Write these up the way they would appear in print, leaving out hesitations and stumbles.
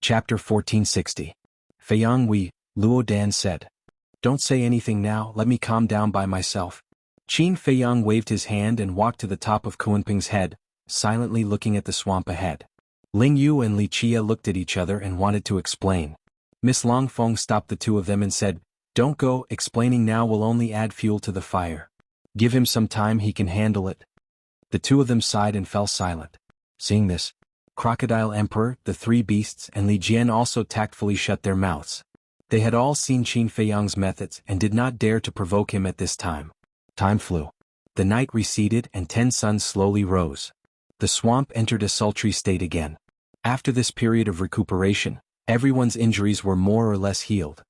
Chapter 1460. Feiyang Wei, Luo Dan said. Don't say anything now, let me calm down by myself. Qin Feiyang waved his hand and walked to the top of Kunping's head, silently looking at the swamp ahead. Ling Yu and Li Chia looked at each other and wanted to explain. Miss Longfeng stopped the two of them and said, Don't go, explaining now will only add fuel to the fire. Give him some time, he can handle it. The two of them sighed and fell silent. Seeing this, Crocodile Emperor, the three beasts and Li Jian also tactfully shut their mouths. They had all seen Qin Feiyang's methods and did not dare to provoke him at this time. Time flew. The night receded and 10 suns slowly rose. The swamp entered a sultry state again. After this period of recuperation, everyone's injuries were more or less healed.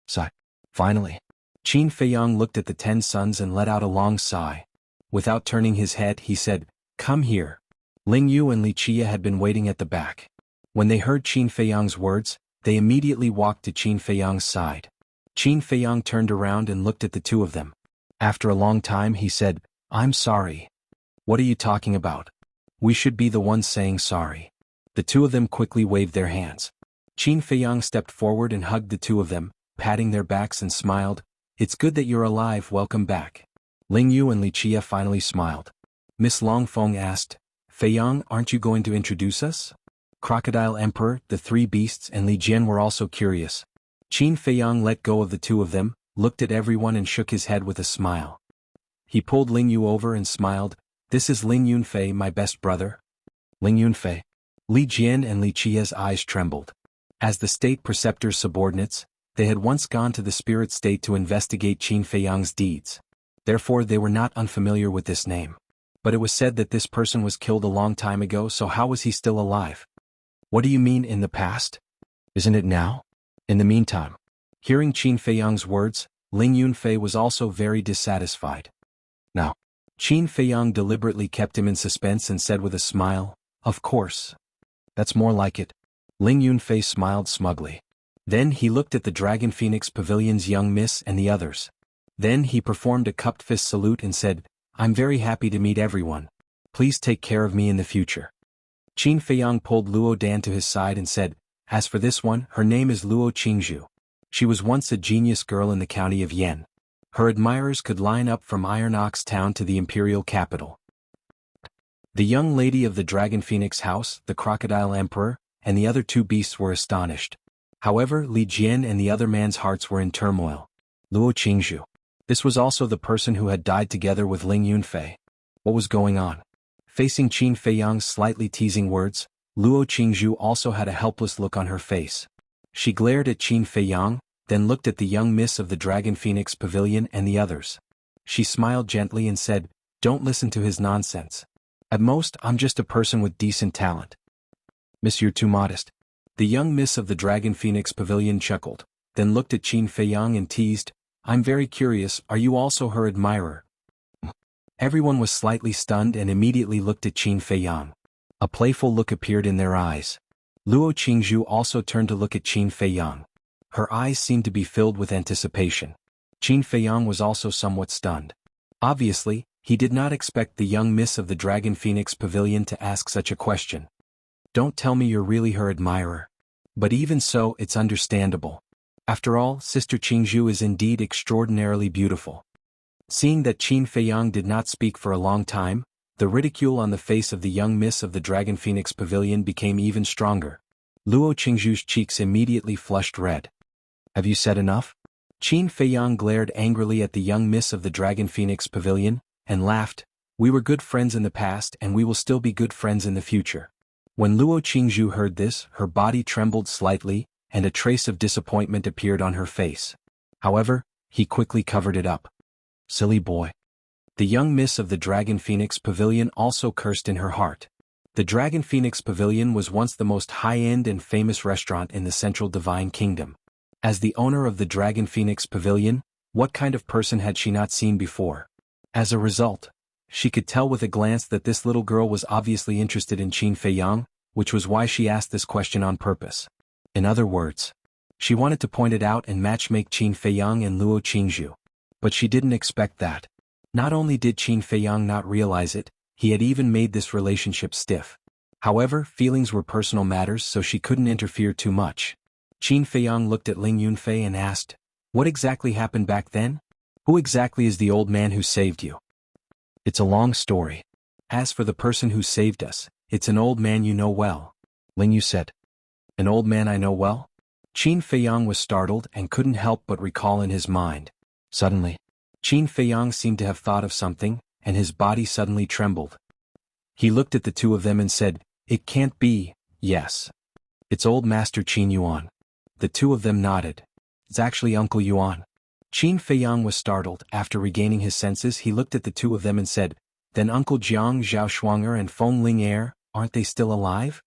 Sigh. Finally, Qin Feiyang looked at the 10 suns and let out a long sigh. Without turning his head, he said, Come here. Ling Yu and Li Chia had been waiting at the back. When they heard Qin Feiyang's words, they immediately walked to Qin Feiyang's side. Qin Feiyang turned around and looked at the two of them. After a long time he said, I'm sorry. What are you talking about? We should be the ones saying sorry. The two of them quickly waved their hands. Qin Feiyang stepped forward and hugged the two of them, patting their backs and smiled, It's good that you're alive, welcome back. Ling Yu and Li Chia finally smiled. Miss Longfeng asked, Feiyang, aren't you going to introduce us? Crocodile Emperor, the three beasts and Li Jian were also curious. Qin Feiyang let go of the two of them, looked at everyone and shook his head with a smile. He pulled Ling Yu over and smiled, This is Ling Yunfei, my best brother. Ling Yunfei. Li Jian and Li Chia's eyes trembled. As the state preceptor's subordinates, they had once gone to the spirit state to investigate Qin Feiyang's deeds. Therefore they were not unfamiliar with this name. But it was said that this person was killed a long time ago, so how was he still alive? What do you mean in the past? Isn't it now? In the meantime. Hearing Qin Feiyang's words, Ling Yunfei was also very dissatisfied. Now, Qin Feiyang deliberately kept him in suspense and said with a smile, Of course. That's more like it. Ling Yunfei smiled smugly. Then he looked at the Dragon Phoenix Pavilion's young miss and the others. Then he performed a cupped fist salute and said, I'm very happy to meet everyone. Please take care of me in the future. Qin Feiyang pulled Luo Dan to his side and said, As for this one, her name is Luo Qingzhu. She was once a genius girl in the county of Yan. Her admirers could line up from Iron Ox Town to the imperial capital. The young lady of the Dragon Phoenix house, the Crocodile Emperor, and the other two beasts were astonished. However, Li Jian and the other man's hearts were in turmoil. Luo Qingzhu. This was also the person who had died together with Ling Yunfei. What was going on? Facing Qin Feiyang's slightly teasing words, Luo Qingzhu also had a helpless look on her face. She glared at Qin Feiyang, then looked at the young miss of the Dragon Phoenix Pavilion and the others. She smiled gently and said, Don't listen to his nonsense. At most, I'm just a person with decent talent. Miss, you're too modest. The young miss of the Dragon Phoenix Pavilion chuckled, then looked at Qin Feiyang and teased, I'm very curious, are you also her admirer? Everyone was slightly stunned and immediately looked at Qin Feiyang. A playful look appeared in their eyes. Luo Qingzhu also turned to look at Qin Feiyang. Her eyes seemed to be filled with anticipation. Qin Feiyang was also somewhat stunned. Obviously, he did not expect the young miss of the Dragon Phoenix Pavilion to ask such a question. Don't tell me you're really her admirer. But even so, it's understandable. After all, Sister Qingzhu is indeed extraordinarily beautiful. Seeing that Qin Feiyang did not speak for a long time, the ridicule on the face of the young miss of the Dragon Phoenix Pavilion became even stronger. Luo Qingzhu's cheeks immediately flushed red. Have you said enough? Qin Feiyang glared angrily at the young miss of the Dragon Phoenix Pavilion, and laughed, We were good friends in the past and we will still be good friends in the future. When Luo Qingzhu heard this, her body trembled slightly, and a trace of disappointment appeared on her face. However, he quickly covered it up. Silly boy. The young miss of the Dragon Phoenix Pavilion also cursed in her heart. The Dragon Phoenix Pavilion was once the most high-end and famous restaurant in the Central Divine Kingdom. As the owner of the Dragon Phoenix Pavilion, what kind of person had she not seen before? As a result, she could tell with a glance that this little girl was obviously interested in Qin Feiyang, which was why she asked this question on purpose. In other words, she wanted to point it out and matchmake Qin Feiyang and Luo Qingzhu. But she didn't expect that. Not only did Qin Feiyang not realize it, he had even made this relationship stiff. However, feelings were personal matters, so she couldn't interfere too much. Qin Feiyang looked at Ling Yunfei and asked, "What exactly happened back then? Who exactly is the old man who saved you?" "It's a long story. As for the person who saved us, it's an old man you know well," Ling Yu said. "An old man I know well?" Qin Feiyang was startled and couldn't help but recall in his mind. Suddenly, Qin Feiyang seemed to have thought of something, and his body suddenly trembled. He looked at the two of them and said, "It can't be, yes. It's old Master Qin Yuan." The two of them nodded. "It's actually Uncle Yuan." Qin Feiyang was startled. After regaining his senses, he looked at the two of them and said, "Then Uncle Jiang Zhaoshuanger and Feng Ling aren't they still alive?"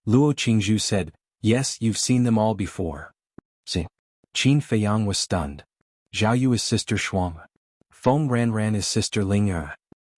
Luo Qingzhu said, "Yes, you've seen them all before." See. Qin Feiyang was stunned. Zhao Yu is sister Shuang. Feng Ranran is sister Ling Er.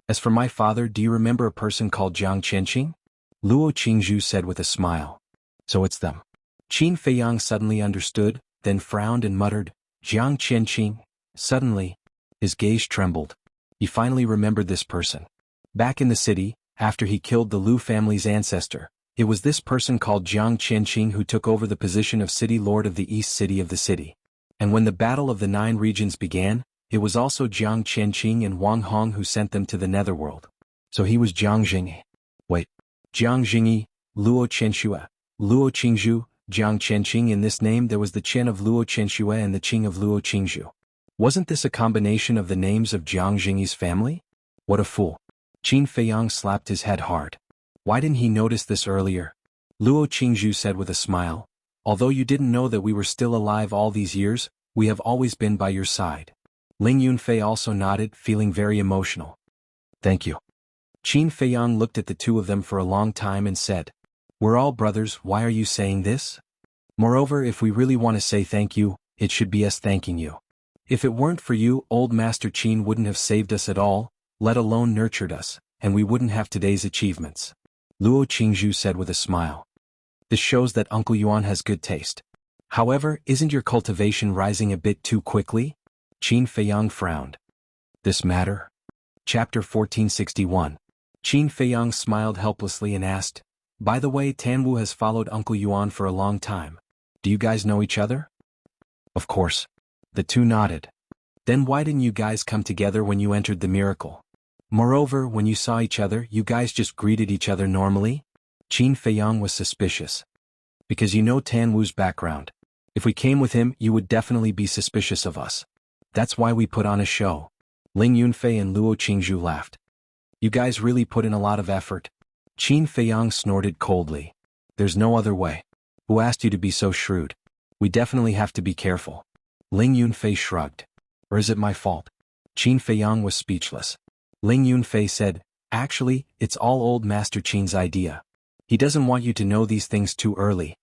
As for my father, do you remember a person called Jiang Qianqing? Luo Qingzhu said with a smile. So it's them. Qin Feiyang suddenly understood, then frowned and muttered, "Jiang Qianqing." Suddenly, his gaze trembled. He finally remembered this person. Back in the city, after he killed the Lu family's ancestor, it was this person called Jiang Qianqing who took over the position of city lord of the east city of the city. And when the Battle of the Nine Regions began, it was also Jiang Qianqing and Wang Hong who sent them to the netherworld. So he was Jiang Jingyi. Wait. Jiang Jingyi, Luo Qianxue, Luo Qingzhu, Jiang Qianqing. In this name there was the Qin of Luo Qianxue and the Qing of Luo Qingzhu. Wasn't this a combination of the names of Jiang Jingyi's family? What a fool. Qin Feiyang slapped his head hard. Why didn't he notice this earlier? Luo Qingzhu said with a smile, "Although you didn't know that we were still alive all these years, we have always been by your side." Ling Yunfei also nodded, feeling very emotional. "Thank you." Qin Feiyang looked at the two of them for a long time and said, "We're all brothers, why are you saying this? Moreover, if we really want to say thank you, it should be us thanking you. If it weren't for you, old Master Qin wouldn't have saved us at all, let alone nurtured us, and we wouldn't have today's achievements." Luo Qingzhu said with a smile. "This shows that Uncle Yuan has good taste. However, isn't your cultivation rising a bit too quickly?" Qin Feiyang frowned. "This matter?" Chapter 1461. Qin Feiyang smiled helplessly and asked, "By the way, Tanwu has followed Uncle Yuan for a long time. Do you guys know each other?" "Of course." The two nodded. "Then why didn't you guys come together when you entered the miracle? Moreover, when you saw each other, you guys just greeted each other normally?" Qin Feiyang was suspicious. "Because you know Tanwu's background. If we came with him, you would definitely be suspicious of us. That's why we put on a show." Ling Yunfei and Luo Qingzhu laughed. "You guys really put in a lot of effort." Qin Feiyang snorted coldly. "There's no other way. Who asked you to be so shrewd? We definitely have to be careful." Ling Yunfei shrugged. "Or is it my fault?" Qin Feiyang was speechless. Ling Yunfei said, "Actually, it's all old Master Qin's idea. He doesn't want you to know these things too early."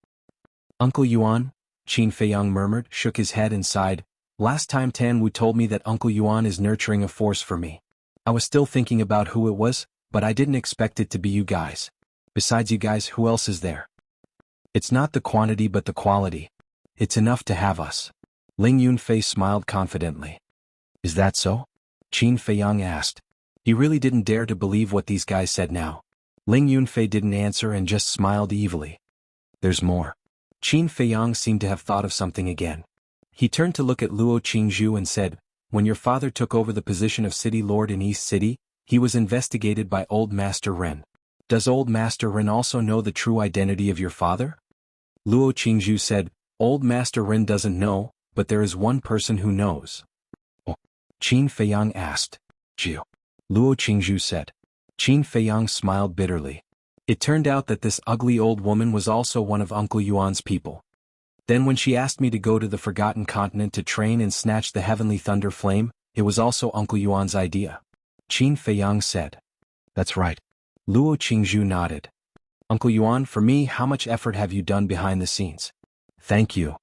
"Uncle Yuan?" Qin Feiyang murmured, shook his head and sighed. "Last time Tanwu told me that Uncle Yuan is nurturing a force for me. I was still thinking about who it was, but I didn't expect it to be you guys. Besides you guys, who else is there? It's not the quantity but the quality. It's enough to have us." Ling Yunfei smiled confidently. "Is that so?" Qin Feiyang asked. He really didn't dare to believe what these guys said now. Ling Yunfei didn't answer and just smiled evilly. "There's more." Qin Feiyang seemed to have thought of something again. He turned to look at Luo Qingzhu and said, "When your father took over the position of city lord in East City, he was investigated by Old Master Ren. Does Old Master Ren also know the true identity of your father?" Luo Qingzhu said, "Old Master Ren doesn't know, but there is one person who knows." "Oh." Qin Feiyang asked. "Jiu." Luo Qingzhu said. Qin Feiyang smiled bitterly. It turned out that this ugly old woman was also one of Uncle Yuan's people. Then when she asked me to go to the Forgotten Continent to train and snatch the Heavenly Thunder Flame, it was also Uncle Yuan's idea. Qin Feiyang said. "That's right." Luo Qingzhu nodded. "Uncle Yuan, for me, how much effort have you done behind the scenes? Thank you.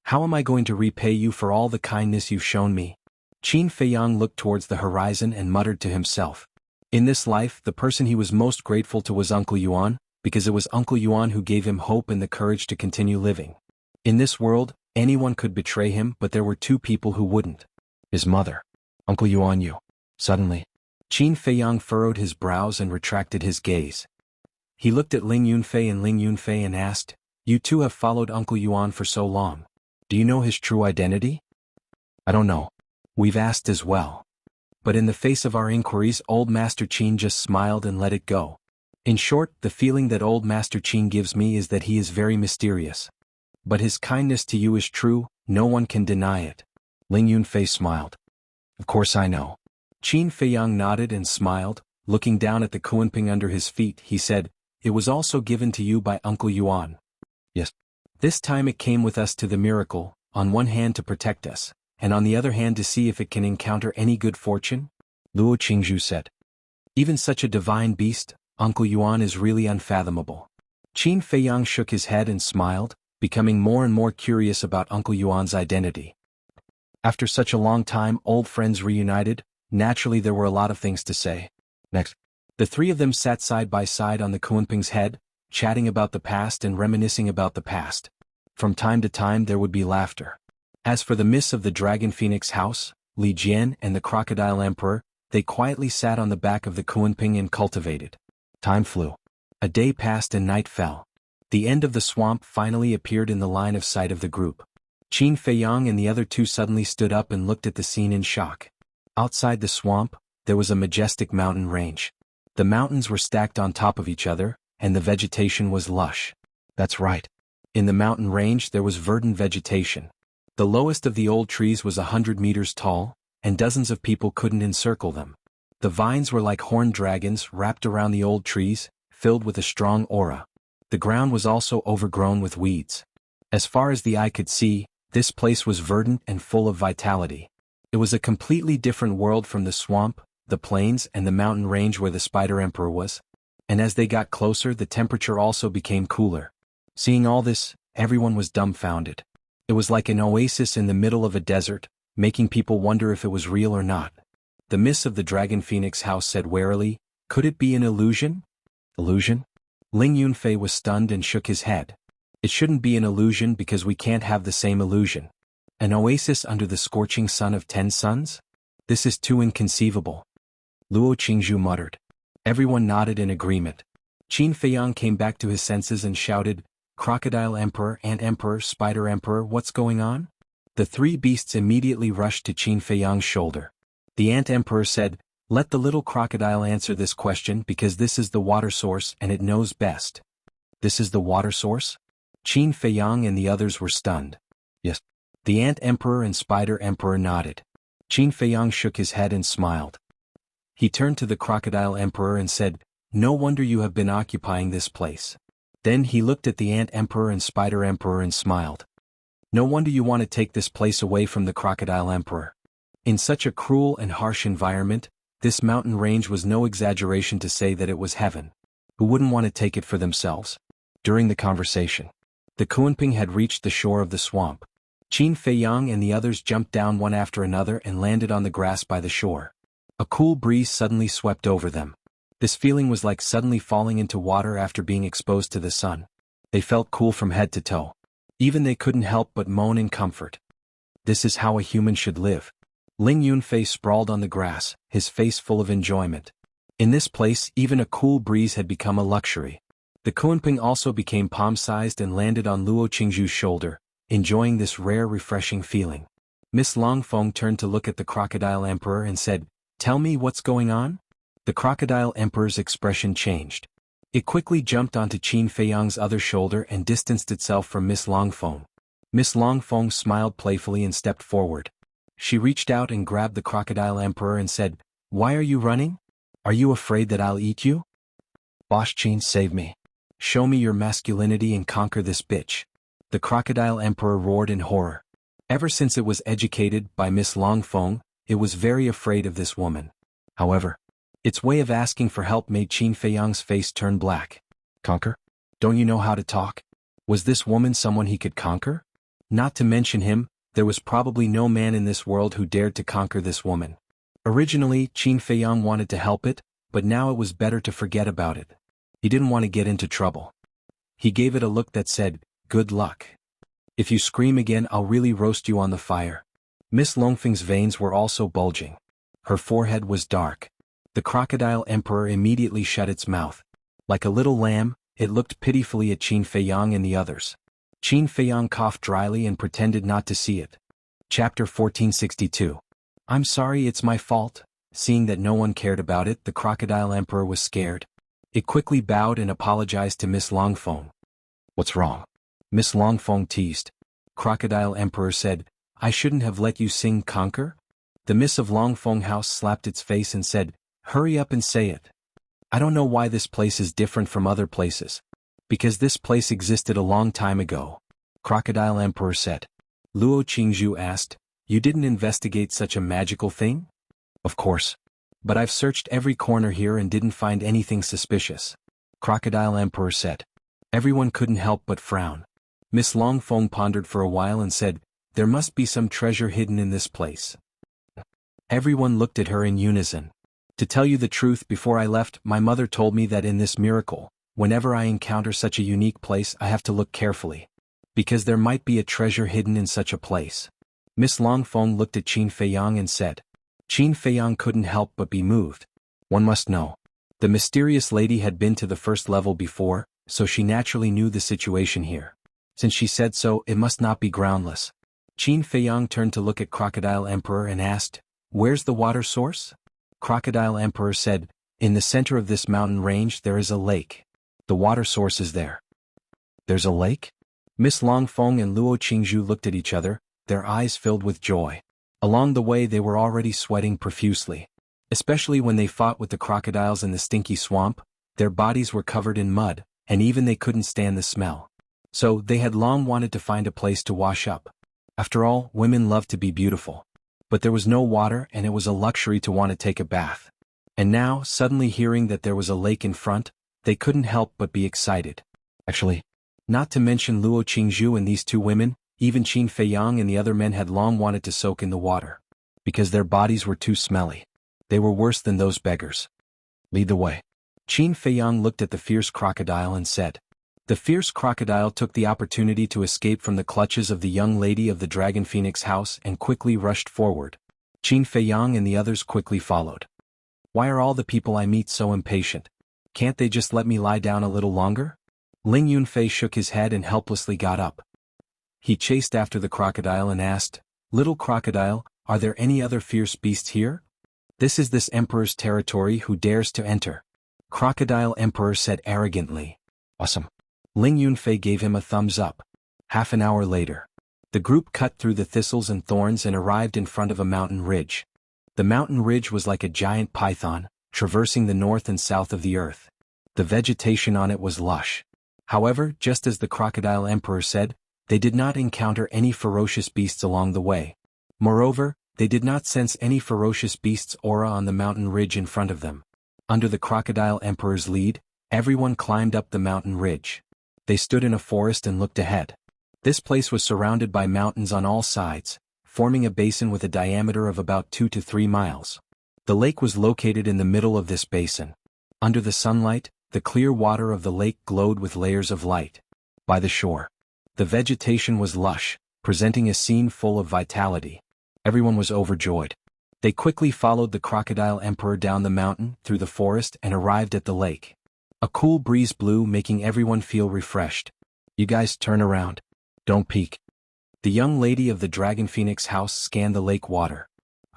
How am I going to repay you for all the kindness you've shown me?" Qin Feiyang looked towards the horizon and muttered to himself. In this life, the person he was most grateful to was Uncle Yuan, because it was Uncle Yuan who gave him hope and the courage to continue living. In this world, anyone could betray him, but there were two people who wouldn't. His mother. "Uncle Yuan, you." Suddenly, Qin Feiyang furrowed his brows and retracted his gaze. He looked at Ling Yunfei and asked, "You two have followed Uncle Yuan for so long. Do you know his true identity?" "I don't know. We've asked as well." But in the face of our inquiries, Old Master Qin just smiled and let it go. In short, the feeling that Old Master Qin gives me is that he is very mysterious. But his kindness to you is true, no one can deny it. Ling Yunfei smiled. "Of course I know." Qin Feiyang nodded and smiled. Looking down at the Kunping under his feet, he said, "It was also given to you by Uncle Yuan." "Yes." "This time it came with us to the miracle, on one hand to protect us, and on the other hand to see if it can encounter any good fortune," Luo Qingzhu said. "Even such a divine beast, Uncle Yuan, is really unfathomable." Qin Feiyang shook his head and smiled, becoming more and more curious about Uncle Yuan's identity. After such a long time, old friends reunited. Naturally there were a lot of things to say. Next, the three of them sat side by side on the Kunping's head, chatting about the past and reminiscing about the past. From time to time there would be laughter. As for the miss of the Dragon Phoenix house, Li Jian and the Crocodile Emperor, they quietly sat on the back of the Kunping and cultivated. Time flew. A day passed and night fell. The end of the swamp finally appeared in the line of sight of the group. Qin Feiyang and the other two suddenly stood up and looked at the scene in shock. Outside the swamp, there was a majestic mountain range. The mountains were stacked on top of each other, and the vegetation was lush. That's right. In the mountain range there was verdant vegetation. The lowest of the old trees was 100 meters tall, and dozens of people couldn't encircle them. The vines were like horned dragons wrapped around the old trees, filled with a strong aura. The ground was also overgrown with weeds. As far as the eye could see, this place was verdant and full of vitality. It was a completely different world from the swamp, the plains and the mountain range where the Spider Emperor was. And as they got closer, the temperature also became cooler. Seeing all this, everyone was dumbfounded. It was like an oasis in the middle of a desert, making people wonder if it was real or not. The miss of the Dragon Phoenix house said warily, "Could it be an illusion?" "Illusion?" Ling Yunfei was stunned and shook his head. "It shouldn't be an illusion because we can't have the same illusion. An oasis under the scorching sun of 10 suns? This is too inconceivable." Luo Qingzhu muttered. Everyone nodded in agreement. Qin Feiyang came back to his senses and shouted, "Crocodile Emperor, Ant Emperor, Spider Emperor, what's going on?" The three beasts immediately rushed to Qin Feiyang's shoulder. The Ant Emperor said, "Let the little crocodile answer this question because this is the water source and it knows best." "This is the water source?" Qin Feiyang and the others were stunned. "Yes." The Ant Emperor and Spider Emperor nodded. Qin Feiyang shook his head and smiled. He turned to the Crocodile Emperor and said, "No wonder you have been occupying this place." Then he looked at the Ant Emperor and Spider Emperor and smiled. "No wonder you want to take this place away from the Crocodile Emperor." In such a cruel and harsh environment, this mountain range was no exaggeration to say that it was heaven. Who wouldn't want to take it for themselves? During the conversation, the Kunping had reached the shore of the swamp. Qin Feiyang and the others jumped down one after another and landed on the grass by the shore. A cool breeze suddenly swept over them. This feeling was like suddenly falling into water after being exposed to the sun. They felt cool from head to toe. Even they couldn't help but moan in comfort. This is how a human should live. Ling Yunfei sprawled on the grass, his face full of enjoyment. In this place, even a cool breeze had become a luxury. The Kunping also became palm-sized and landed on Luo Qingzhu's shoulder, enjoying this rare refreshing feeling. Miss Longfeng turned to look at the Crocodile Emperor and said, "Tell me what's going on?" The Crocodile Emperor's expression changed. It quickly jumped onto Qin Feiyang's other shoulder and distanced itself from Miss Longfeng. Miss Longfeng smiled playfully and stepped forward. She reached out and grabbed the Crocodile Emperor and said, "Why are you running? Are you afraid that I'll eat you? Boss Qin, save me. Show me your masculinity and conquer this bitch." The Crocodile Emperor roared in horror. Ever since it was educated by Miss Longfeng, it was very afraid of this woman. However, its way of asking for help made Qin Feiyang's face turn black. "Conquer? Don't you know how to talk? Was this woman someone he could conquer? Not to mention him, there was probably no man in this world who dared to conquer this woman. Originally, Qin Feiyang wanted to help it, but now it was better to forget about it. He didn't want to get into trouble. He gave it a look that said, "Good luck. If you scream again, I'll really roast you on the fire." Miss Longfeng's veins were also bulging. Her forehead was dark. The Crocodile Emperor immediately shut its mouth. Like a little lamb, it looked pitifully at Qin Feiyang and the others. Qin Feiyang coughed dryly and pretended not to see it. Chapter 1462. I'm sorry, it's my fault. Seeing that no one cared about it, the Crocodile Emperor was scared. It quickly bowed and apologized to Miss Longfeng. What's wrong? Miss Longfeng teased. Crocodile Emperor said, I shouldn't have let you sing conquer? The Miss of Longfeng House slapped its face and said, hurry up and say it. I don't know why this place is different from other places. Because this place existed a long time ago. Crocodile Emperor said. Luo Qingzhu asked, you didn't investigate such a magical thing? Of course. But I've searched every corner here and didn't find anything suspicious. Crocodile Emperor said. Everyone couldn't help but frown. Miss Longfeng pondered for a while and said, there must be some treasure hidden in this place. Everyone looked at her in unison. To tell you the truth, before I left, my mother told me that in this miracle, whenever I encounter such a unique place, I have to look carefully. Because there might be a treasure hidden in such a place. Miss Longfeng looked at Qin Feiyang and said. Qin Feiyang couldn't help but be moved. One must know. The mysterious lady had been to the first level before, so she naturally knew the situation here. Since she said so, it must not be groundless. Qin Feiyang turned to look at Crocodile Emperor and asked, where's the water source? Crocodile Emperor said, in the center of this mountain range there is a lake. The water source is there. There's a lake? Miss Longfeng and Luo Qingzhu looked at each other, their eyes filled with joy. Along the way they were already sweating profusely. Especially when they fought with the crocodiles in the stinky swamp, their bodies were covered in mud, and even they couldn't stand the smell. So they had long wanted to find a place to wash up. After all, women love to be beautiful. But there was no water and it was a luxury to want to take a bath. And now, suddenly hearing that there was a lake in front, they couldn't help but be excited. Actually, not to mention Luo Qingzhu and these two women, even Qin Feiyang and the other men had long wanted to soak in the water. Because their bodies were too smelly. They were worse than those beggars. Lead the way. Qin Feiyang looked at the fierce crocodile and said. The fierce crocodile took the opportunity to escape from the clutches of the young lady of the Dragon Phoenix house and quickly rushed forward. Qin Feiyang and the others quickly followed. Why are all the people I meet so impatient? Can't they just let me lie down a little longer? Ling Yunfei shook his head and helplessly got up. He chased after the crocodile and asked, Little crocodile, are there any other fierce beasts here? This is this emperor's territory, who dares to enter? Crocodile Emperor said arrogantly. Awesome. Ling Yunfei gave him a thumbs up. Half an hour later. The group cut through the thistles and thorns and arrived in front of a mountain ridge. The mountain ridge was like a giant python, traversing the north and south of the earth. The vegetation on it was lush. However, just as the Crocodile Emperor said, they did not encounter any ferocious beasts along the way. Moreover, they did not sense any ferocious beast's aura on the mountain ridge in front of them. Under the Crocodile Emperor's lead, everyone climbed up the mountain ridge. They stood in a forest and looked ahead. This place was surrounded by mountains on all sides, forming a basin with a diameter of about 2 to 3 miles. The lake was located in the middle of this basin. Under the sunlight, the clear water of the lake glowed with layers of light. By the shore, the vegetation was lush, presenting a scene full of vitality. Everyone was overjoyed. They quickly followed the Crocodile Emperor down the mountain, through the forest, and arrived at the lake. A cool breeze blew, making everyone feel refreshed. You guys turn around. Don't peek. The young lady of the Dragon Phoenix house scanned the lake water.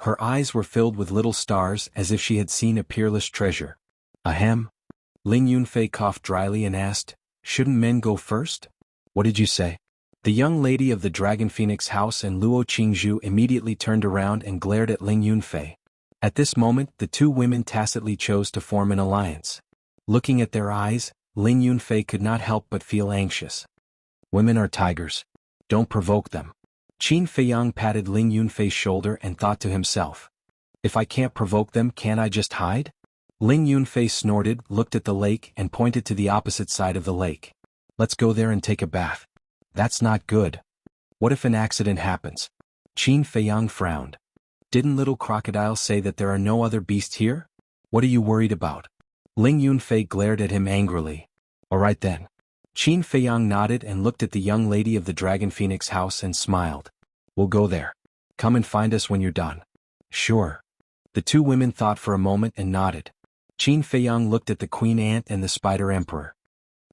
Her eyes were filled with little stars, as if she had seen a peerless treasure. Ahem. Ling Yunfei coughed dryly and asked, Shouldn't men go first? What did you say? The young lady of the Dragon Phoenix house and Luo Qingzhu immediately turned around and glared at Ling Yunfei. At this moment, the two women tacitly chose to form an alliance. Looking at their eyes, Ling Yunfei could not help but feel anxious. Women are tigers. Don't provoke them. Qin Feiyang patted Ling Yunfei's shoulder and thought to himself. If I can't provoke them, can't I just hide? Ling Yunfei snorted, looked at the lake and pointed to the opposite side of the lake. Let's go there and take a bath. That's not good. What if an accident happens? Qin Feiyang frowned. Didn't Little Crocodile say that there are no other beasts here? What are you worried about? Ling Yunfei glared at him angrily. All right then. Qin Feiyang nodded and looked at the young lady of the Dragon Phoenix house and smiled. We'll go there. Come and find us when you're done. Sure. The two women thought for a moment and nodded. Qin Feiyang looked at the Queen Ant and the Spider Emperor.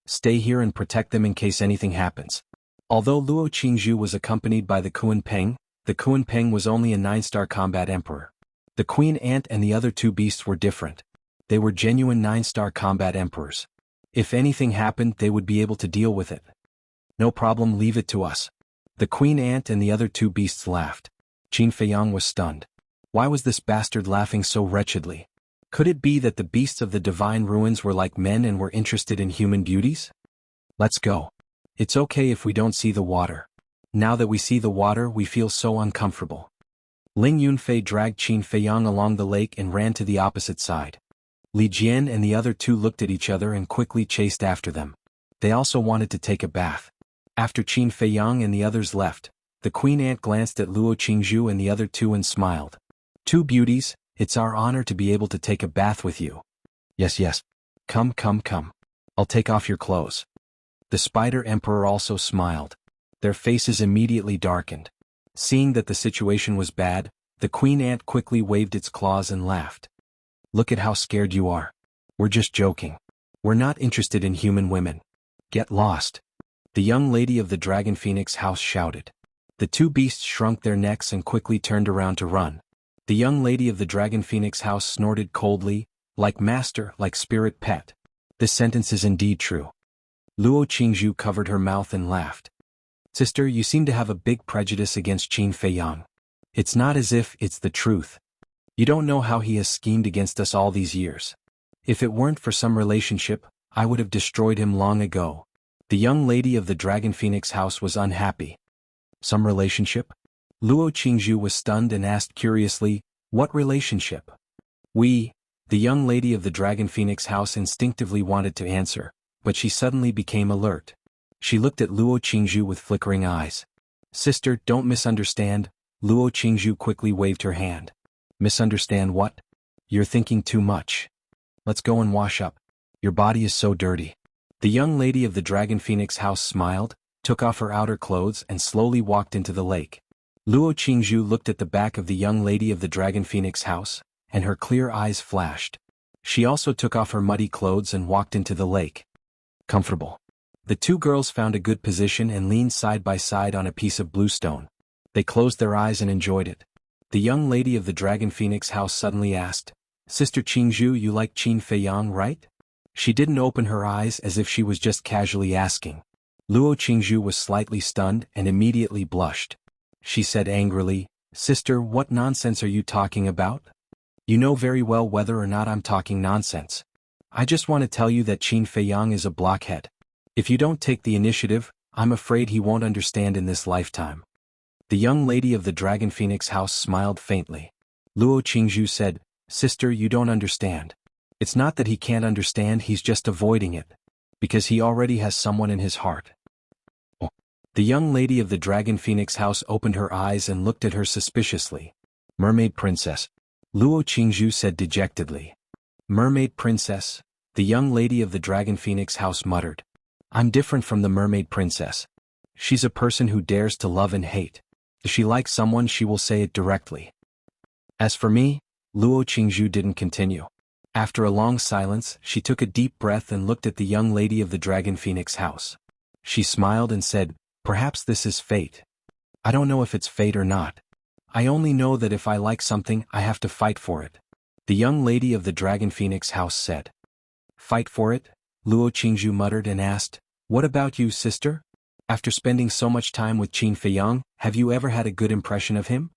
Stay here and protect them in case anything happens. Although Luo Qingzhu was accompanied by the Kunpeng, the Kunpeng was only a 9-star combat emperor. The Queen Ant and the other two beasts were different. They were genuine 9-star combat emperors. If anything happened, they would be able to deal with it. No problem, leave it to us. The Queen Ant and the other two beasts laughed. Qin Feiyang was stunned. Why was this bastard laughing so wretchedly? Could it be that the beasts of the divine ruins were like men and were interested in human beauties? Let's go. It's okay if we don't see the water. Now that we see the water, we feel so uncomfortable. Ling Yunfei dragged Qin Feiyang along the lake and ran to the opposite side. Li Jian and the other two looked at each other and quickly chased after them. They also wanted to take a bath. After Qin Feiyang and the others left, the Queen Ant glanced at Luo Qingzhu and the other two and smiled. Two beauties, it's our honor to be able to take a bath with you. Yes. Come. I'll take off your clothes. The Spider Emperor also smiled. Their faces immediately darkened. Seeing that the situation was bad, the Queen Ant quickly waved its claws and laughed. Look at how scared you are. We're just joking. We're not interested in human women. Get lost. The young lady of the Dragon Phoenix house shouted. The two beasts shrunk their necks and quickly turned around to run. The young lady of the Dragon Phoenix house snorted coldly, like master, like spirit pet. This sentence is indeed true. Luo Qingzhu covered her mouth and laughed. Sister, you seem to have a big prejudice against Qin Feiyang. It's not as if it's the truth. You don't know how he has schemed against us all these years. If it weren't for some relationship, I would have destroyed him long ago. The young lady of the Dragon Phoenix house was unhappy. Some relationship? Luo Qingzhu was stunned and asked curiously, what relationship? The young lady of the Dragon Phoenix house instinctively wanted to answer, but she suddenly became alert. She looked at Luo Qingzhu with flickering eyes. Sister, don't misunderstand. Luo Qingzhu quickly waved her hand. Misunderstand what? You're thinking too much. Let's go and wash up. Your body is so dirty. The young lady of the Dragon Phoenix house smiled, took off her outer clothes and slowly walked into the lake. Luo Qingzhu looked at the back of the young lady of the Dragon Phoenix house, and her clear eyes flashed. She also took off her muddy clothes and walked into the lake. Comfortable. The two girls found a good position and leaned side by side on a piece of bluestone. They closed their eyes and enjoyed it. The young lady of the Dragon Phoenix house suddenly asked, Sister Qingzhu, you like Qin Feiyang, right? She didn't open her eyes as if she was just casually asking. Luo Qingzhu was slightly stunned and immediately blushed. She said angrily, Sister, what nonsense are you talking about? You know very well whether or not I'm talking nonsense. I just want to tell you that Qin Feiyang is a blockhead. If you don't take the initiative, I'm afraid he won't understand in this lifetime. The young lady of the Dragon Phoenix house smiled faintly. Luo Qingzhu said, Sister, you don't understand. It's not that he can't understand, he's just avoiding it. Because he already has someone in his heart. Oh. The young lady of the Dragon Phoenix house opened her eyes and looked at her suspiciously. Mermaid Princess. Luo Qingzhu said dejectedly. Mermaid Princess, the young lady of the Dragon Phoenix house muttered. I'm different from the Mermaid Princess. She's a person who dares to love and hate. If she likes someone, she will say it directly. As for me, Luo Qingzhu didn't continue. After a long silence, she took a deep breath and looked at the young lady of the Dragon Phoenix house. She smiled and said, Perhaps this is fate. I don't know if it's fate or not. I only know that if I like something, I have to fight for it. The young lady of the Dragon Phoenix house said. Fight for it? Luo Qingzhu muttered and asked, What about you, sister? After spending so much time with Qin Feiyang, have you ever had a good impression of him?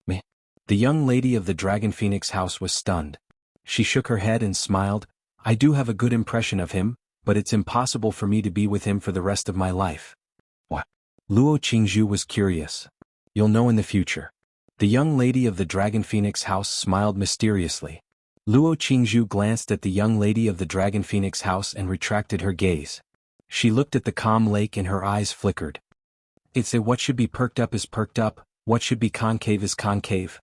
Meh. The young lady of the Dragon Phoenix house was stunned. She shook her head and smiled. I do have a good impression of him, but it's impossible for me to be with him for the rest of my life. What? Luo Qingzhu was curious. You'll know in the future. The young lady of the Dragon Phoenix house smiled mysteriously. Luo Qingzhu glanced at the young lady of the Dragon Phoenix house and retracted her gaze. She looked at the calm lake and her eyes flickered. It's a what should be perked up is perked up, what should be concave is concave.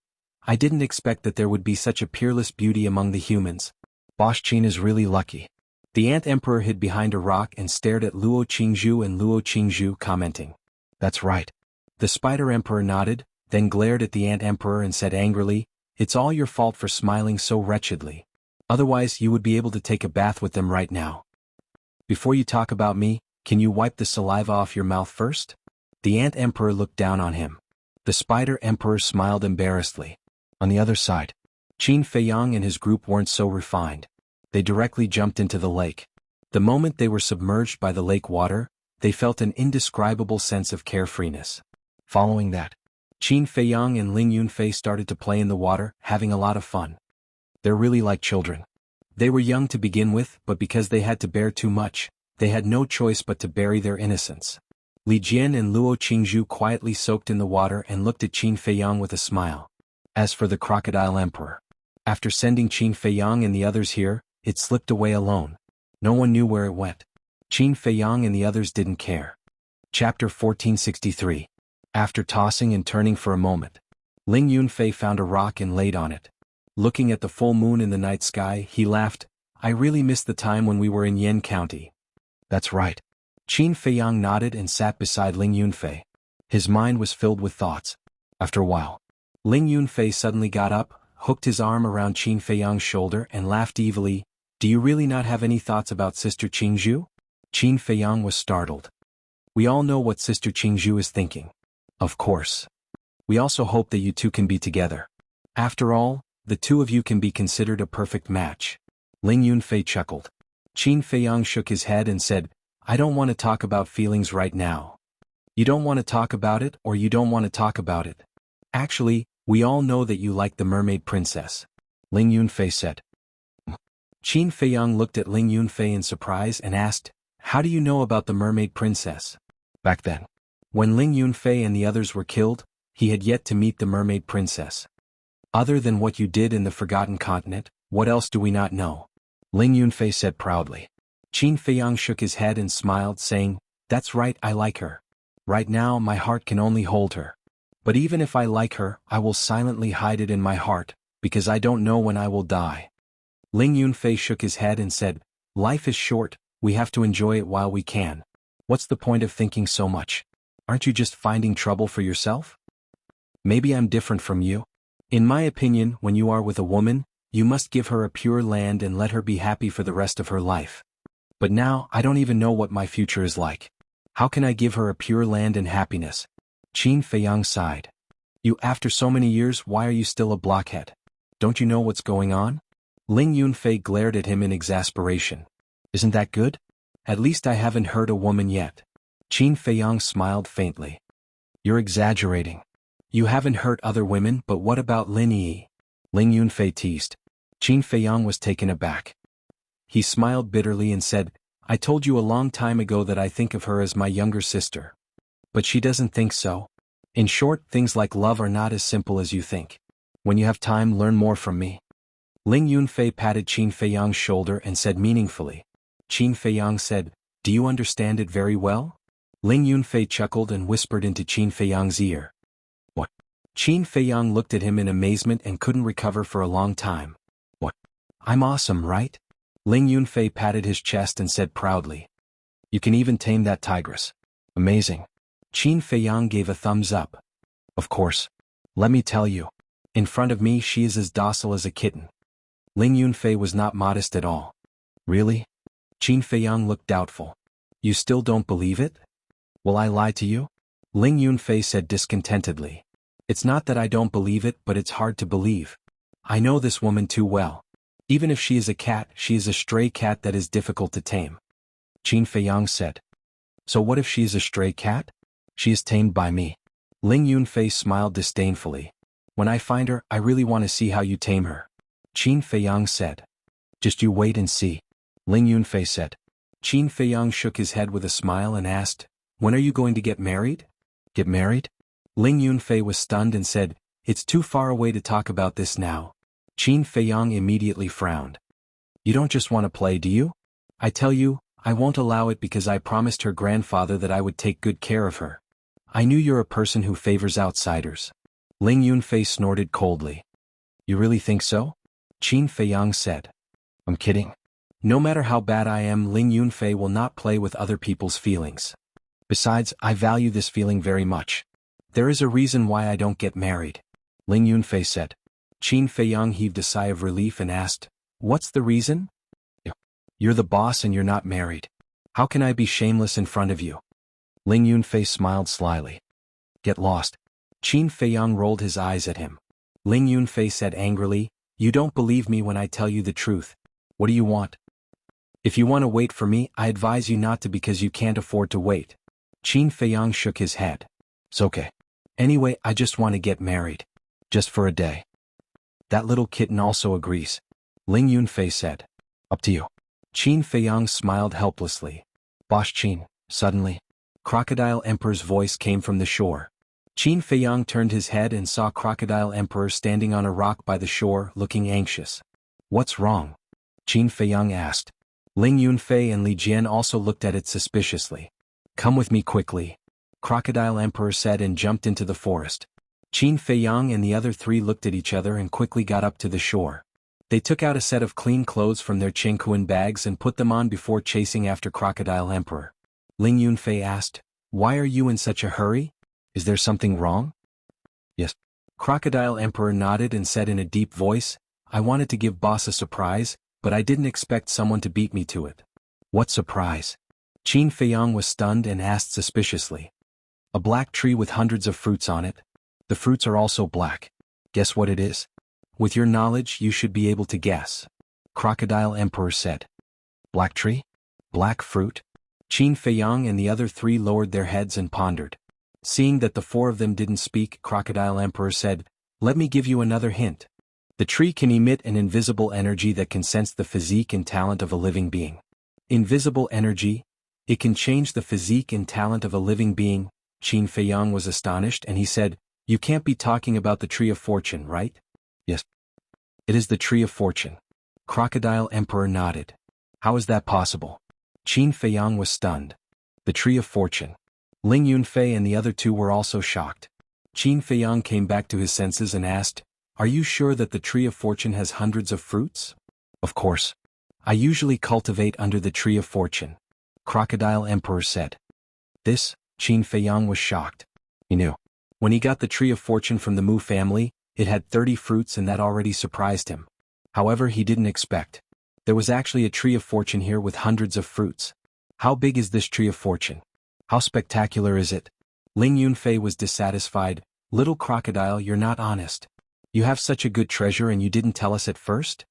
I didn't expect that there would be such a peerless beauty among the humans. Boss Qin is really lucky. The Ant Emperor hid behind a rock and stared at Luo Qingzhu and Luo Qingzhu commenting. That's right. The Spider Emperor nodded, then glared at the Ant Emperor and said angrily, It's all your fault for smiling so wretchedly. Otherwise you would be able to take a bath with them right now. Before you talk about me, can you wipe the saliva off your mouth first? The Ant Emperor looked down on him. The Spider Emperor smiled embarrassedly. On the other side, Qin Feiyang and his group weren't so refined. They directly jumped into the lake. The moment they were submerged by the lake water, they felt an indescribable sense of carefreeness. Following that, Qin Feiyang and Ling Yunfei started to play in the water, having a lot of fun. They're really like children. They were young to begin with, but because they had to bear too much, they had no choice but to bury their innocence. Li Jian and Luo Qingzhu quietly soaked in the water and looked at Qin Feiyang with a smile. As for the Crocodile Emperor, after sending Qin Feiyang and the others here, it slipped away alone. No one knew where it went. Qin Feiyang and the others didn't care. Chapter 1463. After tossing and turning for a moment, Ling Yunfei found a rock and laid on it. Looking at the full moon in the night sky, he laughed. I really miss the time when we were in Yan County. That's right. Qin Feiyang nodded and sat beside Ling Yunfei. His mind was filled with thoughts. After a while, Ling Yunfei suddenly got up, hooked his arm around Qin Feiyang's shoulder and laughed evilly. Do you really not have any thoughts about Sister Qingzhu? Qin Feiyang was startled. We all know what Sister Qingzhu is thinking. Of course. We also hope that you two can be together. After all, the two of you can be considered a perfect match. Ling Yunfei chuckled. Qin Feiyang shook his head and said, I don't want to talk about feelings right now. You don't want to talk about it or you don't want to talk about it. Actually, we all know that you like the mermaid princess. Ling Yunfei said. Qin Feiyang looked at Ling Yunfei in surprise and asked, How do you know about the mermaid princess? Back then, when Ling Yunfei and the others were killed, he had yet to meet the mermaid princess. Other than what you did in the Forgotten Continent, what else do we not know? Ling Yunfei said proudly. Qin Feiyang shook his head and smiled, saying, That's right, I like her. Right now my heart can only hold her. But even if I like her, I will silently hide it in my heart, because I don't know when I will die. Ling Yunfei shook his head and said, Life is short, we have to enjoy it while we can. What's the point of thinking so much? Aren't you just finding trouble for yourself? Maybe I'm different from you. In my opinion, when you are with a woman, you must give her a pure land and let her be happy for the rest of her life. But now, I don't even know what my future is like. How can I give her a pure land and happiness? Qin Feiyang sighed. You, after so many years, why are you still a blockhead? Don't you know what's going on? Ling Yunfei glared at him in exasperation. Isn't that good? At least I haven't hurt a woman yet. Qin Feiyang smiled faintly. You're exaggerating. You haven't hurt other women, but what about Lin Yi? Ling Yunfei teased. Qin Feiyang was taken aback. He smiled bitterly and said, I told you a long time ago that I think of her as my younger sister. But she doesn't think so. In short, things like love are not as simple as you think. When you have time, learn more from me. Ling Yunfei patted Qin Feiyang's shoulder and said meaningfully. Qin Feiyang said, Do you understand it very well? Ling Yunfei chuckled and whispered into Qin Feiyang's ear. What? Qin Feiyang looked at him in amazement and couldn't recover for a long time. What? I'm awesome, right? Ling Yunfei patted his chest and said proudly. You can even tame that tigress. Amazing. Qin Feiyang gave a thumbs up. Of course. Let me tell you. In front of me she is as docile as a kitten. Ling Yunfei was not modest at all. Really? Qin Feiyang looked doubtful. You still don't believe it? Will I lie to you? Ling Yunfei said discontentedly. It's not that I don't believe it, but it's hard to believe. I know this woman too well. Even if she is a cat, she is a stray cat that is difficult to tame. Qin Feiyang said. So what if she is a stray cat? She is tamed by me. Ling Yunfei smiled disdainfully. When I find her, I really want to see how you tame her. Qin Feiyang said. Just you wait and see. Ling Yunfei said. Qin Feiyang shook his head with a smile and asked, When are you going to get married? Get married? Ling Yunfei was stunned and said, It's too far away to talk about this now. Qin Feiyang immediately frowned. You don't just want to play, do you? I tell you, I won't allow it because I promised her grandfather that I would take good care of her. I knew you're a person who favors outsiders. Ling Yunfei snorted coldly. You really think so? Qin Feiyang said. I'm kidding. No matter how bad I am, Ling Yunfei will not play with other people's feelings. Besides, I value this feeling very much. There is a reason why I don't get married. Ling Yunfei said. Qin Feiyang heaved a sigh of relief and asked, What's the reason? You're the boss and you're not married. How can I be shameless in front of you? Ling Yunfei smiled slyly. Get lost. Qin Feiyang rolled his eyes at him. Ling Yunfei said angrily, you don't believe me when I tell you the truth. What do you want? If you want to wait for me, I advise you not to because you can't afford to wait. Qin Feiyang shook his head. It's okay. Anyway, I just want to get married. Just for a day. That little kitten also agrees. Ling Yunfei said. Up to you. Qin Feiyang smiled helplessly. Boss Qin, suddenly. Crocodile Emperor's voice came from the shore. Qin Feiyang turned his head and saw Crocodile Emperor standing on a rock by the shore, looking anxious. What's wrong? Qin Feiyang asked. Ling Yunfei and Li Jian also looked at it suspiciously. Come with me quickly. Crocodile Emperor said and jumped into the forest. Qin Feiyang and the other three looked at each other and quickly got up to the shore. They took out a set of clean clothes from their Qingkuan bags and put them on before chasing after Crocodile Emperor. Ling Yunfei asked, why are you in such a hurry? Is there something wrong? Yes. Crocodile Emperor nodded and said in a deep voice, I wanted to give boss a surprise, but I didn't expect someone to beat me to it. What surprise? Qin Feiyang was stunned and asked suspiciously. A black tree with hundreds of fruits on it. The fruits are also black. Guess what it is? With your knowledge, you should be able to guess. Crocodile Emperor said. Black tree? Black fruit? Qin Feiyang and the other three lowered their heads and pondered. Seeing that the four of them didn't speak, Crocodile Emperor said, let me give you another hint. The tree can emit an invisible energy that can sense the physique and talent of a living being. Invisible energy? It can change the physique and talent of a living being. Qin Feiyang was astonished and he said, you can't be talking about the Tree of Fortune, right? Yes. It is the Tree of Fortune. Crocodile Emperor nodded. How is that possible? Qin Feiyang was stunned. The Tree of Fortune. Ling Yunfei and the other two were also shocked. Qin Feiyang came back to his senses and asked, are you sure that the Tree of Fortune has hundreds of fruits? Of course. I usually cultivate under the Tree of Fortune. Crocodile Emperor said. This, Qin Feiyang was shocked. He knew. When he got the Tree of Fortune from the Mu family, it had 30 fruits and that already surprised him. However, he didn't expect. There was actually a Tree of Fortune here with hundreds of fruits. How big is this Tree of Fortune? How spectacular is it? Ling Yunfei was dissatisfied. Little crocodile, you're not honest. You have such a good treasure and you didn't tell us at first?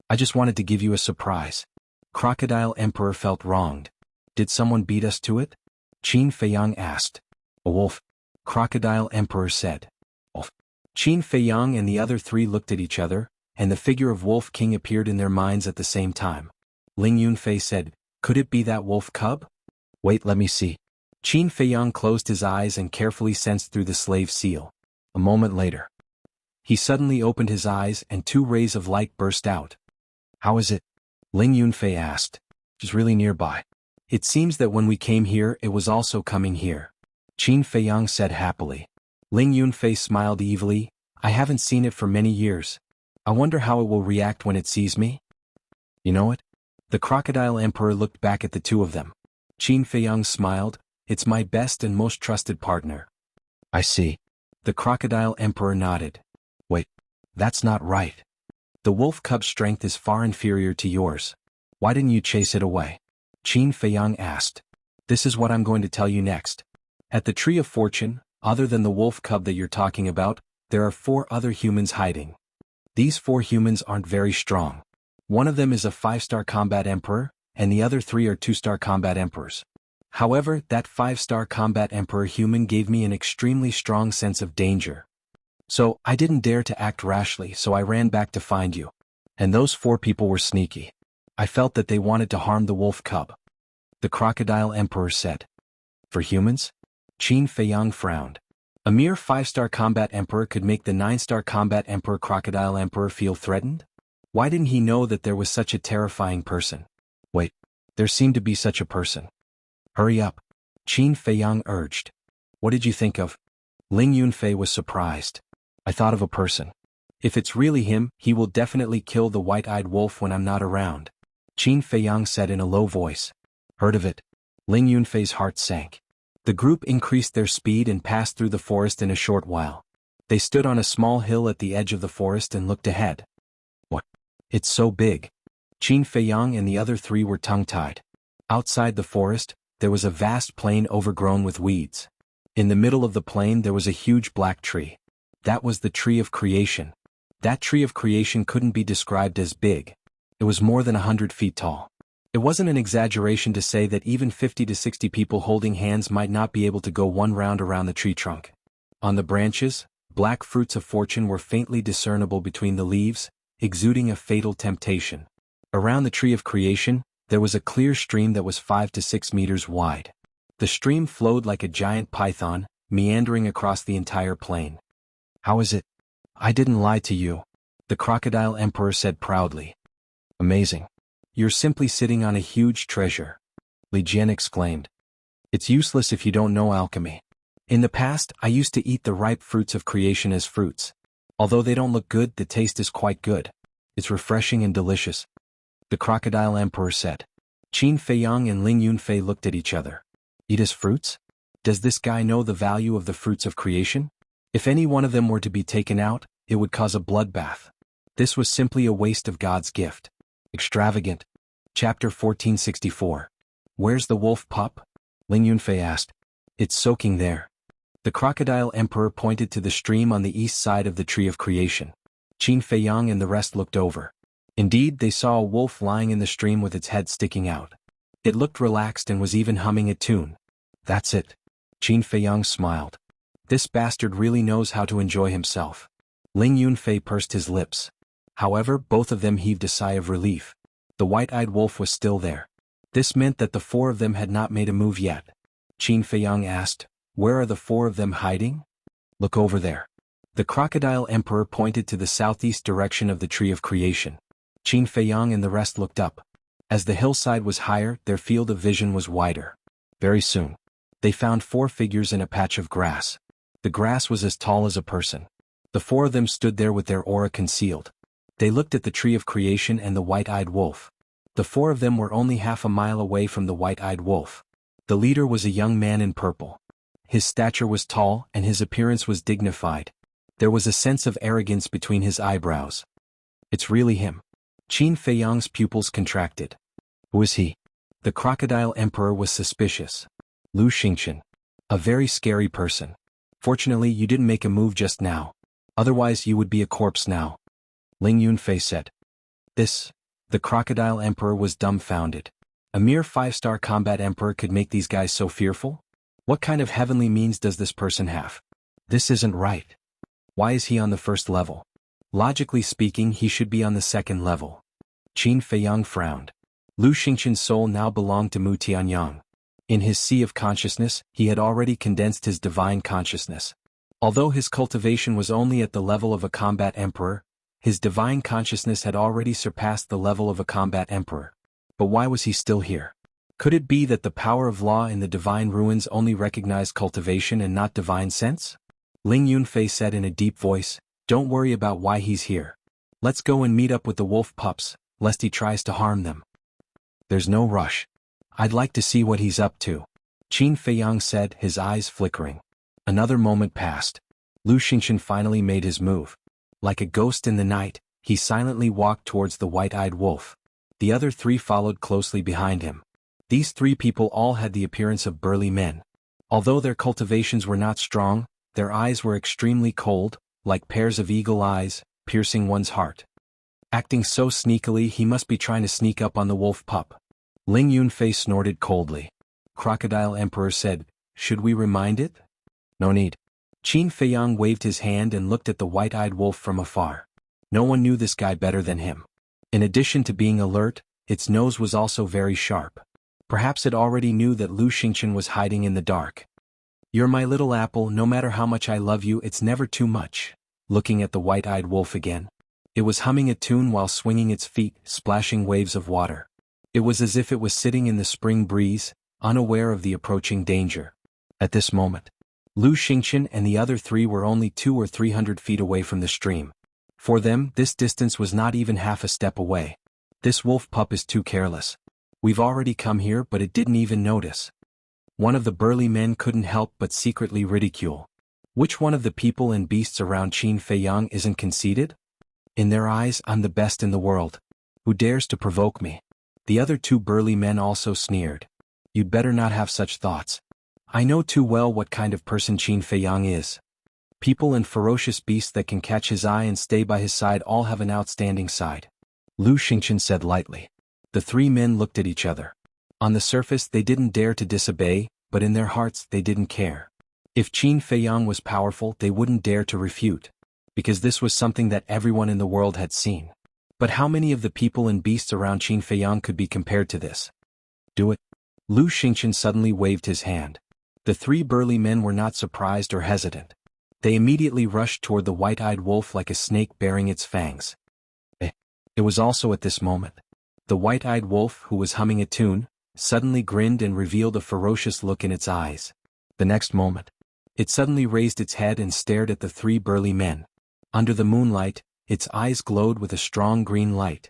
I just wanted to give you a surprise. Crocodile Emperor felt wronged. Did someone beat us to it? Qin Feiyang asked. A wolf. Crocodile Emperor said. Wolf. Qin Feiyang and the other three looked at each other, and the figure of Wolf King appeared in their minds at the same time. Ling Yunfei said, could it be that wolf cub? Wait, let me see. Qin Feiyang closed his eyes and carefully sensed through the slave seal. A moment later. He suddenly opened his eyes and 2 rays of light burst out. How is it? Ling Yunfei asked. It's really nearby. It seems that when we came here, it was also coming here. Qin Feiyang said happily. Ling Yunfei smiled evilly. I haven't seen it for many years. I wonder how it will react when it sees me? You know it? The Crocodile Emperor looked back at the two of them. Qin Feiyang smiled. It's my best and most trusted partner. I see. The Crocodile Emperor nodded. Wait. That's not right. The wolf cub's strength is far inferior to yours. Why didn't you chase it away? Qin Feiyang asked. This is what I'm going to tell you next. At the Tree of Fortune, other than the wolf cub that you're talking about, there are 4 other humans hiding. These 4 humans aren't very strong. One of them is a 5-star combat emperor, and the other 3 are 2-star combat emperors. However, that 5-star combat emperor human gave me an extremely strong sense of danger. So, I didn't dare to act rashly, so I ran back to find you. And those 4 people were sneaky. I felt that they wanted to harm the wolf cub. The Crocodile Emperor said. For humans? Qin Feiyang frowned. A mere 5-star combat emperor could make the 9-star combat emperor Crocodile Emperor feel threatened? Why didn't he know that there was such a terrifying person? Wait, there seemed to be such a person. Hurry up. Qin Feiyang urged. What did you think of? Ling Yunfei was surprised. I thought of a person. If it's really him, he will definitely kill the white-eyed wolf when I'm not around. Qin Feiyang said in a low voice. Heard of it? Ling Yunfei's heart sank. The group increased their speed and passed through the forest in a short while. They stood on a small hill at the edge of the forest and looked ahead. What? It's so big. Qin Feiyang and the other three were tongue-tied. Outside the forest, there was a vast plain overgrown with weeds. In the middle of the plain there was a huge black tree. That was the tree of creation. That tree of creation couldn't be described as big. It was more than 100 feet tall. It wasn't an exaggeration to say that even 50 to 60 people holding hands might not be able to go one round around the tree trunk. On the branches, black fruits of fortune were faintly discernible between the leaves, exuding a fatal temptation. Around the tree of creation, there was a clear stream that was 5 to 6 meters wide. The stream flowed like a giant python, meandering across the entire plain. "How is it?" "I didn't lie to you," the Crocodile Emperor said proudly. "Amazing. You're simply sitting on a huge treasure," Li Jian exclaimed. "It's useless if you don't know alchemy. In the past, I used to eat the ripe fruits of creation as fruits. Although they don't look good, the taste is quite good. It's refreshing and delicious," the Crocodile Emperor said. Qin Feiyang and Ling Yunfei looked at each other. Eat as fruits? Does this guy know the value of the fruits of creation? If any one of them were to be taken out, it would cause a bloodbath. This was simply a waste of God's gift. Extravagant. Chapter 1464. "Where's the wolf pup?" Ling Yunfei asked. "It's soaking there." The Crocodile Emperor pointed to the stream on the east side of the Tree of Creation. Qin Feiyang and the rest looked over. Indeed, they saw a wolf lying in the stream with its head sticking out. It looked relaxed and was even humming a tune. "That's it." Qin Feiyang smiled. "This bastard really knows how to enjoy himself." Ling Yunfei pursed his lips. However, both of them heaved a sigh of relief. The white-eyed wolf was still there. This meant that the four of them had not made a move yet. Qin Feiyang asked, "Where are the four of them hiding?" "Look over there." The Crocodile Emperor pointed to the southeast direction of the Tree of Creation. Qin Feiyang and the rest looked up. As the hillside was higher, their field of vision was wider. Very soon, they found four figures in a patch of grass. The grass was as tall as a person. The four of them stood there with their aura concealed. They looked at the Tree of Creation and the white-eyed wolf. The four of them were only half a mile away from the white-eyed wolf. The leader was a young man in purple. His stature was tall and his appearance was dignified. There was a sense of arrogance between his eyebrows. "It's really him." Qin Feiyang's pupils contracted. "Who is he?" The Crocodile Emperor was suspicious. "Lu Xingqian. A very scary person. Fortunately, you didn't make a move just now. Otherwise you would be a corpse now," Ling Yunfei said. The Crocodile Emperor was dumbfounded. A mere 5-star combat emperor could make these guys so fearful? What kind of heavenly means does this person have? This isn't right. Why is he on the first level? Logically speaking, he should be on the second level. Qin Feiyang frowned. Lu Xingqian's soul now belonged to Mu Tianyang. In his sea of consciousness, he had already condensed his divine consciousness. Although his cultivation was only at the level of a combat emperor, his divine consciousness had already surpassed the level of a combat emperor. But why was he still here? Could it be that the power of law in the divine ruins only recognized cultivation and not divine sense? Ling Yunfei said in a deep voice, "Don't worry about why he's here. Let's go and meet up with the wolf pups, lest he tries to harm them." "There's no rush. I'd like to see what he's up to," Qin Feiyang said, his eyes flickering. Another moment passed. Lu Xingqian finally made his move. Like a ghost in the night, he silently walked towards the white-eyed wolf. The other three followed closely behind him. These three people all had the appearance of burly men. Although their cultivations were not strong, their eyes were extremely cold, like pairs of eagle eyes, piercing one's heart. Acting so sneakily, he must be trying to sneak up on the wolf pup. Ling Yunfei snorted coldly. Crocodile Emperor said, "Should we remind it?" "No need." Qin Feiyang waved his hand and looked at the white-eyed wolf from afar. No one knew this guy better than him. In addition to being alert, its nose was also very sharp. Perhaps it already knew that Lu Xingqian was hiding in the dark. "You're my little apple, no matter how much I love you, it's never too much." Looking at the white-eyed wolf again. It was humming a tune while swinging its feet, splashing waves of water. It was as if it was sitting in the spring breeze, unaware of the approaching danger. At this moment, Lu Xingqian and the other three were only 200 or 300 feet away from the stream. For them, this distance was not even half a step away. "This wolf pup is too careless. We've already come here, but it didn't even notice." One of the burly men couldn't help but secretly ridicule. Which one of the people and beasts around Qin Feiyang isn't conceited? In their eyes, I'm the best in the world. Who dares to provoke me? The other two burly men also sneered. You'd better not have such thoughts. I know too well what kind of person Qin Feiyang is. People and ferocious beasts that can catch his eye and stay by his side all have an outstanding side. Lu Xingqian said lightly. The three men looked at each other. On the surface they didn't dare to disobey, but in their hearts they didn't care. If Qin Feiyang was powerful they wouldn't dare to refute, because this was something that everyone in the world had seen. But how many of the people and beasts around Qin Feiyang could be compared to this? Do it. Lu Xingqian suddenly waved his hand. The three burly men were not surprised or hesitant. They immediately rushed toward the white-eyed wolf like a snake baring its fangs. It was also at this moment. The white-eyed wolf, who was humming a tune, suddenly grinned and revealed a ferocious look in its eyes. The next moment, it suddenly raised its head and stared at the three burly men. Under the moonlight, its eyes glowed with a strong green light.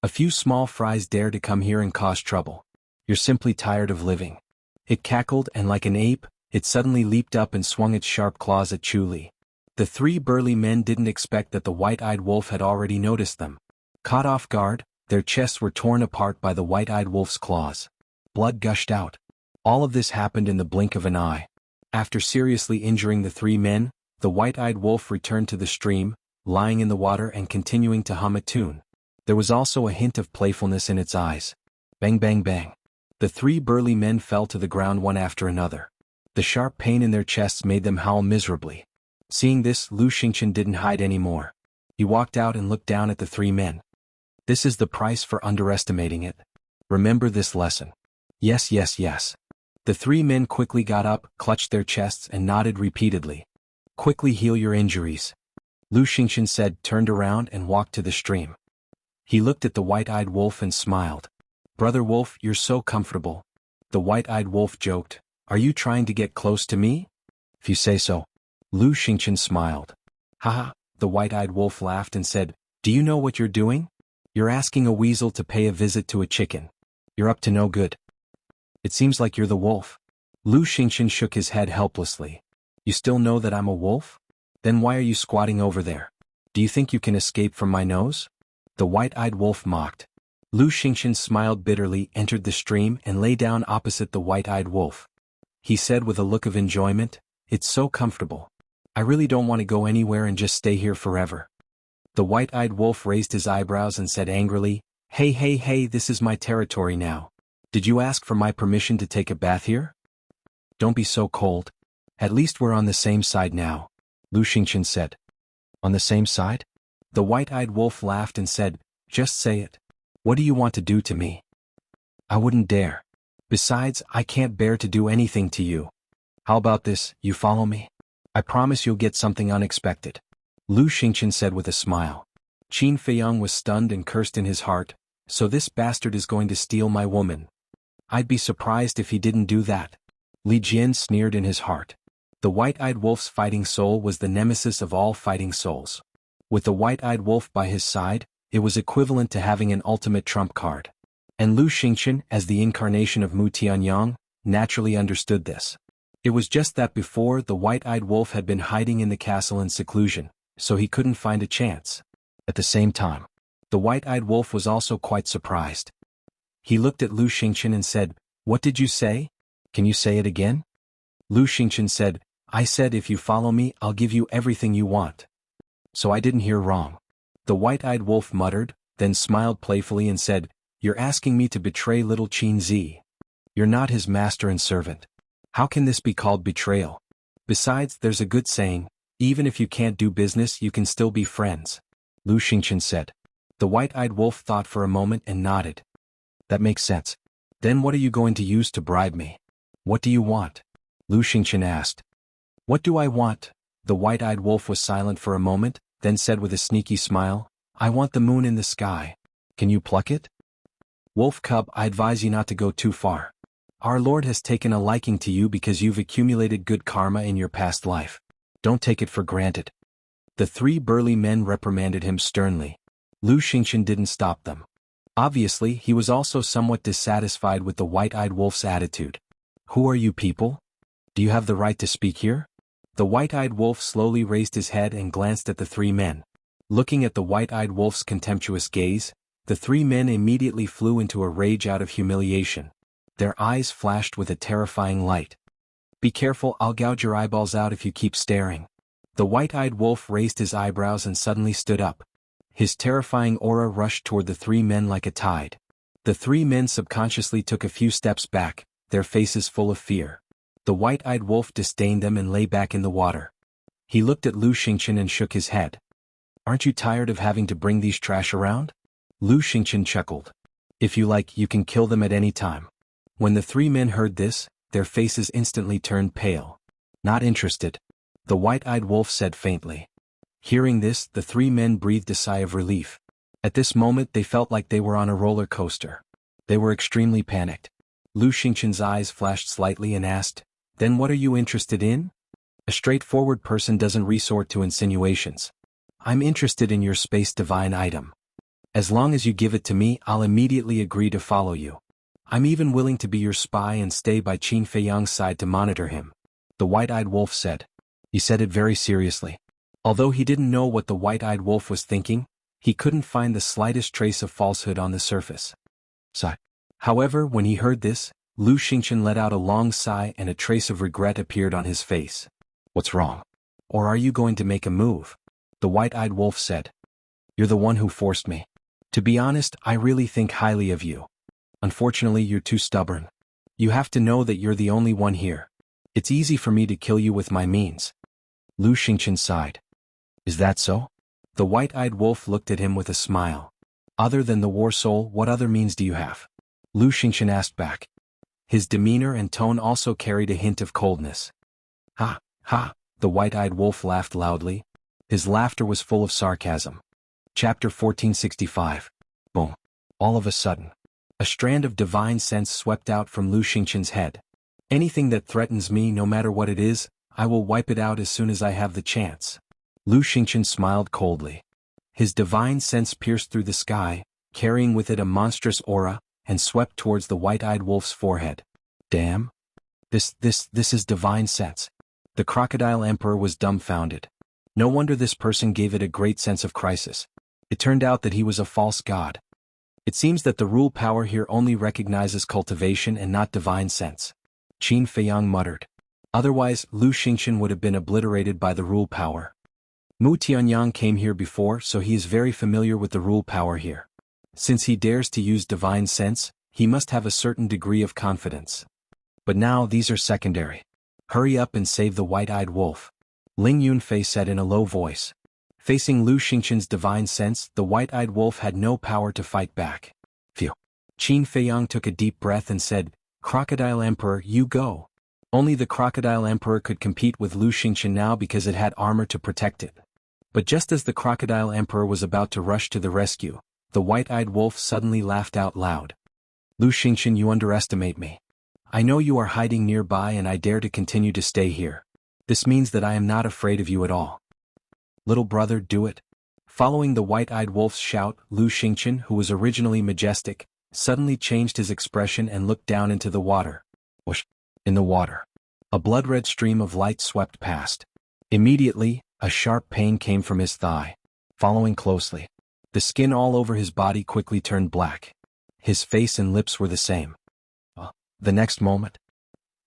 A few small fries dare to come here and cause trouble. You're simply tired of living. It cackled, and like an ape, it suddenly leaped up and swung its sharp claws at Chu Li. The three burly men didn't expect that the white-eyed wolf had already noticed them. Caught off guard, their chests were torn apart by the white-eyed wolf's claws. Blood gushed out. All of this happened in the blink of an eye. After seriously injuring the three men, the white-eyed wolf returned to the stream, lying in the water and continuing to hum a tune. There was also a hint of playfulness in its eyes. Bang bang bang. The three burly men fell to the ground one after another. The sharp pain in their chests made them howl miserably. Seeing this, Lu Xingqian didn't hide anymore. He walked out and looked down at the three men. This is the price for underestimating it. Remember this lesson. Yes, yes, yes. The three men quickly got up, clutched their chests and nodded repeatedly. Quickly heal your injuries. Lu Xingqian said, turned around and walked to the stream. He looked at the white-eyed wolf and smiled. Brother Wolf, you're so comfortable. The white-eyed wolf joked. Are you trying to get close to me? If you say so. Lu Xingqian smiled. Haha, the white-eyed wolf laughed and said, do you know what you're doing? You're asking a weasel to pay a visit to a chicken. You're up to no good. It seems like you're the wolf. Lu Xingqian shook his head helplessly. You still know that I'm a wolf? Then why are you squatting over there? Do you think you can escape from my nose? The white-eyed wolf mocked. Lu Xingqian smiled bitterly, entered the stream and lay down opposite the white-eyed wolf. He said with a look of enjoyment, it's so comfortable. I really don't want to go anywhere and just stay here forever. The white-eyed wolf raised his eyebrows and said angrily, hey hey hey, this is my territory now. Did you ask for my permission to take a bath here? Don't be so cold. At least we're on the same side now, Lu Xingqian said. On the same side? The white-eyed wolf laughed and said, just say it. What do you want to do to me? I wouldn't dare. Besides, I can't bear to do anything to you. How about this, you follow me? I promise you'll get something unexpected. Lu Xingqian said with a smile. Qin Feiyang was stunned and cursed in his heart, so this bastard is going to steal my woman. I'd be surprised if he didn't do that. Li Jian sneered in his heart. The white-eyed wolf's fighting soul was the nemesis of all fighting souls. With the white-eyed wolf by his side, it was equivalent to having an ultimate trump card. And Lu Xingqian, as the incarnation of Mu Tianyang, naturally understood this. It was just that before the white-eyed wolf had been hiding in the castle in seclusion, so he couldn't find a chance. At the same time, the white-eyed wolf was also quite surprised. He looked at Lu Xingqian and said, what did you say? Can you say it again? Lu Xingqian said, I said if you follow me I'll give you everything you want. So I didn't hear wrong. The white-eyed wolf muttered, then smiled playfully and said, you're asking me to betray little Qin Zi. You're not his master and servant. How can this be called betrayal? Besides, there's a good saying, even if you can't do business you can still be friends. Lu Xingqian said. The white-eyed wolf thought for a moment and nodded. That makes sense. Then what are you going to use to bribe me? What do you want? Lu Xingqian asked. What do I want? The white-eyed wolf was silent for a moment, then said with a sneaky smile, I want the moon in the sky. Can you pluck it? Wolf cub, I advise you not to go too far. Our Lord has taken a liking to you because you've accumulated good karma in your past life. Don't take it for granted. The three burly men reprimanded him sternly. Lu Xingqian didn't stop them. Obviously, he was also somewhat dissatisfied with the white-eyed wolf's attitude. Who are you people? Do you have the right to speak here? The white-eyed wolf slowly raised his head and glanced at the three men. Looking at the white-eyed wolf's contemptuous gaze, the three men immediately flew into a rage out of humiliation. Their eyes flashed with a terrifying light. "Be careful, I'll gouge your eyeballs out if you keep staring." The white-eyed wolf raised his eyebrows and suddenly stood up. His terrifying aura rushed toward the three men like a tide. The three men subconsciously took a few steps back, their faces full of fear. The white-eyed wolf disdained them and lay back in the water. He looked at Lu Xingchen and shook his head. "Aren't you tired of having to bring these trash around?" Lu Xingchen chuckled. "If you like, you can kill them at any time." When the three men heard this, their faces instantly turned pale. "Not interested," the white-eyed wolf said faintly. Hearing this, the three men breathed a sigh of relief. At this moment they felt like they were on a roller coaster. They were extremely panicked. Lu Xingchen's eyes flashed slightly and asked, "Then what are you interested in?" A straightforward person doesn't resort to insinuations. "I'm interested in your space divine item. As long as you give it to me, I'll immediately agree to follow you. I'm even willing to be your spy and stay by Qin Feiyang's side to monitor him," the white-eyed wolf said. He said it very seriously. Although he didn't know what the white-eyed wolf was thinking, he couldn't find the slightest trace of falsehood on the surface. However, when he heard this, Lu Xingchen let out a long sigh and a trace of regret appeared on his face. "What's wrong? Or are you going to make a move?" the white-eyed wolf said. "You're the one who forced me. To be honest, I really think highly of you. Unfortunately, you're too stubborn. You have to know that you're the only one here. It's easy for me to kill you with my means." Lu Xingchen sighed. "Is that so?" The white-eyed wolf looked at him with a smile. "Other than the war soul, what other means do you have?" Lu Xingchen asked back. His demeanor and tone also carried a hint of coldness. "Ha, ha," the white-eyed wolf laughed loudly. His laughter was full of sarcasm. Chapter 1465. Boom. All of a sudden, a strand of divine sense swept out from Lu Xingchen's head. "Anything that threatens me, no matter what it is, I will wipe it out as soon as I have the chance." Lu Xingchen smiled coldly. His divine sense pierced through the sky, carrying with it a monstrous aura, and swept towards the white-eyed wolf's forehead. "Damn! This is divine sense." The crocodile emperor was dumbfounded. No wonder this person gave it a great sense of crisis. It turned out that he was a false god. It seems that the rule power here only recognizes cultivation and not divine sense. Qin Feiyang muttered. Otherwise, Lu Xingchen would have been obliterated by the rule power. Mu Tianyang came here before, so he is very familiar with the rule power here. Since he dares to use divine sense, he must have a certain degree of confidence. But now these are secondary. Hurry up and save the white-eyed wolf, Ling Yunfei said in a low voice. Facing Lu Xingchen's divine sense, the white-eyed wolf had no power to fight back. Phew. Qin Feiyang took a deep breath and said, "Crocodile Emperor, you go." Only the Crocodile Emperor could compete with Lu Xingchen now because it had armor to protect it. But just as the Crocodile Emperor was about to rush to the rescue, the white-eyed wolf suddenly laughed out loud. "Lu Xingchen, you underestimate me. I know you are hiding nearby and I dare to continue to stay here. This means that I am not afraid of you at all. Little brother, do it." Following the white-eyed wolf's shout, Lu Xingchen, who was originally majestic, suddenly changed his expression and looked down into the water. Whoosh! In the water, a blood-red stream of light swept past. Immediately, a sharp pain came from his thigh. Following closely, the skin all over his body quickly turned black. His face and lips were the same. The next moment,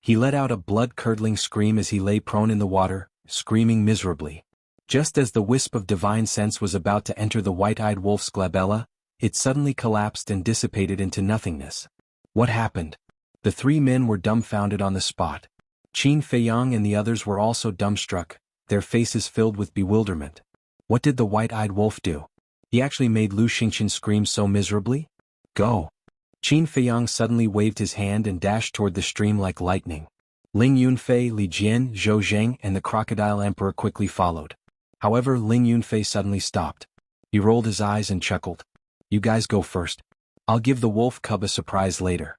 he let out a blood-curdling scream as he lay prone in the water, screaming miserably. Just as the wisp of divine sense was about to enter the white-eyed wolf's glabella, it suddenly collapsed and dissipated into nothingness. What happened? The three men were dumbfounded on the spot. Qin Feiyang and the others were also dumbstruck, their faces filled with bewilderment. What did the white-eyed wolf do? He actually made Lu Xingchen scream so miserably? Go! Qin Feiyang suddenly waved his hand and dashed toward the stream like lightning. Ling Yunfei, Li Jian, Zhou Zheng and the Crocodile Emperor quickly followed. However, Ling Yunfei suddenly stopped. He rolled his eyes and chuckled. "You guys go first. I'll give the wolf cub a surprise later."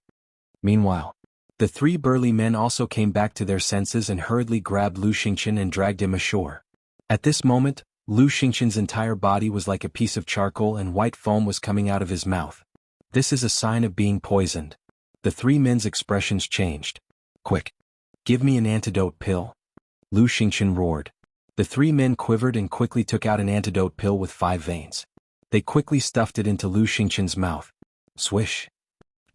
Meanwhile, the three burly men also came back to their senses and hurriedly grabbed Lu Xingchen and dragged him ashore. At this moment, Lu Xingchen's entire body was like a piece of charcoal and white foam was coming out of his mouth. This is a sign of being poisoned. The three men's expressions changed. "Quick! Give me an antidote pill," Lu Xingchen roared. The three men quivered and quickly took out an antidote pill with 5 veins. They quickly stuffed it into Lu Xingqian's mouth. Swish.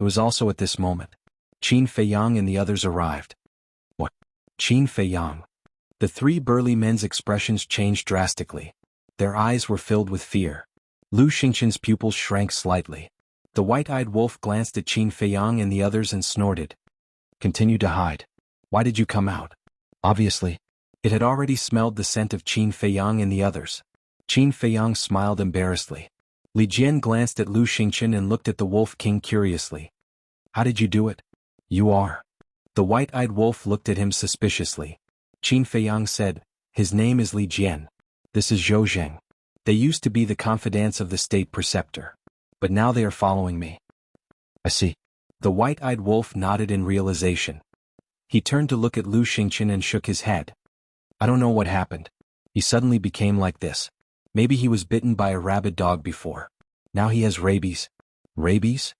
It was also at this moment Qin Feiyang and the others arrived. What? Qin Feiyang. The 3 burly men's expressions changed drastically. Their eyes were filled with fear. Lu Xingqian's pupils shrank slightly. The white-eyed wolf glanced at Qin Feiyang and the others and snorted. Continue to hide. Why did you come out? Obviously. It had already smelled the scent of Qin Feiyang and the others. Qin Feiyang smiled embarrassedly. Li Jian glanced at Lu Xingqian and looked at the Wolf King curiously. How did you do it? You are. The white-eyed wolf looked at him suspiciously. Qin Feiyang said, his name is Li Jian. This is Zhou Zheng. They used to be the confidants of the state preceptor. But now they are following me. I see. The white-eyed wolf nodded in realization. He turned to look at Lu Xingqian and shook his head. I don't know what happened. He suddenly became like this. Maybe he was bitten by a rabid dog before. Now he has rabies. Rabies?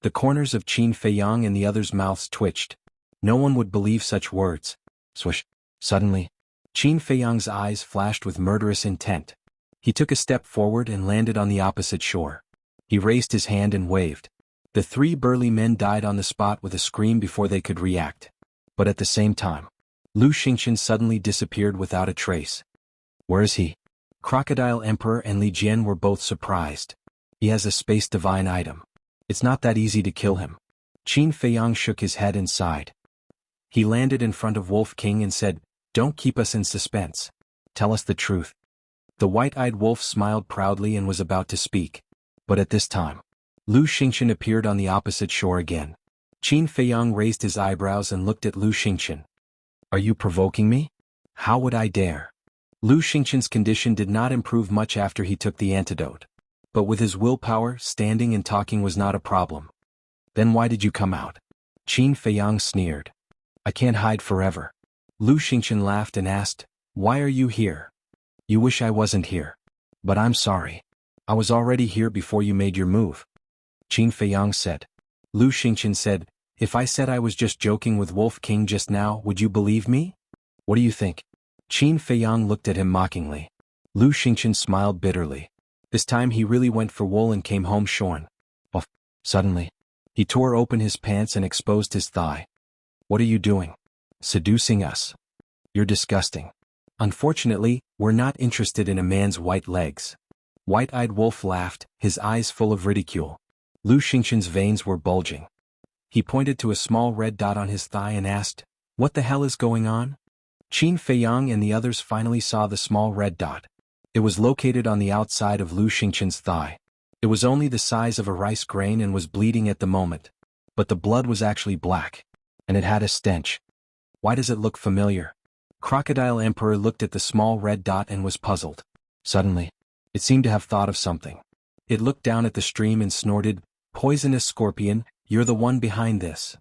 The corners of Qin Feiyang and the others' mouths twitched. No one would believe such words. Swish. Suddenly, Qin Feiyang's eyes flashed with murderous intent. He took a step forward and landed on the opposite shore. He raised his hand and waved. The 3 burly men died on the spot with a scream before they could react. But at the same time, Lu Xingqian suddenly disappeared without a trace. Where is he? Crocodile Emperor and Li Jian were both surprised. He has a space divine item. It's not that easy to kill him. Qin Feiyang shook his head and sighed. He landed in front of Wolf King and said, Don't keep us in suspense. Tell us the truth. The white-eyed wolf smiled proudly and was about to speak. But at this time, Lu Xingqian appeared on the opposite shore again. Qin Feiyang raised his eyebrows and looked at Lu Xingqian. Are you provoking me? How would I dare? Lu Xingqian's condition did not improve much after he took the antidote. But with his willpower, standing and talking was not a problem. Then why did you come out? Qin Feiyang sneered. I can't hide forever. Lu Xingqian laughed and asked, Why are you here? You wish I wasn't here. But I'm sorry. I was already here before you made your move. Qin Feiyang said. Lu Xingqian said, If I said I was just joking with Wolf King just now, would you believe me? What do you think? Qin Feiyang looked at him mockingly. Lu Xingqian smiled bitterly. This time he really went for wool and came home shorn. Oh, suddenly, he tore open his pants and exposed his thigh. What are you doing? Seducing us. You're disgusting. Unfortunately, we're not interested in a man's white legs. White-eyed wolf laughed, his eyes full of ridicule. Lu Xingqian's veins were bulging. He pointed to a small red dot on his thigh and asked, What the hell is going on? Qin Feiyang and the others finally saw the small red dot. It was located on the outside of Lu Xingqian's thigh. It was only the size of a rice grain and was bleeding at the moment. But the blood was actually black. And it had a stench. Why does it look familiar? Crocodile Emperor looked at the small red dot and was puzzled. Suddenly, it seemed to have thought of something. It looked down at the stream and snorted, Poisonous scorpion, you're the one behind this.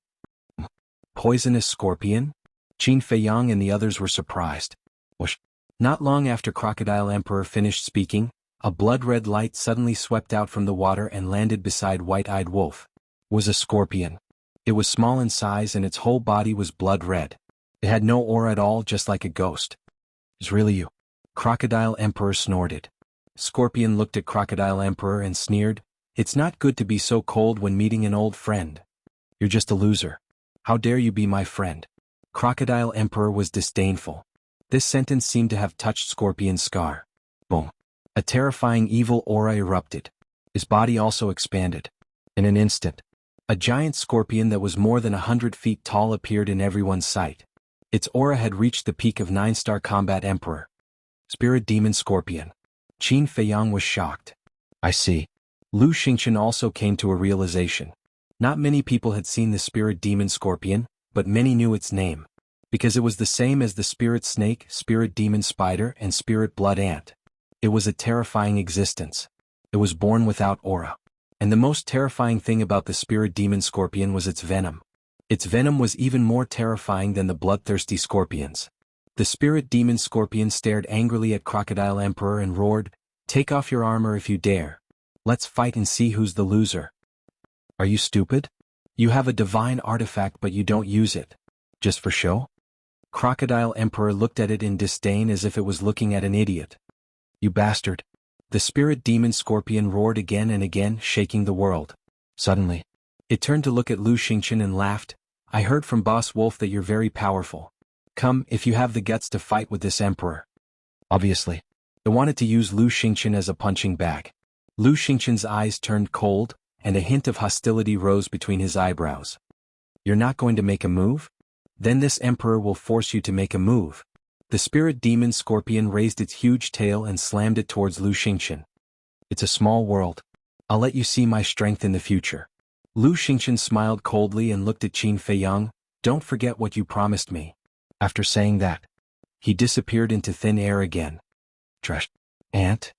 Poisonous scorpion? Qin Feiyang and the others were surprised. Whoosh. Not long after Crocodile Emperor finished speaking, a blood-red light suddenly swept out from the water and landed beside White-Eyed Wolf. It was a scorpion. It was small in size and its whole body was blood-red. It had no aura at all, just like a ghost. It's really you. Crocodile Emperor snorted. Scorpion looked at Crocodile Emperor and sneered, It's not good to be so cold when meeting an old friend. You're just a loser. How dare you be my friend? Crocodile Emperor was disdainful. This sentence seemed to have touched Scorpion's scar. Boom. A terrifying evil aura erupted. His body also expanded. In an instant, a giant scorpion that was more than 100 feet tall appeared in everyone's sight. Its aura had reached the peak of 9-star combat emperor. Spirit Demon Scorpion. Qin Feiyang was shocked. I see. Lu Xingqian also came to a realization. Not many people had seen the Spirit Demon Scorpion, but many knew its name. Because it was the same as the Spirit Snake, Spirit Demon Spider, and Spirit Blood Ant. It was a terrifying existence. It was born without aura. And the most terrifying thing about the Spirit Demon Scorpion was its venom. Its venom was even more terrifying than the bloodthirsty scorpions. The Spirit Demon Scorpion stared angrily at Crocodile Emperor and roared, Take off your armor if you dare. Let's fight and see who's the loser. Are you stupid? You have a divine artifact but you don't use it. Just for show? Crocodile Emperor looked at it in disdain as if it was looking at an idiot. You bastard. The spirit demon scorpion roared again and again, shaking the world. Suddenly, it turned to look at Lu Xingqian and laughed. I heard from Boss Wolf that you're very powerful. Come, if you have the guts to fight with this emperor. Obviously, it wanted to use Lu Xingqian as a punching bag. Lu Xingqian's eyes turned cold, and a hint of hostility rose between his eyebrows. You're not going to make a move? Then this emperor will force you to make a move. The spirit demon scorpion raised its huge tail and slammed it towards Lu Xingqian. It's a small world. I'll let you see my strength in the future. Lu Xingqian smiled coldly and looked at Qin Feiyang. Don't forget what you promised me. After saying that, he disappeared into thin air again. Trash. Ant.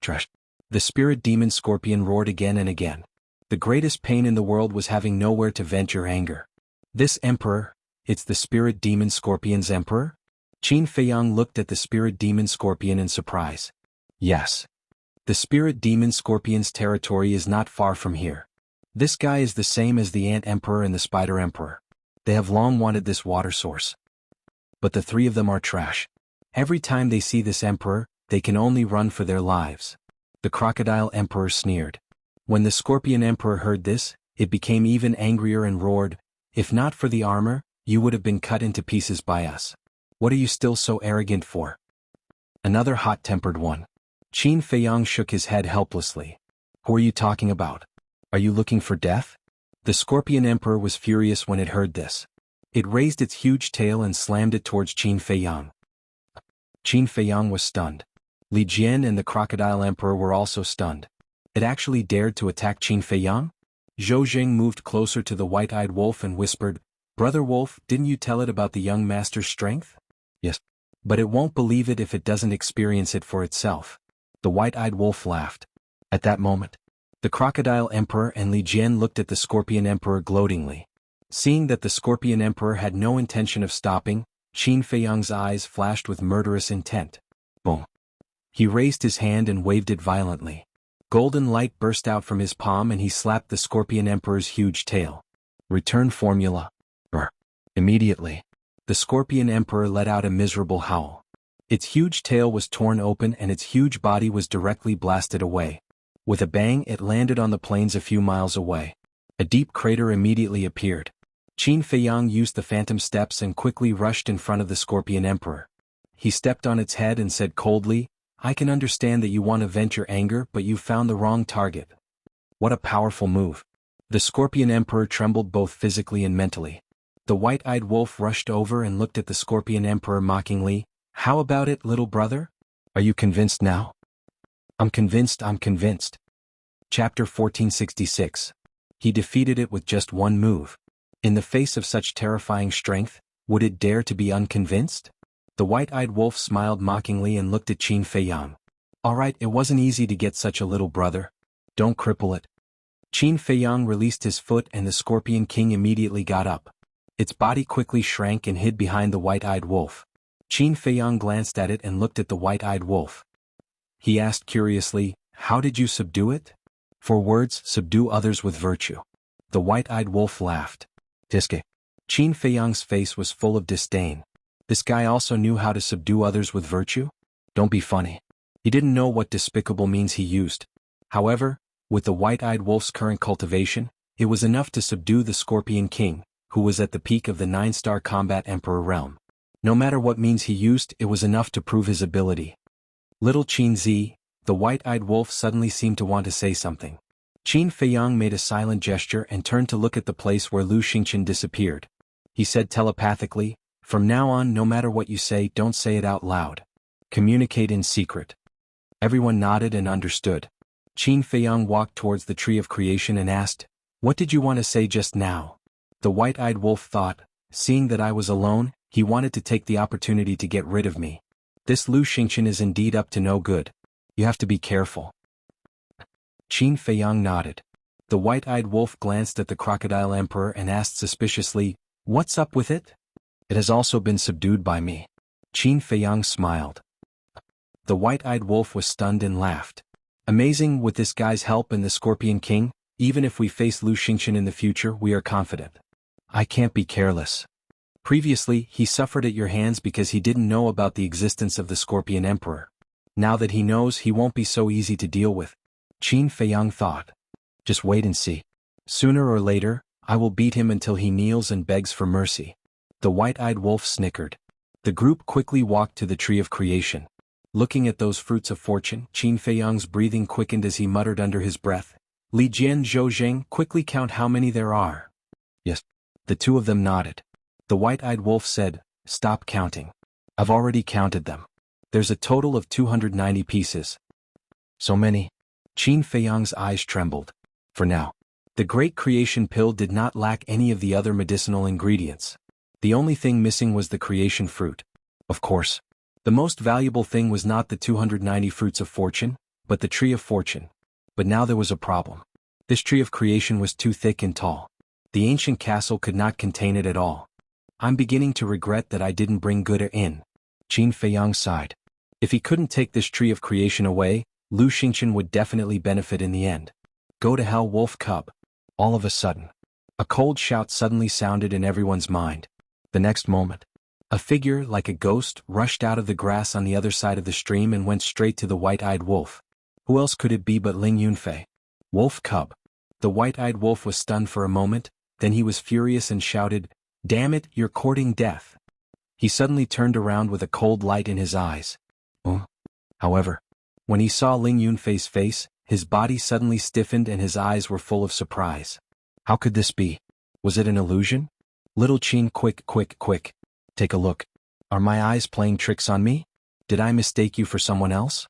Trash. The spirit demon scorpion roared again and again. The greatest pain in the world was having nowhere to vent your anger. This emperor, it's the spirit demon scorpion's emperor? Qin Feiyang looked at the spirit demon scorpion in surprise. Yes. The spirit demon scorpion's territory is not far from here. This guy is the same as the ant emperor and the spider emperor. They have long wanted this water source. But the three of them are trash. Every time they see this emperor, they can only run for their lives. The crocodile emperor sneered. When the scorpion emperor heard this, it became even angrier and roared, if not for the armor, you would have been cut into pieces by us. What are you still so arrogant for? Another hot-tempered one. Qin Feiyang shook his head helplessly. Who are you talking about? Are you looking for death? The scorpion emperor was furious when it heard this. It raised its huge tail and slammed it towards Qin Feiyang. Qin Feiyang was stunned. Li Jian and the crocodile emperor were also stunned. It actually dared to attack Qin Feiyang? Zhou Zheng moved closer to the white-eyed wolf and whispered, Brother Wolf, didn't you tell it about the young master's strength? Yes. But it won't believe it if it doesn't experience it for itself. The white-eyed wolf laughed. At that moment, the crocodile emperor and Li Jian looked at the scorpion emperor gloatingly. Seeing that the scorpion emperor had no intention of stopping, Qin Feiyang's eyes flashed with murderous intent. Boom. He raised his hand and waved it violently. Golden light burst out from his palm and he slapped the scorpion emperor's huge tail. Return formula. Brr. Immediately, the scorpion emperor let out a miserable howl. Its huge tail was torn open and its huge body was directly blasted away. With a bang, it landed on the plains a few miles away. A deep crater immediately appeared. Qin Feiyang used the phantom steps and quickly rushed in front of the scorpion emperor. He stepped on its head and said coldly, I can understand that you want to vent your anger, but you've found the wrong target. What a powerful move. The scorpion emperor trembled both physically and mentally. The white-eyed wolf rushed over and looked at the scorpion emperor mockingly. How about it, little brother? Are you convinced now? I'm convinced. Chapter 1466. He defeated it with just one move. In the face of such terrifying strength, would it dare to be unconvinced? The white-eyed wolf smiled mockingly and looked at Qin Feiyang. Alright, it wasn't easy to get such a little brother. Don't cripple it. Qin Feiyang released his foot and the scorpion king immediately got up. Its body quickly shrank and hid behind the white-eyed wolf. Qin Feiyang glanced at it and looked at the white-eyed wolf. He asked curiously, how did you subdue it? For words, subdue others with virtue. The white-eyed wolf laughed. Tiske. Qin Feiyang's face was full of disdain. This guy also knew how to subdue others with virtue? Don't be funny. He didn't know what despicable means he used. However, with the white-eyed wolf's current cultivation, it was enough to subdue the Scorpion King, who was at the peak of the 9-star combat emperor realm. No matter what means he used, it was enough to prove his ability. Little Qin Zi, the white-eyed wolf suddenly seemed to want to say something. Qin Feiyang made a silent gesture and turned to look at the place where Lu Xingqian disappeared. He said telepathically, from now on, no matter what you say, don't say it out loud. Communicate in secret. Everyone nodded and understood. Qin Feiyang walked towards the tree of creation and asked, what did you want to say just now? The white-eyed wolf thought, seeing that I was alone, he wanted to take the opportunity to get rid of me. This Lu Xingqian is indeed up to no good. You have to be careful. Qin Feiyang nodded. The white-eyed wolf glanced at the crocodile emperor and asked suspiciously, what's up with it? It has also been subdued by me. Qin Feiyang smiled. The white-eyed wolf was stunned and laughed. Amazing, with this guy's help and the Scorpion King, even if we face Lu Xingqian in the future, we are confident. I can't be careless. Previously, he suffered at your hands because he didn't know about the existence of the Scorpion Emperor. Now that he knows, he won't be so easy to deal with. Qin Feiyang thought. Just wait and see. Sooner or later, I will beat him until he kneels and begs for mercy. The white-eyed wolf snickered. The group quickly walked to the tree of creation. Looking at those fruits of fortune, Qin Feiyang's breathing quickened as he muttered under his breath. Li Jian Zhou Zheng, quickly count how many there are. Yes. The two of them nodded. The white-eyed wolf said, stop counting. I've already counted them. There's a total of 290 pieces. So many? Qin Feiyang's eyes trembled. For now. The great creation pill did not lack any of the other medicinal ingredients. The only thing missing was the creation fruit. Of course. The most valuable thing was not the 290 fruits of fortune, but the tree of fortune. But now there was a problem. This tree of creation was too thick and tall. The ancient castle could not contain it at all. I'm beginning to regret that I didn't bring Buddha in. Qin Feiyang sighed. If he couldn't take this tree of creation away, Lu Xingqian would definitely benefit in the end. Go to hell, wolf cub. All of a sudden, a cold shout suddenly sounded in everyone's mind. The next moment, a figure like a ghost rushed out of the grass on the other side of the stream and went straight to the white-eyed wolf. Who else could it be but Ling Yunfei? Wolf cub. The white-eyed wolf was stunned for a moment, then he was furious and shouted, Damn it, you're courting death. He suddenly turned around with a cold light in his eyes. However, when he saw Ling Yunfei's face, his body suddenly stiffened and his eyes were full of surprise. How could this be? Was it an illusion? Little Qin, quick. Take a look. Are my eyes playing tricks on me? Did I mistake you for someone else?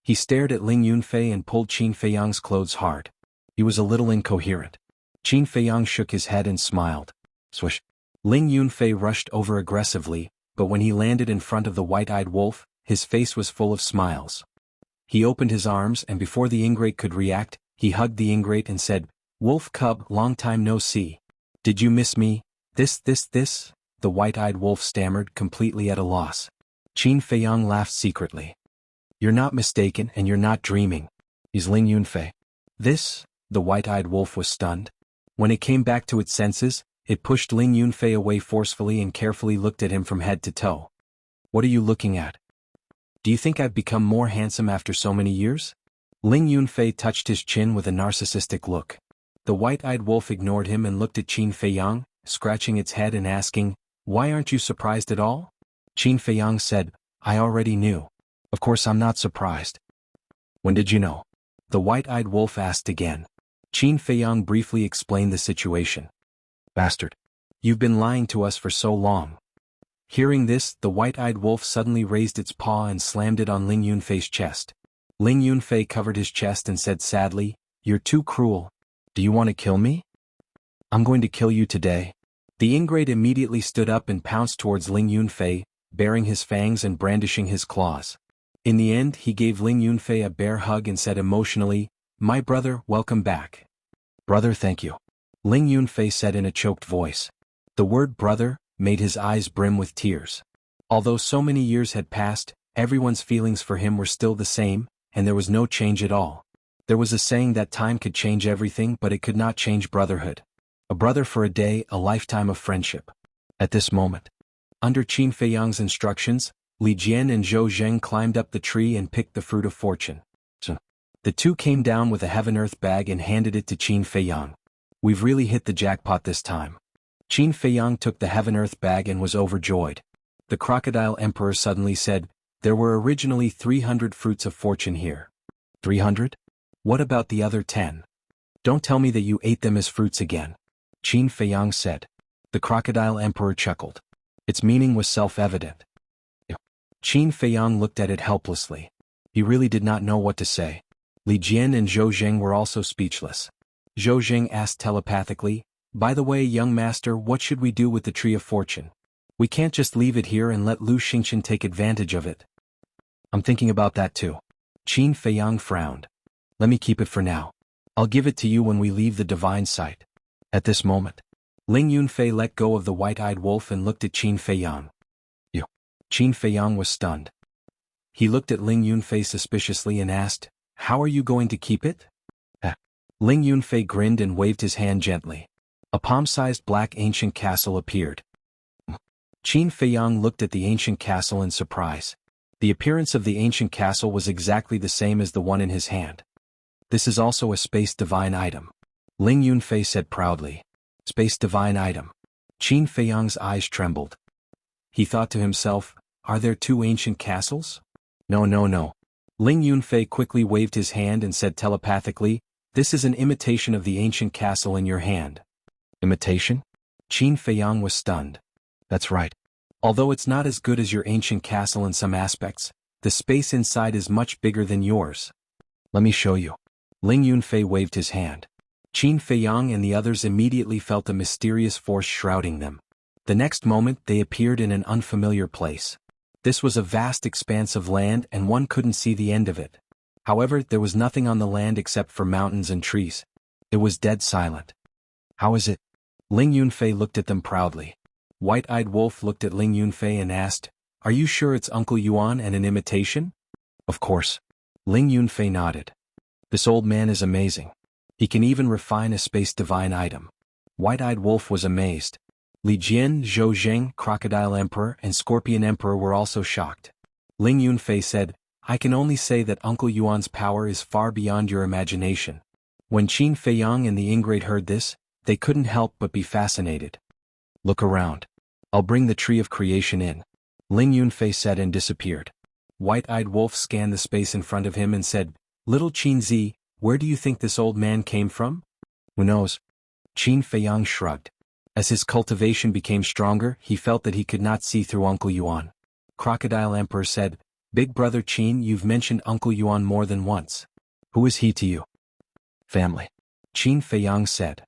He stared at Ling Yunfei and pulled Qin Feiyang's clothes hard. He was a little incoherent. Qin Feiyang shook his head and smiled. Swish. Ling Yunfei rushed over aggressively, but when he landed in front of the white-eyed wolf, his face was full of smiles. He opened his arms and before the ingrate could react, he hugged the ingrate and said, Wolf cub, long time no see. Did you miss me? This? The white-eyed wolf stammered, completely at a loss. Qin Feiyang laughed secretly. You're not mistaken and you're not dreaming. He's Ling Yunfei. This? The white-eyed wolf was stunned. When it came back to its senses, it pushed Ling Yunfei away forcefully and carefully looked at him from head to toe. What are you looking at? Do you think I've become more handsome after so many years? Ling Yunfei touched his chin with a narcissistic look. The white-eyed wolf ignored him and looked at Qin Feiyang, scratching its head and asking, Why aren't you surprised at all? Qin Feiyang said, I already knew. Of course I'm not surprised. When did you know? The white-eyed wolf asked again. Qin Feiyang briefly explained the situation. Bastard. You've been lying to us for so long. Hearing this, the white-eyed wolf suddenly raised its paw and slammed it on Ling Yunfei's chest. Ling Yunfei covered his chest and said sadly, You're too cruel. Do you want to kill me? I'm going to kill you today. The ingrate immediately stood up and pounced towards Ling Yunfei, baring his fangs and brandishing his claws. In the end, he gave Ling Yunfei a bear hug and said emotionally, My brother, welcome back. Brother, thank you. Ling Yunfei said in a choked voice. The word brother made his eyes brim with tears. Although so many years had passed, everyone's feelings for him were still the same, and there was no change at all. There was a saying that time could change everything, but it could not change brotherhood. A brother for a day, a lifetime of friendship. At this moment, under Qin Feiyang's instructions, Li Jian and Zhou Zheng climbed up the tree and picked the fruit of fortune. So, the two came down with a heaven-earth bag and handed it to Qin Feiyang. We've really hit the jackpot this time. Qin Feiyang took the heaven-earth bag and was overjoyed. The crocodile emperor suddenly said, There were originally 300 fruits of fortune here. 300? What about the other 10? Don't tell me that you ate them as fruits again. Qin Feiyang said. The crocodile emperor chuckled. Its meaning was self-evident. Qin Feiyang looked at it helplessly. He really did not know what to say. Li Jian and Zhou Zheng were also speechless. Zhou Zheng asked telepathically, By the way, young master, what should we do with the tree of fortune? We can't just leave it here and let Lu Xingqian take advantage of it. I'm thinking about that too. Qin Feiyang frowned. Let me keep it for now. I'll give it to you when we leave the divine site. At this moment, Ling Yunfei let go of the white-eyed wolf and looked at Qin Feiyang. Qin Feiyang was stunned. He looked at Ling Yunfei suspiciously and asked, How are you going to keep it? Ling Yunfei grinned and waved his hand gently. A palm-sized black ancient castle appeared. Qin Feiyang looked at the ancient castle in surprise. The appearance of the ancient castle was exactly the same as the one in his hand. This is also a space divine item. Ling Yunfei said proudly. Space divine item. Qin Feiyang's eyes trembled. He thought to himself, are there two ancient castles? No, no, no. Ling Yunfei quickly waved his hand and said telepathically, this is an imitation of the ancient castle in your hand. Imitation? Qin Feiyang was stunned. That's right. Although it's not as good as your ancient castle in some aspects, the space inside is much bigger than yours. Let me show you. Ling Yunfei waved his hand. Qin Feiyang and the others immediately felt a mysterious force shrouding them. The next moment they appeared in an unfamiliar place. This was a vast expanse of land and one couldn't see the end of it. However, there was nothing on the land except for mountains and trees. It was dead silent. How is it? Ling Yunfei looked at them proudly. White-eyed Wolf looked at Ling Yunfei and asked, are you sure it's Uncle Yuan and an imitation? Of course. Ling Yunfei nodded. This old man is amazing. He can even refine a space divine item. White-eyed Wolf was amazed. Li Jian, Zhou Zheng, Crocodile Emperor and Scorpion Emperor were also shocked. Ling Yunfei said, I can only say that Uncle Yuan's power is far beyond your imagination. When Qin Feiyang and the ingrate heard this, they couldn't help but be fascinated. Look around. I'll bring the Tree of Creation in. Ling Yunfei said and disappeared. White-eyed Wolf scanned the space in front of him and said, Little Qin Zi, where do you think this old man came from? Who knows? Qin Feiyang shrugged. As his cultivation became stronger, he felt that he could not see through Uncle Yuan. Crocodile Emperor said, Big brother Qin, you've mentioned Uncle Yuan more than once. Who is he to you? Family. Qin Feiyang said.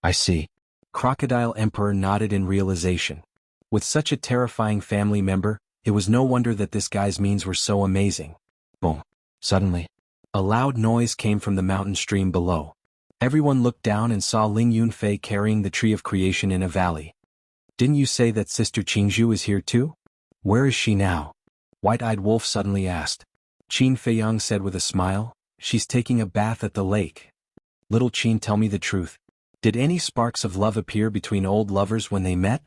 I see. Crocodile Emperor nodded in realization. With such a terrifying family member, it was no wonder that this guy's means were so amazing. Boom. Suddenly, a loud noise came from the mountain stream below. Everyone looked down and saw Ling Yunfei carrying the Tree of Creation in a valley. Didn't you say that Sister Qingzhu is here too? Where is she now? White-eyed Wolf suddenly asked. Qin Feiyang said with a smile, she's taking a bath at the lake. Little Qin, tell me the truth. Did any sparks of love appear between old lovers when they met?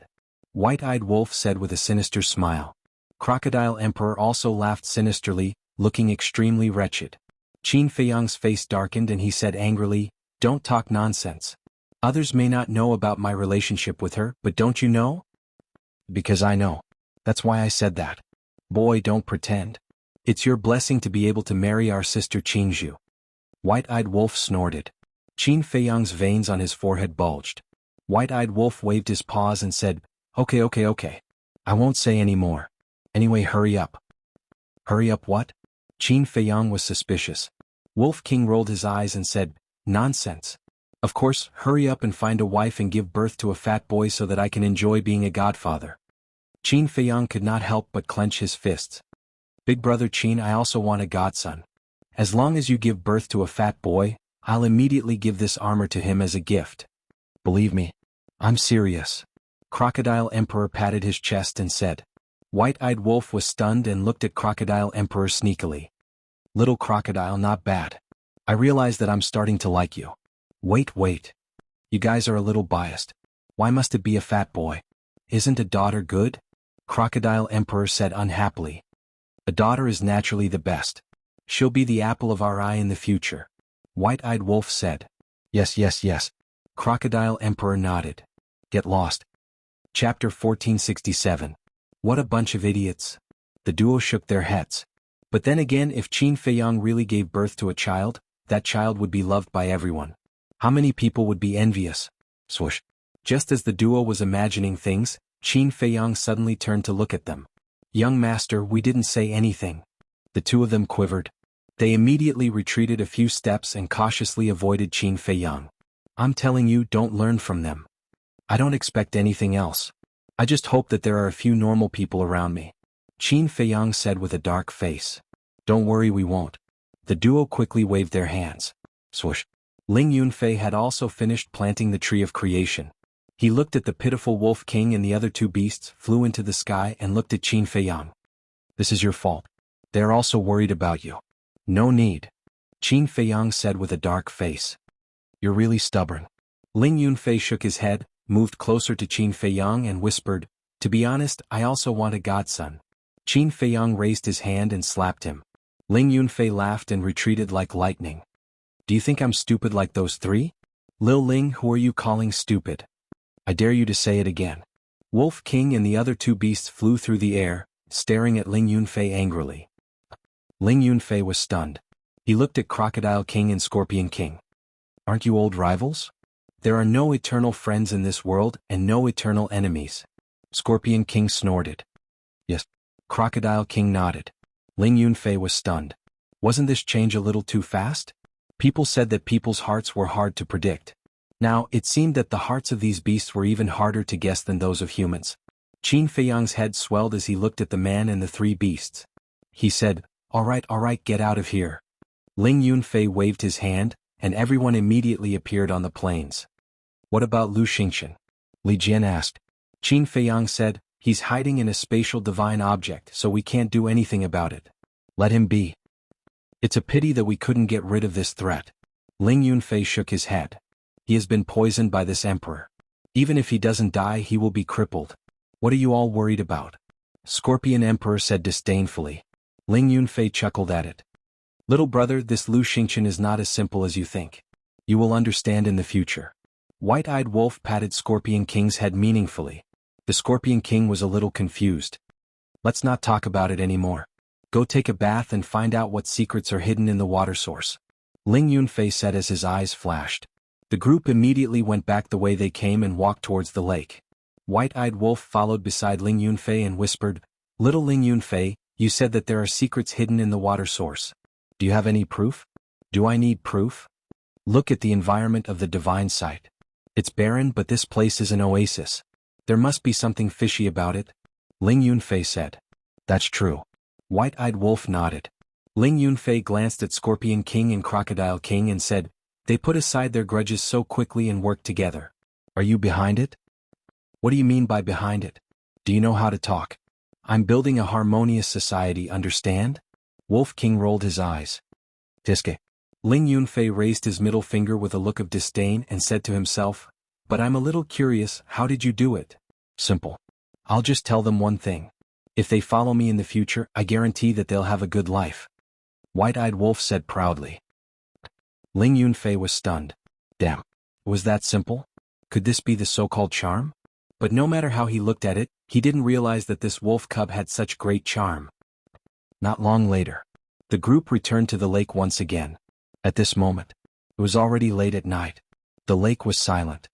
White-eyed Wolf said with a sinister smile. Crocodile Emperor also laughed sinisterly, looking extremely wretched. Qin Feiyang's face darkened and he said angrily, Don't talk nonsense. Others may not know about my relationship with her, but don't you know? Because I know. That's why I said that. Boy, don't pretend. It's your blessing to be able to marry our sister Qingzhu. White-eyed Wolf snorted. Qin Feiyang's veins on his forehead bulged. White-eyed Wolf waved his paws and said, Okay. I won't say any more. Anyway, hurry up. Hurry up what? Qin Feiyang was suspicious. Wolf King rolled his eyes and said, Nonsense. Of course, hurry up and find a wife and give birth to a fat boy so that I can enjoy being a godfather. Qin Feiyang could not help but clench his fists. Big brother Qin, I also want a godson. As long as you give birth to a fat boy, I'll immediately give this armor to him as a gift. Believe me, I'm serious. Crocodile Emperor patted his chest and said. White-eyed Wolf was stunned and looked at Crocodile Emperor sneakily. Little Crocodile, not bad. I realize that I'm starting to like you. Wait. You guys are a little biased. Why must it be a fat boy? Isn't a daughter good? Crocodile Emperor said unhappily. A daughter is naturally the best. She'll be the apple of our eye in the future. White-eyed Wolf said. Yes. Crocodile Emperor nodded. Get lost. Chapter 1467. What a bunch of idiots. The duo shook their heads. But then again, if Qin Feiyang really gave birth to a child, that child would be loved by everyone. How many people would be envious? Swoosh. Just as the duo was imagining things, Qin Feiyang suddenly turned to look at them. Young master, we didn't say anything. The two of them quivered. They immediately retreated a few steps and cautiously avoided Qin Feiyang. I'm telling you, don't learn from them. I don't expect anything else. I just hope that there are a few normal people around me. Qin Feiyang said with a dark face. Don't worry, we won't. The duo quickly waved their hands. Swoosh. Ling Yunfei had also finished planting the Tree of Creation. He looked at the pitiful Wolf King and the other two beasts, flew into the sky and looked at Qin Feiyang. This is your fault. They are also worried about you. No need. Qin Feiyang said with a dark face. You're really stubborn. Ling Yunfei shook his head, moved closer to Qin Feiyang and whispered, To be honest, I also want a godson. Qin Feiyang raised his hand and slapped him. Ling Yunfei laughed and retreated like lightning. Do you think I'm stupid like those three? Lil Ling, who are you calling stupid? I dare you to say it again. Wolf King and the other two beasts flew through the air, staring at Ling Yunfei angrily. Ling Yunfei was stunned. He looked at Crocodile King and Scorpion King. Aren't you old rivals? There are no eternal friends in this world and no eternal enemies. Scorpion King snorted. Yes. Crocodile King nodded. Ling Yunfei was stunned. Wasn't this change a little too fast? People said that people's hearts were hard to predict. Now, it seemed that the hearts of these beasts were even harder to guess than those of humans. Qin Feiyang's head swelled as he looked at the man and the three beasts. He said, all right, get out of here. Ling Yunfei waved his hand, and everyone immediately appeared on the plains. What about Lu Xingqian? Li Jian asked. Qin Feiyang said, he's hiding in a spatial divine object, so we can't do anything about it. Let him be. It's a pity that we couldn't get rid of this threat. Ling Yunfei shook his head. He has been poisoned by this emperor. Even if he doesn't die, he will be crippled. What are you all worried about? Scorpion Emperor said disdainfully. Ling Yunfei chuckled at it. Little brother, this Lu Xingqian is not as simple as you think. You will understand in the future. White-eyed Wolf patted Scorpion King's head meaningfully. The Scorpion King was a little confused. Let's not talk about it anymore. Go take a bath and find out what secrets are hidden in the water source. Ling Yunfei said as his eyes flashed. The group immediately went back the way they came and walked towards the lake. White-eyed Wolf followed beside Ling Yunfei and whispered, Little Ling Yunfei, you said that there are secrets hidden in the water source. Do you have any proof? Do I need proof? Look at the environment of the divine site. It's barren, but this place is an oasis. There must be something fishy about it. Ling Yunfei said. That's true. White-eyed Wolf nodded. Ling Yunfei glanced at Scorpion King and Crocodile King and said, they put aside their grudges so quickly and worked together. Are you behind it? What do you mean by behind it? Do you know how to talk? I'm building a harmonious society, understand? Wolf King rolled his eyes. Tiske. Ling Yunfei raised his middle finger with a look of disdain and said to himself, but I'm a little curious, how did you do it? Simple. I'll just tell them one thing. If they follow me in the future, I guarantee that they'll have a good life. White-eyed Wolf said proudly. Ling Yunfei was stunned. Damn. Was that simple? Could this be the so-called charm? But no matter how he looked at it, he didn't realize that this wolf cub had such great charm. Not long later, the group returned to the lake once again. At this moment, it was already late at night. The lake was silent.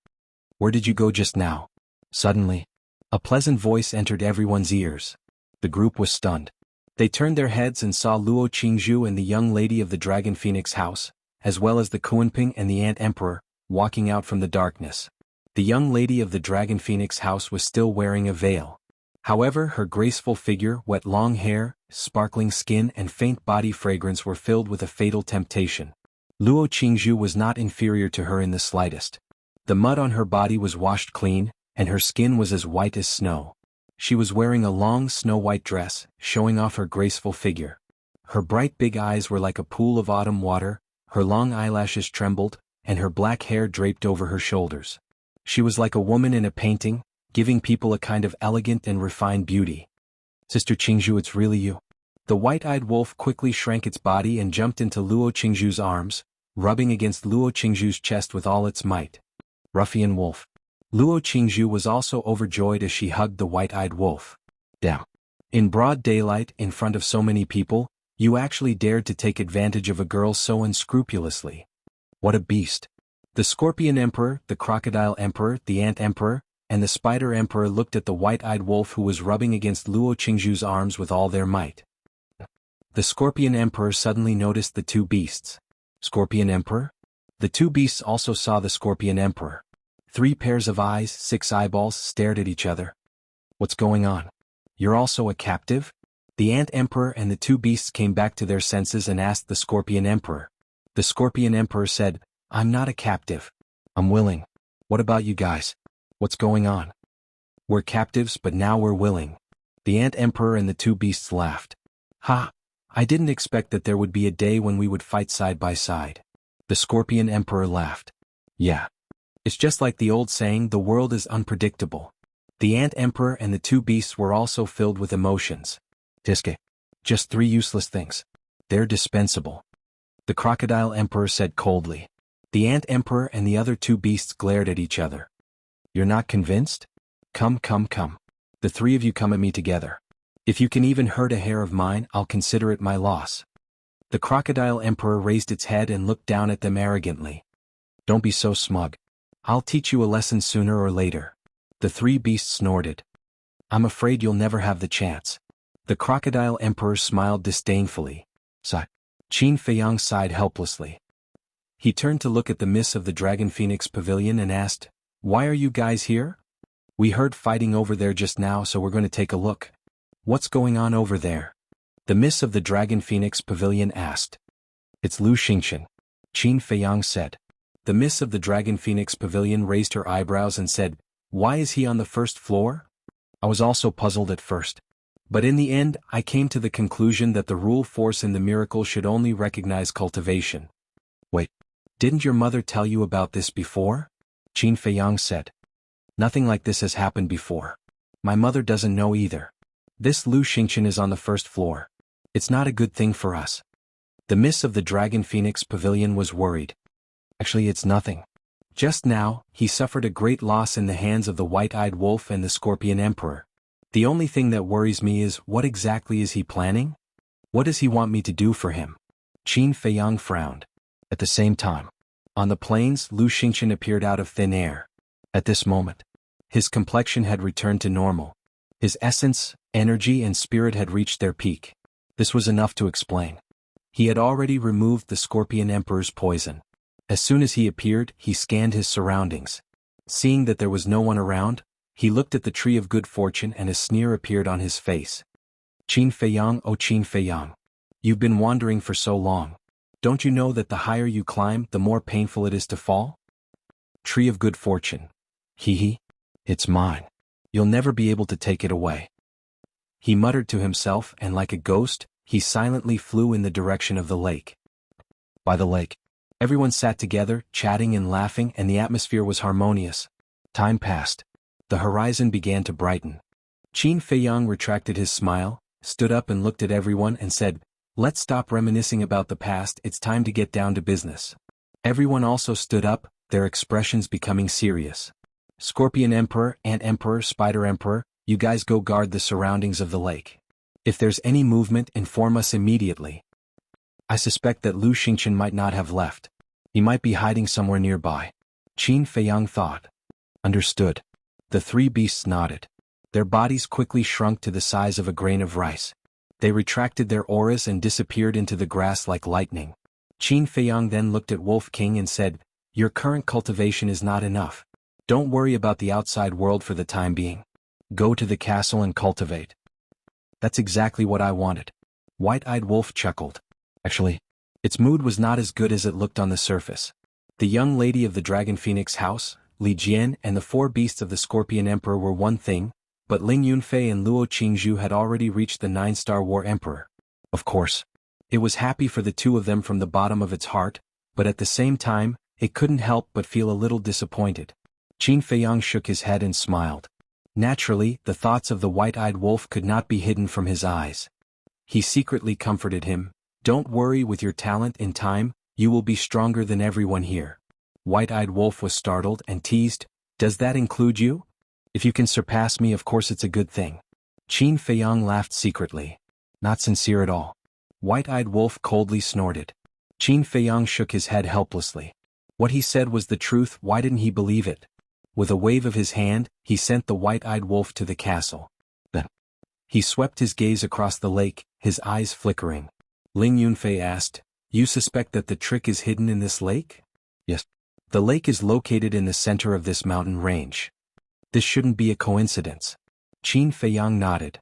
Where did you go just now? Suddenly, a pleasant voice entered everyone's ears. The group was stunned. They turned their heads and saw Luo Qingzhu and the young lady of the Dragon Phoenix house, as well as the Kunping and the Ant Emperor, walking out from the darkness. The young lady of the Dragon Phoenix house was still wearing a veil. However, her graceful figure, wet long hair, sparkling skin and faint body fragrance were filled with a fatal temptation. Luo Qingzhu was not inferior to her in the slightest. The mud on her body was washed clean, and her skin was as white as snow. She was wearing a long snow-white dress, showing off her graceful figure. Her bright big eyes were like a pool of autumn water, her long eyelashes trembled, and her black hair draped over her shoulders. She was like a woman in a painting, giving people a kind of elegant and refined beauty. Sister Qingzhu, it's really you. The white-eyed wolf quickly shrank its body and jumped into Luo Qingzhu's arms, rubbing against Luo Qingzhu's chest with all its might. Ruffian wolf. Luo Qingzhu was also overjoyed as she hugged the white-eyed wolf. Damn. In broad daylight, in front of so many people, you actually dared to take advantage of a girl so unscrupulously. What a beast. The Scorpion Emperor, the Crocodile Emperor, the Ant Emperor, and the Spider Emperor looked at the white-eyed wolf who was rubbing against Luo Qingzhu's arms with all their might. The Scorpion Emperor suddenly noticed the two beasts. Scorpion Emperor? The two beasts also saw the Scorpion Emperor. 3 pairs of eyes, 6 eyeballs stared at each other. What's going on? You're also a captive? The Ant Emperor and the two beasts came back to their senses and asked the Scorpion Emperor. The Scorpion Emperor said, I'm not a captive. I'm willing. What about you guys? What's going on? We're captives, but now we're willing. The Ant Emperor and the two beasts laughed. Ha! I didn't expect that there would be a day when we would fight side by side. The Scorpion Emperor laughed. Yeah. It's just like the old saying, the world is unpredictable. The Ant Emperor and the two beasts were also filled with emotions. Diske. Just three useless things. They're dispensable. The Crocodile Emperor said coldly. The Ant Emperor and the other two beasts glared at each other. You're not convinced? Come. The three of you come at me together. If you can even hurt a hair of mine, I'll consider it my loss. The Crocodile Emperor raised its head and looked down at them arrogantly. Don't be so smug. I'll teach you a lesson sooner or later. The three beasts snorted. I'm afraid you'll never have the chance. The Crocodile Emperor smiled disdainfully. Sigh. Qin Feiyang sighed helplessly. He turned to look at the mists of the Dragon Phoenix Pavilion and asked, Why are you guys here? We heard fighting over there just now, so we're going to take a look. What's going on over there? The mists of the Dragon Phoenix Pavilion asked. It's Lu Xingqian. Qin Feiyang said. The mists of the Dragon Phoenix Pavilion raised her eyebrows and said, Why is he on the first floor? I was also puzzled at first. But in the end, I came to the conclusion that the rule force in the miracle should only recognize cultivation. Wait, didn't your mother tell you about this before? Qin Feiyang said. Nothing like this has happened before. My mother doesn't know either. This Lu Xingqian is on the first floor. It's not a good thing for us. The miss of the Dragon Phoenix Pavilion was worried. Actually, it's nothing. Just now, he suffered a great loss in the hands of the White-Eyed Wolf and the Scorpion Emperor. The only thing that worries me is, what exactly is he planning? What does he want me to do for him? Qin Feiyang frowned. At the same time, on the plains, Lu Xingqian appeared out of thin air. At this moment, his complexion had returned to normal. His essence, energy and spirit had reached their peak. This was enough to explain. He had already removed the Scorpion Emperor's poison. As soon as he appeared, he scanned his surroundings. Seeing that there was no one around, he looked at the Tree of Good Fortune and a sneer appeared on his face. Qin Feiyang, oh Qin Feiyang. You've been wandering for so long. Don't you know that the higher you climb, the more painful it is to fall? Tree of Good Fortune. Hee. It's mine. You'll never be able to take it away. He muttered to himself and like a ghost, he silently flew in the direction of the lake. By the lake, everyone sat together, chatting and laughing, and the atmosphere was harmonious. Time passed. The horizon began to brighten. Qin Feiyang retracted his smile, stood up and looked at everyone and said, Let's stop reminiscing about the past, it's time to get down to business. Everyone also stood up, their expressions becoming serious. Scorpion Emperor, Ant Emperor, Spider Emperor, you guys go guard the surroundings of the lake. If there's any movement, inform us immediately. I suspect that Lu Xingqian might not have left. He might be hiding somewhere nearby. Qin Feiyang thought. Understood. The three beasts nodded. Their bodies quickly shrunk to the size of a grain of rice. They retracted their auras and disappeared into the grass like lightning. Qin Feiyang then looked at Wolf King and said, Your current cultivation is not enough. Don't worry about the outside world for the time being. Go to the castle and cultivate. That's exactly what I wanted. White-Eyed Wolf chuckled. Actually, its mood was not as good as it looked on the surface. The young lady of the Dragon Phoenix house, Li Jian, and the four beasts of the Scorpion Emperor were one thing, but Ling Yunfei and Luo Qingzhu had already reached the 9-star War Emperor. Of course, it was happy for the two of them from the bottom of its heart, but at the same time, it couldn't help but feel a little disappointed. Qin Feiyang shook his head and smiled. Naturally, the thoughts of the White-Eyed Wolf could not be hidden from his eyes. He secretly comforted him. Don't worry, with your talent in time, you will be stronger than everyone here. White-Eyed Wolf was startled and teased, Does that include you? If you can surpass me, of course it's a good thing. Qin Feiyang laughed secretly. Not sincere at all. White-Eyed Wolf coldly snorted. Qin Feiyang shook his head helplessly. What he said was the truth, why didn't he believe it? With a wave of his hand, he sent the White-Eyed Wolf to the castle. Then, he swept his gaze across the lake, his eyes flickering. Ling Yunfei asked, You suspect that the trick is hidden in this lake? Yes. The lake is located in the center of this mountain range. This shouldn't be a coincidence. Qin Feiyang nodded.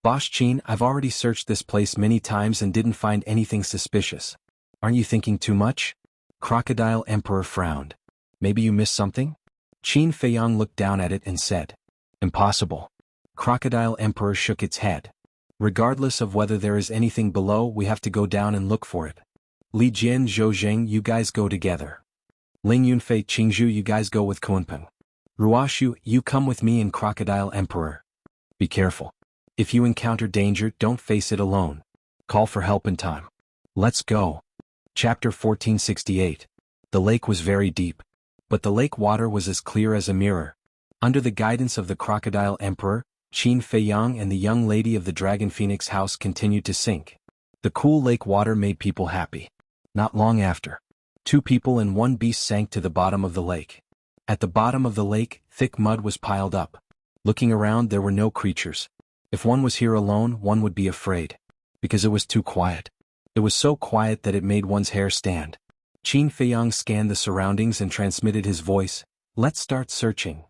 Boss Qin, I've already searched this place many times and didn't find anything suspicious. Aren't you thinking too much? Crocodile Emperor frowned. Maybe you missed something? Qin Feiyang looked down at it and said, Impossible. Crocodile Emperor shook its head. Regardless of whether there is anything below, we have to go down and look for it. Li Jian, Zhou Zheng, you guys go together. Ling Yunfei, Qingzhu, you guys go with Kunpeng. Ruashu, you come with me and Crocodile Emperor. Be careful. If you encounter danger, don't face it alone. Call for help in time. Let's go. Chapter 1468. The lake was very deep. But the lake water was as clear as a mirror. Under the guidance of the Crocodile Emperor, Qin Feiyang and the young lady of the Dragon Phoenix house continued to sink. The cool lake water made people happy. Not long after, 2 people and 1 beast sank to the bottom of the lake. At the bottom of the lake, thick mud was piled up. Looking around, there were no creatures. If one was here alone, one would be afraid. Because it was too quiet. It was so quiet that it made one's hair stand. Qin Feiyang scanned the surroundings and transmitted his voice. Let's start searching.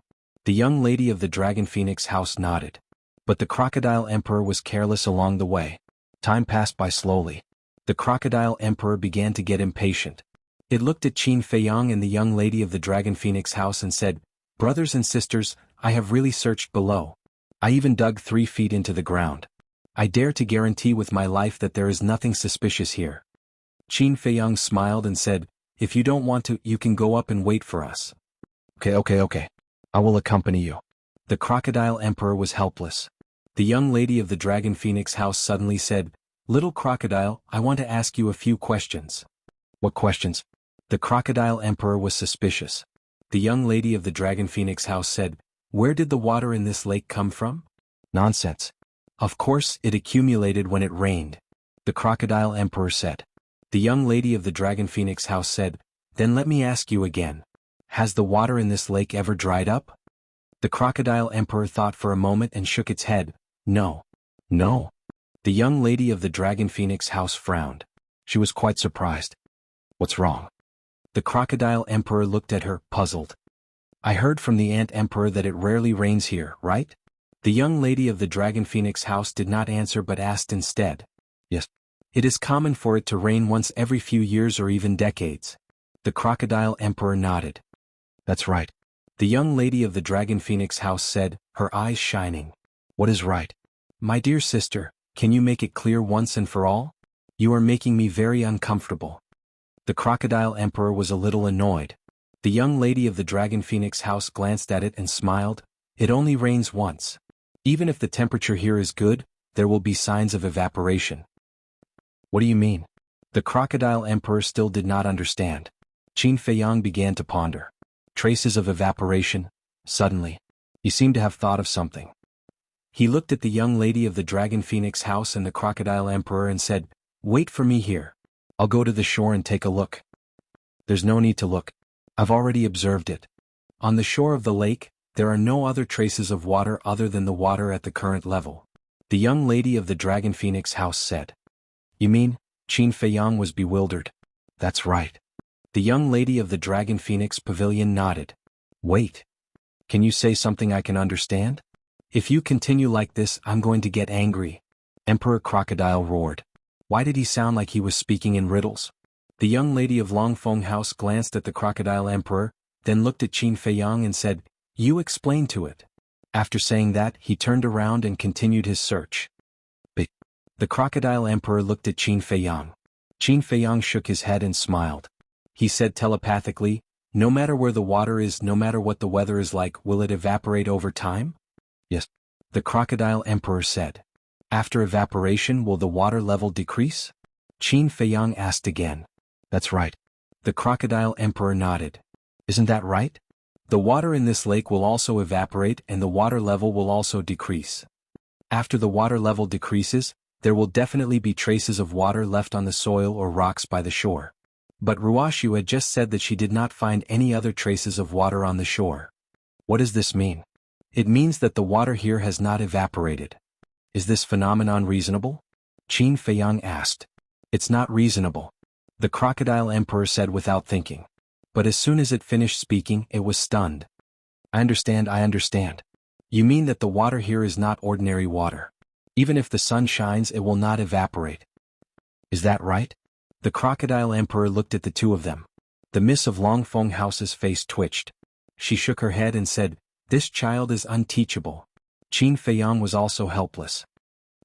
The young lady of the Dragon Phoenix house nodded. But the Crocodile Emperor was careless along the way. Time passed by slowly. The Crocodile Emperor began to get impatient. It looked at Qin Feiyang and the young lady of the Dragon Phoenix house and said, Brothers and sisters, I have really searched below. I even dug 3 feet into the ground. I dare to guarantee with my life that there is nothing suspicious here. Qin Feiyang smiled and said, If you don't want to, you can go up and wait for us. Okay. I will accompany you. The Crocodile Emperor was helpless. The young lady of the Dragon Phoenix house suddenly said, Little Crocodile, I want to ask you a few questions. What questions? The Crocodile Emperor was suspicious. The young lady of the Dragon Phoenix house said, Where did the water in this lake come from? Nonsense. Of course, it accumulated when it rained. The Crocodile Emperor said. The young lady of the Dragon Phoenix house said, Then let me ask you again. Has the water in this lake ever dried up? The Crocodile Emperor thought for a moment and shook its head. No. The young lady of the Dragon Phoenix house frowned. She was quite surprised. What's wrong? The Crocodile Emperor looked at her, puzzled. I heard from the Ant Emperor that it rarely rains here, right? The young lady of the Dragon Phoenix house did not answer but asked instead. Yes. It is common for it to rain once every few years or even decades. The Crocodile Emperor nodded. That's right. The young lady of the Dragon Phoenix house said, her eyes shining. What is right? My dear sister, can you make it clear once and for all? You are making me very uncomfortable. The Crocodile Emperor was a little annoyed. The young lady of the Dragon Phoenix house glanced at it and smiled. It only rains once. Even if the temperature here is good, there will be signs of evaporation. What do you mean? The Crocodile Emperor still did not understand. Qin Feiyang began to ponder. Traces of evaporation. Suddenly, he seemed to have thought of something. He looked at the young lady of the Dragon Phoenix house and the Crocodile Emperor and said, Wait for me here. I'll go to the shore and take a look. There's no need to look. I've already observed it. On the shore of the lake, there are no other traces of water other than the water at the current level. The young lady of the Dragon Phoenix house said. You mean? Qin Feiyang was bewildered. That's right. The young lady of the Dragon Phoenix pavilion nodded. Wait. Can you say something I can understand? If you continue like this, I'm going to get angry. Emperor Crocodile roared. Why did he sound like he was speaking in riddles? The young lady of Longfeng House glanced at the Crocodile Emperor, then looked at Qin Feiyang and said, You explain to it. After saying that, he turned around and continued his search. But the Crocodile Emperor looked at Qin Feiyang. Qin Feiyang shook his head and smiled. He said telepathically, No matter where the water is, no matter what the weather is like, will it evaporate over time? Yes. The Crocodile Emperor said. After evaporation, will the water level decrease? Qin Feiyang asked again. That's right. The Crocodile Emperor nodded. Isn't that right? The water in this lake will also evaporate and the water level will also decrease. After the water level decreases, there will definitely be traces of water left on the soil or rocks by the shore. But Ruashu had just said that she did not find any other traces of water on the shore. What does this mean? It means that the water here has not evaporated. Is this phenomenon reasonable? Qin Feiyang asked. It's not reasonable. The Crocodile Emperor said without thinking. But as soon as it finished speaking, it was stunned. I understand. You mean that the water here is not ordinary water. Even if the sun shines, it will not evaporate. Is that right? The Crocodile Emperor looked at the two of them. The Miss of Longfeng House's face twitched. She shook her head and said, This child is unteachable. Qin Feiyang was also helpless.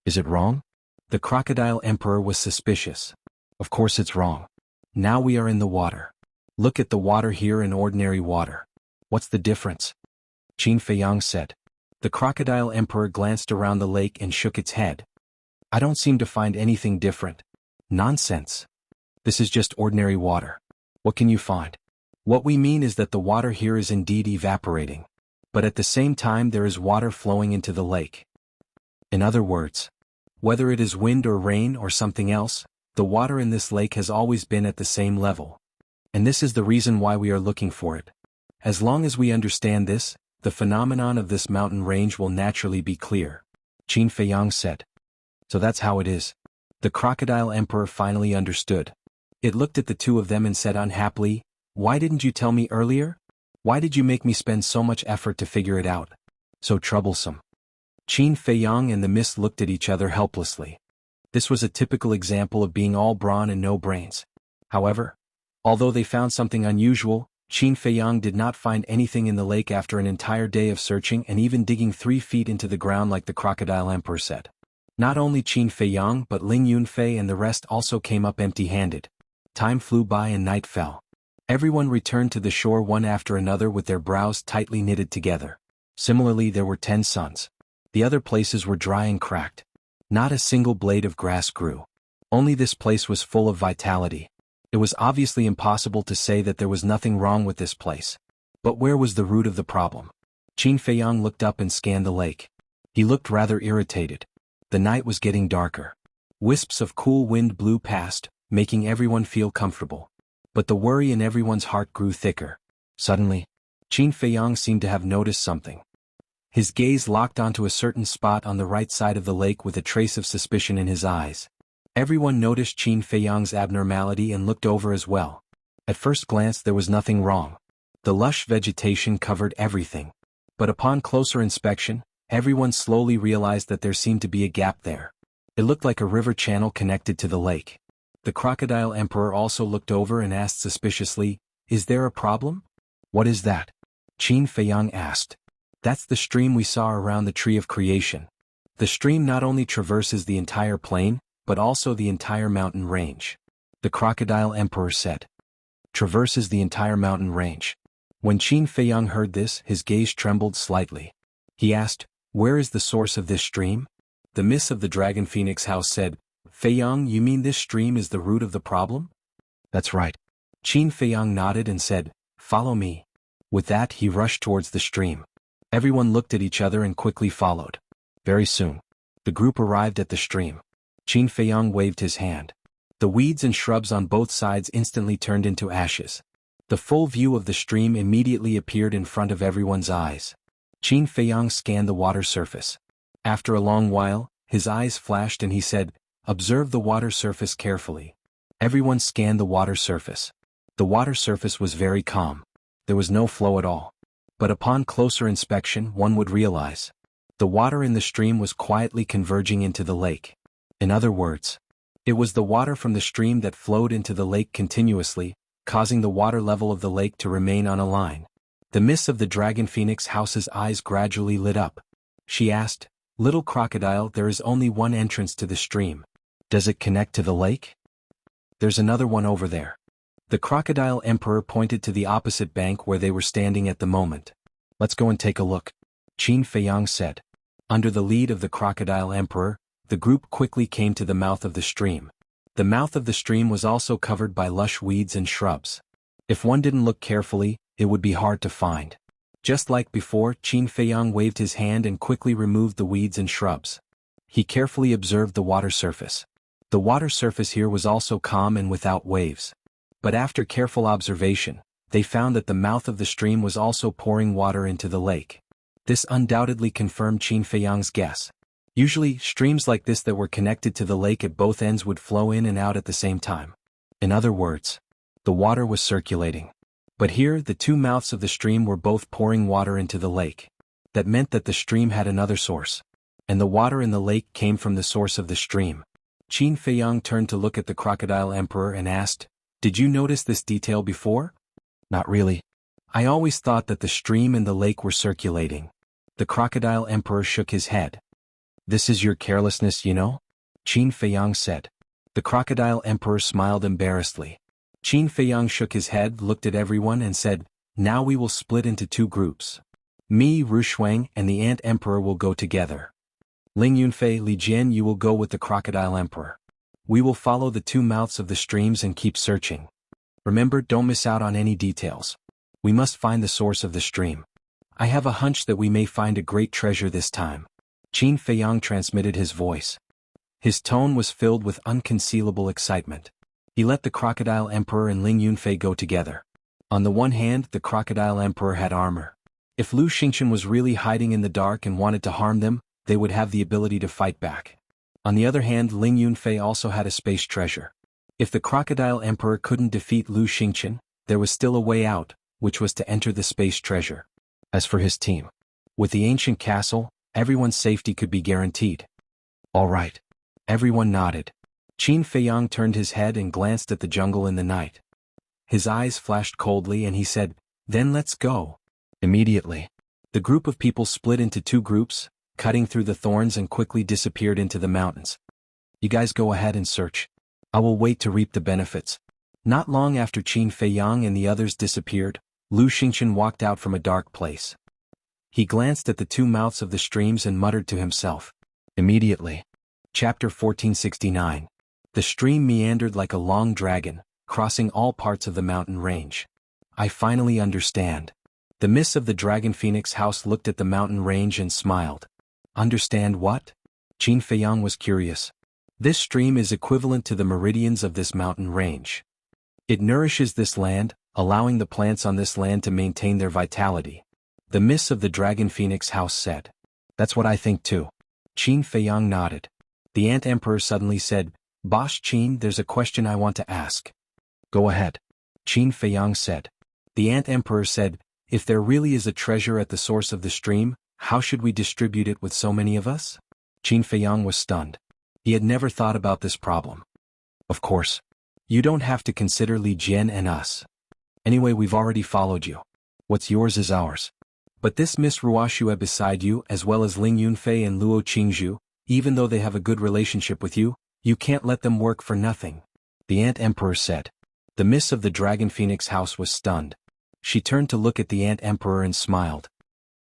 Is it wrong? The Crocodile Emperor was suspicious. Of course it's wrong. Now we are in the water. Look at the water here and ordinary water. What's the difference? Qin Feiyang said. The Crocodile Emperor glanced around the lake and shook its head. I don't seem to find anything different. Nonsense. This is just ordinary water. What can you find? What we mean is that the water here is indeed evaporating. But at the same time there is water flowing into the lake. In other words, whether it is wind or rain or something else, the water in this lake has always been at the same level. And this is the reason why we are looking for it. As long as we understand this, the phenomenon of this mountain range will naturally be clear. Qin Feiyang said. So that's how it is. The Crocodile Emperor finally understood. It looked at the two of them and said unhappily, "Why didn't you tell me earlier? Why did you make me spend so much effort to figure it out? So troublesome." Qin Feiyang and the mist looked at each other helplessly. This was a typical example of being all brawn and no brains. However, although they found something unusual, Qin Feiyang did not find anything in the lake after an entire day of searching and even digging 3 feet into the ground like the Crocodile Emperor said. Not only Qin Feiyang but Ling Yunfei and the rest also came up empty-handed. Time flew by and night fell. Everyone returned to the shore one after another with their brows tightly knitted together. Similarly, there were 10 suns. The other places were dry and cracked. Not a single blade of grass grew. Only this place was full of vitality. It was obviously impossible to say that there was nothing wrong with this place. But where was the root of the problem? Qin Feiyang looked up and scanned the lake. He looked rather irritated. The night was getting darker. Wisps of cool wind blew past, making everyone feel comfortable. But the worry in everyone's heart grew thicker. Suddenly, Qin Feiyang seemed to have noticed something. His gaze locked onto a certain spot on the right side of the lake with a trace of suspicion in his eyes. Everyone noticed Qin Feiyang's abnormality and looked over as well. At first glance there was nothing wrong. The lush vegetation covered everything. But upon closer inspection, everyone slowly realized that there seemed to be a gap there. It looked like a river channel connected to the lake. The Crocodile Emperor also looked over and asked suspiciously, "Is there a problem?" "What is that?" Qin Feiyang asked. "That's the stream we saw around the Tree of Creation. The stream not only traverses the entire plain, but also the entire mountain range," the Crocodile Emperor said. "Traverses the entire mountain range." When Qin Feiyang heard this, his gaze trembled slightly. He asked, "Where is the source of this stream?" The Miss of the Dragon Phoenix House said, "Feiyang, you mean this stream is the root of the problem?" "That's right." Qin Feiyang nodded and said, "Follow me." With that he rushed towards the stream. Everyone looked at each other and quickly followed. Very soon, the group arrived at the stream. Qin Feiyang waved his hand. The weeds and shrubs on both sides instantly turned into ashes. The full view of the stream immediately appeared in front of everyone's eyes. Qin Feiyang scanned the water surface. After a long while, his eyes flashed and he said, "Observe the water surface carefully." Everyone scanned the water surface. The water surface was very calm. There was no flow at all. But upon closer inspection one would realize. The water in the stream was quietly converging into the lake. In other words, it was the water from the stream that flowed into the lake continuously, causing the water level of the lake to remain on a line. The Miss of the Dragon Phoenix House's eyes gradually lit up. She asked, "Little Crocodile, there is only one entrance to the stream. Does it connect to the lake?" "There's another one over there." The Crocodile Emperor pointed to the opposite bank where they were standing at the moment. "Let's go and take a look," Qin Feiyang said. Under the lead of the Crocodile Emperor, the group quickly came to the mouth of the stream. The mouth of the stream was also covered by lush weeds and shrubs. If one didn't look carefully, it would be hard to find. Just like before, Qin Feiyang waved his hand and quickly removed the weeds and shrubs. He carefully observed the water surface. The water surface here was also calm and without waves. But after careful observation, they found that the mouth of the stream was also pouring water into the lake. This undoubtedly confirmed Qin Feiyang's guess. Usually, streams like this that were connected to the lake at both ends would flow in and out at the same time. In other words, the water was circulating. But here, the two mouths of the stream were both pouring water into the lake. That meant that the stream had another source. And the water in the lake came from the source of the stream. Qin Feiyang turned to look at the Crocodile Emperor and asked, "Did you notice this detail before?" "Not really. I always thought that the stream and the lake were circulating." The Crocodile Emperor shook his head. "This is your carelessness, you know?" Qin Feiyang said. The Crocodile Emperor smiled embarrassedly. Qin Feiyang shook his head, looked at everyone and said, "Now we will split into 2 groups. Me, Rushuang, and the Ant Emperor will go together. Ling Yunfei, Li Jian, you will go with the Crocodile Emperor. We will follow the two mouths of the streams and keep searching. Remember, don't miss out on any details. We must find the source of the stream. I have a hunch that we may find a great treasure this time. Qin Feiyang transmitted his voice. His tone was filled with unconcealable excitement. He let the Crocodile Emperor and Ling Yunfei go together. On the one hand, the Crocodile Emperor had armor. If Lu Xingchen was really hiding in the dark and wanted to harm them, they would have the ability to fight back. On the other hand, Ling Yunfei also had a space treasure. If the Crocodile Emperor couldn't defeat Lu Xingchen, there was still a way out, which was to enter the space treasure. As for his team, with the ancient castle, everyone's safety could be guaranteed. All right. Everyone nodded. Qin Feiyang turned his head and glanced at the jungle in the night. His eyes flashed coldly and he said, "Then let's go." Immediately, the group of people split into two groups, cutting through the thorns and quickly disappeared into the mountains. You guys go ahead and search. I will wait to reap the benefits. Not long after Qin Feiyang and the others disappeared, Lu Xingchen walked out from a dark place. He glanced at the two mouths of the streams and muttered to himself. Immediately. Chapter 1469. The stream meandered like a long dragon, crossing all parts of the mountain range. I finally understand. The miss of the Dragon Phoenix house looked at the mountain range and smiled. Understand what? Qin Feiyang was curious. This stream is equivalent to the meridians of this mountain range. It nourishes this land, allowing the plants on this land to maintain their vitality. The miss of the Dragon Phoenix house said. That's what I think too. Qin Feiyang nodded. The Ant Emperor suddenly said, Boss Qin, there's a question I want to ask. Go ahead. Qin Feiyang said. The Ant Emperor said, if there really is a treasure at the source of the stream, how should we distribute it with so many of us? Qin Feiyang was stunned. He had never thought about this problem. Of course. You don't have to consider Li Jian and us. Anyway, we've already followed you. What's yours is ours. But this Miss Ruoxue beside you, as well as Ling Yunfei and Luo Qingzhu, even though they have a good relationship with you, you can't let them work for nothing. The Ant Emperor said. The miss of the Dragon Phoenix house was stunned. She turned to look at the Ant Emperor and smiled.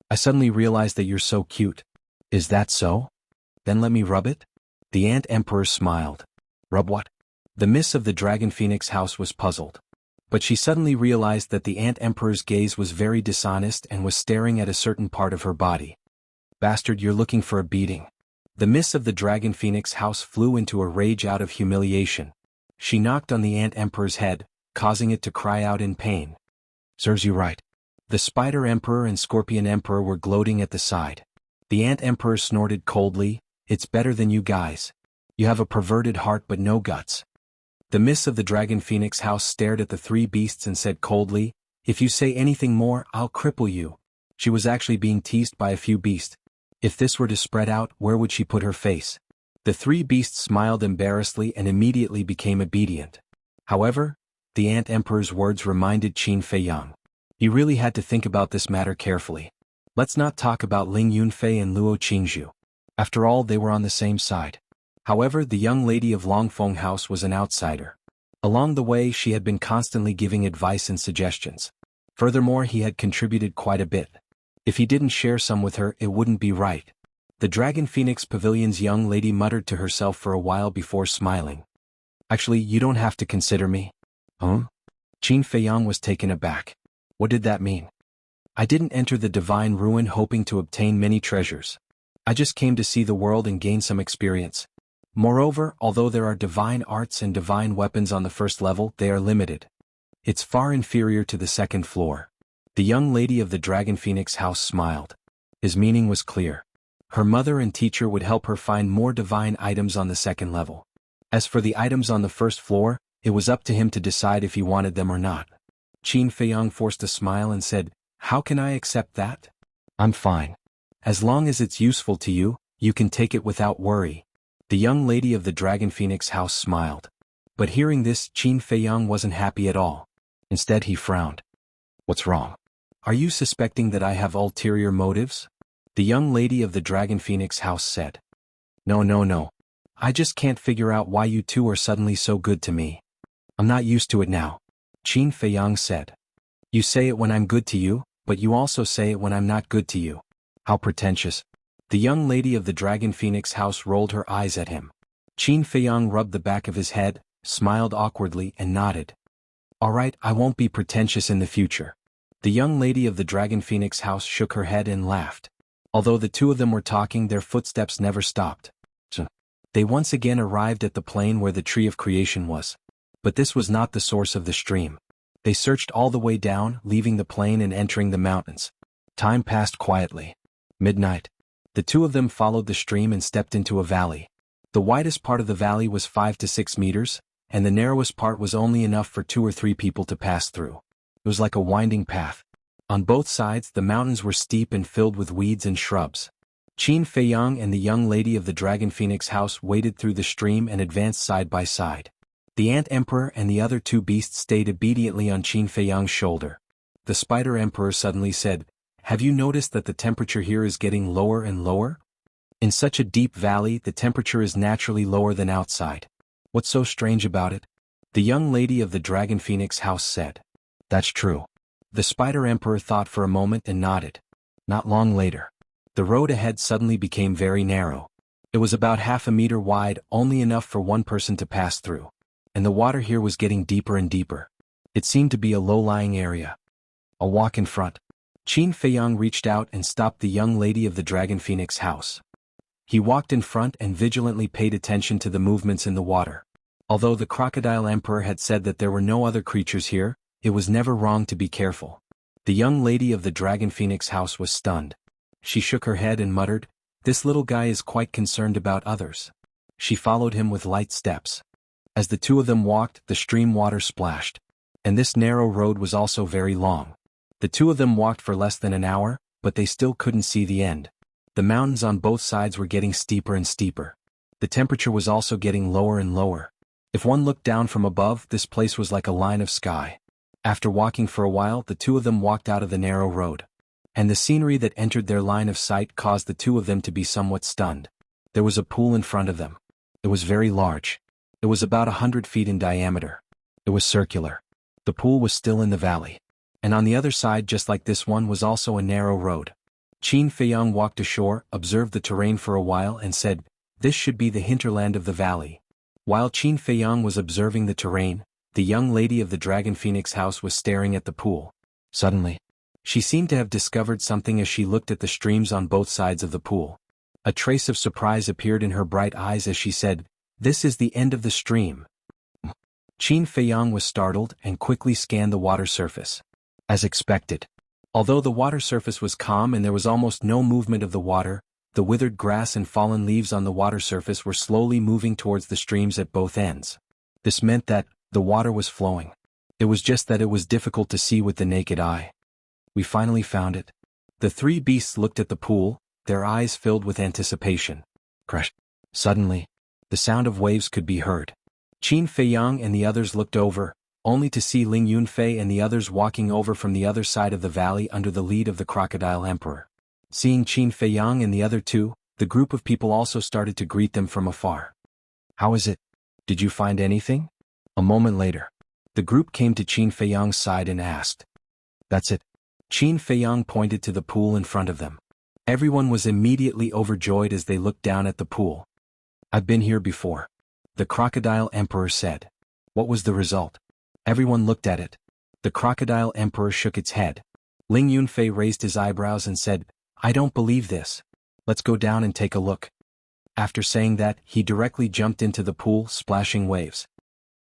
I suddenly realized that you're so cute. Is that so? Then let me rub it? The Ant Emperor smiled. Rub what? The miss of the Dragon Phoenix house was puzzled. But she suddenly realized that the Ant Emperor's gaze was very dishonest and was staring at a certain part of her body. Bastard, you're looking for a beating. The miss of the Dragon Phoenix house flew into a rage out of humiliation. She knocked on the Ant Emperor's head, causing it to cry out in pain. Serves you right. The Spider Emperor and Scorpion Emperor were gloating at the side. The Ant Emperor snorted coldly, it's better than you guys. You have a perverted heart but no guts. The miss of the Dragon Phoenix house stared at the three beasts and said coldly, if you say anything more, I'll cripple you. She was actually being teased by a few beasts. If this were to spread out, where would she put her face? The three beasts smiled embarrassedly and immediately became obedient. However, the Ant Emperor's words reminded Qin Feiyang. He really had to think about this matter carefully. Let's not talk about Ling Yunfei and Luo Qingzhu. After all, they were on the same side. However, the young lady of Longfeng House was an outsider. Along the way, she had been constantly giving advice and suggestions. Furthermore, he had contributed quite a bit. If he didn't share some with her, it wouldn't be right. The Dragon Phoenix Pavilion's young lady muttered to herself for a while before smiling. Actually, you don't have to consider me. Huh? Qin Feiyang was taken aback. What did that mean? I didn't enter the divine ruin hoping to obtain many treasures. I just came to see the world and gain some experience. Moreover, although there are divine arts and divine weapons on the first level, they are limited. It's far inferior to the second floor. The young lady of the Dragon Phoenix house smiled. His meaning was clear. Her mother and teacher would help her find more divine items on the second level. As for the items on the first floor, it was up to him to decide if he wanted them or not. Qin Feiyang forced a smile and said, how can I accept that? I'm fine. As long as it's useful to you, you can take it without worry. The young lady of the Dragon Phoenix house smiled. But hearing this, Qin Feiyang wasn't happy at all. Instead, he frowned. What's wrong? Are you suspecting that I have ulterior motives? The young lady of the Dragon Phoenix house said. No. I just can't figure out why you two are suddenly so good to me. I'm not used to it now. Qin Feiyang said. You say it when I'm good to you, but you also say it when I'm not good to you. How pretentious. The young lady of the Dragon Phoenix house rolled her eyes at him. Qin Feiyang rubbed the back of his head, smiled awkwardly and nodded. All right, I won't be pretentious in the future. The young lady of the Dragon Phoenix house shook her head and laughed. Although the two of them were talking, their footsteps never stopped. They once again arrived at the plain where the Tree of Creation was. But this was not the source of the stream. They searched all the way down, leaving the plain and entering the mountains. Time passed quietly. Midnight. The two of them followed the stream and stepped into a valley. The widest part of the valley was 5 to 6 meters, and the narrowest part was only enough for 2 or 3 people to pass through. It was like a winding path. On both sides, the mountains were steep and filled with weeds and shrubs. Qin Feiyang and the young lady of the Dragon Phoenix house waded through the stream and advanced side by side. The Ant Emperor and the other two beasts stayed obediently on Qin Feiyang's shoulder. The Spider Emperor suddenly said, "Have you noticed that the temperature here is getting lower and lower? In such a deep valley, the temperature is naturally lower than outside. What's so strange about it?" The young lady of the Dragon Phoenix house said. "That's true." The Spider Emperor thought for a moment and nodded. Not long later, the road ahead suddenly became very narrow. It was about half a meter wide, only enough for one person to pass through. And the water here was getting deeper and deeper. It seemed to be a low-lying area. A walk in front. Qin Feiyang reached out and stopped the young lady of the Dragon Phoenix house. He walked in front and vigilantly paid attention to the movements in the water. Although the Crocodile Emperor had said that there were no other creatures here, it was never wrong to be careful. The young lady of the Dragon Phoenix house was stunned. She shook her head and muttered, "This little guy is quite concerned about others." She followed him with light steps. As the two of them walked, the stream water splashed. And this narrow road was also very long. The two of them walked for less than an hour, but they still couldn't see the end. The mountains on both sides were getting steeper and steeper. The temperature was also getting lower and lower. If one looked down from above, this place was like a line of sky. After walking for a while, the two of them walked out of the narrow road. And the scenery that entered their line of sight caused the two of them to be somewhat stunned. There was a pool in front of them. It was very large. It was about 100 feet in diameter. It was circular. The pool was still in the valley. And on the other side, just like this one, was also a narrow road. Qin Feiyang walked ashore, observed the terrain for a while and said, "This should be the hinterland of the valley." While Qin Feiyang was observing the terrain, the young lady of the Dragon Phoenix house was staring at the pool. Suddenly, she seemed to have discovered something as she looked at the streams on both sides of the pool. A trace of surprise appeared in her bright eyes as she said, "This is the end of the stream." Qin Feiyang was startled and quickly scanned the water surface. As expected. Although the water surface was calm and there was almost no movement of the water, the withered grass and fallen leaves on the water surface were slowly moving towards the streams at both ends. This meant that the water was flowing. It was just that it was difficult to see with the naked eye. "We finally found it." The three beasts looked at the pool, their eyes filled with anticipation. Crash. Suddenly, the sound of waves could be heard. Qin Feiyang and the others looked over, only to see Ling Yunfei and the others walking over from the other side of the valley under the lead of the Crocodile Emperor. Seeing Qin Feiyang and the other two, the group of people also started to greet them from afar. "How is it? Did you find anything?" A moment later, the group came to Qin Feiyang's side and asked. "That's it." Qin Feiyang pointed to the pool in front of them. Everyone was immediately overjoyed as they looked down at the pool. "I've been here before," the Crocodile Emperor said. "What was the result?" Everyone looked at it. The Crocodile Emperor shook its head. Ling Yunfei raised his eyebrows and said, "I don't believe this. Let's go down and take a look." After saying that, he directly jumped into the pool, splashing waves.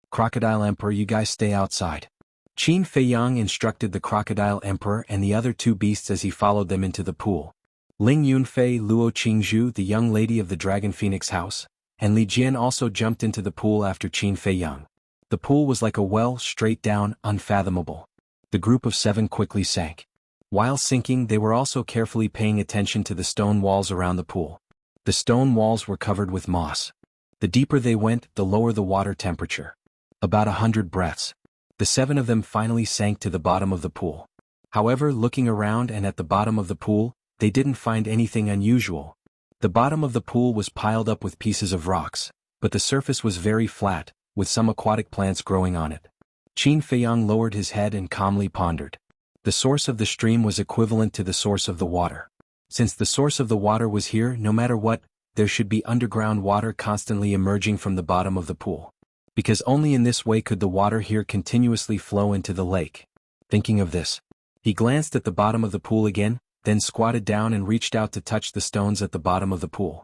"Crocodile Emperor, you guys stay outside." Qin Feiyang instructed the Crocodile Emperor and the other two beasts as he followed them into the pool. Ling Yunfei, Luo Qingzhu, the young lady of the Dragon Phoenix house, and Li Jian also jumped into the pool after Qin Feiyang. The pool was like a well, straight down, unfathomable. The group of 7 quickly sank. While sinking, they were also carefully paying attention to the stone walls around the pool. The stone walls were covered with moss. The deeper they went, the lower the water temperature. About 100 breaths. The 7 of them finally sank to the bottom of the pool. However, looking around and at the bottom of the pool, they didn't find anything unusual. The bottom of the pool was piled up with pieces of rocks, but the surface was very flat, with some aquatic plants growing on it. Qin Feiyang lowered his head and calmly pondered. The source of the stream was equivalent to the source of the water. Since the source of the water was here, no matter what, there should be underground water constantly emerging from the bottom of the pool. Because only in this way could the water here continuously flow into the lake. Thinking of this, he glanced at the bottom of the pool again, then squatted down and reached out to touch the stones at the bottom of the pool.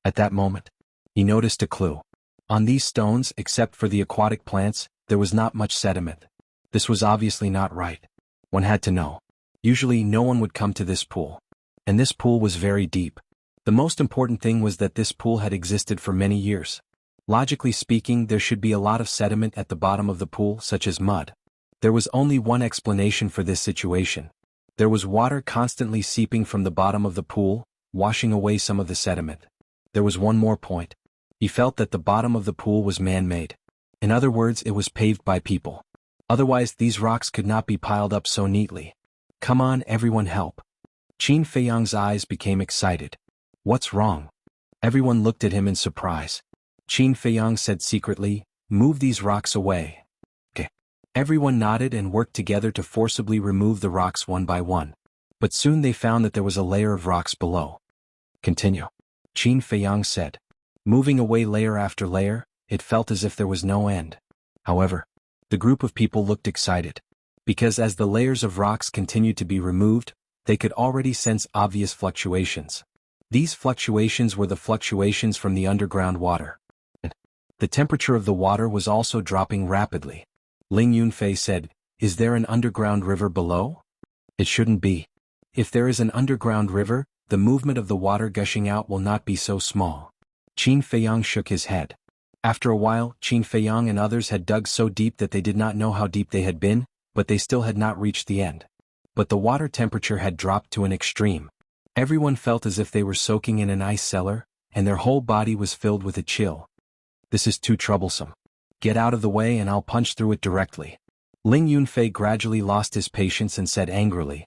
At that moment, he noticed a clue. On these stones, except for the aquatic plants, there was not much sediment. This was obviously not right. One had to know. Usually no one would come to this pool. And this pool was very deep. The most important thing was that this pool had existed for many years. Logically speaking, there should be a lot of sediment at the bottom of the pool, such as mud. There was only one explanation for this situation. There was water constantly seeping from the bottom of the pool, washing away some of the sediment. There was one more point. He felt that the bottom of the pool was man-made. In other words, it was paved by people. Otherwise, these rocks could not be piled up so neatly. Come on, everyone, help. Qin Feiyang's eyes became excited. What's wrong? Everyone looked at him in surprise. Qin Feiyang said secretly, move these rocks away. Okay. Everyone nodded and worked together to forcibly remove the rocks one by one. But soon they found that there was a layer of rocks below. Continue. Qin Feiyang said. Moving away layer after layer, it felt as if there was no end. However, the group of people looked excited. Because as the layers of rocks continued to be removed, they could already sense obvious fluctuations. These fluctuations were the fluctuations from the underground water. The temperature of the water was also dropping rapidly. Ling Yunfei said, is there an underground river below? It shouldn't be. If there is an underground river, the movement of the water gushing out will not be so small. Qin Feiyang shook his head. After a while, Qin Feiyang and others had dug so deep that they did not know how deep they had been, but they still had not reached the end. But the water temperature had dropped to an extreme. Everyone felt as if they were soaking in an ice cellar, and their whole body was filled with a chill. This is too troublesome. Get out of the way and I'll punch through it directly. Ling Yunfei gradually lost his patience and said angrily.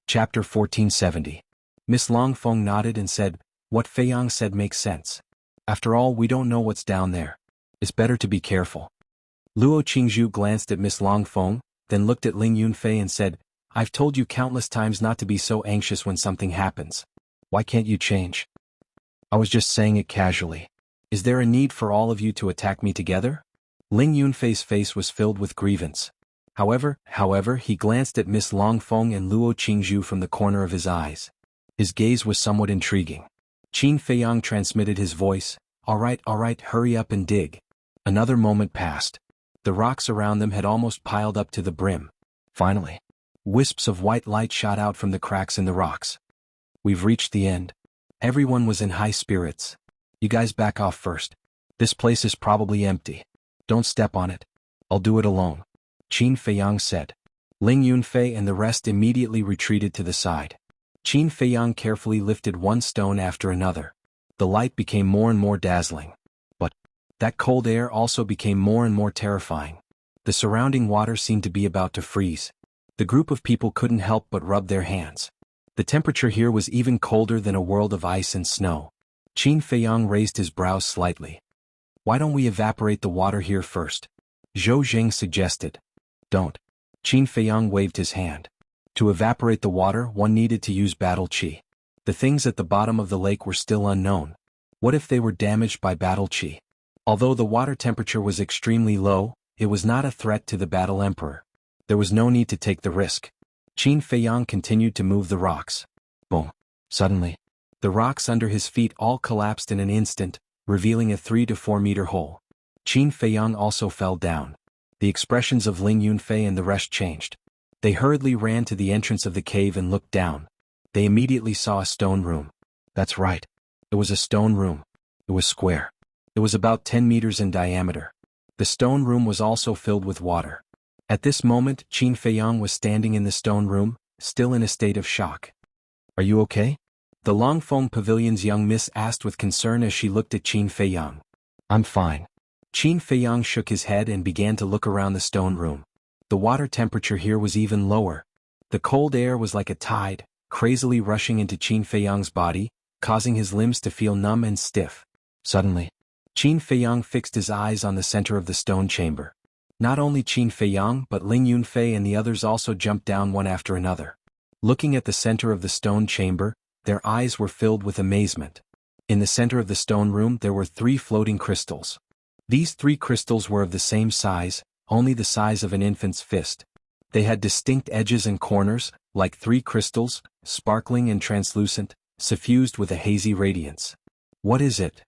Chapter 1470. Miss Longfeng nodded and said, what Feiyang said makes sense. After all, we don't know what's down there. It's better to be careful. Luo Qingzhu glanced at Miss Longfeng, then looked at Ling Yunfei and said, I've told you countless times not to be so anxious when something happens. Why can't you change? I was just saying it casually. Is there a need for all of you to attack me together? Ling Yunfei's face was filled with grievance. However, he glanced at Miss Longfeng and Luo Qingzhu from the corner of his eyes. His gaze was somewhat intriguing. Qin Feiyang transmitted his voice, all right, hurry up and dig. Another moment passed. The rocks around them had almost piled up to the brim. Finally, wisps of white light shot out from the cracks in the rocks. We've reached the end. Everyone was in high spirits. You guys back off first. This place is probably empty. Don't step on it. I'll do it alone. Qin Feiyang said. Ling Yunfei and the rest immediately retreated to the side. Qin Feiyang carefully lifted one stone after another. The light became more and more dazzling. But that cold air also became more and more terrifying. The surrounding water seemed to be about to freeze. The group of people couldn't help but rub their hands. The temperature here was even colder than a world of ice and snow. Qin Feiyang raised his brows slightly. Why don't we evaporate the water here first? Zhou Jing suggested. Don't. Qin Feiyang waved his hand. To evaporate the water, one needed to use battle qi. The things at the bottom of the lake were still unknown. What if they were damaged by battle qi? Although the water temperature was extremely low, it was not a threat to the battle emperor. There was no need to take the risk. Qin Feiyang continued to move the rocks. Boom. Suddenly, the rocks under his feet all collapsed in an instant, revealing a 3 to 4 meter hole. Qin Feiyang also fell down. The expressions of Ling Yunfei and the rest changed. They hurriedly ran to the entrance of the cave and looked down. They immediately saw a stone room. That's right. It was a stone room. It was square. It was about 10 meters in diameter. The stone room was also filled with water. At this moment, Qin Feiyang was standing in the stone room, still in a state of shock. Are you okay? The Longfeng Pavilion's young miss asked with concern as she looked at Qin Feiyang. I'm fine. Qin Feiyang shook his head and began to look around the stone room. The water temperature here was even lower. The cold air was like a tide, crazily rushing into Qin Feiyang's body, causing his limbs to feel numb and stiff. Suddenly, Qin Feiyang fixed his eyes on the center of the stone chamber. Not only Qin Feiyang but Ling Yunfei and the others also jumped down one after another. Looking at the center of the stone chamber, their eyes were filled with amazement. In the center of the stone room there were 3 floating crystals. These 3 crystals were of the same size, only the size of an infant's fist. They had distinct edges and corners, like 3 crystals, sparkling and translucent, suffused with a hazy radiance. What is it?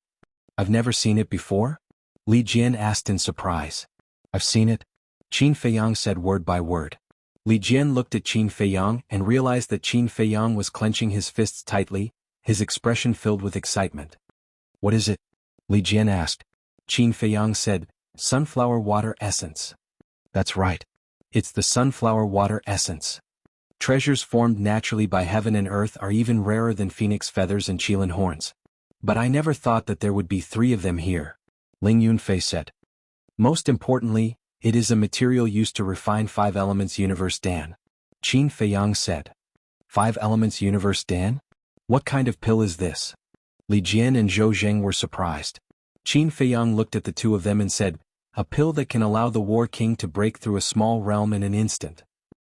I've never seen it before? Li Jian asked in surprise. I've seen it, Qin Feiyang said word by word. Li Jian looked at Qin Feiyang and realized that Qin Feiyang was clenching his fists tightly, his expression filled with excitement. What is it? Li Jian asked. Qin Feiyang said, sunflower water essence. That's right. It's the sunflower water essence. Treasures formed naturally by heaven and earth are even rarer than phoenix feathers and qilin horns. But I never thought that there would be 3 of them here, Ling Yunfei said. Most importantly, it is a material used to refine 5 elements universe Dan. Qin Feiyang said. 5 elements universe Dan? What kind of pill is this? Li Jian and Zhou Zheng were surprised. Qin Feiyang looked at the 2 of them and said, a pill that can allow the War King to break through a small realm in an instant.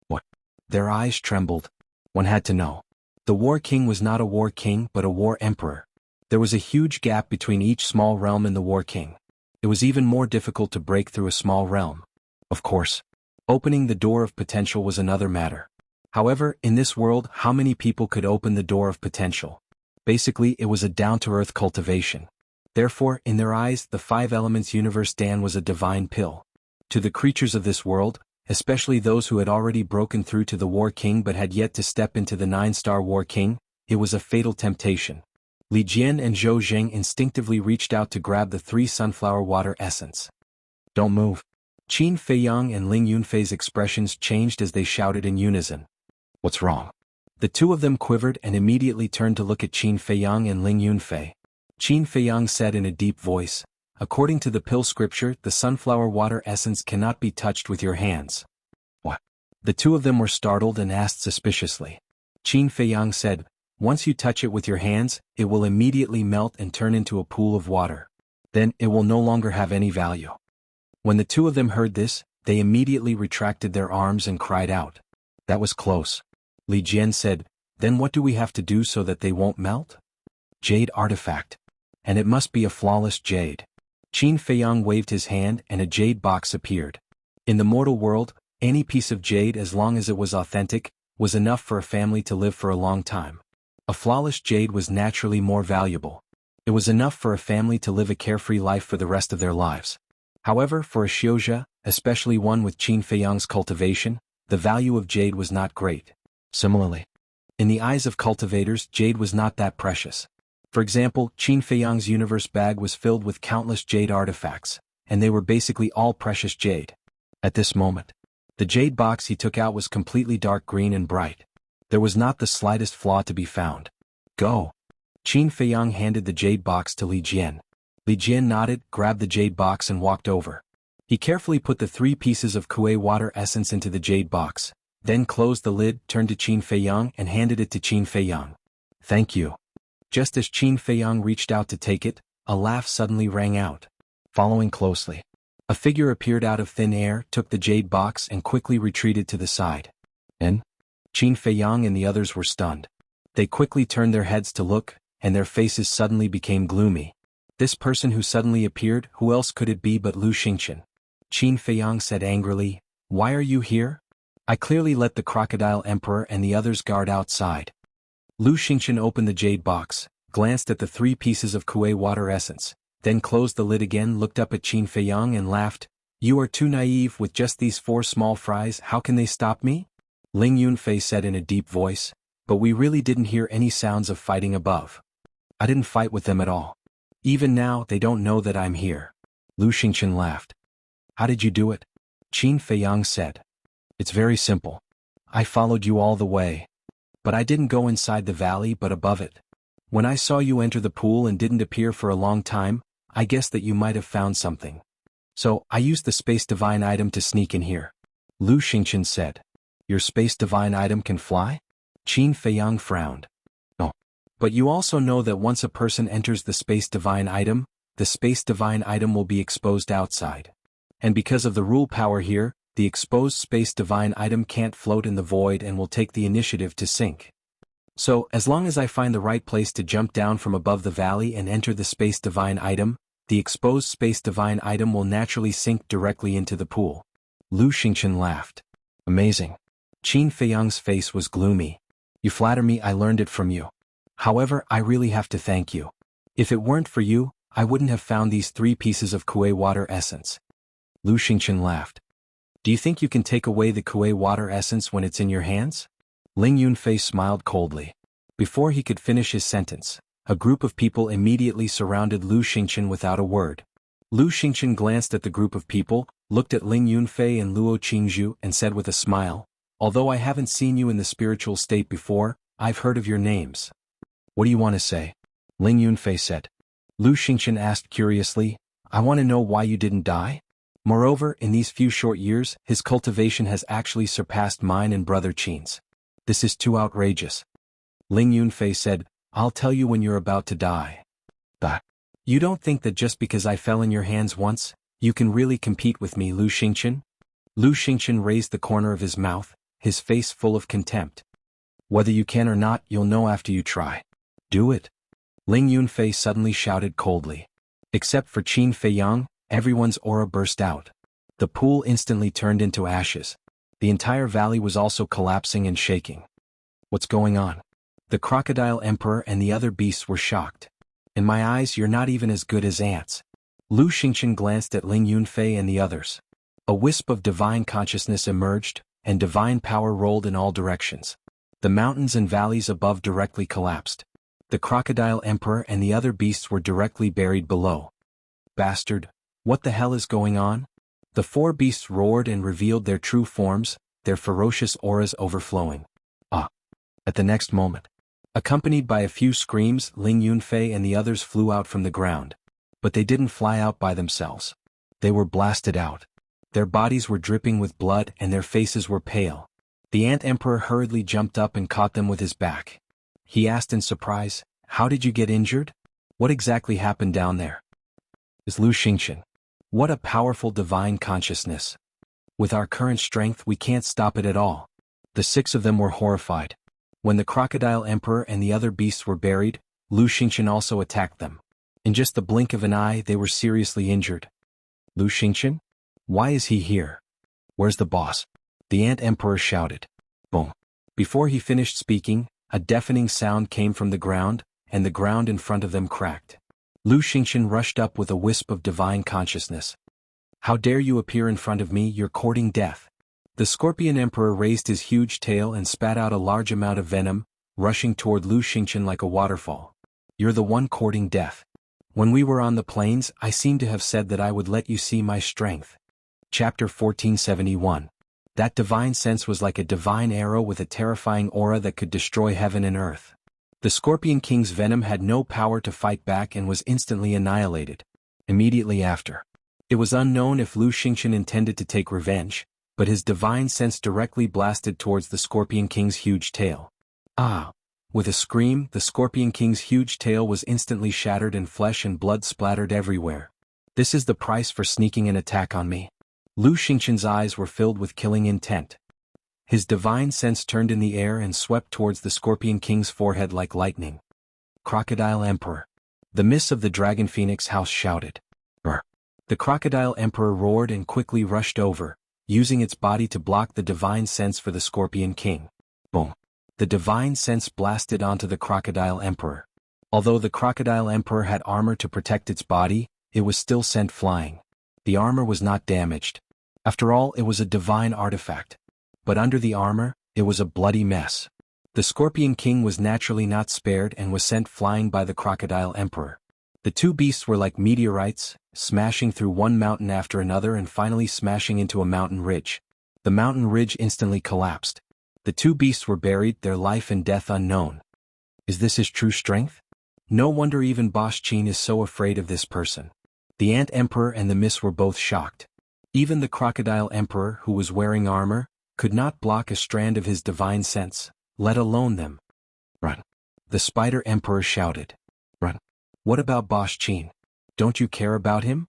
What? Their eyes trembled. One had to know. The War King was not a War King but a War Emperor. There was a huge gap between each small realm and the War King. It was even more difficult to break through a small realm. Of course, opening the door of potential was another matter. However, in this world, how many people could open the door of potential? Basically, it was a down-to-earth cultivation. Therefore, in their eyes, the 5 elements universe Dan was a divine pill. To the creatures of this world, especially those who had already broken through to the War King but had yet to step into the 9-star War King, it was a fatal temptation. Li Jian and Zhou Zheng instinctively reached out to grab the 3 sunflower water essence. Don't move. Qin Feiyang and Ling Yunfei's expressions changed as they shouted in unison. What's wrong? The 2 of them quivered and immediately turned to look at Qin Feiyang and Ling Yunfei. Qin Feiyang said in a deep voice, according to the pill scripture, the sunflower water essence cannot be touched with your hands. What? The 2 of them were startled and asked suspiciously. Qin Feiyang said, once you touch it with your hands, it will immediately melt and turn into a pool of water. Then, it will no longer have any value. When the 2 of them heard this, they immediately retracted their arms and cried out. That was close. Li Jian said, then what do we have to do so that they won't melt? Jade artifact. And it must be a flawless jade. Qin Feiyang waved his hand and a jade box appeared. In the mortal world, any piece of jade as long as it was authentic, was enough for a family to live for a long time. A flawless jade was naturally more valuable. It was enough for a family to live a carefree life for the rest of their lives. However, for a Xiuzhe, especially one with Qin Feiyang's cultivation, the value of jade was not great. Similarly, in the eyes of cultivators, jade was not that precious. For example, Qin Feiyang's universe bag was filled with countless jade artifacts, and they were basically all precious jade. At this moment, the jade box he took out was completely dark green and bright. There was not the slightest flaw to be found. Go. Qin Feiyang handed the jade box to Li Jian. Li Jian nodded, grabbed the jade box and walked over. He carefully put the 3 pieces of Kuei water essence into the jade box, then closed the lid, turned to Qin Feiyang and handed it to Qin Feiyang. Thank you. Just as Qin Feiyang reached out to take it, a laugh suddenly rang out. Following closely, a figure appeared out of thin air, took the jade box and quickly retreated to the side. And? Qin Feiyang and the others were stunned. They quickly turned their heads to look, and their faces suddenly became gloomy. This person who suddenly appeared, who else could it be but Lu Xingqian? Qin Feiyang said angrily, why are you here? I clearly let the Crocodile Emperor and the others guard outside. Lu Xingqian opened the jade box, glanced at the 3 pieces of Kuei water essence, then closed the lid again, looked up at Qin Feiyang and laughed. You are too naive. With just these 4 small fries, how can they stop me? Ling Yunfei said in a deep voice, but we really didn't hear any sounds of fighting above. I didn't fight with them at all. Even now, they don't know that I'm here. Lu Xingqian laughed. How did you do it? Qin Feiyang said. It's very simple. I followed you all the way. But I didn't go inside the valley but above it. When I saw you enter the pool and didn't appear for a long time, I guessed that you might have found something. So, I used the Space Divine item to sneak in here. Lu Xingqian said. Your Space Divine item can fly? Qin Feiyang frowned. No. But you also know that once a person enters the Space Divine item, the Space Divine item will be exposed outside. And because of the rule power here, the exposed space divine item can't float in the void and will take the initiative to sink. So, as long as I find the right place to jump down from above the valley and enter the space divine item, the exposed space divine item will naturally sink directly into the pool. Lu Xingchen laughed. Amazing. Qin Feiyang's face was gloomy. You flatter me, I learned it from you. However, I really have to thank you. If it weren't for you, I wouldn't have found these 3 pieces of Kuei water essence. Lu Xingchen laughed. Do you think you can take away the Kuei water essence when it's in your hands? Ling Yunfei smiled coldly. Before he could finish his sentence, a group of people immediately surrounded Lu Xingchen without a word. Lu Xingchen glanced at the group of people, looked at Ling Yunfei and Luo Qingzhu and said with a smile, although I haven't seen you in the spiritual state before, I've heard of your names. What do you want to say? Ling Yunfei said. Lu Xingchen asked curiously, I want to know why you didn't die? Moreover, in these few short years, his cultivation has actually surpassed mine and brother Qin's. This is too outrageous. Ling Yunfei said, I'll tell you when you're about to die. But you don't think that just because I fell in your hands once, you can really compete with me, Lu Xingchen? Lu Xingchen raised the corner of his mouth, his face full of contempt. Whether you can or not, you'll know after you try. Do it. Ling Yunfei suddenly shouted coldly. Except for Qin Feiyang, everyone's aura burst out. The pool instantly turned into ashes. The entire valley was also collapsing and shaking. What's going on? The Crocodile Emperor and the other beasts were shocked. In my eyes, you're not even as good as ants. Lu Xingchen glanced at Ling Yunfei and the others. A wisp of divine consciousness emerged, and divine power rolled in all directions. The mountains and valleys above directly collapsed. The Crocodile Emperor and the other beasts were directly buried below. Bastard, what the hell is going on? The 4 beasts roared and revealed their true forms, their ferocious auras overflowing. At the next moment, accompanied by a few screams, Ling Yunfei and the others flew out from the ground. But they didn't fly out by themselves. They were blasted out. Their bodies were dripping with blood and their faces were pale. The Ant Emperor hurriedly jumped up and caught them with his back. He asked in surprise, How did you get injured? What exactly happened down there? Is Lu Xingchen. What a powerful divine consciousness. With our current strength we can't stop it at all. The 6 of them were horrified. When the Crocodile Emperor and the other beasts were buried, Lu Xingchen also attacked them. In just the blink of an eye they were seriously injured. Lu Xingchen? Why is he here? Where's the boss? The Ant Emperor shouted. Boom. Before he finished speaking, a deafening sound came from the ground, and the ground in front of them cracked. Lu Xingchen rushed up with a wisp of divine consciousness. How dare you appear in front of me, you're courting death. The Scorpion Emperor raised his huge tail and spat out a large amount of venom, rushing toward Lu Xingchen like a waterfall. You're the one courting death. When we were on the plains, I seem to have said that I would let you see my strength. Chapter 1471. That divine sense was like a divine arrow with a terrifying aura that could destroy heaven and earth. The Scorpion King's venom had no power to fight back and was instantly annihilated. Immediately after. It was unknown if Lu Xingchen intended to take revenge, but his divine sense directly blasted towards the Scorpion King's huge tail. With a scream, the Scorpion King's huge tail was instantly shattered and flesh and blood splattered everywhere. This is the price for sneaking an attack on me. Lu Xingchen's eyes were filled with killing intent. His divine sense turned in the air and swept towards the Scorpion King's forehead like lightning. Crocodile Emperor. The mists of the Dragon Phoenix House shouted. Brr. The Crocodile Emperor roared and quickly rushed over, using its body to block the divine sense for the Scorpion King. Boom. The divine sense blasted onto the Crocodile Emperor. Although the Crocodile Emperor had armor to protect its body, it was still sent flying. The armor was not damaged. After all, it was a divine artifact. But under the armor, it was a bloody mess. The Scorpion King was naturally not spared and was sent flying by the Crocodile Emperor. The 2 beasts were like meteorites, smashing through one mountain after another and finally smashing into a mountain ridge. The mountain ridge instantly collapsed. The 2 beasts were buried, their life and death unknown. Is this his true strength? No wonder even Boss Qin is so afraid of this person. The Ant Emperor and the Mist were both shocked. Even the Crocodile Emperor, who was wearing armor, could not block a strand of his divine sense, let alone them. Run. The Spider Emperor shouted. Run. What about Boss Qin? Don't you care about him?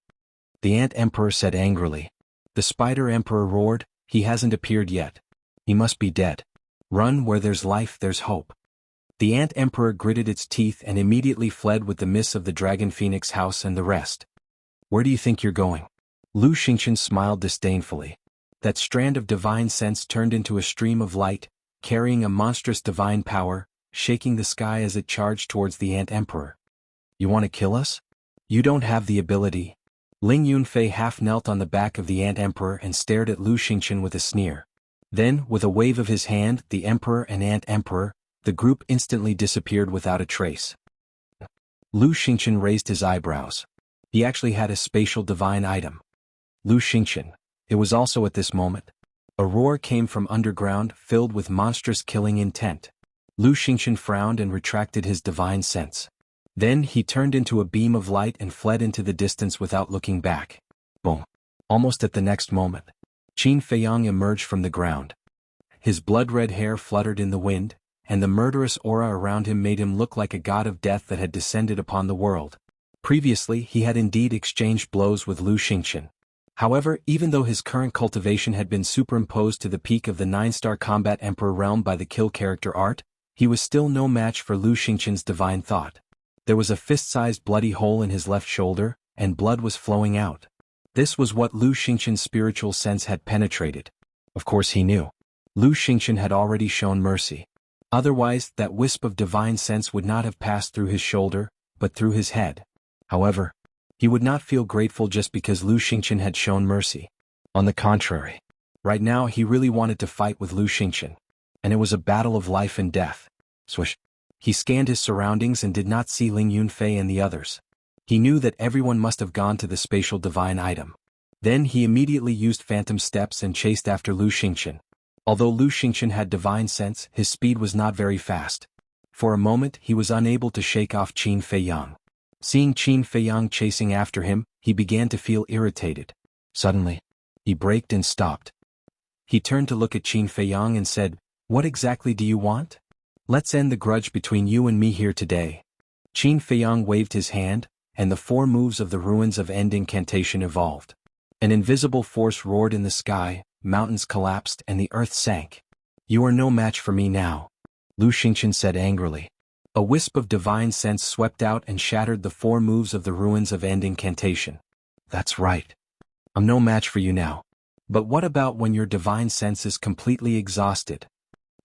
The Ant Emperor said angrily. The Spider Emperor roared, "He hasn't appeared yet. He must be dead. Run, where there's life there's hope." The Ant Emperor gritted its teeth and immediately fled with the miss of the Dragon Phoenix house and the rest. "Where do you think you're going?" Lu Xingqian smiled disdainfully. That strand of divine sense turned into a stream of light, carrying a monstrous divine power, shaking the sky as it charged towards the Ant Emperor. "You want to kill us? You don't have the ability." Ling Yunfei half knelt on the back of the Ant Emperor and stared at Lu Xingqian with a sneer. Then, with a wave of his hand, the Emperor and Ant Emperor, the group instantly disappeared without a trace. Lu Xingqian raised his eyebrows. He actually had a spatial divine item. Lu Xingqian. It was also at this moment. A roar came from underground, filled with monstrous killing intent. Lu Xingqian frowned and retracted his divine sense. Then he turned into a beam of light and fled into the distance without looking back. Boom. Almost at the next moment, Qin Feiyang emerged from the ground. His blood-red hair fluttered in the wind, and the murderous aura around him made him look like a god of death that had descended upon the world. Previously he had indeed exchanged blows with Lu Xingqian. However, even though his current cultivation had been superimposed to the peak of the 9-star combat emperor realm by the kill character art, he was still no match for Lu Xingqian's divine thought. There was a fist-sized bloody hole in his left shoulder, and blood was flowing out. This was what Lu Xingqian's spiritual sense had penetrated. Of course he knew. Lu Xingqian had already shown mercy. Otherwise, that wisp of divine sense would not have passed through his shoulder, but through his head. However, he would not feel grateful just because Lu Xingqian had shown mercy. On the contrary. Right now he really wanted to fight with Lu Xingqian. And it was a battle of life and death. Swish. He scanned his surroundings and did not see Ling Yunfei and the others. He knew that everyone must have gone to the spatial divine item. Then he immediately used phantom steps and chased after Lu Xingqian. Although Lu Xingqian had divine sense, his speed was not very fast. For a moment he was unable to shake off Qin Feiyang. Seeing Qin Feiyang chasing after him, he began to feel irritated. Suddenly, he braked and stopped. He turned to look at Qin Feiyang and said, "What exactly do you want? Let's end the grudge between you and me here today." Qin Feiyang waved his hand, and the 4 moves of the Ruins of End incantation evolved. An invisible force roared in the sky, mountains collapsed and the earth sank. "You are no match for me now," Lu Xingqian said angrily. A wisp of divine sense swept out and shattered the 4 moves of the Ruins of End incantation. "That's right. I'm no match for you now. But what about when your divine sense is completely exhausted?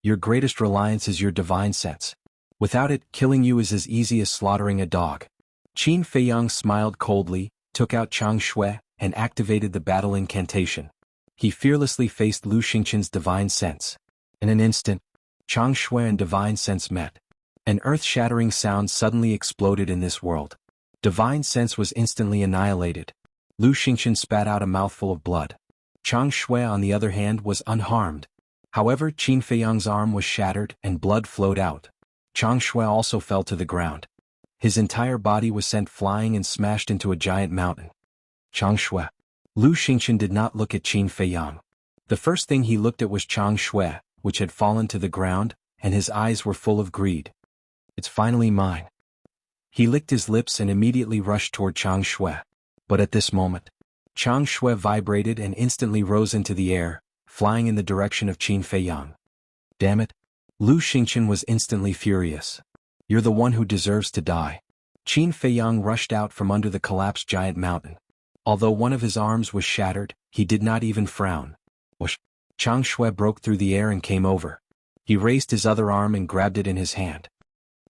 Your greatest reliance is your divine sense. Without it, killing you is as easy as slaughtering a dog." Qin Feiyang smiled coldly, took out Chang Shui, and activated the battle incantation. He fearlessly faced Lu Xingqian's divine sense. In an instant, Chang Shui and divine sense met. An earth-shattering sound suddenly exploded in this world. Divine sense was instantly annihilated. Lu Xingqian spat out a mouthful of blood. Chang Shui, on the other hand, was unharmed. However, Qin Feiyang's arm was shattered and blood flowed out. Chang Shui also fell to the ground. His entire body was sent flying and smashed into a giant mountain. Chang Shui. Lu Xingqian did not look at Qin Feiyang. The first thing he looked at was Chang Shui, which had fallen to the ground, and his eyes were full of greed. "It's finally mine." He licked his lips and immediately rushed toward Chang Shui. But at this moment, Chang Shui vibrated and instantly rose into the air, flying in the direction of Qin Feiyang. "Damn it." Lu Xingqian was instantly furious. "You're the one who deserves to die." Qin Feiyang rushed out from under the collapsed giant mountain. Although one of his arms was shattered, he did not even frown. Whoosh! Chang Shui broke through the air and came over. He raised his other arm and grabbed it in his hand.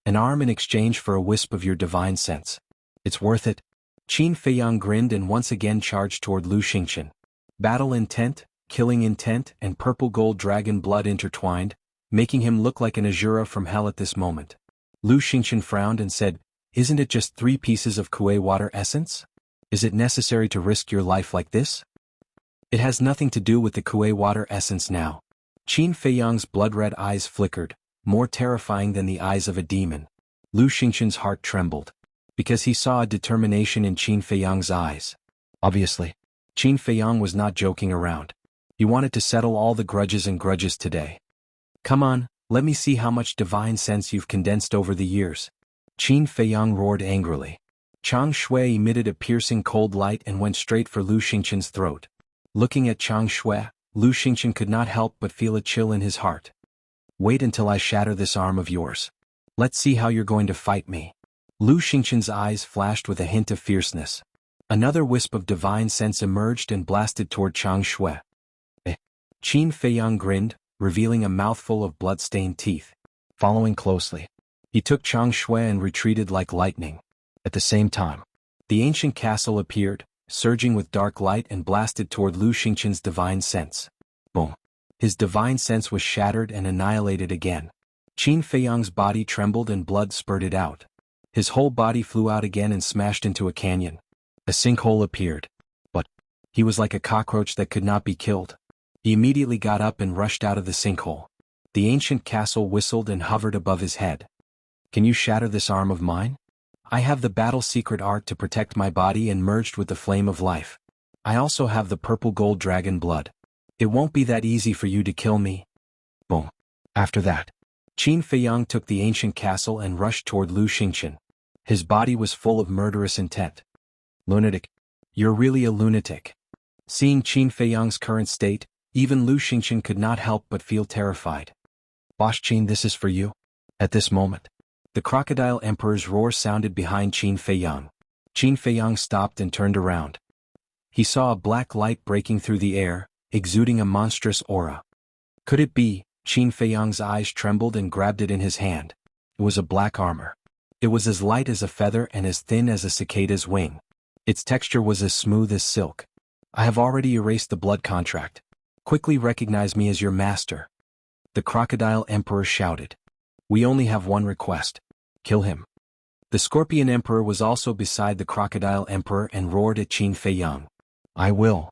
"An arm in exchange for a wisp of your divine sense. It's worth it." Qin Feiyang grinned and once again charged toward Lu Xingqian. Battle intent, killing intent, and purple gold dragon blood intertwined, making him look like an Azura from hell at this moment. Lu Xingqian frowned and said, "Isn't it just 3 pieces of Kuei water essence? Is it necessary to risk your life like this?" "It has nothing to do with the Kuei water essence now." Qin Feiyang's blood-red eyes flickered, more terrifying than the eyes of a demon. Lu Xingqian's heart trembled, because he saw a determination in Qin Feiyang's eyes. Obviously, Qin Feiyang was not joking around. He wanted to settle all the grudges today. "Come on, let me see how much divine sense you've condensed over the years." Qin Feiyang roared angrily. Chang Shui emitted a piercing cold light and went straight for Lu Xingqian's throat. Looking at Chang Shui, Lu Xingqian could not help but feel a chill in his heart. Wait until I shatter this arm of yours. Let's see how you're going to fight me. Lu Xingqian's eyes flashed with a hint of fierceness. Another wisp of divine sense emerged and blasted toward Chang Shui. Qin Feiyang grinned, revealing a mouthful of blood-stained teeth. Following closely, he took Chang Shui and retreated like lightning. At the same time, the ancient castle appeared, surging with dark light and blasted toward Lu Xingqian's divine sense. Boom. His divine sense was shattered and annihilated again. Qin Feiyang's body trembled and blood spurted out. His whole body flew out again and smashed into a canyon. A sinkhole appeared. But he was like a cockroach that could not be killed. He immediately got up and rushed out of the sinkhole. The ancient castle whistled and hovered above his head. Can you shatter this arm of mine? I have the battle secret art to protect my body and merged with the flame of life. I also have the purple gold dragon blood. It won't be that easy for you to kill me. Boom. After that, Qin Feiyang took the ancient castle and rushed toward Lu Xingqian. His body was full of murderous intent. Lunatic. You're really a lunatic. Seeing Qin Feiyang's current state, even Lu Xingqian could not help but feel terrified. Boss Qin, this is for you. At this moment, the crocodile emperor's roar sounded behind Qin Feiyang. Qin Feiyang stopped and turned around. He saw a black light breaking through the air, exuding a monstrous aura. Could it be? Qin Feiyang's eyes trembled and grabbed it in his hand. It was a black armor. It was as light as a feather and as thin as a cicada's wing. Its texture was as smooth as silk. I have already erased the blood contract. Quickly recognize me as your master. The crocodile emperor shouted. We only have one request. Kill him. The scorpion emperor was also beside the crocodile emperor and roared at Qin Feiyang. I will.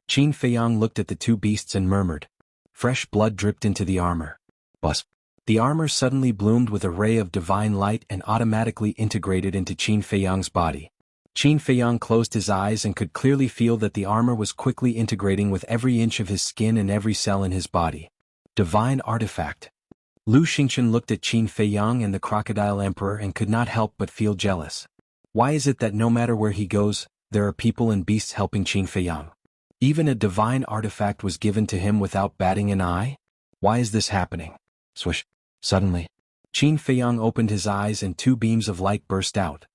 Qin Feiyang looked at the two beasts and murmured. Fresh blood dripped into the armor. Buzz. The armor suddenly bloomed with a ray of divine light and automatically integrated into Qin Feiyang's body. Qin Feiyang closed his eyes and could clearly feel that the armor was quickly integrating with every inch of his skin and every cell in his body. Divine artifact. Lu Xingqian looked at Qin Feiyang and the crocodile emperor and could not help but feel jealous. Why is it that no matter where he goes, there are people and beasts helping Qin Feiyang? Even a divine artifact was given to him without batting an eye? Why is this happening? Swish. Suddenly, Qin Feiyang opened his eyes and two beams of light burst out.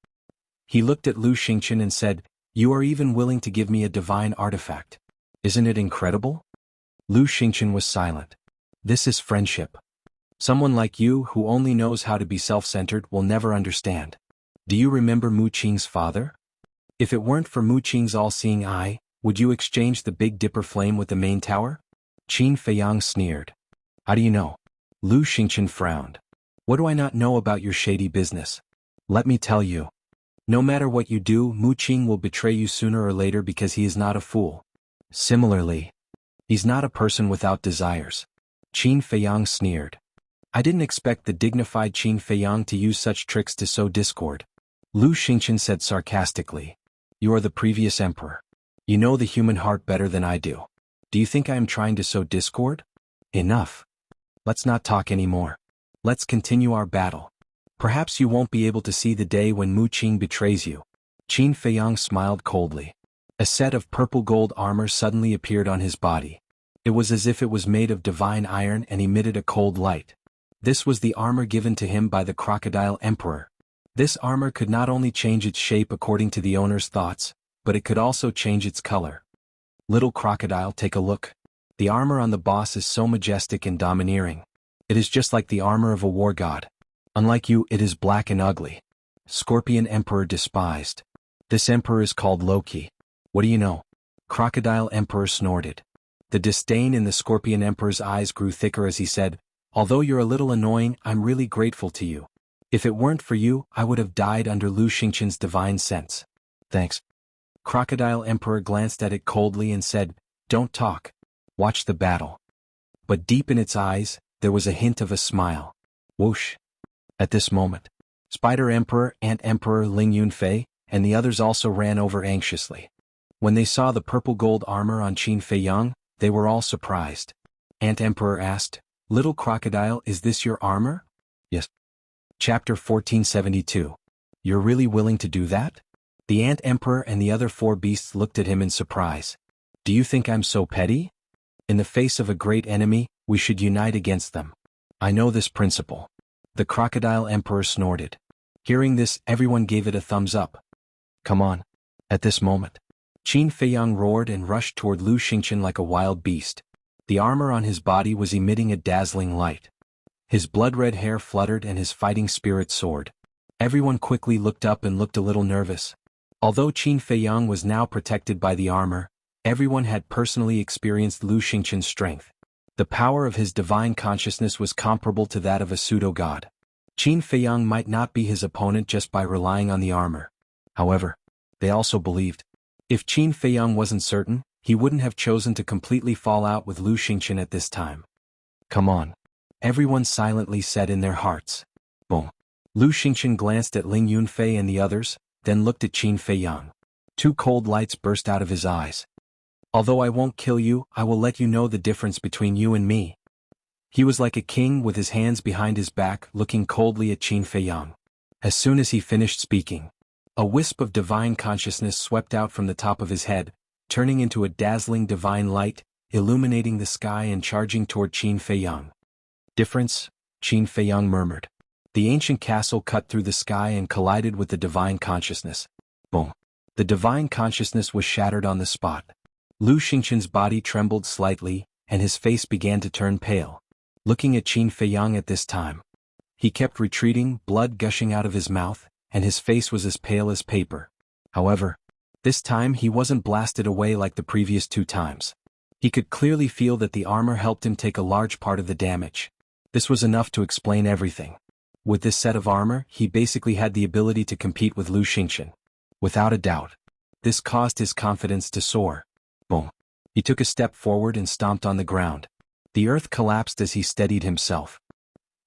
He looked at Lu Xingqian and said, You are even willing to give me a divine artifact. Isn't it incredible? Lu Xingqian was silent. This is friendship. Someone like you who only knows how to be self-centered will never understand. Do you remember Mu Qing's father? If it weren't for Mu Qing's all-seeing eye, would you exchange the Big Dipper flame with the main tower? Qin Feiyang sneered. How do you know? Lu Xingqian frowned. What do I not know about your shady business? Let me tell you. No matter what you do, Mu Qing will betray you sooner or later because he is not a fool. Similarly, he's not a person without desires. Qin Feiyang sneered. I didn't expect the dignified Qin Feiyang to use such tricks to sow discord. Lu Xingqian said sarcastically. You are the previous emperor. You know the human heart better than I do. Do you think I am trying to sow discord? Enough. Let's not talk anymore. Let's continue our battle. Perhaps you won't be able to see the day when Mu Qing betrays you. Qin Feiyang smiled coldly. A set of purple gold armor suddenly appeared on his body. It was as if it was made of divine iron and emitted a cold light. This was the armor given to him by the crocodile emperor. This armor could not only change its shape according to the owner's thoughts, but it could also change its color. Little crocodile, take a look. The armor on the boss is so majestic and domineering. It is just like the armor of a war god. Unlike you, it is black and ugly. Scorpion Emperor despised. This emperor is called Loki. What do you know? Crocodile Emperor snorted. The disdain in the Scorpion Emperor's eyes grew thicker as he said, Although you're a little annoying, I'm really grateful to you. If it weren't for you, I would have died under Lu Xingqian's divine sense. Thanks. Crocodile Emperor glanced at it coldly and said, Don't talk. Watch the battle. But deep in its eyes, there was a hint of a smile. Whoosh. At this moment, Spider Emperor, Ant Emperor Ling Yunfei, and the others also ran over anxiously. When they saw the purple gold armor on Qin Feiyang, they were all surprised. Ant Emperor asked, Little crocodile, is this your armor? Yes. Chapter 1472. You're really willing to do that? The Ant Emperor and the other four beasts looked at him in surprise. Do you think I'm so petty? In the face of a great enemy, we should unite against them. I know this principle. The crocodile emperor snorted. Hearing this, everyone gave it a thumbs up. Come on. At this moment, Qin Feiyang roared and rushed toward Lu Xingqian like a wild beast. The armor on his body was emitting a dazzling light. His blood-red hair fluttered and his fighting spirit soared. Everyone quickly looked up and looked a little nervous. Although Qin Feiyang was now protected by the armor, everyone had personally experienced Lu Xingqian's strength. The power of his divine consciousness was comparable to that of a pseudo-god. Qin Feiyang might not be his opponent just by relying on the armor. However, they also believed, if Qin Feiyang wasn't certain, he wouldn't have chosen to completely fall out with Lu Xingqian at this time. Come on. Everyone silently said in their hearts. Boom. Lu Xingqian glanced at Ling Yunfei and the others, then looked at Qin Feiyang. Two cold lights burst out of his eyes. Although I won't kill you, I will let you know the difference between you and me. He was like a king with his hands behind his back, looking coldly at Qin Feiyang. As soon as he finished speaking, a wisp of divine consciousness swept out from the top of his head, turning into a dazzling divine light, illuminating the sky and charging toward Qin Feiyang. Difference? Qin Feiyang murmured. The ancient castle cut through the sky and collided with the divine consciousness. Boom. The divine consciousness was shattered on the spot. Lu Xingqian's body trembled slightly, and his face began to turn pale. Looking at Qin Feiyang at this time, he kept retreating, blood gushing out of his mouth, and his face was as pale as paper. However, this time he wasn't blasted away like the previous two times. He could clearly feel that the armor helped him take a large part of the damage. This was enough to explain everything. With this set of armor, he basically had the ability to compete with Lu Xingqian. Without a doubt. This caused his confidence to soar. Boom. He took a step forward and stomped on the ground. The earth collapsed as he steadied himself.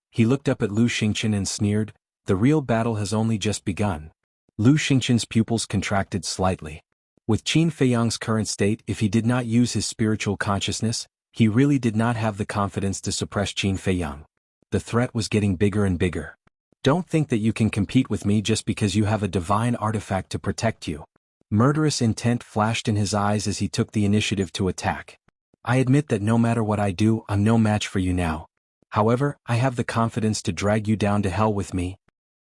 He looked up at Lu Xingqian and sneered, "The real battle has only just begun." Lu Xingqian's pupils contracted slightly. With Qin Feiyang's current state, if he did not use his spiritual consciousness, he really did not have the confidence to suppress Qin Feiyang. The threat was getting bigger and bigger. Don't think that you can compete with me just because you have a divine artifact to protect you. Murderous intent flashed in his eyes as he took the initiative to attack. I admit that no matter what I do, I'm no match for you now. However, I have the confidence to drag you down to hell with me.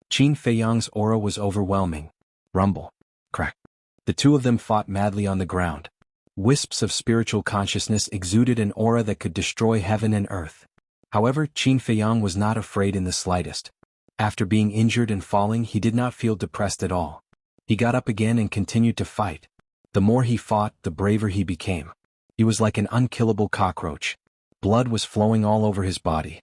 Qin Feiyang's aura was overwhelming. Rumble. Crack. The two of them fought madly on the ground. Wisps of spiritual consciousness exuded an aura that could destroy heaven and earth. However, Qin Feiyang was not afraid in the slightest. After being injured and falling, he did not feel depressed at all. He got up again and continued to fight. The more he fought, the braver he became. He was like an unkillable cockroach. Blood was flowing all over his body.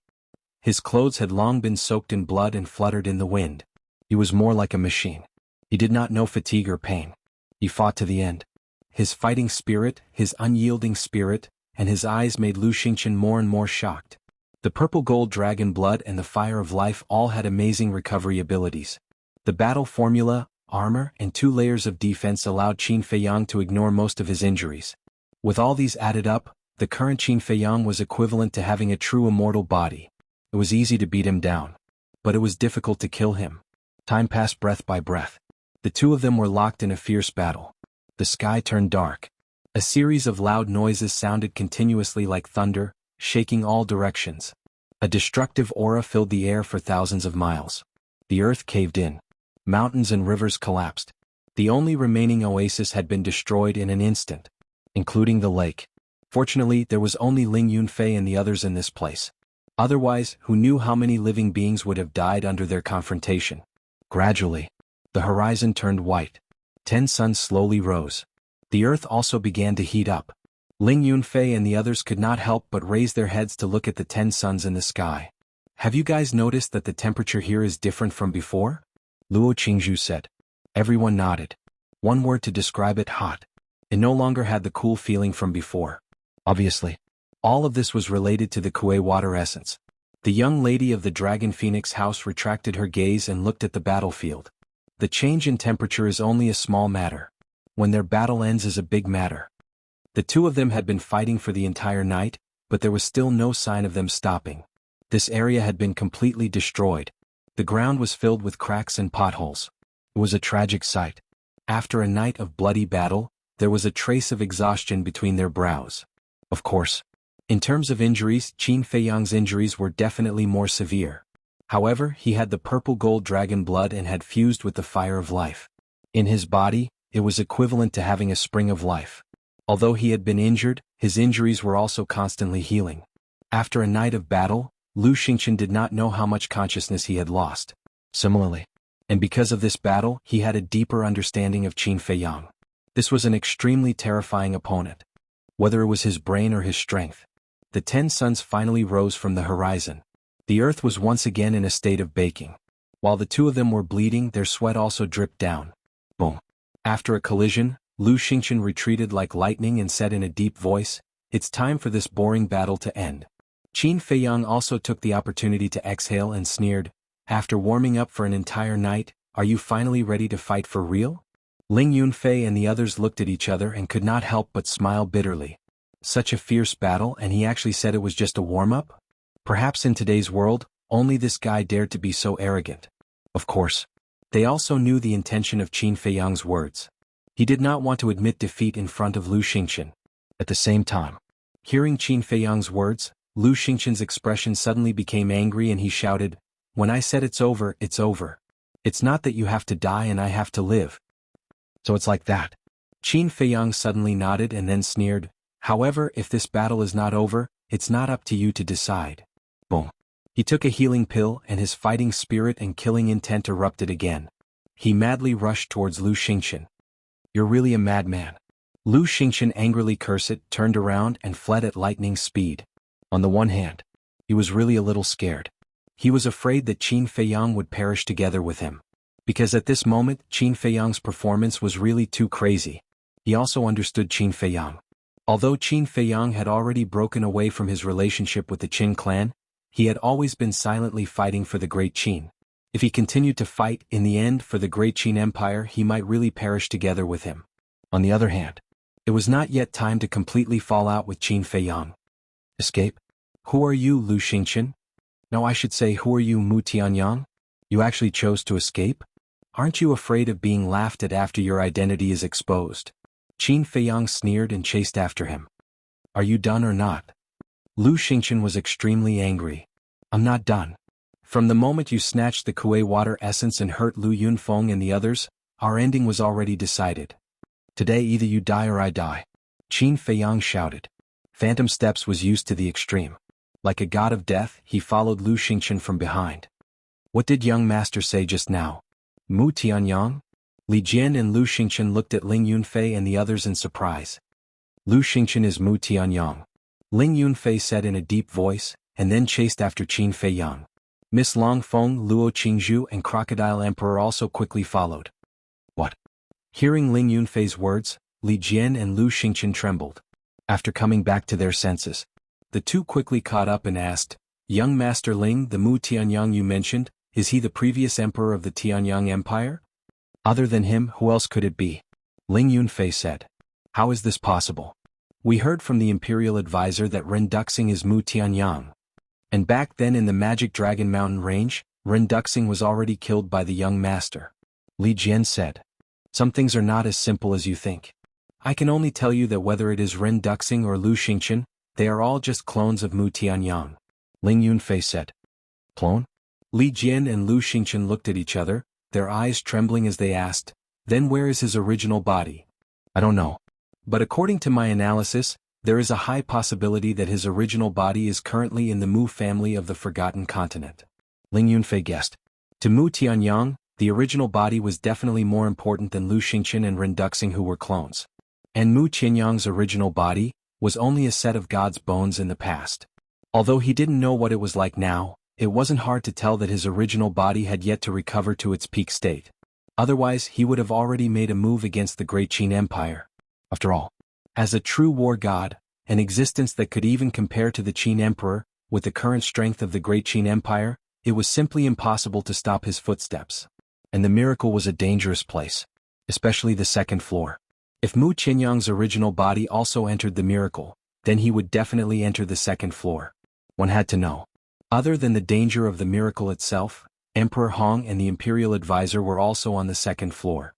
His clothes had long been soaked in blood and fluttered in the wind. He was more like a machine. He did not know fatigue or pain. He fought to the end. His fighting spirit, his unyielding spirit, and his eyes made Lu Xingqian more and more shocked. The purple gold dragon blood and the fire of life all had amazing recovery abilities. The battle formula, armor, and 2 layers of defense allowed Qin Feiyang to ignore most of his injuries. With all these added up, the current Qin Feiyang was equivalent to having a true immortal body. It was easy to beat him down. But it was difficult to kill him. Time passed breath by breath. The two of them were locked in a fierce battle. The sky turned dark. A series of loud noises sounded continuously like thunder, shaking all directions. A destructive aura filled the air for thousands of miles. The earth caved in. Mountains and rivers collapsed. The only remaining oasis had been destroyed in an instant, including the lake. Fortunately, there was only Ling Yunfei and the others in this place. Otherwise, who knew how many living beings would have died under their confrontation? Gradually, the horizon turned white. 10 suns slowly rose. The earth also began to heat up. Ling Yunfei and the others could not help but raise their heads to look at the 10 suns in the sky. Have you guys noticed that the temperature here is different from before? Luo Qingzhu said. Everyone nodded. One word to describe it: hot. It no longer had the cool feeling from before. Obviously, all of this was related to the Kuei water essence. The young lady of the Dragon Phoenix house retracted her gaze and looked at the battlefield. The change in temperature is only a small matter. When their battle ends is a big matter. The two of them had been fighting for the entire night, but there was still no sign of them stopping. This area had been completely destroyed. The ground was filled with cracks and potholes. It was a tragic sight. After a night of bloody battle, there was a trace of exhaustion between their brows. Of course. In terms of injuries, Qin Feiyang's injuries were definitely more severe. However, he had the purple-gold dragon blood and had fused with the fire of life. In his body, it was equivalent to having a spring of life. Although he had been injured, his injuries were also constantly healing. After a night of battle, Lu Xingqian did not know how much consciousness he had lost. Similarly, and because of this battle, he had a deeper understanding of Qin Feiyang. This was an extremely terrifying opponent. Whether it was his brain or his strength. The 10 suns finally rose from the horizon. The earth was once again in a state of baking. While the two of them were bleeding, their sweat also dripped down. Boom. After a collision, Lu Xingqian retreated like lightning and said in a deep voice, "It's time for this boring battle to end." Qin Feiyang also took the opportunity to exhale and sneered, "After warming up for an entire night, are you finally ready to fight for real?" Ling Yunfei and the others looked at each other and could not help but smile bitterly. Such a fierce battle, and he actually said it was just a warm-up? Perhaps in today's world, only this guy dared to be so arrogant. Of course. They also knew the intention of Qin Feiyang's words. He did not want to admit defeat in front of Lu Xingqian. At the same time, hearing Qin Feiyang's words, Lu Xingqian's expression suddenly became angry and he shouted, "When I said it's over, it's over. It's not that you have to die and I have to live. So it's like that." Qin Feiyang suddenly nodded and then sneered, "However, if this battle is not over, it's not up to you to decide." Boom. He took a healing pill and his fighting spirit and killing intent erupted again. He madly rushed towards Lu Xingqian. "You're really a madman." Lu Xingqian angrily cursed, turned around and fled at lightning speed. On the one hand, he was really a little scared. He was afraid that Qin Feiyang would perish together with him. Because at this moment, Qin Feiyang's performance was really too crazy. He also understood Qin Feiyang. Although Qin Feiyang had already broken away from his relationship with the Qin clan, he had always been silently fighting for the Great Qin. If he continued to fight, in the end, for the Great Qin Empire, he might really perish together with him. On the other hand, it was not yet time to completely fall out with Qin Feiyang. Escape? Who are you, Lu Xingqian? No, I should say, who are you, Mu Tianyang? You actually chose to escape? Aren't you afraid of being laughed at after your identity is exposed? Qin Feiyang sneered and chased after him. Are you done or not? Lu Xingqian was extremely angry. I'm not done. From the moment you snatched the Kuei water essence and hurt Lu Yunfeng and the others, our ending was already decided. Today either you die or I die. Qin Feiyang shouted. Phantom Steps was used to the extreme. Like a god of death, he followed Lu Xingqian from behind. What did young master say just now? Mu Tianyang? Li Jian and Lu Xingqian looked at Ling Yunfei and the others in surprise. Lu Xingqian is Mu Tianyang. Ling Yunfei said in a deep voice, and then chased after Qin Feiyang. Miss Longfeng, Luo Qingzhu and Crocodile Emperor also quickly followed. What? Hearing Ling Yunfei's words, Li Jian and Lu Xingqian trembled. After coming back to their senses, the two quickly caught up and asked, Young Master Ling, the Mu Tianyang you mentioned, is he the previous emperor of the Tianyang Empire? Other than him, who else could it be? Ling Yunfei said. How is this possible? We heard from the Imperial Advisor that Ren Duxing is Mu Tianyang. And back then in the Magic Dragon Mountain Range, Ren Duxing was already killed by the young master. Li Jian said. Some things are not as simple as you think. I can only tell you that whether it is Ren Duxing or Lu Xingqian, they are all just clones of Mu Tianyang. Ling Yunfei said. Clone? Li Jian and Lu Xingqian looked at each other, their eyes trembling as they asked, then where is his original body? I don't know. But according to my analysis, there is a high possibility that his original body is currently in the Mu family of the Forgotten Continent. Ling Yunfei guessed. To Mu Tianyang, the original body was definitely more important than Lu Xingqian and Ren Duxing who were clones. And Mu Tianyang's original body was only a set of God's bones in the past. Although he didn't know what it was like now, it wasn't hard to tell that his original body had yet to recover to its peak state. Otherwise, he would have already made a move against the Great Qin Empire. After all, as a true war god, an existence that could even compare to the Qin Emperor, with the current strength of the Great Qin Empire, it was simply impossible to stop his footsteps. And the miracle was a dangerous place, especially the second floor. If Mu Tianyang's original body also entered the miracle, then he would definitely enter the second floor. One had to know. Other than the danger of the miracle itself, Emperor Hong and the Imperial Advisor were also on the second floor.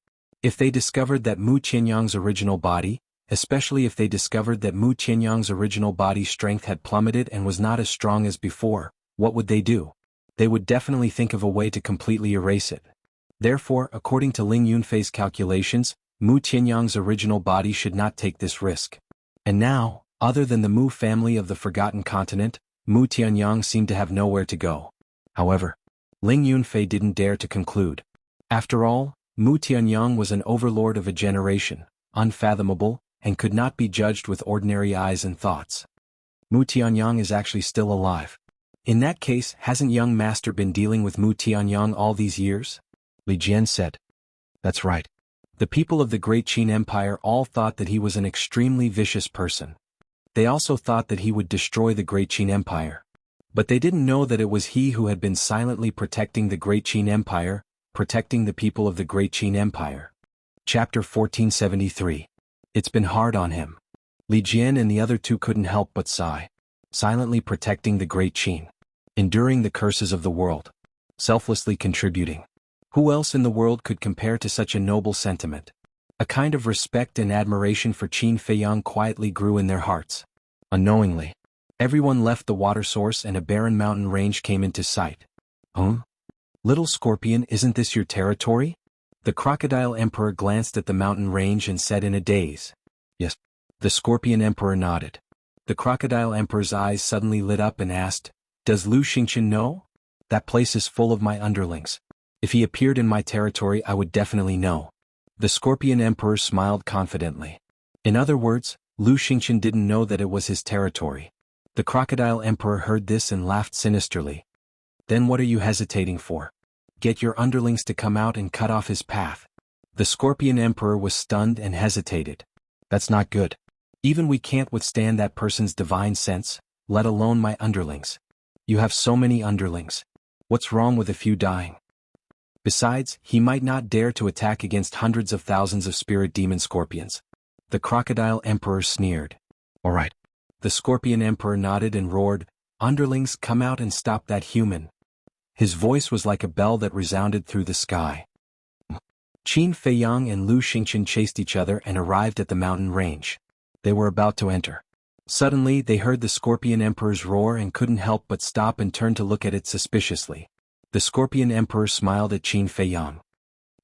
If they discovered that Mu Qianyang's original body, especially if they discovered that Mu Qianyang's original body strength had plummeted and was not as strong as before, what would they do? They would definitely think of a way to completely erase it. Therefore, according to Ling Yunfei's calculations, Mu Qianyang's original body should not take this risk. And now, other than the Mu family of the Forgotten Continent, Mu Tianyang seemed to have nowhere to go. However, Ling Yunfei didn't dare to conclude. After all, Mu Tianyang was an overlord of a generation, unfathomable, and could not be judged with ordinary eyes and thoughts. Mu Tianyang is actually still alive. In that case, hasn't young master been dealing with Mu Tianyang all these years? Li Jian said. That's right. The people of the Great Qin Empire all thought that he was an extremely vicious person. They also thought that he would destroy the Great Qin Empire. But they didn't know that it was he who had been silently protecting the Great Qin Empire, protecting the people of the Great Qin Empire. Chapter 1473. It's been hard on him. Li Jian and the other two couldn't help but sigh. Silently protecting the Great Qin. Enduring the curses of the world. Selflessly contributing. Who else in the world could compare to such a noble sentiment? A kind of respect and admiration for Qin Feiyang quietly grew in their hearts. Unknowingly, everyone left the water source and a barren mountain range came into sight. Huh? Little Scorpion, isn't this your territory? The Crocodile Emperor glanced at the mountain range and said in a daze. Yes. The Scorpion Emperor nodded. The Crocodile Emperor's eyes suddenly lit up and asked, Does Lu Xingqian know? That place is full of my underlings. If he appeared in my territory, I would definitely know. The Scorpion Emperor smiled confidently. In other words, Lu Xingqian didn't know that it was his territory. The Crocodile Emperor heard this and laughed sinisterly. Then what are you hesitating for? Get your underlings to come out and cut off his path. The Scorpion Emperor was stunned and hesitated. That's not good. Even we can't withstand that person's divine sense, let alone my underlings. You have so many underlings. What's wrong with a few dying? Besides, he might not dare to attack against hundreds of thousands of spirit demon scorpions. The Crocodile Emperor sneered. All right. The Scorpion Emperor nodded and roared, Underlings, come out and stop that human. His voice was like a bell that resounded through the sky. Qin Feiyang and Lu Xingqian chased each other and arrived at the mountain range. They were about to enter. Suddenly they heard the Scorpion Emperor's roar and couldn't help but stop and turn to look at it suspiciously. The Scorpion Emperor smiled at Qin Feiyang.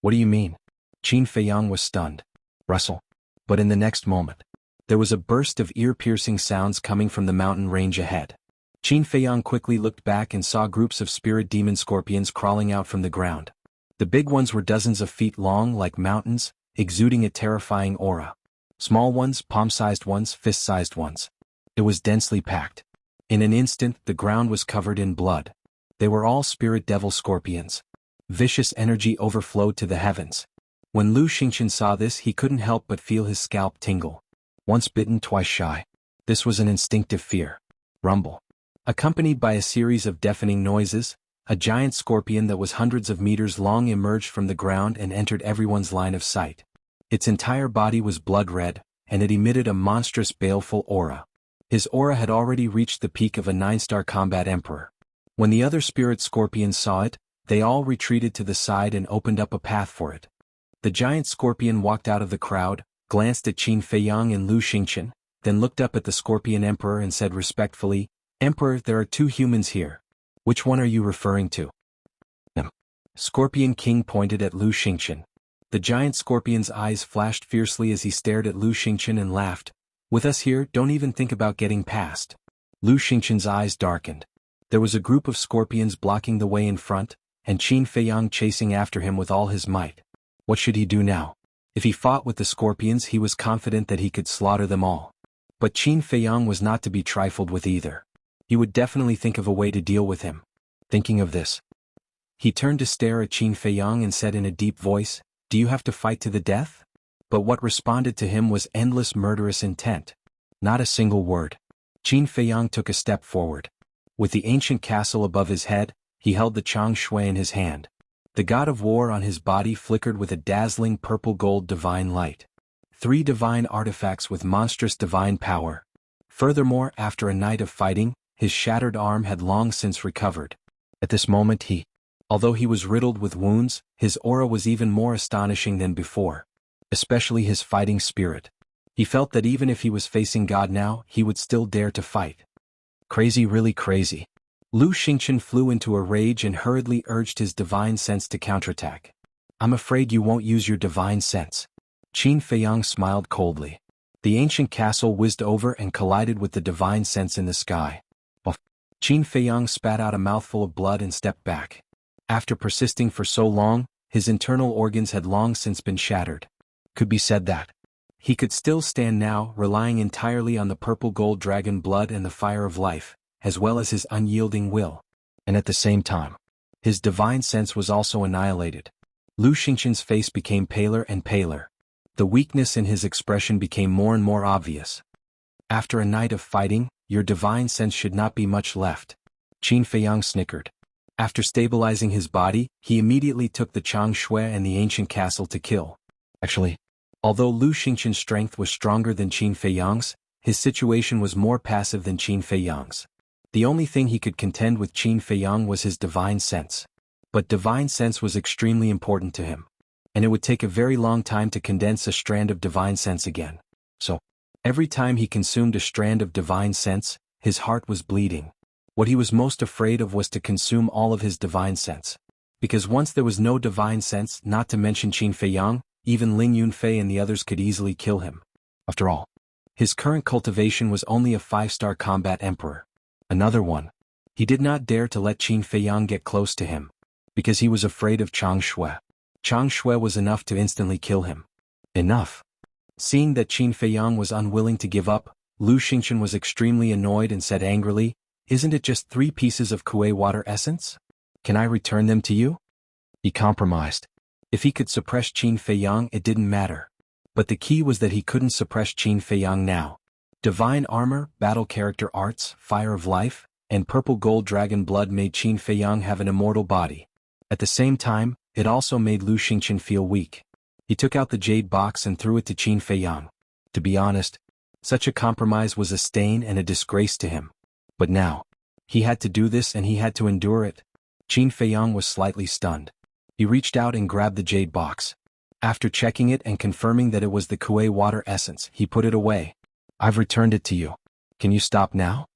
What do you mean? Qin Feiyang was stunned. Rustle. But in the next moment, there was a burst of ear-piercing sounds coming from the mountain range ahead. Qin Feiyang quickly looked back and saw groups of spirit demon scorpions crawling out from the ground. The big ones were dozens of feet long like mountains, exuding a terrifying aura. Small ones, palm-sized ones, fist-sized ones. It was densely packed. In an instant, the ground was covered in blood. They were all spirit devil scorpions. Vicious energy overflowed to the heavens. When Lu Xingqian saw this, he couldn't help but feel his scalp tingle. Once bitten, twice shy. This was an instinctive fear. Rumble. Accompanied by a series of deafening noises, a giant scorpion that was hundreds of meters long emerged from the ground and entered everyone's line of sight. Its entire body was blood red, and it emitted a monstrous baleful aura. His aura had already reached the peak of a 9-star combat emperor. When the other spirit scorpions saw it, they all retreated to the side and opened up a path for it. The giant scorpion walked out of the crowd, glanced at Qin Feiyang and Lu Xingqian, then looked up at the Scorpion Emperor and said respectfully, Emperor, there are 2 humans here. Which one are you referring to? Scorpion King pointed at Lu Xingqian. The giant scorpion's eyes flashed fiercely as he stared at Lu Xingqian and laughed. With us here, don't even think about getting past. Lu Xingqian's eyes darkened. There was a group of scorpions blocking the way in front, and Qin Feiyang chasing after him with all his might. What should he do now? If he fought with the scorpions, he was confident that he could slaughter them all. But Qin Feiyang was not to be trifled with either. He would definitely think of a way to deal with him. Thinking of this, he turned to stare at Qin Feiyang and said in a deep voice, Do you have to fight to the death? But what responded to him was endless murderous intent. Not a single word. Qin Feiyang took a step forward. With the ancient castle above his head, he held the Chang Shui in his hand. The god of war on his body flickered with a dazzling purple-gold divine light. 3 divine artifacts with monstrous divine power. Furthermore, after a night of fighting, his shattered arm had long since recovered. At this moment although he was riddled with wounds, his aura was even more astonishing than before. especially his fighting spirit. He felt that even if he was facing God now, he would still dare to fight. Crazy, really crazy. Lu Xingqian flew into a rage and hurriedly urged his divine sense to counterattack. I'm afraid you won't use your divine sense. Qin Feiyang smiled coldly. The ancient castle whizzed over and collided with the divine sense in the sky. Qin Feiyang spat out a mouthful of blood and stepped back. After persisting for so long, his internal organs had long since been shattered. Could be said that he could still stand now, relying entirely on the purple gold dragon blood and the fire of life, as well as his unyielding will. And at the same time, his divine sense was also annihilated. Lu Xingqian's face became paler and paler. The weakness in his expression became more and more obvious. After a night of fighting, your divine sense should not be much left. Qin Feiyang snickered. After stabilizing his body, he immediately took the Changshui and the ancient castle to kill. Actually, although Lu Xingqian's strength was stronger than Qin Feiyang's, his situation was more passive than Qin Feiyang's. The only thing he could contend with Qin Feiyang was his divine sense. But divine sense was extremely important to him. And it would take a very long time to condense a strand of divine sense again. So, every time he consumed a strand of divine sense, his heart was bleeding. What he was most afraid of was to consume all of his divine sense. Because once there was no divine sense, not to mention Qin Feiyang, even Ling Yunfei and the others could easily kill him. After all, his current cultivation was only a 5-star combat emperor. Another one. He did not dare to let Qin Feiyang get close to him, because he was afraid of Changshui. Changshui was enough to instantly kill him. Enough. Seeing that Qin Feiyang was unwilling to give up, Lu Xingqian was extremely annoyed and said angrily, "Isn't it just 3 pieces of Kuei water essence? Can I return them to you?" He compromised. If he could suppress Qin Feiyang, it didn't matter. But the key was that he couldn't suppress Qin Feiyang now. Divine armor, battle character arts, fire of life, and purple gold dragon blood made Qin Feiyang have an immortal body. At the same time, it also made Lu Xingqian feel weak. He took out the jade box and threw it to Qin Feiyang. To be honest, such a compromise was a stain and a disgrace to him. But now, he had to do this and he had to endure it. Qin Feiyang was slightly stunned. He reached out and grabbed the jade box. After checking it and confirming that it was the Kuei water essence, he put it away. "I've returned it to you. Can you stop now?"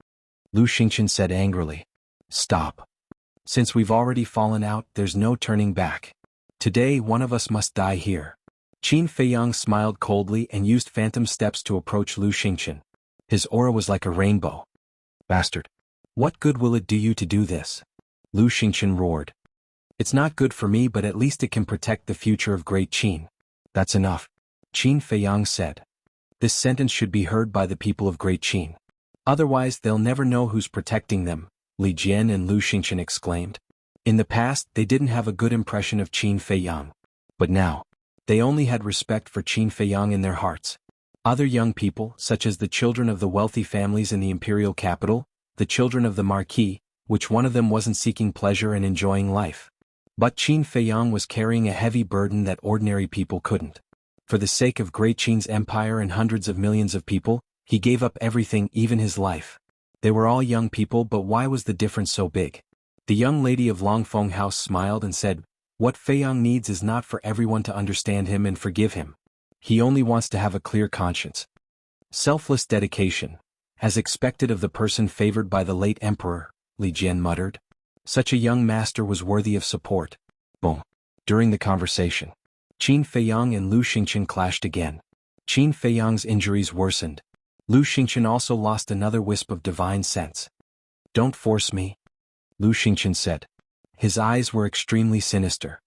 Lu Xingqian said angrily. "Stop. Since we've already fallen out, there's no turning back. Today one of us must die here." Qin Feiyang smiled coldly and used phantom steps to approach Lu Xingqian. His aura was like a rainbow. "Bastard. What good will it do you to do this?" Lu Xingqian roared. "It's not good for me, but at least it can protect the future of Great Qin." "That's enough," Qin Feiyang said. "This sentence should be heard by the people of Great Qin. Otherwise they'll never know who's protecting them," Li Jian and Lu Xingqian exclaimed. In the past, they didn't have a good impression of Qin Feiyang. But now, they only had respect for Qin Feiyang in their hearts. Other young people, such as the children of the wealthy families in the imperial capital, the children of the marquis, which one of them wasn't seeking pleasure and enjoying life. But Qin Feiyang was carrying a heavy burden that ordinary people couldn't. For the sake of Great Qin's empire and hundreds of millions of people, he gave up everything, even his life. They were all young people, but why was the difference so big? The young lady of Longfeng House smiled and said, "What Feiyang needs is not for everyone to understand him and forgive him. He only wants to have a clear conscience. Selfless dedication, as expected of the person favored by the late emperor," Li Jian muttered. Such a young master was worthy of support. Boom. During the conversation, Qin Feiyang and Lu Xingqian clashed again. Qin Feiyang's injuries worsened. Lu Xingqian also lost another wisp of divine sense. "Don't force me," Lu Xingqian said. His eyes were extremely sinister.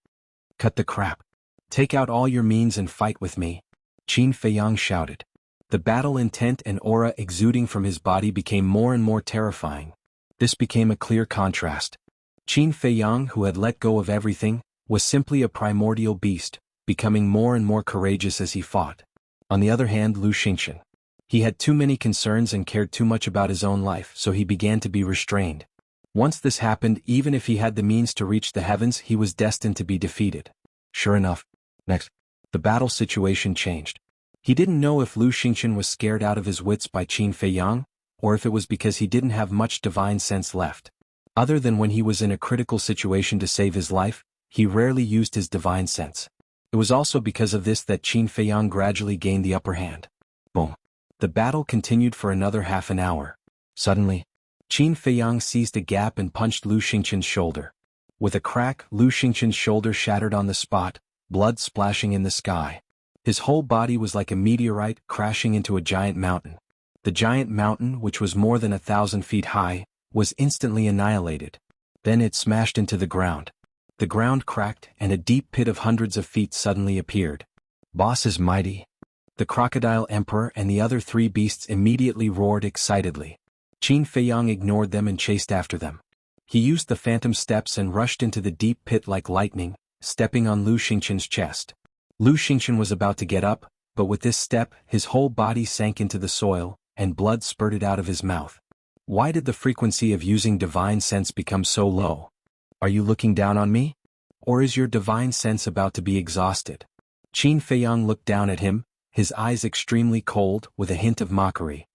"Cut the crap. Take out all your means and fight with me," Qin Feiyang shouted. The battle intent and aura exuding from his body became more and more terrifying. This became a clear contrast. Qin Feiyang, who had let go of everything, was simply a primordial beast, becoming more and more courageous as he fought. On the other hand, Lu Xingqian. He had too many concerns and cared too much about his own life, so he began to be restrained. Once this happened, even if he had the means to reach the heavens, he was destined to be defeated. Sure enough, next, the battle situation changed. He didn't know if Lu Xingqian was scared out of his wits by Qin Feiyang, or if it was because he didn't have much divine sense left. Other than when he was in a critical situation to save his life, he rarely used his divine sense. It was also because of this that Qin Feiyang gradually gained the upper hand. Boom. The battle continued for another half an hour. Suddenly, Qin Feiyang seized a gap and punched Lu Xingqian's shoulder. With a crack, Lu Xingqian's shoulder shattered on the spot, blood splashing in the sky. His whole body was like a meteorite crashing into a giant mountain. The giant mountain, which was more than 1,000 feet high, was instantly annihilated. Then it smashed into the ground. The ground cracked, and a deep pit of hundreds of feet suddenly appeared. "Boss is mighty." The Crocodile Emperor and the other three beasts immediately roared excitedly. Qin Feiyang ignored them and chased after them. He used the phantom steps and rushed into the deep pit like lightning, stepping on Lu Xingqian's chest. Lu Xingqian was about to get up, but with this step, his whole body sank into the soil, and blood spurted out of his mouth. Why did the frequency of using divine sense become so low? Are you looking down on me? Or is your divine sense about to be exhausted? Qin Feiyang looked down at him, his eyes extremely cold, with a hint of mockery.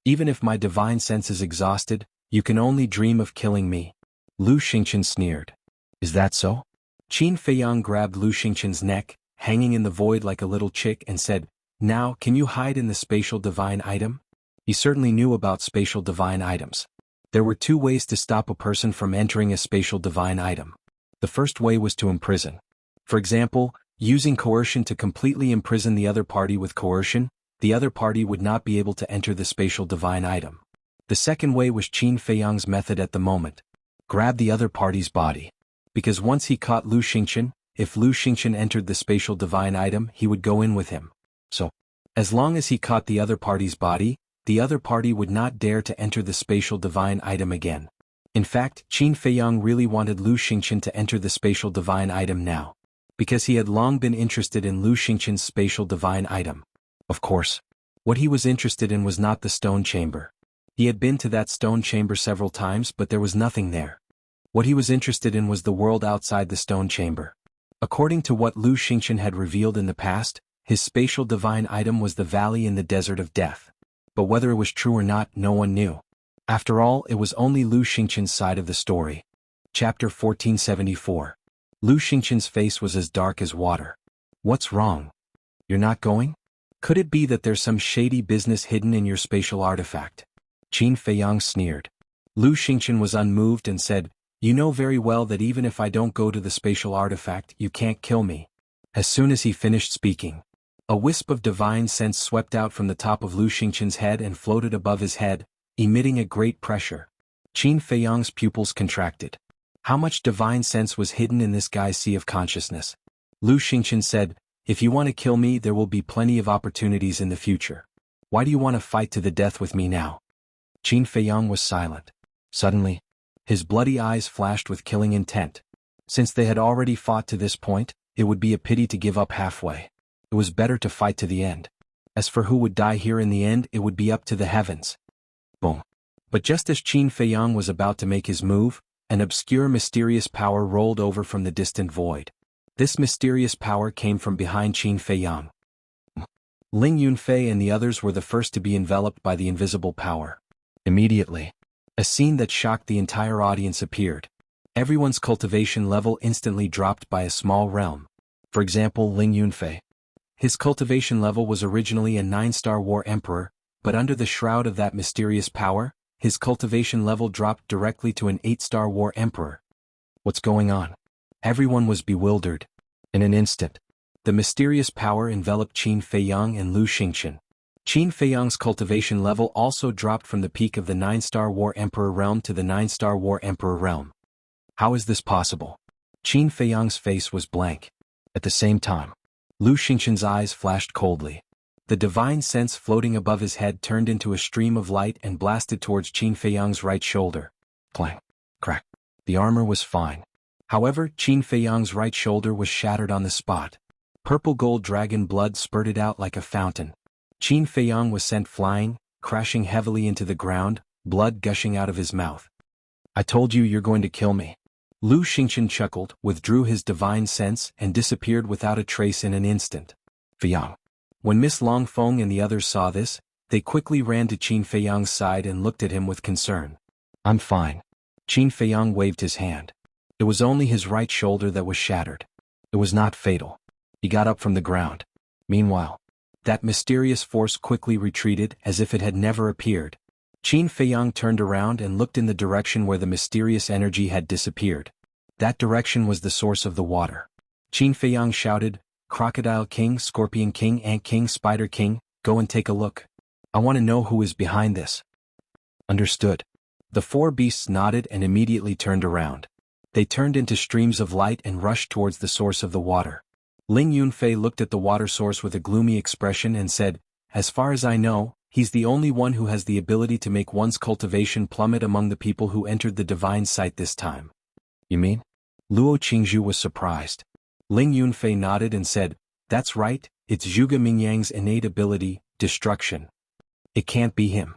Even if my divine sense is exhausted, you can only dream of killing me. Lu Xingqian sneered. Is that so? Qin Feiyang grabbed Lu Xingqian's neck, hanging in the void like a little chick, and said, "Now, can you hide in the spatial divine item?" He certainly knew about spatial divine items. There were two ways to stop a person from entering a spatial divine item. The first way was to imprison. For example, using coercion to completely imprison the other party with coercion, the other party would not be able to enter the spatial divine item. The second way was Qin Feiyang's method at the moment. Grab the other party's body. Because once he caught Lu Xingqian, if Lu Xingqian entered the spatial divine item, he would go in with him. So, as long as he caught the other party's body, the other party would not dare to enter the spatial divine item again. In fact, Qin Feiyang really wanted Lu Xingqian to enter the spatial divine item now, because he had long been interested in Lu Xingqian's spatial divine item. Of course, what he was interested in was not the stone chamber. He had been to that stone chamber several times, but there was nothing there. What he was interested in was the world outside the stone chamber. According to what Lu Xingqian had revealed in the past, his spatial divine item was the valley in the desert of death. But whether it was true or not, no one knew. After all, it was only Lu Xingqian's side of the story. Chapter 1474. Lu Xingqian's face was as dark as water. What's wrong? You're not going? Could it be that there's some shady business hidden in your spatial artifact? Qin Feiyang sneered. Lu Xingqian was unmoved and said, "You know very well that even if I don't go to the spatial artifact, you can't kill me." As soon as he finished speaking, a wisp of divine sense swept out from the top of Lu Xingqian's head and floated above his head, emitting a great pressure. Qin Feiyang's pupils contracted. How much divine sense was hidden in this guy's sea of consciousness? Lu Xingqian said, "If you want to kill me, there will be plenty of opportunities in the future. Why do you want to fight to the death with me now?" Qin Feiyang was silent. Suddenly, his bloody eyes flashed with killing intent. Since they had already fought to this point, it would be a pity to give up halfway. It was better to fight to the end. As for who would die here in the end, it would be up to the heavens. Boom. But just as Qin Feiyang was about to make his move, an obscure mysterious power rolled over from the distant void. This mysterious power came from behind Qin Feiyang. Ling Yunfei and the others were the first to be enveloped by the invisible power. Immediately, a scene that shocked the entire audience appeared. Everyone's cultivation level instantly dropped by a small realm. For example, Ling Yunfei. His cultivation level was originally a 9-star war emperor, but under the shroud of that mysterious power, his cultivation level dropped directly to an 8-star war emperor. What's going on? Everyone was bewildered. In an instant, the mysterious power enveloped Qin Feiyang and Lu Xingqian. Qin Feiyang's cultivation level also dropped from the peak of the 9-star war emperor realm to the 9-star war emperor realm. How is this possible? Qin Feiyang's face was blank. At the same time, Lu Xingqian's eyes flashed coldly. The divine sense floating above his head turned into a stream of light and blasted towards Qin Feiyang's right shoulder. Clang. Crack. The armor was fine. However, Qin Feiyang's right shoulder was shattered on the spot. Purple gold dragon blood spurted out like a fountain. Qin Feiyang was sent flying, crashing heavily into the ground, blood gushing out of his mouth. "I told you you're going to kill me." Lu Xingqian chuckled, withdrew his divine sense, and disappeared without a trace in an instant. Feiyang. When Miss Longfeng and the others saw this, they quickly ran to Qin Feiyang's side and looked at him with concern. "I'm fine." Qin Feiyang waved his hand. It was only his right shoulder that was shattered. It was not fatal. He got up from the ground. Meanwhile, that mysterious force quickly retreated as if it had never appeared. Qin Feiyang turned around and looked in the direction where the mysterious energy had disappeared. That direction was the source of the water. Qin Feiyang shouted, "Crocodile King, Scorpion King, Ant King, Spider King, go and take a look. I want to know who is behind this." Understood. The four beasts nodded and immediately turned around. They turned into streams of light and rushed towards the source of the water. Ling Yunfei looked at the water source with a gloomy expression and said, "As far as I know, he's the only one who has the ability to make one's cultivation plummet among the people who entered the divine site this time." "You mean?" Luo Qingzhu was surprised. Ling Yunfei nodded and said, "That's right, it's Zhuge Mingyang's innate ability, destruction. It can't be him."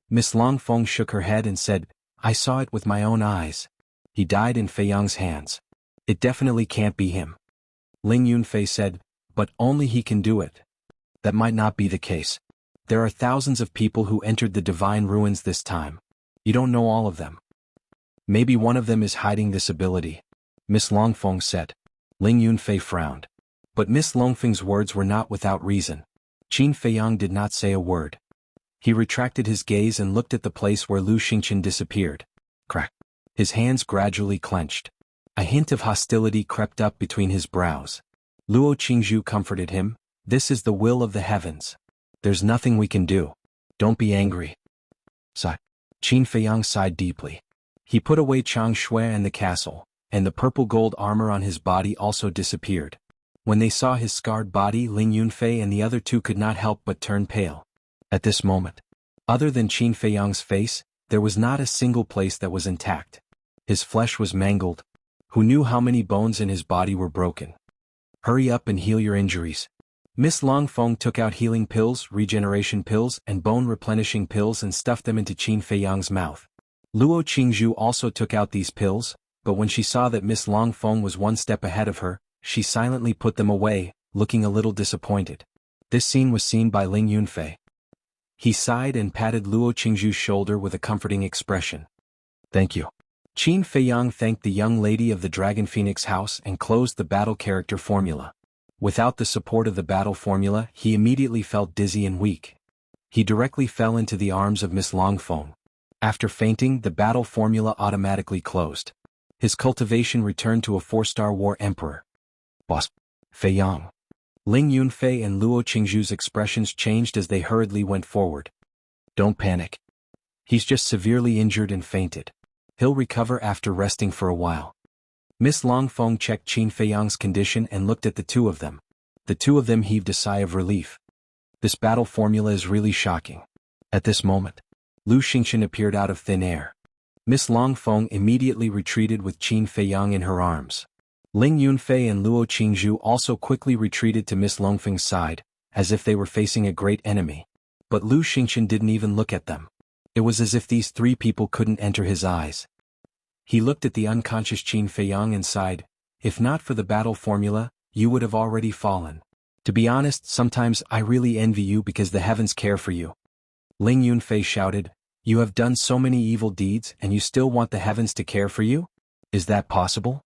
Miss Longfeng shook her head and said, "I saw it with my own eyes. He died in Feiyang's hands. It definitely can't be him." Ling Yunfei said, "But only he can do it." "That might not be the case. There are thousands of people who entered the divine ruins this time. You don't know all of them. Maybe one of them is hiding this ability," Miss Longfeng said. Ling Yunfei frowned. But Miss Longfeng's words were not without reason. Qin Feiyang did not say a word. He retracted his gaze and looked at the place where Lu Xingqian disappeared. Crack. His hands gradually clenched. A hint of hostility crept up between his brows. Luo Qingzhu comforted him, "This is the will of the heavens. There's nothing we can do. Don't be angry." Sigh. Qin Feiyang sighed deeply. He put away Chang Shui and the castle, and the purple gold armor on his body also disappeared. When they saw his scarred body, Ling Yunfei and the other two could not help but turn pale. At this moment, other than Qin Feiyang's face, there was not a single place that was intact. His flesh was mangled. Who knew how many bones in his body were broken? "Hurry up and heal your injuries." Miss Longfeng took out healing pills, regeneration pills, and bone replenishing pills and stuffed them into Qin Feiyang's mouth. Luo Qingzhu also took out these pills, but when she saw that Miss Longfeng was one step ahead of her, she silently put them away, looking a little disappointed. This scene was seen by Ling Yunfei. He sighed and patted Luo Qingzhu's shoulder with a comforting expression. "Thank you." Qin Feiyang thanked the young lady of the Dragon Phoenix house and closed the battle character formula. Without the support of the battle formula, he immediately felt dizzy and weak. He directly fell into the arms of Miss Longfeng. After fainting, the battle formula automatically closed. His cultivation returned to a 4-star war emperor. "Boss, Feiyang." Ling Yunfei and Luo Qingzhu's expressions changed as they hurriedly went forward. "Don't panic. He's just severely injured and fainted. He'll recover after resting for a while." Miss Longfeng checked Qin Feiyang's condition and looked at the two of them. The two of them heaved a sigh of relief. This battle formula is really shocking. At this moment, Lu Xingqian appeared out of thin air. Miss Longfeng immediately retreated with Qin Feiyang in her arms. Ling Yunfei and Luo Qingzhu also quickly retreated to Miss Longfeng's side, as if they were facing a great enemy. But Lu Xingqian didn't even look at them. It was as if these three people couldn't enter his eyes. He looked at the unconscious Qin Feiyang and sighed, "If not for the battle formula, you would have already fallen. To be honest, sometimes I really envy you because the heavens care for you." Ling Yunfei shouted, "You have done so many evil deeds and you still want the heavens to care for you? Is that possible?"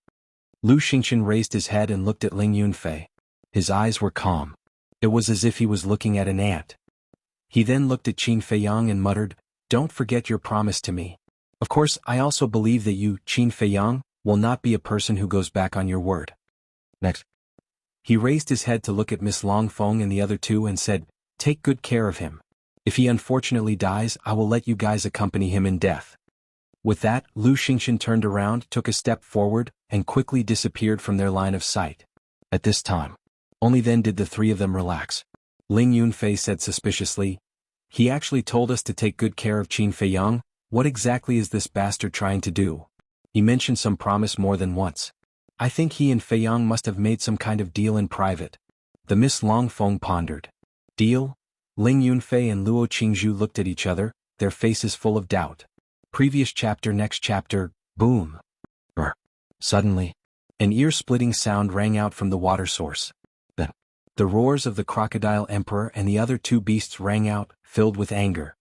Lu Xingqian raised his head and looked at Ling Yunfei. His eyes were calm. It was as if he was looking at an ant. He then looked at Qin Feiyang and muttered, "Don't forget your promise to me. Of course, I also believe that you, Qin Feiyang, will not be a person who goes back on your word." Next, he raised his head to look at Miss Longfeng and the other two and said, "Take good care of him. If he unfortunately dies, I will let you guys accompany him in death." With that, Lu Xingqian turned around, took a step forward, and quickly disappeared from their line of sight. At this time, only then did the three of them relax. Ling Yunfei said suspiciously, "He actually told us to take good care of Qin Feiyang. What exactly is this bastard trying to do? He mentioned some promise more than once. I think he and Feiyang must have made some kind of deal in private." The Miss Longfeng pondered. "Deal?" Ling Yunfei and Luo Qingzhu looked at each other, their faces full of doubt. Previous chapter, next chapter, boom. Suddenly, an ear-splitting sound rang out from the water source. Then, the roars of the crocodile emperor and the other two beasts rang out, filled with anger.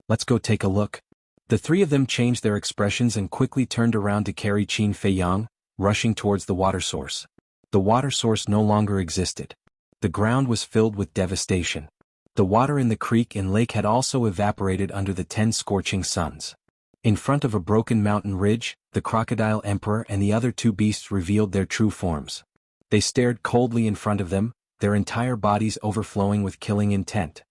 "Let's go take a look." The three of them changed their expressions and quickly turned around to carry Qin Feiyang, rushing towards the water source. The water source no longer existed. The ground was filled with devastation. The water in the creek and lake had also evaporated under the 10 scorching suns. In front of a broken mountain ridge, the crocodile emperor and the other 2 beasts revealed their true forms. They stared coldly in front of them, their entire bodies overflowing with killing intent.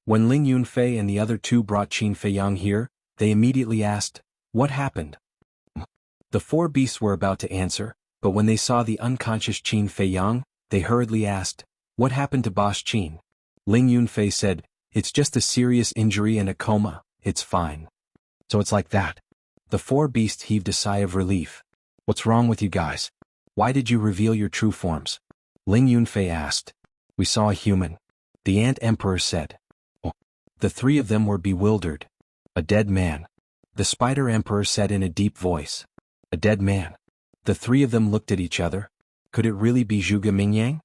When Ling Yunfei and the other 2 brought Qin Feiyang here, they immediately asked, "What happened?" The 4 beasts were about to answer, but when they saw the unconscious Qin Feiyang, they hurriedly asked, "What happened to Boss Qin?" Ling Yunfei said, "It's just a serious injury and a coma, it's fine." "So it's like that." The 4 beasts heaved a sigh of relief. "What's wrong with you guys? Why did you reveal your true forms?" Ling Yunfei asked. "We saw a human," the Ant Emperor said. "Oh." The 3 of them were bewildered. "A dead man," the Spider Emperor said in a deep voice. "A dead man." The 3 of them looked at each other. Could it really be Zhuge Mingyang?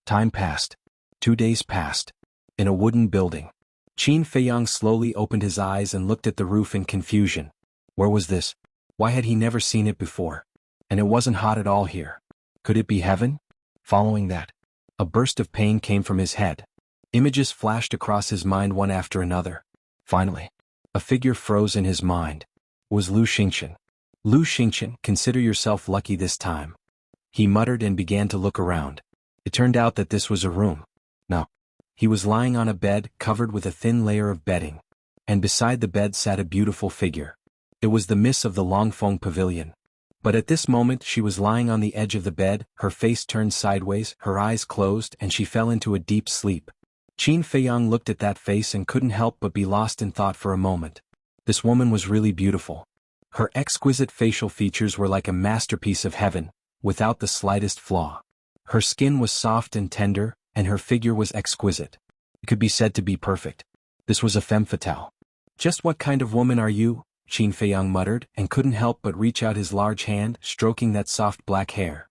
Time passed. 2 days passed. In a wooden building. Qin Feiyang slowly opened his eyes and looked at the roof in confusion. Where was this? Why had he never seen it before? And it wasn't hot at all here. Could it be heaven? Following that, a burst of pain came from his head. Images flashed across his mind one after another. Finally, a figure froze in his mind. It was Lu Xingqian. "Lu Xingqian, consider yourself lucky this time." He muttered and began to look around. It turned out that this was a room. No. He was lying on a bed covered with a thin layer of bedding. And beside the bed sat a beautiful figure. It was the Miss of the Longfeng Pavilion. But at this moment she was lying on the edge of the bed, her face turned sideways, her eyes closed, and she fell into a deep sleep. Qin Feiyang looked at that face and couldn't help but be lost in thought for a moment. This woman was really beautiful. Her exquisite facial features were like a masterpiece of heaven, without the slightest flaw. Her skin was soft and tender, and her figure was exquisite. It could be said to be perfect. This was a femme fatale. "Just what kind of woman are you?" Qin Feiyang muttered, and couldn't help but reach out his large hand, stroking that soft black hair.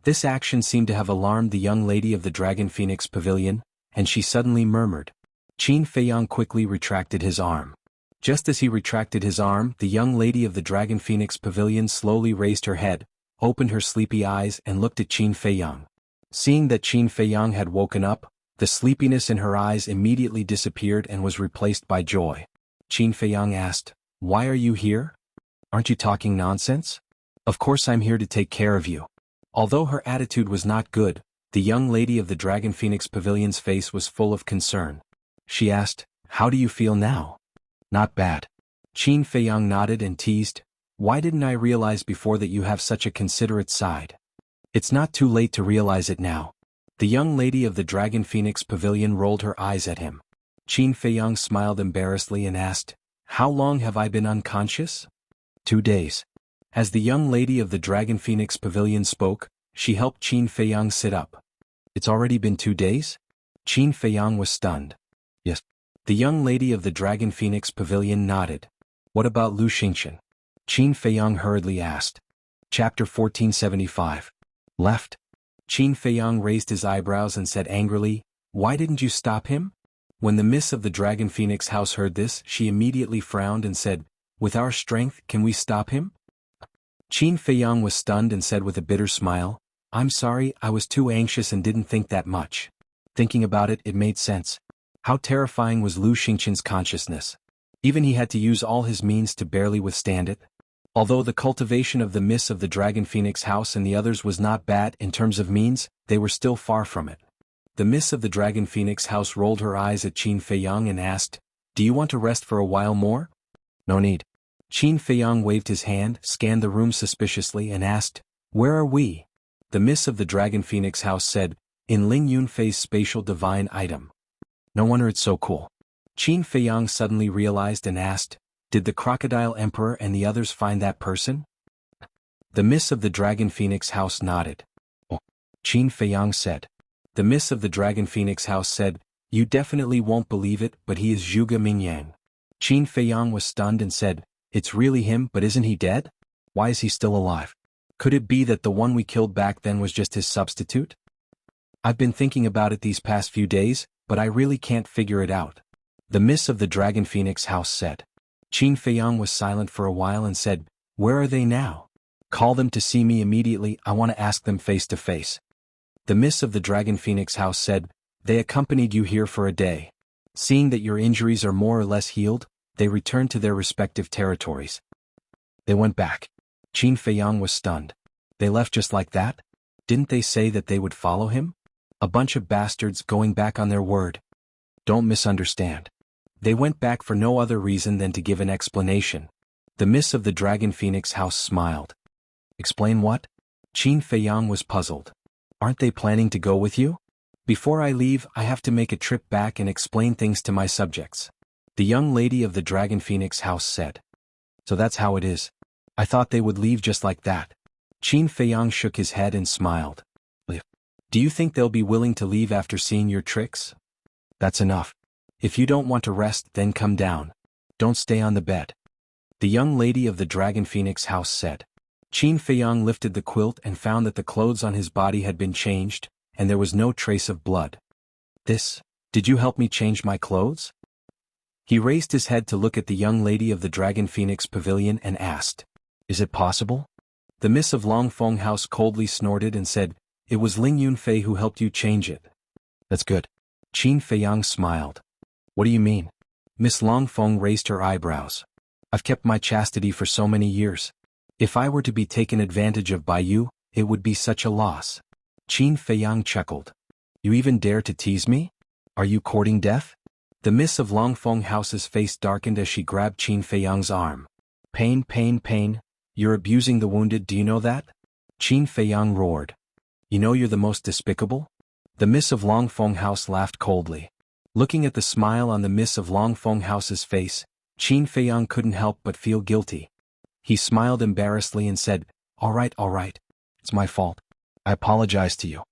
This action seemed to have alarmed the young lady of the Dragon Phoenix Pavilion, and she suddenly murmured. Qin Feiyang quickly retracted his arm. Just as he retracted his arm, the young lady of the Dragon Phoenix Pavilion slowly raised her head, opened her sleepy eyes and looked at Qin Feiyang. Seeing that Qin Feiyang had woken up, the sleepiness in her eyes immediately disappeared and was replaced by joy. Qin Feiyang asked, "Why are you here? Aren't you talking nonsense?" "Of course I'm here to take care of you." Although her attitude was not good, the young lady of the Dragon Phoenix Pavilion's face was full of concern. She asked, "How do you feel now?" "Not bad." Qin Feiyang nodded and teased, "Why didn't I realize before that you have such a considerate side?" "It's not too late to realize it now." The young lady of the Dragon Phoenix Pavilion rolled her eyes at him. Qin Feiyang smiled embarrassedly and asked, "How long have I been unconscious?" 2 days. As the young lady of the Dragon Phoenix Pavilion spoke, she helped Qin Feiyang sit up. "It's already been 2 days?" Qin Feiyang was stunned. "Yes." The young lady of the Dragon Phoenix Pavilion nodded. "What about Lu Xingqian?" Qin Feiyang hurriedly asked. Chapter 1475. Left. Qin Feiyang raised his eyebrows and said angrily, "Why didn't you stop him?" When the Miss of the Dragon Phoenix house heard this, she immediately frowned and said, "With our strength, can we stop him?" Qin Feiyang was stunned and said with a bitter smile, "I'm sorry, I was too anxious and didn't think that much." Thinking about it, it made sense. How terrifying was Lu Xingqian's consciousness. Even he had to use all his means to barely withstand it. Although the cultivation of the Miss of the Dragon Phoenix house and the others was not bad in terms of means, they were still far from it. The Miss of the Dragon Phoenix house rolled her eyes at Qin Feiyang and asked, "Do you want to rest for a while more?" "No need." Qin Feiyang waved his hand, scanned the room suspiciously and asked, "Where are we?" The Miss of the Dragon Phoenix house said, "In Ling Yunfei's spatial divine item." No wonder it's so cool. Qin Feiyang suddenly realized and asked, "Did the Crocodile Emperor and the others find that person?" The Miss of the Dragon Phoenix house nodded. "Oh," Qin Feiyang said. The Miss of the Dragon Phoenix house said, "You definitely won't believe it, but he is Zhuge Mingyang." Qin Feiyang was stunned and said, "It's really him, but isn't he dead? Why is he still alive? Could it be that the one we killed back then was just his substitute?" "I've been thinking about it these past few days, but I really can't figure it out," the Miss of the Dragon Phoenix house said. Qin Feiyang was silent for a while and said, "Where are they now? Call them to see me immediately, I want to ask them face to face." The miss of the Dragon Phoenix house said, "They accompanied you here for a day. Seeing that your injuries are more or less healed, they returned to their respective territories." They went back. Qin Feiyang was stunned. They left just like that? Didn't they say that they would follow him? A bunch of bastards going back on their word. Don't misunderstand. They went back for no other reason than to give an explanation. The miss of the Dragon Phoenix house smiled. Explain what? Qin Feiyang was puzzled. Aren't they planning to go with you? Before I leave, I have to make a trip back and explain things to my subjects. The young lady of the Dragon Phoenix house said. So that's how it is. I thought they would leave just like that. Qin Feiyang shook his head and smiled. Do you think they'll be willing to leave after seeing your tricks? That's enough. If you don't want to rest, then come down. Don't stay on the bed. The young lady of the Dragon Phoenix house said. Qin Feiyang lifted the quilt and found that the clothes on his body had been changed, and there was no trace of blood. Did you help me change my clothes? He raised his head to look at the young lady of the Dragon Phoenix pavilion and asked. Is it possible? The miss of Longfeng house coldly snorted and said, It was Ling Yunfei who helped you change it. That's good. Qin Feiyang smiled. What do you mean? Miss Longfeng raised her eyebrows. I've kept my chastity for so many years. If I were to be taken advantage of by you, it would be such a loss. Qin Feiyang chuckled. You even dare to tease me? Are you courting death? The miss of Longfeng house's face darkened as she grabbed Qin Feiyang's arm. Pain, pain, pain. You're abusing the wounded, do you know that? Qin Feiyang roared. You know you're the most despicable? The miss of Longfeng house laughed coldly. Looking at the smile on the miss of Longfeng house's face, Qin Feiyang couldn't help but feel guilty. He smiled embarrassedly and said, All right, it's my fault. I apologize to you.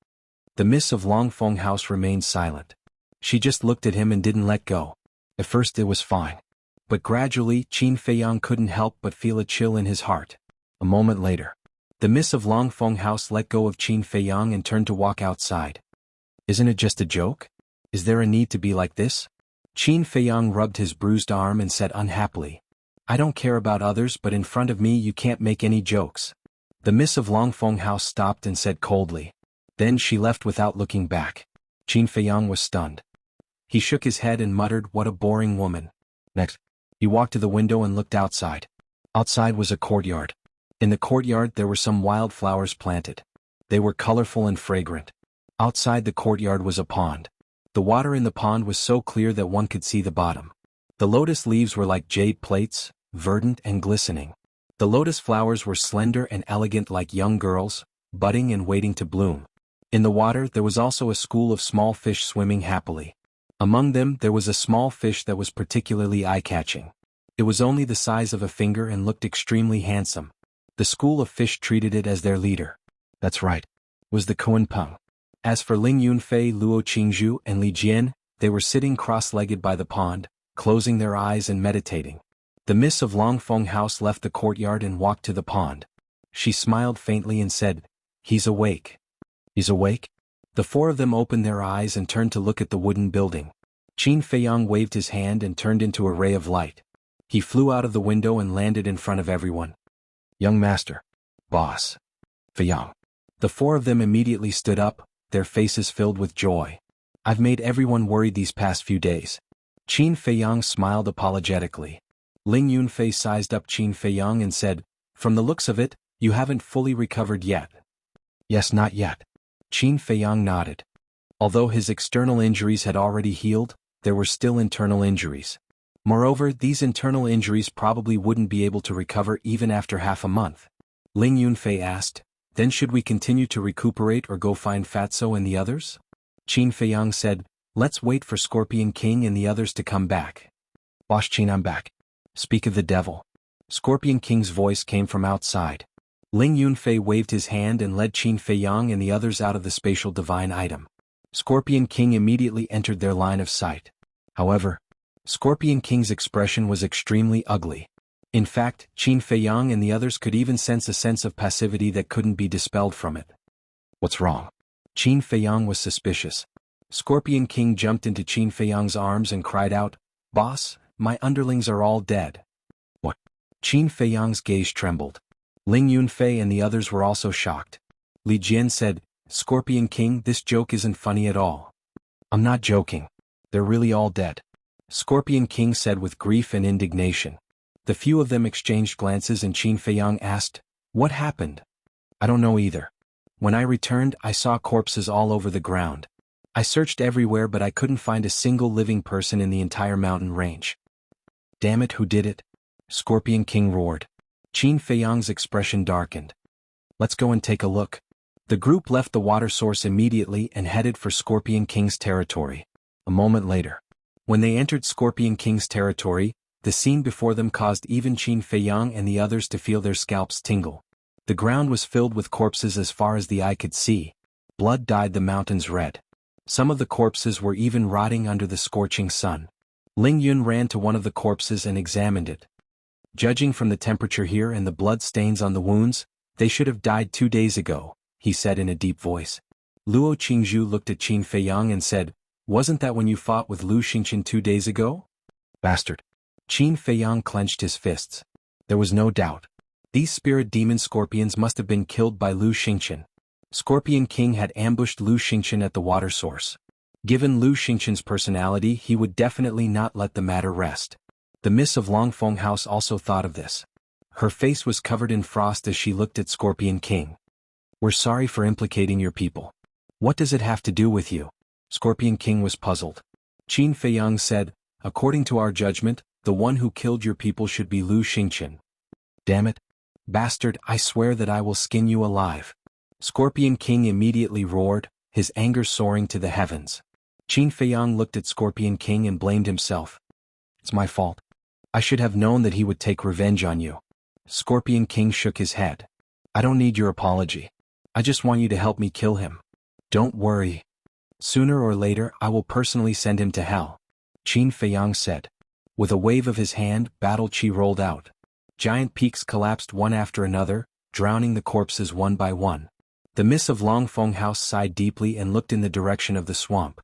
The miss of Longfeng house remained silent. She just looked at him and didn't let go. At first it was fine. But gradually, Qin Feiyang couldn't help but feel a chill in his heart. A moment later, the miss of Longfeng house let go of Qin Feiyang and turned to walk outside. Isn't it just a joke? Is there a need to be like this? Qin Feiyang rubbed his bruised arm and said unhappily. I don't care about others, but in front of me you can't make any jokes. The miss of Longfeng house stopped and said coldly. Then she left without looking back. Qin Feiyang was stunned. He shook his head and muttered, What a boring woman. Next, he walked to the window and looked outside. Outside was a courtyard. In the courtyard there were some wildflowers planted. They were colorful and fragrant. Outside the courtyard was a pond. The water in the pond was so clear that one could see the bottom. The lotus leaves were like jade plates, verdant and glistening. The lotus flowers were slender and elegant like young girls, budding and waiting to bloom. In the water there was also a school of small fish swimming happily. Among them there was a small fish that was particularly eye-catching. It was only the size of a finger and looked extremely handsome. The school of fish treated it as their leader. That's right. Was the Kunpeng. As for Ling Yunfei, Luo Qingzhu, and Li Jian, they were sitting cross-legged by the pond, closing their eyes and meditating. The miss of Longfeng house left the courtyard and walked to the pond. She smiled faintly and said, He's awake. He's awake? The four of them opened their eyes and turned to look at the wooden building. Qin Feiyang waved his hand and turned into a ray of light. He flew out of the window and landed in front of everyone. Young master. Boss. Feiyang. The four of them immediately stood up, their faces filled with joy. I've made everyone worried these past few days. Qin Feiyang smiled apologetically. Ling Yunfei sized up Qin Feiyang and said, From the looks of it, you haven't fully recovered yet. Yes, not yet. Qin Feiyang nodded. Although his external injuries had already healed, there were still internal injuries. Moreover, these internal injuries probably wouldn't be able to recover even after half a month. Ling Yunfei asked, Then should we continue to recuperate or go find Fatso and the others? Qin Feiyang said, Let's wait for Scorpion King and the others to come back. Boss Qin, I'm back. Speak of the devil. Scorpion King's voice came from outside. Ling Yunfei waved his hand and led Qin Feiyang and the others out of the spatial divine item. Scorpion King immediately entered their line of sight. However, Scorpion King's expression was extremely ugly. In fact, Qin Feiyang and the others could even sense a sense of passivity that couldn't be dispelled from it. What's wrong? Qin Feiyang was suspicious. Scorpion King jumped into Qin Feiyang's arms and cried out, Boss, my underlings are all dead. What? Qin Feiyang's gaze trembled. Ling Yunfei and the others were also shocked. Li Jian said, Scorpion King, this joke isn't funny at all. I'm not joking. They're really all dead. Scorpion King said with grief and indignation. The few of them exchanged glances and Qin Feiyang asked, "What happened?" "I don't know either. When I returned, I saw corpses all over the ground. I searched everywhere but I couldn't find a single living person in the entire mountain range." "Damn it, who did it?" Scorpion King roared. Qin Feiyang's expression darkened. "Let's go and take a look." The group left the water source immediately and headed for Scorpion King's territory. A moment later, when they entered Scorpion King's territory, the scene before them caused even Qin Feiyang and the others to feel their scalps tingle. The ground was filled with corpses as far as the eye could see. Blood dyed the mountains red. Some of the corpses were even rotting under the scorching sun. Ling Yun ran to one of the corpses and examined it. "Judging from the temperature here and the blood stains on the wounds, they should have died 2 days ago," he said in a deep voice. Luo Qingzhu looked at Qin Feiyang and said, "Wasn't that when you fought with Lu Xingqian 2 days ago?" "Bastard." Qin Feiyang clenched his fists. There was no doubt. These spirit demon scorpions must have been killed by Lu Xingqian. Scorpion King had ambushed Lu Xingqian at the water source. Given Lu Xingqian's personality, he would definitely not let the matter rest. The Miss of Longfeng House also thought of this. Her face was covered in frost as she looked at Scorpion King. "We're sorry for implicating your people. What does it have to do with you?" Scorpion King was puzzled. Qin Feiyang said, "According to our judgment, the one who killed your people should be Lu Xingqian." "Damn it. Bastard, I swear that I will skin you alive." Scorpion King immediately roared, his anger soaring to the heavens. Qin Feiyang looked at Scorpion King and blamed himself. "It's my fault. I should have known that he would take revenge on you." Scorpion King shook his head. "I don't need your apology. I just want you to help me kill him. Don't worry. Sooner or later I will personally send him to hell," Qin Feiyang said. With a wave of his hand, battle chi rolled out. Giant peaks collapsed one after another, drowning the corpses one by one. The Miss of Longfeng House sighed deeply and looked in the direction of the swamp.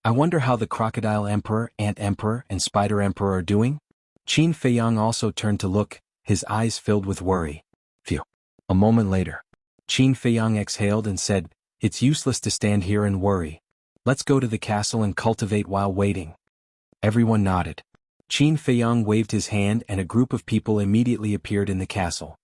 "I wonder how the Crocodile Emperor, Ant Emperor, and Spider Emperor are doing?" Qin Feiyang also turned to look, his eyes filled with worry. Phew. A moment later, Qin Feiyang exhaled and said, "It's useless to stand here and worry. Let's go to the castle and cultivate while waiting." Everyone nodded. Qin Feiyang waved his hand and a group of people immediately appeared in the castle.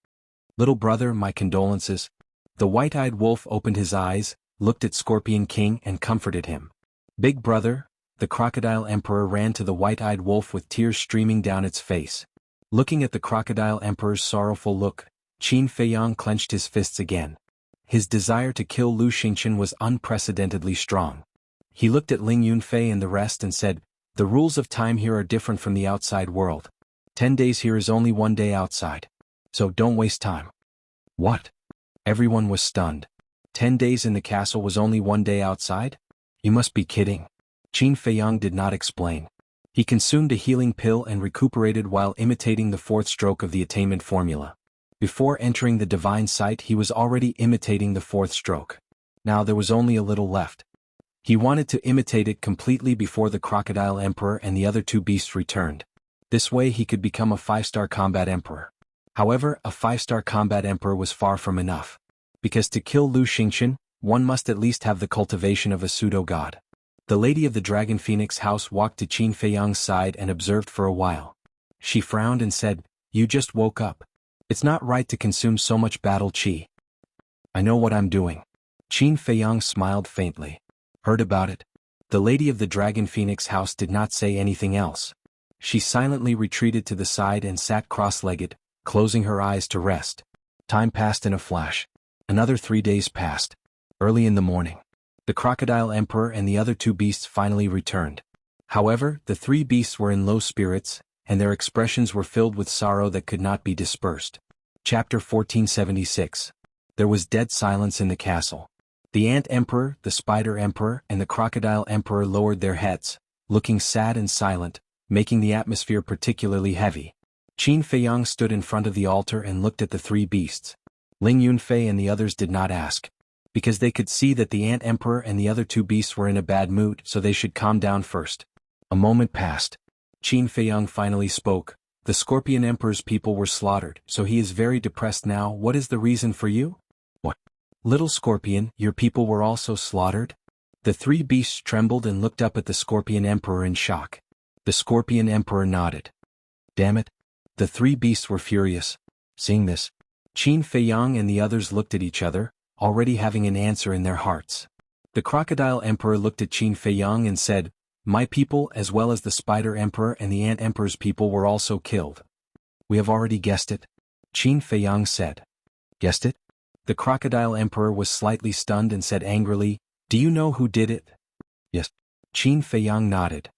"Little brother, my condolences." The white-eyed wolf opened his eyes, looked at Scorpion King and comforted him. "Big brother," the Crocodile Emperor ran to the white-eyed wolf with tears streaming down its face. Looking at the Crocodile Emperor's sorrowful look, Qin Feiyang clenched his fists again. His desire to kill Lu Xingqian was unprecedentedly strong. He looked at Ling Yunfei and the rest and said, "The rules of time here are different from the outside world. 10 days here is only 1 day outside. So don't waste time." "What?" Everyone was stunned. 10 days in the castle was only 1 day outside? You must be kidding. Qin Feiyang did not explain. He consumed a healing pill and recuperated while imitating the 4th stroke of the attainment formula. Before entering the divine sight, he was already imitating the 4th stroke. Now there was only a little left. He wanted to imitate it completely before the Crocodile Emperor and the other 2 beasts returned. This way he could become a 5-star combat emperor. However, a 5-star combat emperor was far from enough. Because to kill Lu Xingqian, one must at least have the cultivation of a pseudo-god. The lady of the Dragon Phoenix house walked to Qin Feiyang's side and observed for a while. She frowned and said, "You just woke up. It's not right to consume so much battle chi." "I know what I'm doing." Qin Feiyang smiled faintly. "Heard about it?" The lady of the Dragon Phoenix house did not say anything else. She silently retreated to the side and sat cross-legged, closing her eyes to rest. Time passed in a flash. Another 3 days passed. Early in the morning, the Crocodile Emperor and the other 2 beasts finally returned. However, the 3 beasts were in low spirits, and their expressions were filled with sorrow that could not be dispersed. Chapter 1476. There was dead silence in the castle. The Ant Emperor, the Spider Emperor, and the Crocodile Emperor lowered their heads, looking sad and silent, making the atmosphere particularly heavy. Qin Feiyang stood in front of the altar and looked at the 3 beasts. Ling Yunfei and the others did not ask, because they could see that the Ant Emperor and the other 2 beasts were in a bad mood, so they should calm down first. A moment passed. Qin Feiyang finally spoke. "The Scorpion Emperor's people were slaughtered, so he is very depressed now. What is the reason for you?" "What?" Little Scorpion, your people were also slaughtered? The three beasts trembled and looked up at the Scorpion Emperor in shock. The Scorpion Emperor nodded. Damn it. The three beasts were furious. Seeing this, Qin Feiyang and the others looked at each other, already having an answer in their hearts. The Crocodile Emperor looked at Qin Feiyang and said, My people as well as the Spider Emperor and the Ant Emperor's people were also killed. We have already guessed it. Qin Feiyang said. Guessed it? The Crocodile Emperor was slightly stunned and said angrily, Do you know who did it? Yes. Qin Feiyang nodded.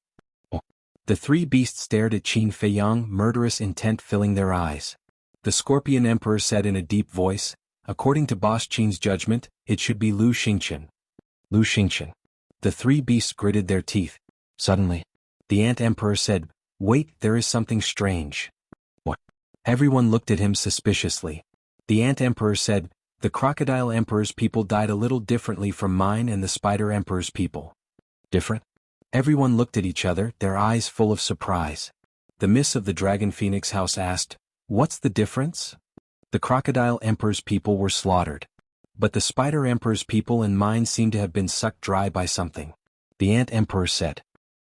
Oh. The three beasts stared at Qin Feiyang, murderous intent filling their eyes. The Scorpion Emperor said in a deep voice, According to Boss Qin's judgment, it should be Lu Xingqian. Lu Xingqian. The three beasts gritted their teeth. Suddenly, the Ant Emperor said, Wait, there is something strange. What? Everyone looked at him suspiciously. The Ant Emperor said, The Crocodile Emperor's people died a little differently from mine and the Spider Emperor's people. Different? Everyone looked at each other, their eyes full of surprise. The Miss of the Dragon Phoenix House asked, What's the difference? The Crocodile Emperor's people were slaughtered. But the Spider Emperor's people and mine seem to have been sucked dry by something. The Ant Emperor said.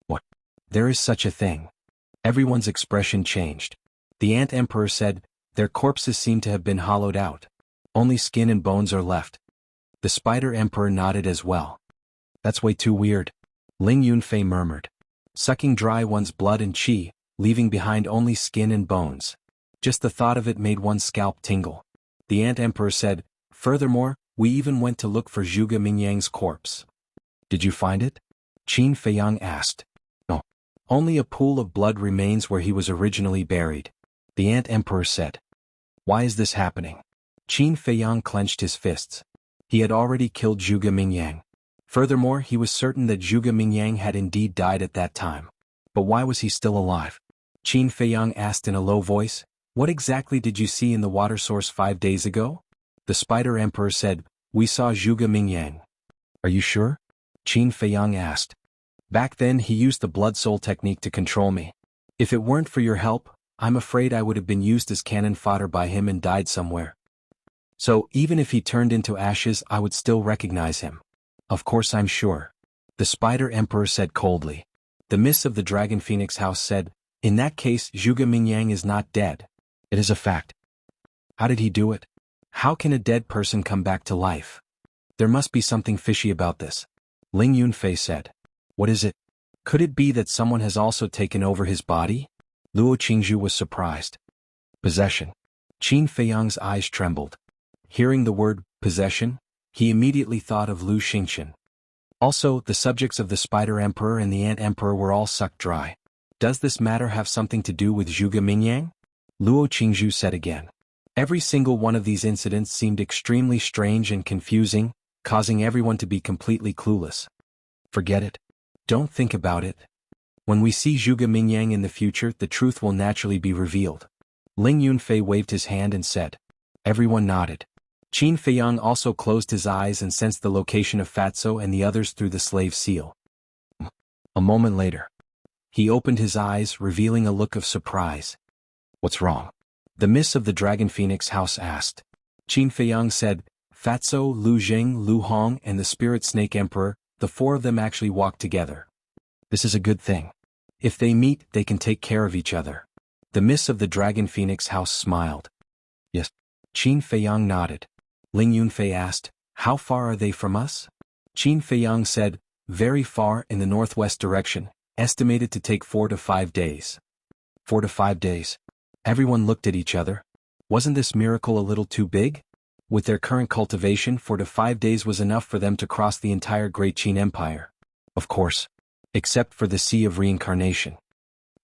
What? There is such a thing. Everyone's expression changed. The Ant Emperor said, Their corpses seem to have been hollowed out. Only skin and bones are left. The Spider Emperor nodded as well. That's way too weird. Ling Yunfei murmured. Sucking dry one's blood and qi, leaving behind only skin and bones. Just the thought of it made one's scalp tingle. The Ant Emperor said, Furthermore, we even went to look for Zhuge Mingyang's corpse. Did you find it? Qin Feiyang asked. No. Only a pool of blood remains where he was originally buried. The Ant Emperor said. Why is this happening? Qin Feiyang clenched his fists. He had already killed Zhuge Mingyang. Furthermore, he was certain that Zhuge Mingyang had indeed died at that time. But why was he still alive? Qin Feiyang asked in a low voice, What exactly did you see in the water source 5 days ago? The Spider Emperor said, We saw Zhuge Mingyang. Are you sure? Qin Feiyang asked. Back then he used the blood soul technique to control me. If it weren't for your help, I'm afraid I would have been used as cannon fodder by him and died somewhere. So, even if he turned into ashes I would still recognize him. Of course I'm sure. The Spider Emperor said coldly. The Miss of the Dragon Phoenix House said, In that case Zhuge Mingyang is not dead. It is a fact. How did he do it? How can a dead person come back to life? There must be something fishy about this. Ling Yunfei said. What is it? Could it be that someone has also taken over his body? Luo Qingzhu was surprised. Possession. Qin Feiyang's eyes trembled. Hearing the word, possession, he immediately thought of Lu Xingqian. Also, the subjects of the Spider Emperor and the Ant Emperor were all sucked dry. Does this matter have something to do with Zhuge Mingyang? Luo Qingzhu said again. Every single one of these incidents seemed extremely strange and confusing, causing everyone to be completely clueless. Forget it. Don't think about it. When we see Zhuge Mingyang in the future, the truth will naturally be revealed. Ling Yunfei waved his hand and said. Everyone nodded. Qin Feiyang also closed his eyes and sensed the location of Fatso and the others through the slave seal. A moment later, he opened his eyes, revealing a look of surprise. What's wrong? The Miss of the Dragon Phoenix House asked. Qin Feiyang said, Fatso, Lu Jing, Lu Hong, and the Spirit Snake Emperor, the four of them actually walk together. This is a good thing. If they meet, they can take care of each other. The Miss of the Dragon Phoenix House smiled. Yes. Qin Feiyang nodded. Ling Yunfei asked, How far are they from us? Qin Feiyang said, Very far in the northwest direction, estimated to take 4 to 5 days. 4 to 5 days. Everyone looked at each other. Wasn't this miracle a little too big? With their current cultivation, 4 to 5 days was enough for them to cross the entire Great Qin Empire. Of course. Except for the Sea of Reincarnation.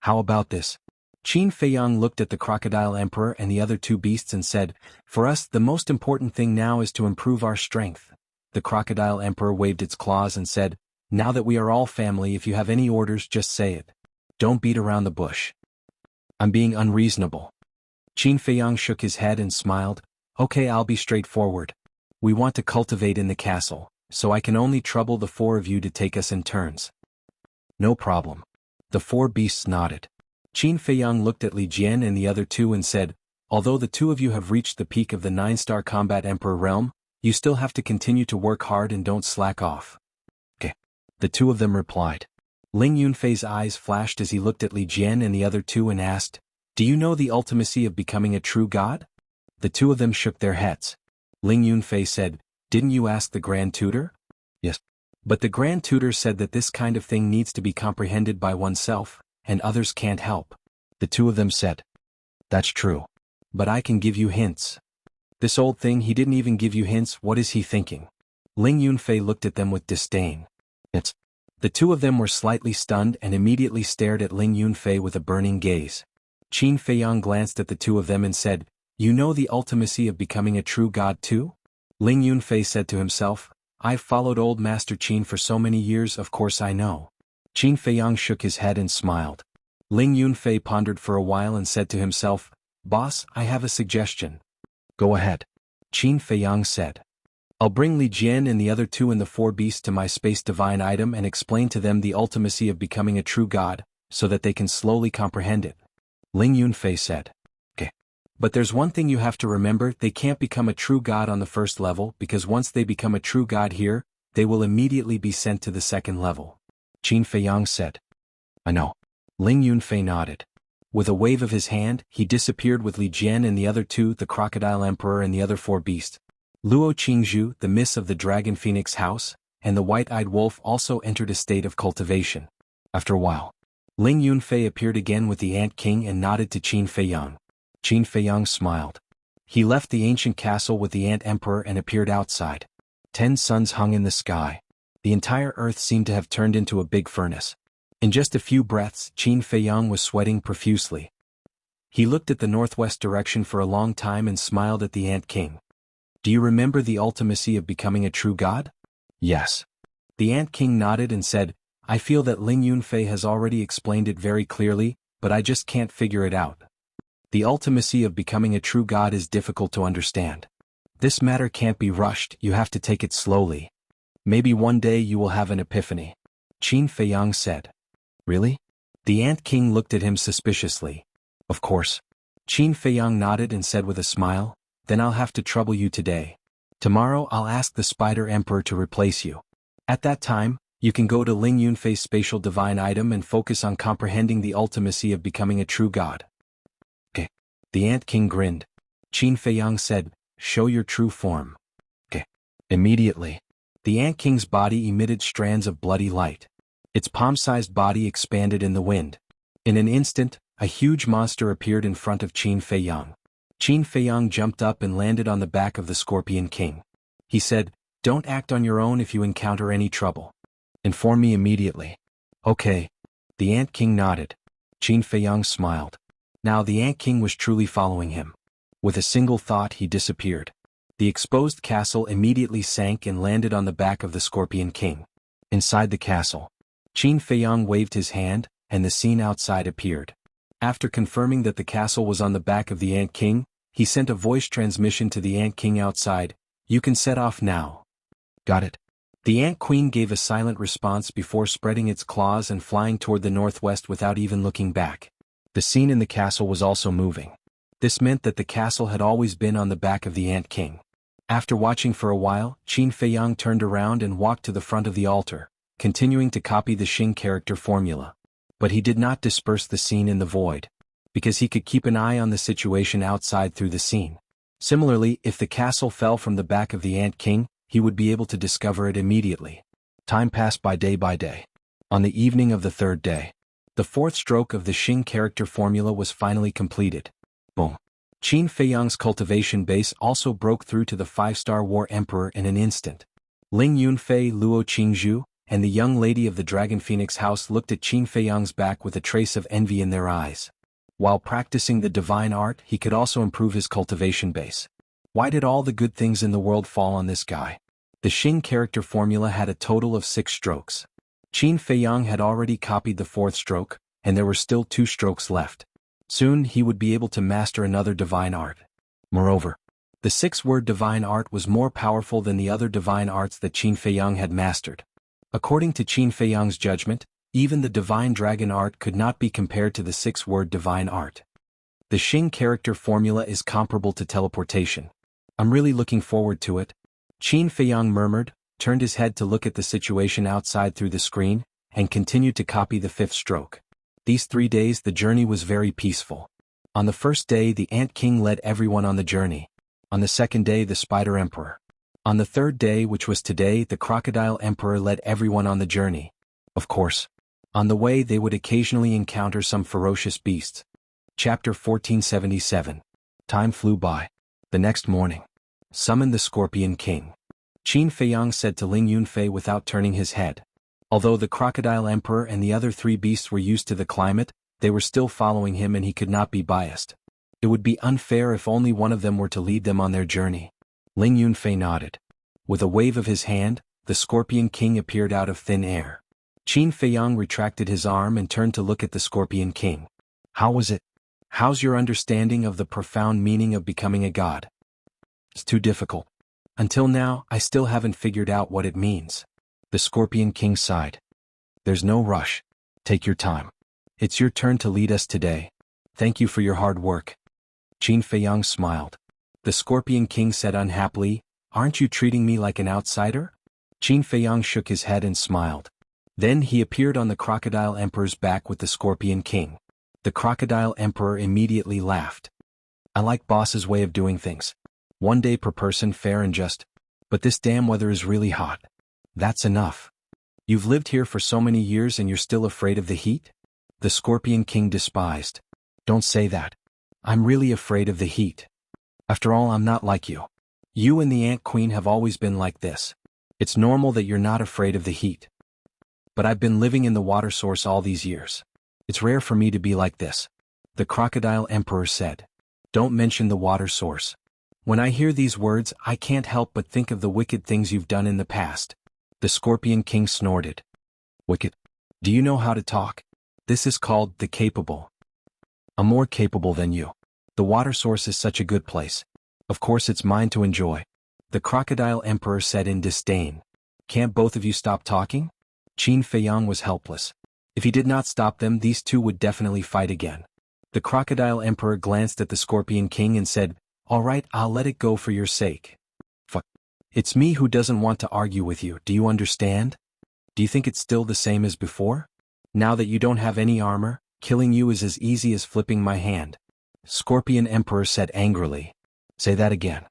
How about this? Qin Feiyang looked at the Crocodile Emperor and the other two beasts and said, For us, the most important thing now is to improve our strength. The Crocodile Emperor waved its claws and said, Now that we are all family, if you have any orders, just say it. Don't beat around the bush. I'm being unreasonable. Qin Feiyang shook his head and smiled. Okay, I'll be straightforward. We want to cultivate in the castle, so I can only trouble the four of you to take us in turns. No problem. The four beasts nodded. Qin Feiyang looked at Li Jian and the other two and said, Although the two of you have reached the peak of the 9-star combat emperor realm, you still have to continue to work hard and don't slack off. Okay. The two of them replied. Ling Yunfei's eyes flashed as he looked at Li Jian and the other two and asked, "Do you know the ultimacy of becoming a true god?" The two of them shook their heads. Ling Yunfei said, "Didn't you ask the Grand Tutor?" "Yes. But the Grand Tutor said that this kind of thing needs to be comprehended by oneself, and others can't help." The two of them said, "That's true. But I can give you hints." "This old thing, he didn't even give you hints, what is he thinking?" Ling Yunfei looked at them with disdain. "It's..." The two of them were slightly stunned and immediately stared at Ling Yunfei with a burning gaze. Qin Feiyang glanced at the two of them and said, "You know the ultimacy of becoming a true god too?" Ling Yunfei said to himself, "I've followed old Master Qin for so many years, of course I know." Qin Feiyang shook his head and smiled. Ling Yunfei pondered for a while and said to himself, "Boss, I have a suggestion." "Go ahead." Qin Feiyang said. "I'll bring Li Jian and the other two and the four beasts to my space divine item and explain to them the ultimacy of becoming a true god, so that they can slowly comprehend it." Ling Yunfei said. "Okay. But there's one thing you have to remember, they can't become a true god on the first level because once they become a true god here, they will immediately be sent to the second level." Qin Feiyang said. "I know." Ling Yunfei nodded. With a wave of his hand, he disappeared with Li Jian and the other two, the Crocodile Emperor and the other four beasts. Luo Qingzhu, the Miss of the Dragon Phoenix House, and the White-Eyed Wolf also entered a state of cultivation. After a while, Ling Yunfei appeared again with the Ant King and nodded to Qin Feiyang. Qin Feiyang smiled. He left the ancient castle with the Ant Emperor and appeared outside. 10 suns hung in the sky. The entire earth seemed to have turned into a big furnace. In just a few breaths, Qin Feiyang was sweating profusely. He looked at the northwest direction for a long time and smiled at the Ant King. "Do you remember the ultimacy of becoming a true god?" "Yes." The Ant King nodded and said, "I feel that Ling Yunfei has already explained it very clearly, but I just can't figure it out. The ultimacy of becoming a true god is difficult to understand. This matter can't be rushed, you have to take it slowly. Maybe one day you will have an epiphany." Qin Feiyang said. "Really?" The Ant King looked at him suspiciously. "Of course." Qin Feiyang nodded and said with a smile, "Then I'll have to trouble you today. Tomorrow I'll ask the Spider Emperor to replace you. At that time, you can go to Ling Yunfei's spatial divine item and focus on comprehending the ultimacy of becoming a true god." "Okay." The Ant King grinned. Qin Feiyang said, "Show your true form." "Okay." Immediately, the Ant King's body emitted strands of bloody light. Its palm-sized body expanded in the wind. In an instant, a huge monster appeared in front of Qin Feiyang. Qin Feiyang jumped up and landed on the back of the Scorpion King. He said, "Don't act on your own if you encounter any trouble. Inform me immediately." "Okay." The Ant King nodded. Qin Feiyang smiled. Now the Ant King was truly following him. With a single thought he disappeared. The exposed castle immediately sank and landed on the back of the Scorpion King. Inside the castle, Qin Feiyang waved his hand, and the scene outside appeared. After confirming that the castle was on the back of the Ant King, he sent a voice transmission to the Ant King outside, "You can set off now." "Got it." The Ant Queen gave a silent response before spreading its claws and flying toward the northwest without even looking back. The scene in the castle was also moving. This meant that the castle had always been on the back of the Ant King. After watching for a while, Qin Feiyang turned around and walked to the front of the altar, continuing to copy the Xing character formula. But he did not disperse the scene in the void, because he could keep an eye on the situation outside through the scene. Similarly, if the castle fell from the back of the Ant King, he would be able to discover it immediately. Time passed by day by day. On the evening of the third day, the fourth stroke of the Xing character formula was finally completed. Boom. Qin Feiyang's cultivation base also broke through to the 5-star War Emperor in an instant. Ling Yunfei, Luo Qingzhu, and the young lady of the Dragon Phoenix House looked at Qin Feiyang's back with a trace of envy in their eyes. While practicing the divine art, he could also improve his cultivation base. Why did all the good things in the world fall on this guy? The Xing character formula had a total of 6 strokes. Qin Feiyang had already copied the 4th stroke, and there were still 2 strokes left. Soon he would be able to master another divine art. Moreover, the 6-word divine art was more powerful than the other divine arts that Qin Feiyang had mastered. According to Qin Feiyang's judgment, even the divine dragon art could not be compared to the 6-word divine art. The Xing character formula is comparable to teleportation. I'm really looking forward to it. Qin Feiyang murmured, turned his head to look at the situation outside through the screen, and continued to copy the fifth stroke. These 3 days the journey was very peaceful. On the first day the Ant King led everyone on the journey. On the second day the Spider Emperor. On the third day, which was today, the Crocodile Emperor led everyone on the journey. Of course. On the way they would occasionally encounter some ferocious beasts. Chapter 1477. Time flew by. The next morning. Summon the Scorpion King. Qin Feiyang said to Ling Yunfei without turning his head. Although the Crocodile Emperor and the other 3 beasts were used to the climate, they were still following him and he could not be biased. It would be unfair if only one of them were to lead them on their journey. Ling Yunfei nodded. With a wave of his hand, the Scorpion King appeared out of thin air. Qin Feiyang retracted his arm and turned to look at the Scorpion King. How was it? How's your understanding of the profound meaning of becoming a god? It's too difficult. Until now, I still haven't figured out what it means. The Scorpion King sighed. There's no rush. Take your time. It's your turn to lead us today. Thank you for your hard work. Qin Feiyang smiled. The Scorpion King said unhappily, Aren't you treating me like an outsider? Qin Feiyang shook his head and smiled. Then he appeared on the Crocodile Emperor's back with the Scorpion King. The Crocodile Emperor immediately laughed. I like boss's way of doing things. 1 day per person, fair and just. But this damn weather is really hot. That's enough. You've lived here for so many years and you're still afraid of the heat? The Scorpion King despised. Don't say that. I'm really afraid of the heat. After all, I'm not like you. You and the Ant Queen have always been like this. It's normal that you're not afraid of the heat. But I've been living in the water source all these years. It's rare for me to be like this. The Crocodile Emperor said. Don't mention the water source. When I hear these words, I can't help but think of the wicked things you've done in the past. The Scorpion King snorted. Wicked? Do you know how to talk? This is called the capable. I'm more capable than you. The water source is such a good place. Of course it's mine to enjoy. The Crocodile Emperor said in disdain. Can't both of you stop talking? Qin Feiyang was helpless. If he did not stop them, these two would definitely fight again. The Crocodile Emperor glanced at the Scorpion King and said, All right, I'll let it go for your sake. Fuck. It's me who doesn't want to argue with you, do you understand? Do you think it's still the same as before? Now that you don't have any armor, killing you is as easy as flipping my hand. Scorpion Emperor said angrily. Say that again.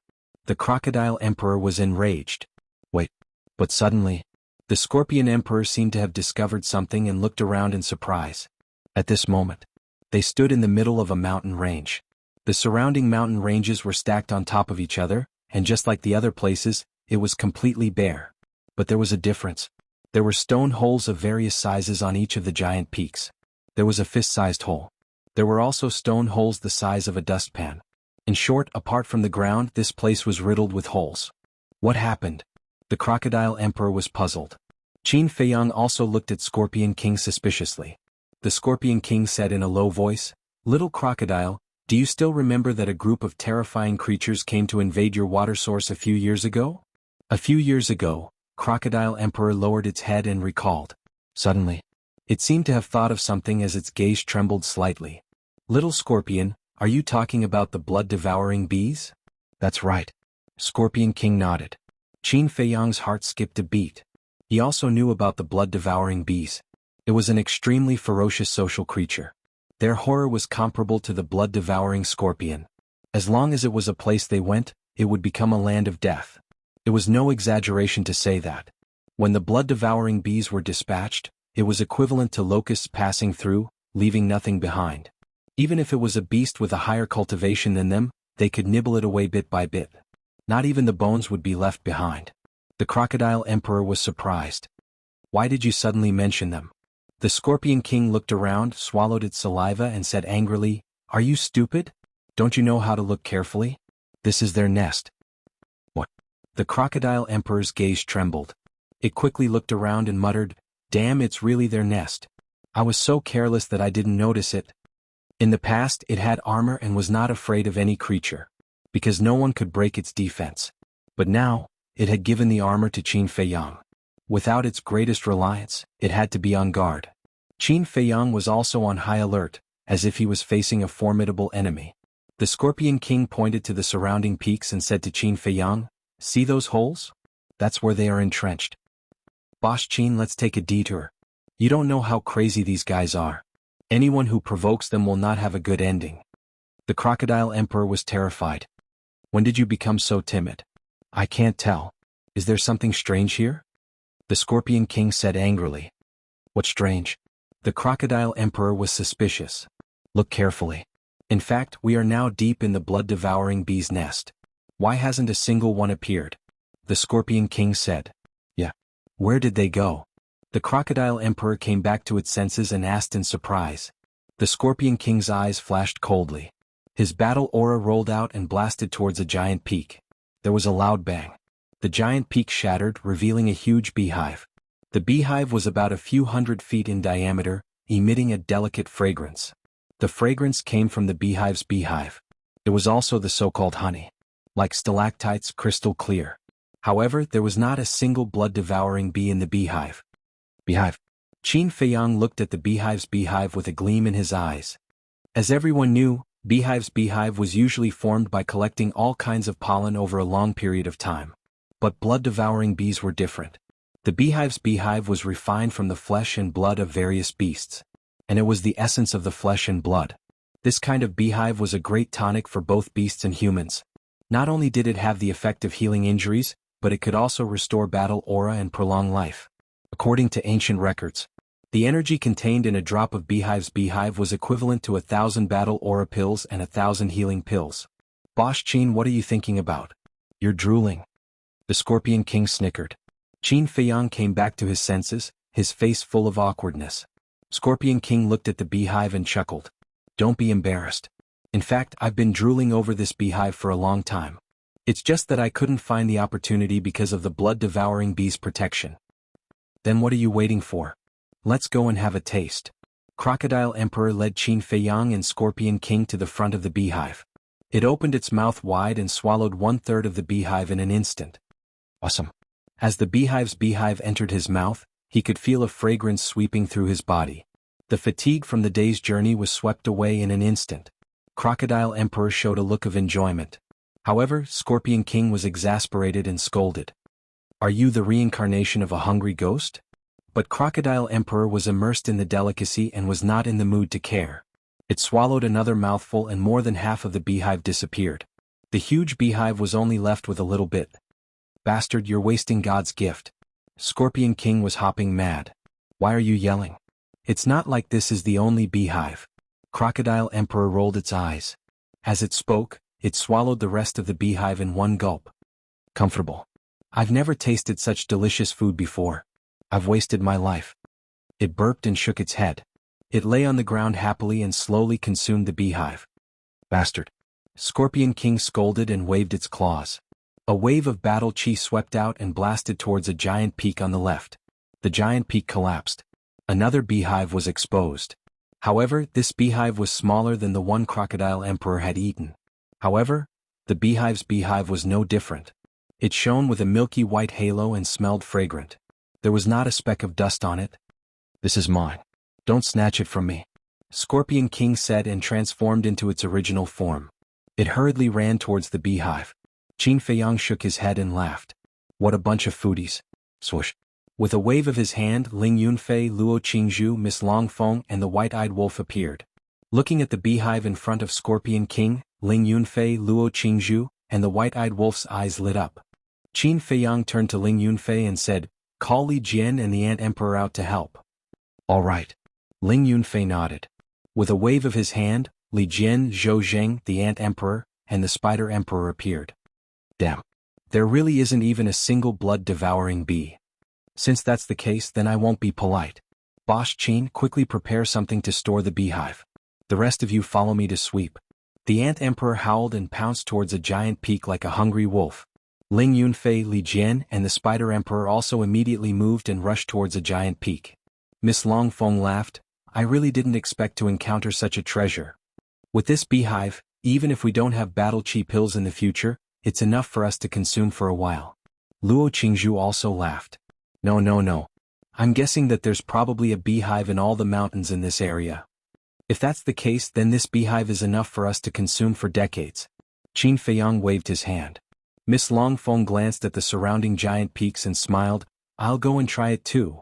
The Crocodile Emperor was enraged. Wait. But suddenly, the Scorpion Emperor seemed to have discovered something and looked around in surprise. At this moment, they stood in the middle of a mountain range. The surrounding mountain ranges were stacked on top of each other, and just like the other places, it was completely bare. But there was a difference. There were stone holes of various sizes on each of the giant peaks. There was a fist-sized hole. There were also stone holes the size of a dustpan. In short, apart from the ground, this place was riddled with holes. What happened? The Crocodile Emperor was puzzled. Qin Feiyang also looked at Scorpion King suspiciously. The Scorpion King said in a low voice, Little Crocodile, do you still remember that a group of terrifying creatures came to invade your water source a few years ago? A few years ago, Crocodile Emperor lowered its head and recalled. Suddenly, it seemed to have thought of something as its gaze trembled slightly. Little Scorpion, are you talking about the blood-devouring bees? That's right. Scorpion King nodded. Qin Feiyang's heart skipped a beat. He also knew about the blood-devouring bees. It was an extremely ferocious social creature. Their horror was comparable to the blood-devouring scorpion. As long as it was a place they went, it would become a land of death. It was no exaggeration to say that. When the blood-devouring bees were dispatched, it was equivalent to locusts passing through, leaving nothing behind. Even if it was a beast with a higher cultivation than them, they could nibble it away bit by bit. Not even the bones would be left behind. The Crocodile Emperor was surprised. Why did you suddenly mention them? The Scorpion King looked around, swallowed its saliva and said angrily, Are you stupid? Don't you know how to look carefully? This is their nest. What? The Crocodile Emperor's gaze trembled. It quickly looked around and muttered, Damn, it's really their nest. I was so careless that I didn't notice it. In the past, it had armor and was not afraid of any creature, because no one could break its defense. But now, it had given the armor to Qin Feiyang. Without its greatest reliance, it had to be on guard. Qin Feiyang was also on high alert, as if he was facing a formidable enemy. The Scorpion King pointed to the surrounding peaks and said to Qin Feiyang, See those holes? That's where they are entrenched. Boss Qin, let's take a detour. You don't know how crazy these guys are. Anyone who provokes them will not have a good ending. The Crocodile Emperor was terrified. When did you become so timid? I can't tell. Is there something strange here? The Scorpion King said angrily. What's strange? The Crocodile Emperor was suspicious. Look carefully. In fact, we are now deep in the blood-devouring bee's nest. Why hasn't a single one appeared? The Scorpion King said. Yeah. Where did they go? The Crocodile Emperor came back to its senses and asked in surprise. The Scorpion King's eyes flashed coldly. His battle aura rolled out and blasted towards a giant peak. There was a loud bang. The giant peak shattered, revealing a huge beehive. The beehive was about a few hundred feet in diameter, emitting a delicate fragrance. The fragrance came from the beehive's beehive. It was also the so-called honey. Like stalactites, crystal clear. However, there was not a single blood-devouring bee in the beehive. Beehive. Qin Feiyang looked at the beehive's beehive with a gleam in his eyes. As everyone knew, beehive's beehive was usually formed by collecting all kinds of pollen over a long period of time. But blood-devouring bees were different. The beehive's beehive was refined from the flesh and blood of various beasts. And it was the essence of the flesh and blood. This kind of beehive was a great tonic for both beasts and humans. Not only did it have the effect of healing injuries, but it could also restore battle aura and prolong life. According to ancient records, the energy contained in a drop of beehive's beehive was equivalent to 1,000 battle aura pills and 1,000 healing pills. Boss Qin, what are you thinking about? You're drooling. The Scorpion King snickered. Qin Feiyang came back to his senses, his face full of awkwardness. Scorpion King looked at the beehive and chuckled. Don't be embarrassed. In fact, I've been drooling over this beehive for a long time. It's just that I couldn't find the opportunity because of the blood-devouring bee's protection. Then what are you waiting for? Let's go and have a taste. Crocodile Emperor led Qin Feiyang and Scorpion King to the front of the beehive. It opened its mouth wide and swallowed 1/3 of the beehive in an instant. Awesome. As the beehive's beehive entered his mouth, he could feel a fragrance sweeping through his body. The fatigue from the day's journey was swept away in an instant. Crocodile Emperor showed a look of enjoyment. However, Scorpion King was exasperated and scolded. Are you the reincarnation of a hungry ghost? But Crocodile Emperor was immersed in the delicacy and was not in the mood to care. It swallowed another mouthful and more than half of the beehive disappeared. The huge beehive was only left with a little bit. Bastard, you're wasting God's gift. Scorpion King was hopping mad. Why are you yelling? It's not like this is the only beehive. Crocodile Emperor rolled its eyes. As it spoke, it swallowed the rest of the beehive in one gulp. Comfortable. I've never tasted such delicious food before. I've wasted my life. It burped and shook its head. It lay on the ground happily and slowly consumed the beehive. Bastard. Scorpion King scolded and waved its claws. A wave of battle chi swept out and blasted towards a giant peak on the left. The giant peak collapsed. Another beehive was exposed. However, this beehive was smaller than the one Crocodile Emperor had eaten. However, the beehive's beehive was no different. It shone with a milky white halo and smelled fragrant. There was not a speck of dust on it. This is mine. Don't snatch it from me. Scorpion King said and transformed into its original form. It hurriedly ran towards the beehive. Qin Feiyang shook his head and laughed. What a bunch of foodies. Swoosh. With a wave of his hand, Ling Yunfei, Luo Qingzhu, Miss Longfeng and the white-eyed wolf appeared. Looking at the beehive in front of Scorpion King, Ling Yunfei, Luo Qingzhu, and the white-eyed wolf's eyes lit up. Qin Feiyang turned to Ling Yunfei and said, Call Li Jian and the Ant Emperor out to help. All right. Ling Yunfei nodded. With a wave of his hand, Li Jian, Zhou Zheng, the Ant Emperor, and the Spider Emperor appeared. Damn. There really isn't even a single blood-devouring bee. Since that's the case, then I won't be polite. Boss Qin, quickly prepare something to store the beehive. The rest of you follow me to sweep. The Ant Emperor howled and pounced towards a giant peak like a hungry wolf. Ling Yunfei, Li Jian, and the Spider Emperor also immediately moved and rushed towards a giant peak. Miss Longfeng laughed. I really didn't expect to encounter such a treasure. With this beehive, even if we don't have battle chi pills in the future, it's enough for us to consume for a while. Luo Qingzhu also laughed. No. I'm guessing that there's probably a beehive in all the mountains in this area. If that's the case, then this beehive is enough for us to consume for decades. Qin Feiyang waved his hand. Miss Longfeng glanced at the surrounding giant peaks and smiled. I'll go and try it too.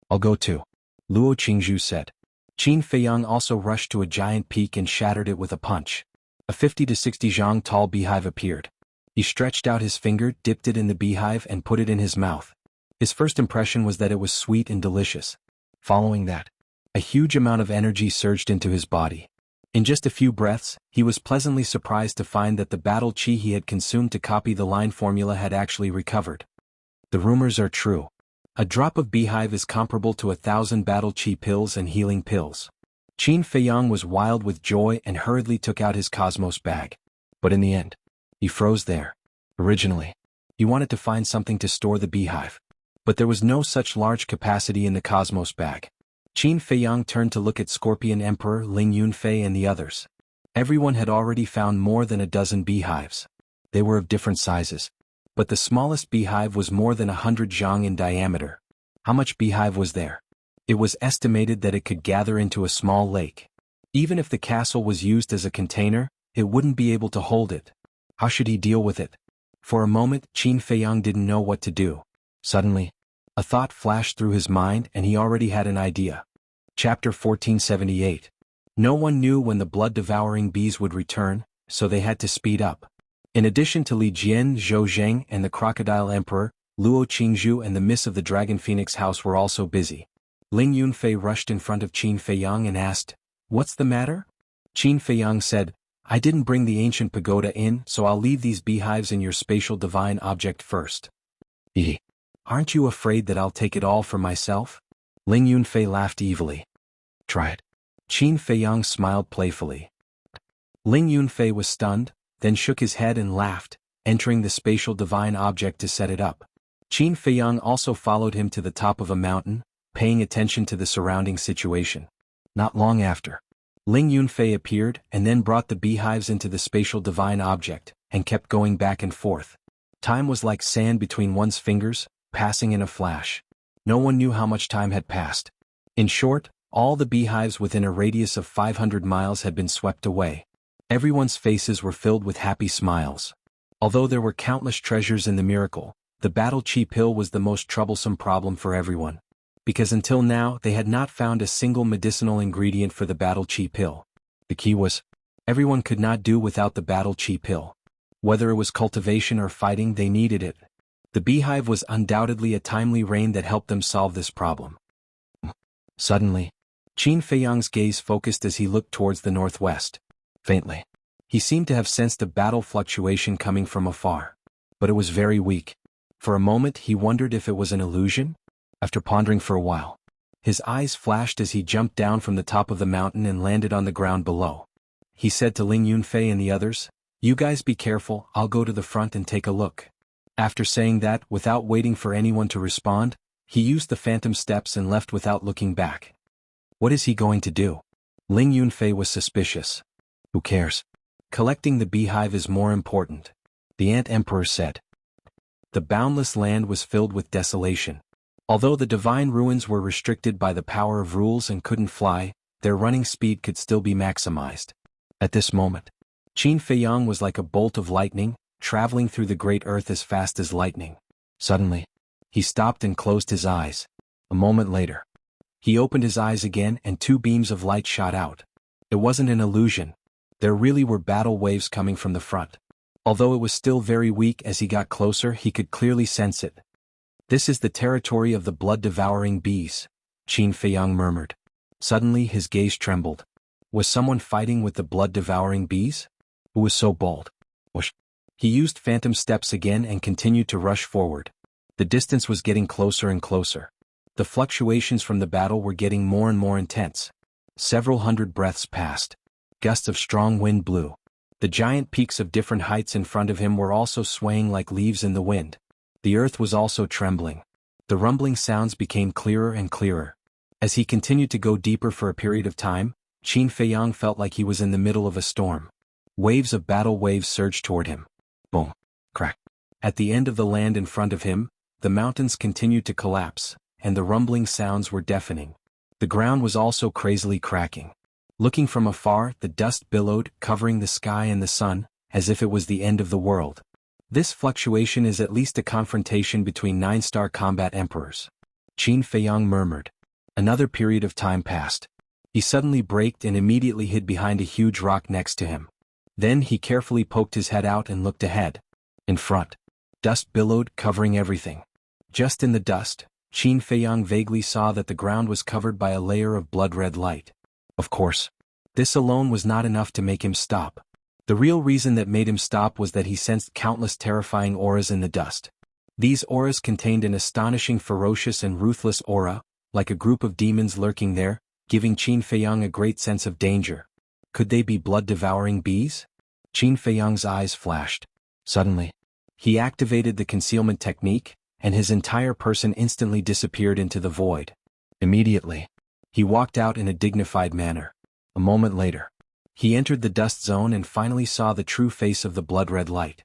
I'll go too, Luo Qingzhu said. Qin Feiyang also rushed to a giant peak and shattered it with a punch. A 50 to 60 zhang tall beehive appeared. He stretched out his finger, dipped it in the beehive and put it in his mouth. His first impression was that it was sweet and delicious. Following that, a huge amount of energy surged into his body. In just a few breaths, he was pleasantly surprised to find that the battle chi he had consumed to copy the line formula had actually recovered. The rumors are true. A drop of beehive is comparable to 1,000 battle chi pills and healing pills. Qin Feiyang was wild with joy and hurriedly took out his cosmos bag. But in the end, he froze there. Originally, he wanted to find something to store the beehive. But there was no such large capacity in the cosmos bag. Qin Feiyang turned to look at Scorpion Emperor Ling Yunfei and the others. Everyone had already found more than a dozen beehives. They were of different sizes. But the smallest beehive was more than 100 zhang in diameter. How much beehive was there? It was estimated that it could gather into a small lake. Even if the castle was used as a container, it wouldn't be able to hold it. How should he deal with it? For a moment, Qin Feiyang didn't know what to do. Suddenly, a thought flashed through his mind and he already had an idea. Chapter 1478. No one knew when the blood-devouring bees would return, so they had to speed up. In addition to Li Jian, Zhou Zheng and the Crocodile Emperor, Luo Qingzhu and the Miss of the Dragon Phoenix House were also busy. Ling Yunfei rushed in front of Qin Feiyang and asked, "What's the matter?" Qin Feiyang said, "I didn't bring the ancient pagoda in, so I'll leave these beehives in your spatial divine object first." Aren't you afraid that I'll take it all for myself?" Ling Yunfei laughed evilly. "Try it." Qin Feiyang smiled playfully. Ling Yunfei was stunned, then shook his head and laughed, entering the spatial divine object to set it up. Qin Feiyang also followed him to the top of a mountain, paying attention to the surrounding situation. Not long after, Ling Yunfei appeared and then brought the beehives into the spatial divine object, and kept going back and forth. Time was like sand between one's fingers, passing in a flash. No one knew how much time had passed. In short, all the beehives within a radius of 500 miles had been swept away. Everyone's faces were filled with happy smiles. Although there were countless treasures in the miracle, the battle chi pill was the most troublesome problem for everyone. Because until now they had not found a single medicinal ingredient for the battle chi pill. The key was, everyone could not do without the battle chi pill. Whether it was cultivation or fighting, they needed it. The beehive was undoubtedly a timely rain that helped them solve this problem. Suddenly, Qin Feiyang's gaze focused as he looked towards the northwest. Faintly, he seemed to have sensed a battle fluctuation coming from afar. But it was very weak. For a moment he wondered if it was an illusion. After pondering for a while, his eyes flashed as he jumped down from the top of the mountain and landed on the ground below. He said to Ling Yunfei and the others, "You guys be careful, I'll go to the front and take a look." After saying that, without waiting for anyone to respond, he used the phantom steps and left without looking back. What is he going to do? Ling Yunfei was suspicious. Who cares? Collecting the beehive is more important, the Ant Emperor said. The boundless land was filled with desolation. Although the divine ruins were restricted by the power of rules and couldn't fly, their running speed could still be maximized. At this moment, Qin Feiyang was like a bolt of lightning, traveling through the great earth as fast as lightning. Suddenly, he stopped and closed his eyes. A moment later, he opened his eyes again and two beams of light shot out. It wasn't an illusion. There really were battle waves coming from the front. Although it was still very weak, as he got closer he could clearly sense it. "This is the territory of the blood-devouring bees," Qin Feiyang murmured. Suddenly his gaze trembled. Was someone fighting with the blood-devouring bees? Who was so bold? Whoosh. He used phantom steps again and continued to rush forward. The distance was getting closer and closer. The fluctuations from the battle were getting more and more intense. Several hundred breaths passed. Gusts of strong wind blew. The giant peaks of different heights in front of him were also swaying like leaves in the wind. The earth was also trembling. The rumbling sounds became clearer and clearer. As he continued to go deeper for a period of time, Qin Feiyang felt like he was in the middle of a storm. Waves of battle waves surged toward him. Boom. Crack. At the end of the land in front of him, the mountains continued to collapse, and the rumbling sounds were deafening. The ground was also crazily cracking. Looking from afar, the dust billowed, covering the sky and the sun, as if it was the end of the world. This fluctuation is at least a confrontation between 9-star combat emperors. Qin Feiyang murmured. Another period of time passed. He suddenly braked and immediately hid behind a huge rock next to him. Then he carefully poked his head out and looked ahead. In front. Dust billowed, covering everything. Just in the dust, Qin Feiyang vaguely saw that the ground was covered by a layer of blood-red light. Of course, this alone was not enough to make him stop. The real reason that made him stop was that he sensed countless terrifying auras in the dust. These auras contained an astonishing ferocious and ruthless aura, like a group of demons lurking there, giving Qin Feiyang a great sense of danger. Could they be blood-devouring bees? Qin Feiyang's eyes flashed. Suddenly, he activated the concealment technique, and his entire person instantly disappeared into the void. Immediately, he walked out in a dignified manner. A moment later, he entered the dust zone and finally saw the true face of the blood-red light.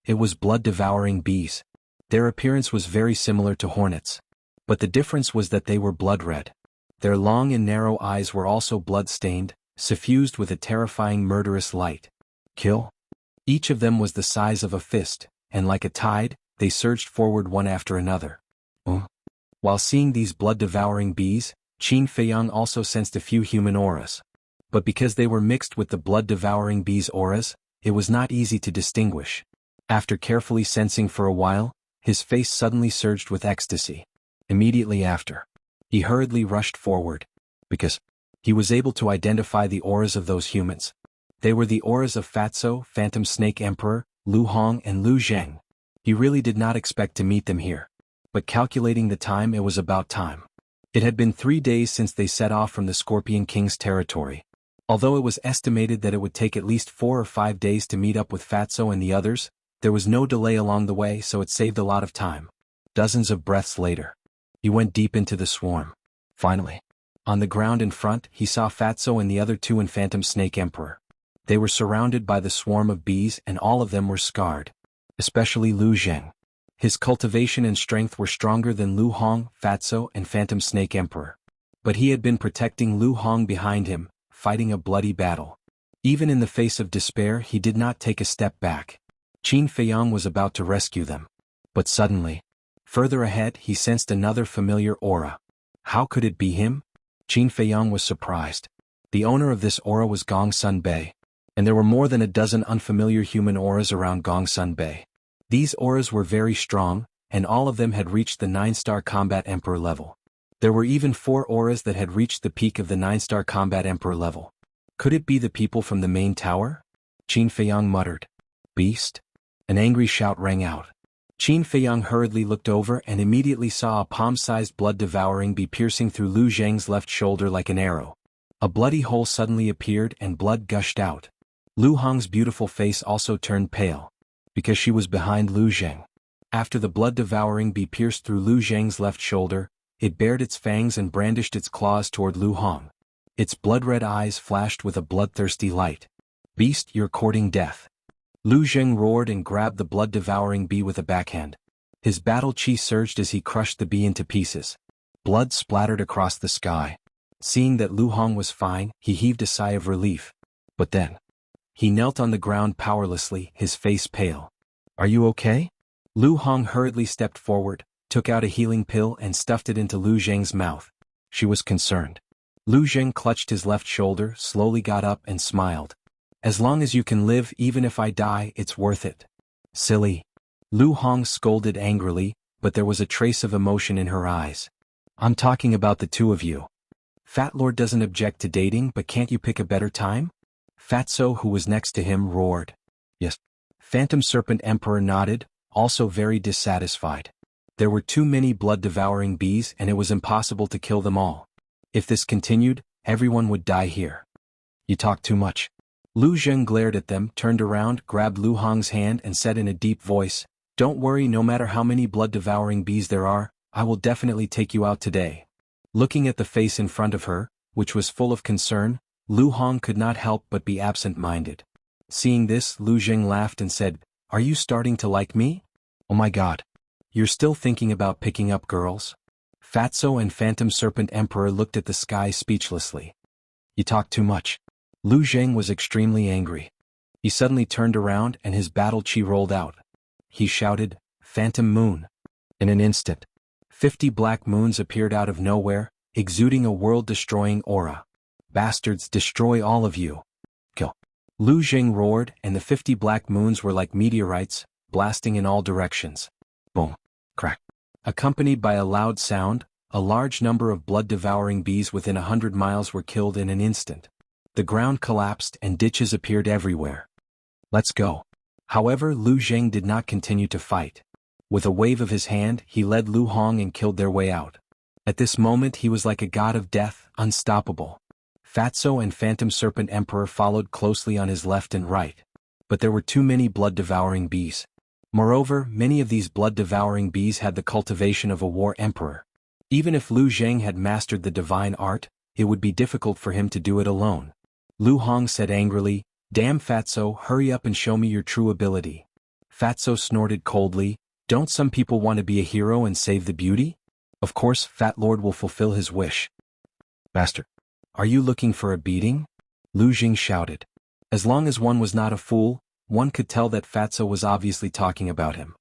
It was blood-devouring bees. Their appearance was very similar to hornets. But the difference was that they were blood-red. Their long and narrow eyes were also blood-stained, suffused with a terrifying murderous light. Kill? Each of them was the size of a fist, and like a tide, they surged forward one after another. While seeing these blood-devouring bees, Qin Feiyang also sensed a few human auras. But because they were mixed with the blood-devouring bees' auras, it was not easy to distinguish. After carefully sensing for a while, his face suddenly surged with ecstasy. Immediately after, he hurriedly rushed forward, because he was able to identify the auras of those humans. They were the auras of Fatso, Phantom Snake Emperor, Lu Hong and Lu Zheng. He really did not expect to meet them here. But calculating the time, it was about time. It had been 3 days since they set off from the Scorpion King's territory. Although it was estimated that it would take at least 4 or 5 days to meet up with Fatso and the others, there was no delay along the way, so it saved a lot of time. Dozens of breaths later, he went deep into the swarm. Finally, on the ground in front, he saw Fatso and the other 2 and Phantom Snake Emperor. They were surrounded by the swarm of bees and all of them were scarred. Especially Lu Zheng. His cultivation and strength were stronger than Lu Hong, Fatso and Phantom Snake Emperor. But he had been protecting Lu Hong behind him, fighting a bloody battle. Even in the face of despair, he did not take a step back. Qin Feiyang was about to rescue them. But suddenly, further ahead, he sensed another familiar aura. How could it be him? Qin Feiyang was surprised. The owner of this aura was Gongsun Bei. And there were more than a dozen unfamiliar human auras around Gongsun Bei. These auras were very strong, and all of them had reached the 9-star combat emperor level. There were even 4 auras that had reached the peak of the 9-star combat emperor level. Could it be the people from the main tower? Qin Feiyang muttered. Beast? An angry shout rang out. Qin Feiyang hurriedly looked over and immediately saw a palm-sized blood-devouring bee piercing through Lu Zheng's left shoulder like an arrow. A bloody hole suddenly appeared and blood gushed out. Lu Hong's beautiful face also turned pale, because she was behind Lu Zheng. After the blood-devouring bee pierced through Lu Zheng's left shoulder, it bared its fangs and brandished its claws toward Lu Hong. Its blood-red eyes flashed with a bloodthirsty light. Beast, you're courting death. Lu Zheng roared and grabbed the blood-devouring bee with a backhand. His battle chi surged as he crushed the bee into pieces. Blood splattered across the sky. Seeing that Lu Hong was fine, he heaved a sigh of relief. But then, he knelt on the ground powerlessly, his face pale. Are you okay? Lu Hong hurriedly stepped forward, took out a healing pill and stuffed it into Lu Zheng's mouth. She was concerned. Lu Zheng clutched his left shoulder, slowly got up and smiled. As long as you can live, even if I die, it's worth it. Silly. Lu Hong scolded angrily, but there was a trace of emotion in her eyes. I'm talking about the 2 of you. Fat Lord doesn't object to dating, but can't you pick a better time? Fatso, who was next to him, roared. Yes. Phantom Serpent Emperor nodded, also very dissatisfied. There were too many blood-devouring bees and it was impossible to kill them all. If this continued, everyone would die here. You talk too much. Lu Zheng glared at them, turned around, grabbed Lu Hong's hand and said in a deep voice, Don't worry, no matter how many blood-devouring bees there are, I will definitely take you out today. Looking at the face in front of her, which was full of concern, Lu Hong could not help but be absent-minded. Seeing this, Lu Zheng laughed and said, Are you starting to like me? Oh my god. You're still thinking about picking up girls? Fatso and Phantom Serpent Emperor looked at the sky speechlessly. You talk too much. Lu Zheng was extremely angry. He suddenly turned around and his battle chi rolled out. he shouted, "Phantom Moon." In an instant, 50 black moons appeared out of nowhere, exuding a world-destroying aura. "Bastards, destroy all of you. Kill." Lu Jing roared, and the 50 black moons were like meteorites, blasting in all directions. Boom. Crack. Accompanied by a loud sound, a large number of blood-devouring bees within 100 miles were killed in an instant. The ground collapsed and ditches appeared everywhere. "Let's go." However, Lu Jing did not continue to fight. With a wave of his hand, he led Lu Hong and killed their way out. At this moment he was like a god of death, unstoppable. Fatso and Phantom Serpent Emperor followed closely on his left and right. But there were too many blood-devouring bees. Moreover, many of these blood-devouring bees had the cultivation of a war emperor. Even if Lu Zheng had mastered the divine art, it would be difficult for him to do it alone. Lu Hong said angrily, "Damn Fatso, hurry up and show me your true ability." Fatso snorted coldly, "Don't some people want to be a hero and save the beauty? Of course, Fat Lord will fulfill his wish." "Master, are you looking for a beating?" Lu Jing shouted. As long as one was not a fool, one could tell that Fatso was obviously talking about him.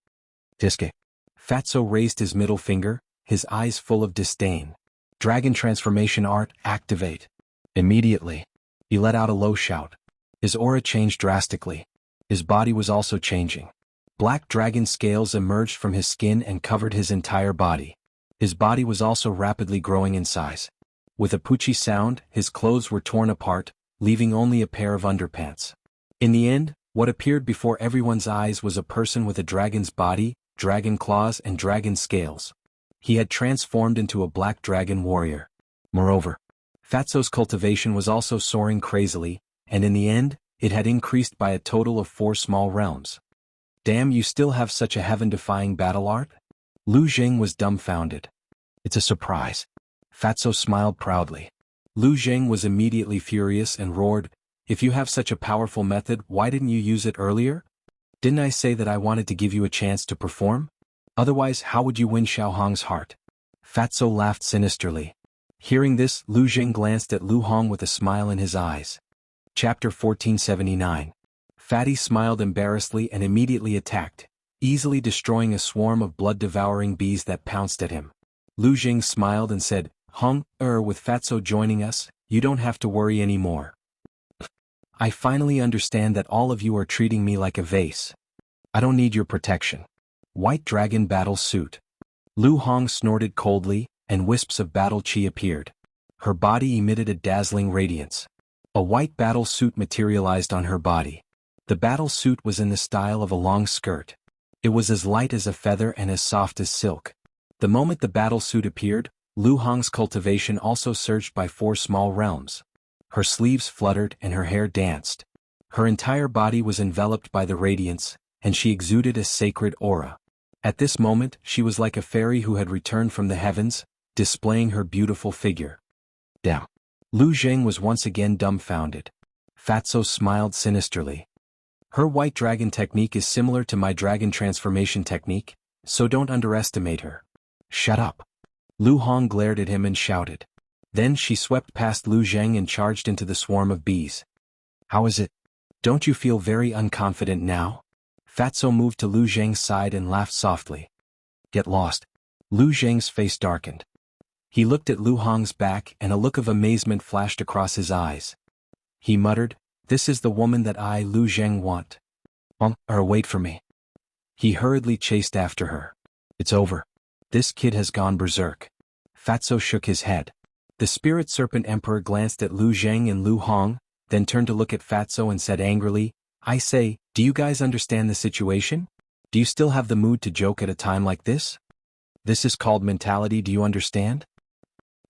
"Tiske." Fatso raised his middle finger, his eyes full of disdain. "Dragon transformation art, activate." Immediately, he let out a low shout. His aura changed drastically. His body was also changing. Black dragon scales emerged from his skin and covered his entire body. His body was also rapidly growing in size. With a poochie sound, his clothes were torn apart, leaving only a pair of underpants. In the end, what appeared before everyone's eyes was a person with a dragon's body, dragon claws and dragon scales. He had transformed into a black dragon warrior. Moreover, Fatso's cultivation was also soaring crazily, and in the end, it had increased by a total of 4 small realms. "Damn, you still have such a heaven-defying battle art?" Lu Jing was dumbfounded. "It's a surprise." Fatso smiled proudly. Lu Jing was immediately furious and roared, "If you have such a powerful method, why didn't you use it earlier? Didn't I say that I wanted to give you a chance to perform? Otherwise, how would you win Xiaohong's heart?" Fatso laughed sinisterly. Hearing this, Lu Jing glanced at Lu Hong with a smile in his eyes. Chapter 1479. Fatty smiled embarrassedly and immediately attacked, easily destroying a swarm of blood-devouring bees that pounced at him. Lu Jing smiled and said, "Hong, with Fatso joining us, you don't have to worry anymore. I finally understand that all of you are treating me like a vase. I don't need your protection." White Dragon Battle Suit. Lu Hong snorted coldly, and wisps of battle chi appeared. Her body emitted a dazzling radiance. A white battle suit materialized on her body. The battle suit was in the style of a long skirt. It was as light as a feather and as soft as silk. The moment the battle suit appeared, Lu Hong's cultivation also surged by 4 small realms. Her sleeves fluttered and her hair danced. Her entire body was enveloped by the radiance, and she exuded a sacred aura. At this moment, she was like a fairy who had returned from the heavens, displaying her beautiful figure. Damn. Lu Zheng was once again dumbfounded. Fatso smiled sinisterly. "Her white dragon technique is similar to my dragon transformation technique, so don't underestimate her." "Shut up." Lu Hong glared at him and shouted. Then she swept past Lu Zheng and charged into the swarm of bees. "How is it? Don't you feel very unconfident now?" Fatso moved to Lu Zheng's side and laughed softly. "Get lost." Lu Zheng's face darkened. He looked at Lu Hong's back and a look of amazement flashed across his eyes. He muttered, "This is the woman that I, Lu Zheng, want. Wait for me." He hurriedly chased after her. "It's over. This kid has gone berserk." Fatso shook his head. The Spirit Serpent Emperor glanced at Lu Zheng and Lu Hong, then turned to look at Fatso and said angrily, "I say, do you guys understand the situation? Do you still have the mood to joke at a time like this? This is called mentality, do you understand?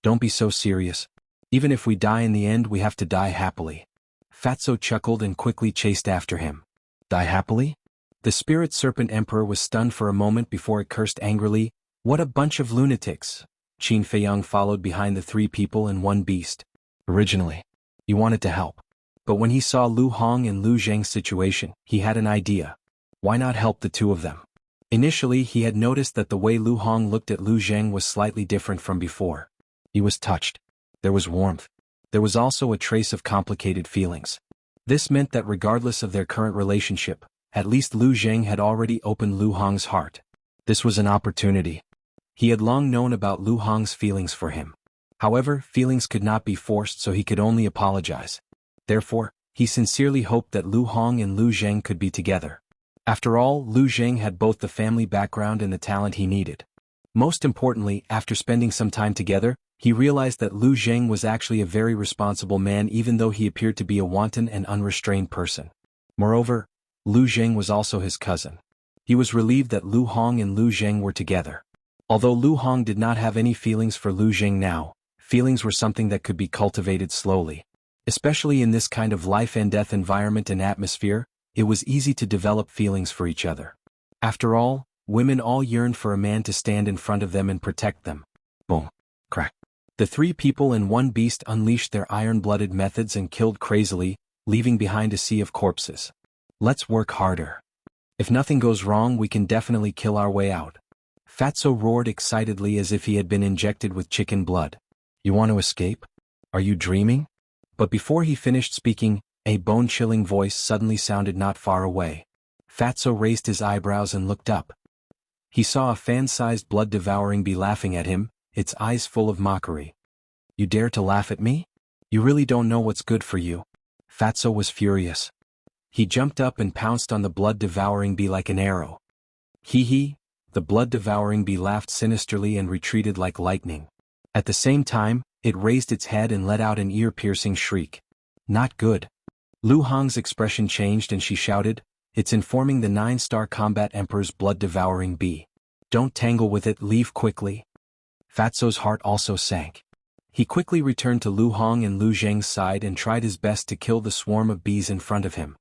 Don't be so serious. Even if we die in the end, we have to die happily." Fatso chuckled and quickly chased after him. "Die happily?" The Spirit Serpent Emperor was stunned for a moment before it cursed angrily, "What a bunch of lunatics." Qin Feiyang followed behind the 3 people and 1 beast. Originally, he wanted to help. But when he saw Lu Hong and Lu Zheng's situation, he had an idea. Why not help the 2 of them? Initially, he had noticed that the way Lu Hong looked at Lu Zheng was slightly different from before. He was touched. There was warmth. There was also a trace of complicated feelings. This meant that regardless of their current relationship, at least Lu Zheng had already opened Lu Hong's heart. This was an opportunity. He had long known about Lu Hong's feelings for him. However, feelings could not be forced, so he could only apologize. Therefore, he sincerely hoped that Lu Hong and Lu Zheng could be together. After all, Lu Zheng had both the family background and the talent he needed. Most importantly, after spending some time together, he realized that Lu Zheng was actually a very responsible man, even though he appeared to be a wanton and unrestrained person. Moreover, Lu Zheng was also his cousin. He was relieved that Lu Hong and Lu Zheng were together. Although Lu Hong did not have any feelings for Lu Zheng now, feelings were something that could be cultivated slowly. Especially in this kind of life and death environment and atmosphere, it was easy to develop feelings for each other. After all, women all yearned for a man to stand in front of them and protect them. Boom. Crack. The three people and one beast unleashed their iron-blooded methods and killed crazily, leaving behind a sea of corpses. Let's work harder. If nothing goes wrong, we can definitely kill our way out. Fatso roared excitedly as if he had been injected with chicken blood. You want to escape? Are you dreaming? But before he finished speaking, a bone-chilling voice suddenly sounded not far away. Fatso raised his eyebrows and looked up. He saw a fan-sized blood-devouring bee laughing at him, its eyes full of mockery. You dare to laugh at me? You really don't know what's good for you. Fatso was furious. He jumped up and pounced on the blood-devouring bee like an arrow. Hee. The blood-devouring bee laughed sinisterly and retreated like lightning. At the same time, it raised its head and let out an ear-piercing shriek. Not good. Lu Hong's expression changed and she shouted, It's informing the 9-star combat emperor's blood-devouring bee. Don't tangle with it, leave quickly. Fatso's heart also sank. He quickly returned to Lu Hong and Lu Zheng's side and tried his best to kill the swarm of bees in front of him.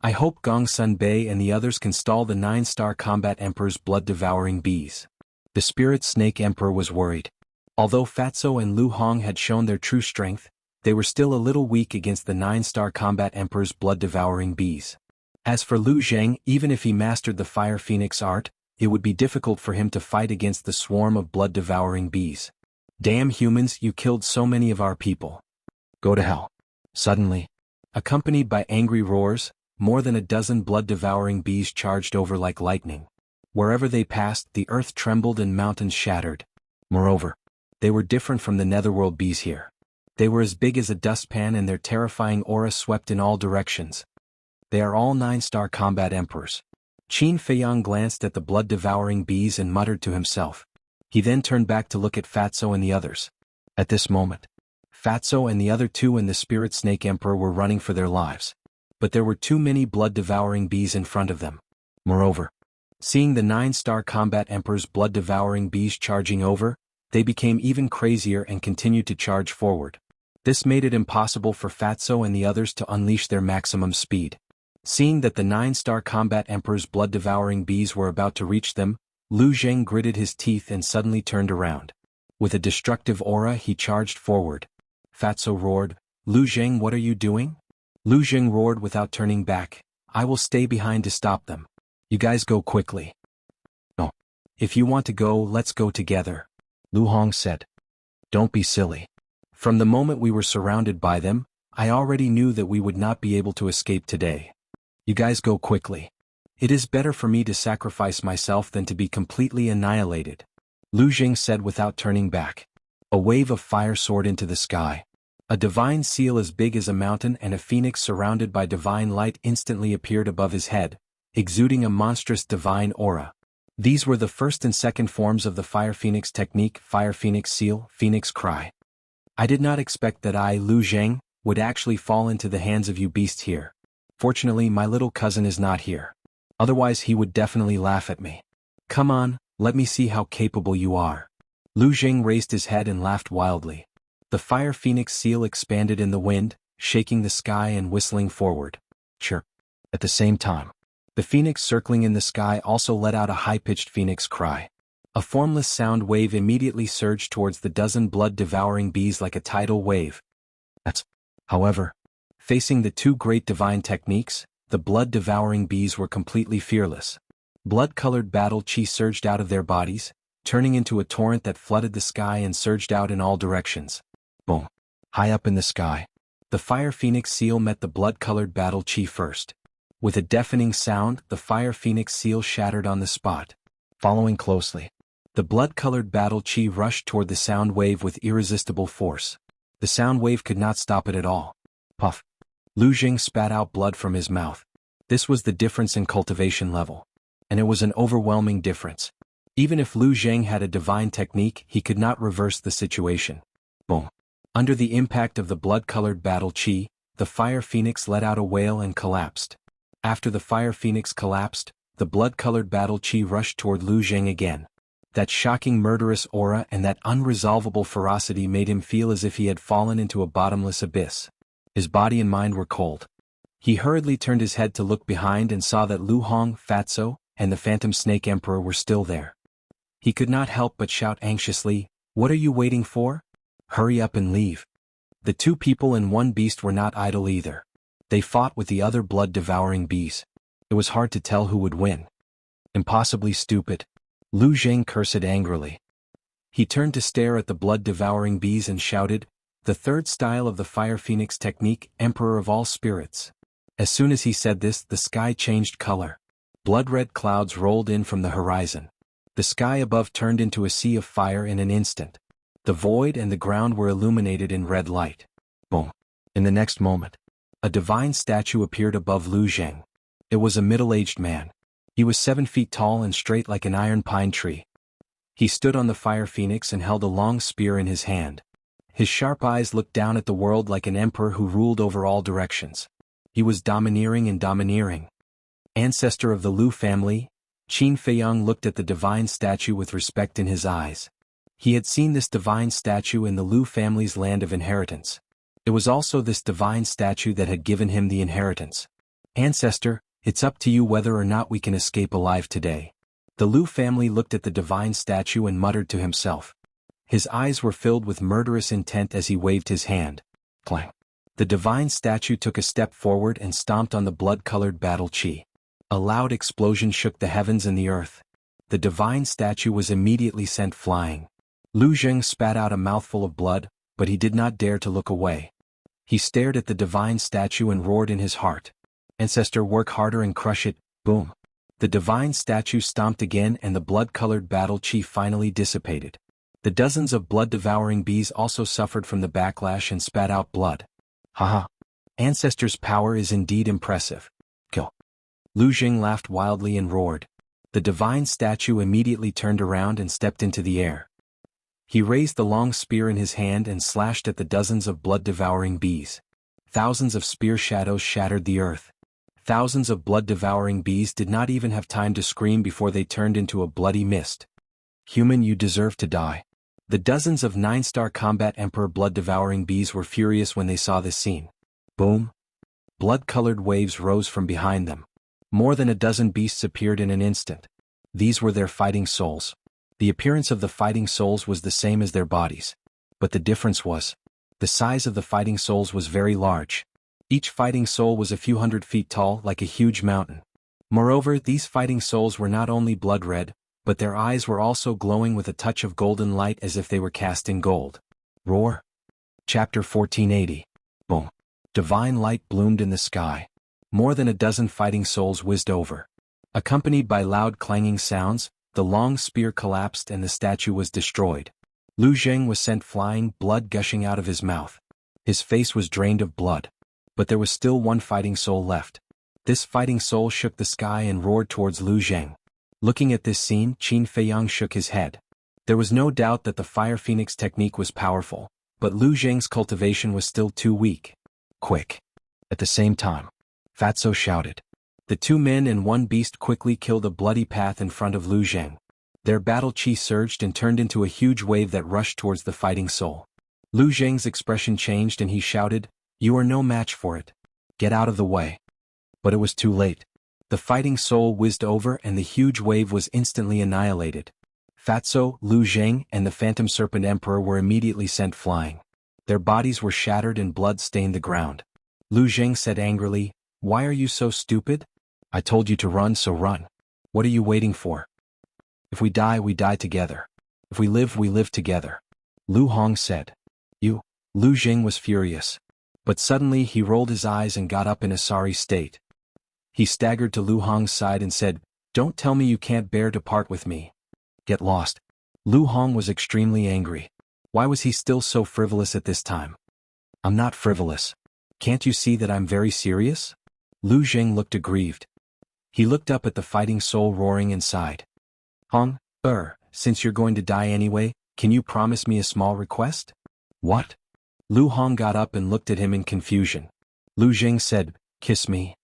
I hope Gong Sun Bei and the others can stall the 9-star combat emperor's blood-devouring bees. The spirit snake emperor was worried. Although Fatso and Lu Hong had shown their true strength, they were still a little weak against the 9-star combat emperor's blood-devouring bees. As for Lu Zheng, even if he mastered the Fire Phoenix art, it would be difficult for him to fight against the swarm of blood-devouring bees. Damn humans, you killed so many of our people. Go to hell. Suddenly, accompanied by angry roars, more than a dozen blood-devouring bees charged over like lightning. Wherever they passed, the earth trembled and mountains shattered. Moreover, they were different from the netherworld bees here. They were as big as a dustpan and their terrifying aura swept in all directions. They are all 9-star combat emperors. Qin Feiyang glanced at the blood-devouring bees and muttered to himself. He then turned back to look at Fatso and the others. At this moment, Fatso and the other two and the Spirit Snake Emperor were running for their lives. But there were too many blood-devouring bees in front of them. Moreover, seeing the 9-star combat emperor's blood-devouring bees charging over, they became even crazier and continued to charge forward. This made it impossible for Fatso and the others to unleash their maximum speed. Seeing that the 9-star combat emperor's blood-devouring bees were about to reach them, Lu Zheng gritted his teeth and suddenly turned around. With a destructive aura, he charged forward. Fatso roared, Lu Zheng, what are you doing? Lu Zheng roared without turning back, I will stay behind to stop them. You guys go quickly. No. If you want to go, let's go together. Lu Hong said. Don't be silly. From the moment we were surrounded by them, I already knew that we would not be able to escape today. You guys go quickly. It is better for me to sacrifice myself than to be completely annihilated. Lu Zheng said without turning back. A wave of fire soared into the sky. A divine seal as big as a mountain and a phoenix surrounded by divine light instantly appeared above his head, exuding a monstrous divine aura. These were the first and second forms of the Fire Phoenix technique, Fire Phoenix Seal, Phoenix Cry. I did not expect that I, Lu Zheng, would actually fall into the hands of you beasts here. Fortunately, my little cousin is not here. Otherwise he would definitely laugh at me. Come on, let me see how capable you are. Lu Zheng raised his head and laughed wildly. The Fire Phoenix seal expanded in the wind, shaking the sky and whistling forward. Chirp. At the same time, the phoenix circling in the sky also let out a high-pitched phoenix cry. A formless sound wave immediately surged towards the dozen blood-devouring bees like a tidal wave. However, facing the two great divine techniques, the blood-devouring bees were completely fearless. Blood-colored battle chi surged out of their bodies, turning into a torrent that flooded the sky and surged out in all directions. Boom. High up in the sky, the Fire Phoenix seal met the blood-colored battle chi first. With a deafening sound, the fire phoenix seal shattered on the spot. Following closely, the blood-colored battle chi rushed toward the sound wave with irresistible force. The sound wave could not stop it at all. Puff. Lu Jing spat out blood from his mouth. This was the difference in cultivation level. And it was an overwhelming difference. Even if Lu Jing had a divine technique, he could not reverse the situation. Boom. Under the impact of the blood-colored battle chi, the fire phoenix let out a wail and collapsed. After the fire phoenix collapsed, the blood-colored battle chi rushed toward Lu Jing again. That shocking murderous aura and that unresolvable ferocity made him feel as if he had fallen into a bottomless abyss. His body and mind were cold. He hurriedly turned his head to look behind and saw that Lu Hong, Fatso, and the Phantom Snake Emperor were still there. He could not help but shout anxiously, "What are you waiting for? Hurry up and leave." The two people and one beast were not idle either. They fought with the other blood-devouring bees. It was hard to tell who would win. Impossibly stupid. Lu Jing cursed angrily. He turned to stare at the blood-devouring bees and shouted, "The third style of the Fire Phoenix technique, Emperor of all spirits." As soon as he said this, the sky changed color. Blood-red clouds rolled in from the horizon. The sky above turned into a sea of fire in an instant. The void and the ground were illuminated in red light. Boom. In the next moment, a divine statue appeared above Lu Jing. It was a middle-aged man. He was 7 feet tall and straight like an iron pine tree. He stood on the fire phoenix and held a long spear in his hand. His sharp eyes looked down at the world like an emperor who ruled over all directions. He was domineering and domineering. Ancestor of the Lu family, Qin Feiyang looked at the divine statue with respect in his eyes. He had seen this divine statue in the Lu family's land of inheritance. It was also this divine statue that had given him the inheritance. "Ancestor, it's up to you whether or not we can escape alive today." The Lu family looked at the divine statue and muttered to himself. His eyes were filled with murderous intent as he waved his hand. Clang. The divine statue took a step forward and stomped on the blood-colored battle chi. A loud explosion shook the heavens and the earth. The divine statue was immediately sent flying. Lu Jing spat out a mouthful of blood, but he did not dare to look away. He stared at the divine statue and roared in his heart. "Ancestor, work harder and crush it." Boom. The divine statue stomped again and the blood-colored battle chi finally dissipated. The dozens of blood-devouring bees also suffered from the backlash and spat out blood. Haha. Ancestor's power is indeed impressive. Kill. Lu Jing laughed wildly and roared. The divine statue immediately turned around and stepped into the air. He raised the long spear in his hand and slashed at the dozens of blood-devouring bees. Thousands of spear shadows shattered the earth. Thousands of blood-devouring bees did not even have time to scream before they turned into a bloody mist. "Human, you deserve to die." The dozens of 9-star combat Emperor blood-devouring bees were furious when they saw this scene. Boom. Blood-colored waves rose from behind them. More than a dozen beasts appeared in an instant. These were their fighting souls. The appearance of the fighting souls was the same as their bodies. But the difference was, the size of the fighting souls was very large. Each fighting soul was a few hundred feet tall, like a huge mountain. Moreover, these fighting souls were not only blood-red, but their eyes were also glowing with a touch of golden light as if they were cast in gold. Roar. Chapter 1480. Boom. Divine light bloomed in the sky. More than a dozen fighting souls whizzed over. Accompanied by loud clanging sounds, the long spear collapsed and the statue was destroyed. Lu Jing was sent flying, blood gushing out of his mouth. His face was drained of blood. But there was still one fighting soul left. This fighting soul shook the sky and roared towards Lu Jing. Looking at this scene, Qin Feiyang shook his head. There was no doubt that the Fire Phoenix technique was powerful, but Lu Jing's cultivation was still too weak. Quick. At the same time, Fatso shouted. The 2 men and 1 beast quickly killed a bloody path in front of Lu Jing. Their battle chi surged and turned into a huge wave that rushed towards the fighting soul. Lu Jing's expression changed and he shouted, "You are no match for it. Get out of the way." But it was too late. The fighting soul whizzed over and the huge wave was instantly annihilated. Fatso, Lu Jing, and the Phantom Serpent Emperor were immediately sent flying. Their bodies were shattered and blood stained the ground. Lu Jing said angrily, "Why are you so stupid? I told you to run, so run. What are you waiting for? If we die, we die together. If we live together." Lu Hong said. "You." Lu Jing was furious. But suddenly he rolled his eyes and got up in a sorry state. He staggered to Lu Hong's side and said, "Don't tell me you can't bear to part with me. Get lost." Lu Hong was extremely angry. Why was he still so frivolous at this time? "I'm not frivolous. Can't you see that I'm very serious?" Lu Zheng looked aggrieved. He looked up at the fighting soul roaring inside. "Hong, since you're going to die anyway, can you promise me a small request?" "What?" Lu Hong got up and looked at him in confusion. Lu Zheng said, "Kiss me."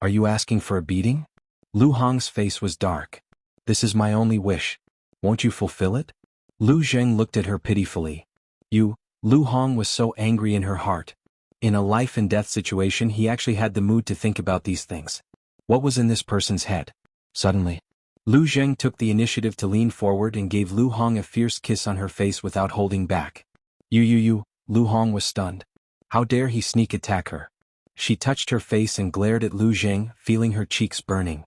"Are you asking for a beating?" Lu Hong's face was dark. "This is my only wish. Won't you fulfill it?" Lu Zheng looked at her pitifully. Lu Hong was so angry in her heart. In a life-and-death situation he actually had the mood to think about these things. What was in this person's head? Suddenly, Lu Zheng took the initiative to lean forward and gave Lu Hong a fierce kiss on her face without holding back. Lu Hong was stunned. How dare he sneak attack her? She touched her face and glared at Lu Zheng, feeling her cheeks burning.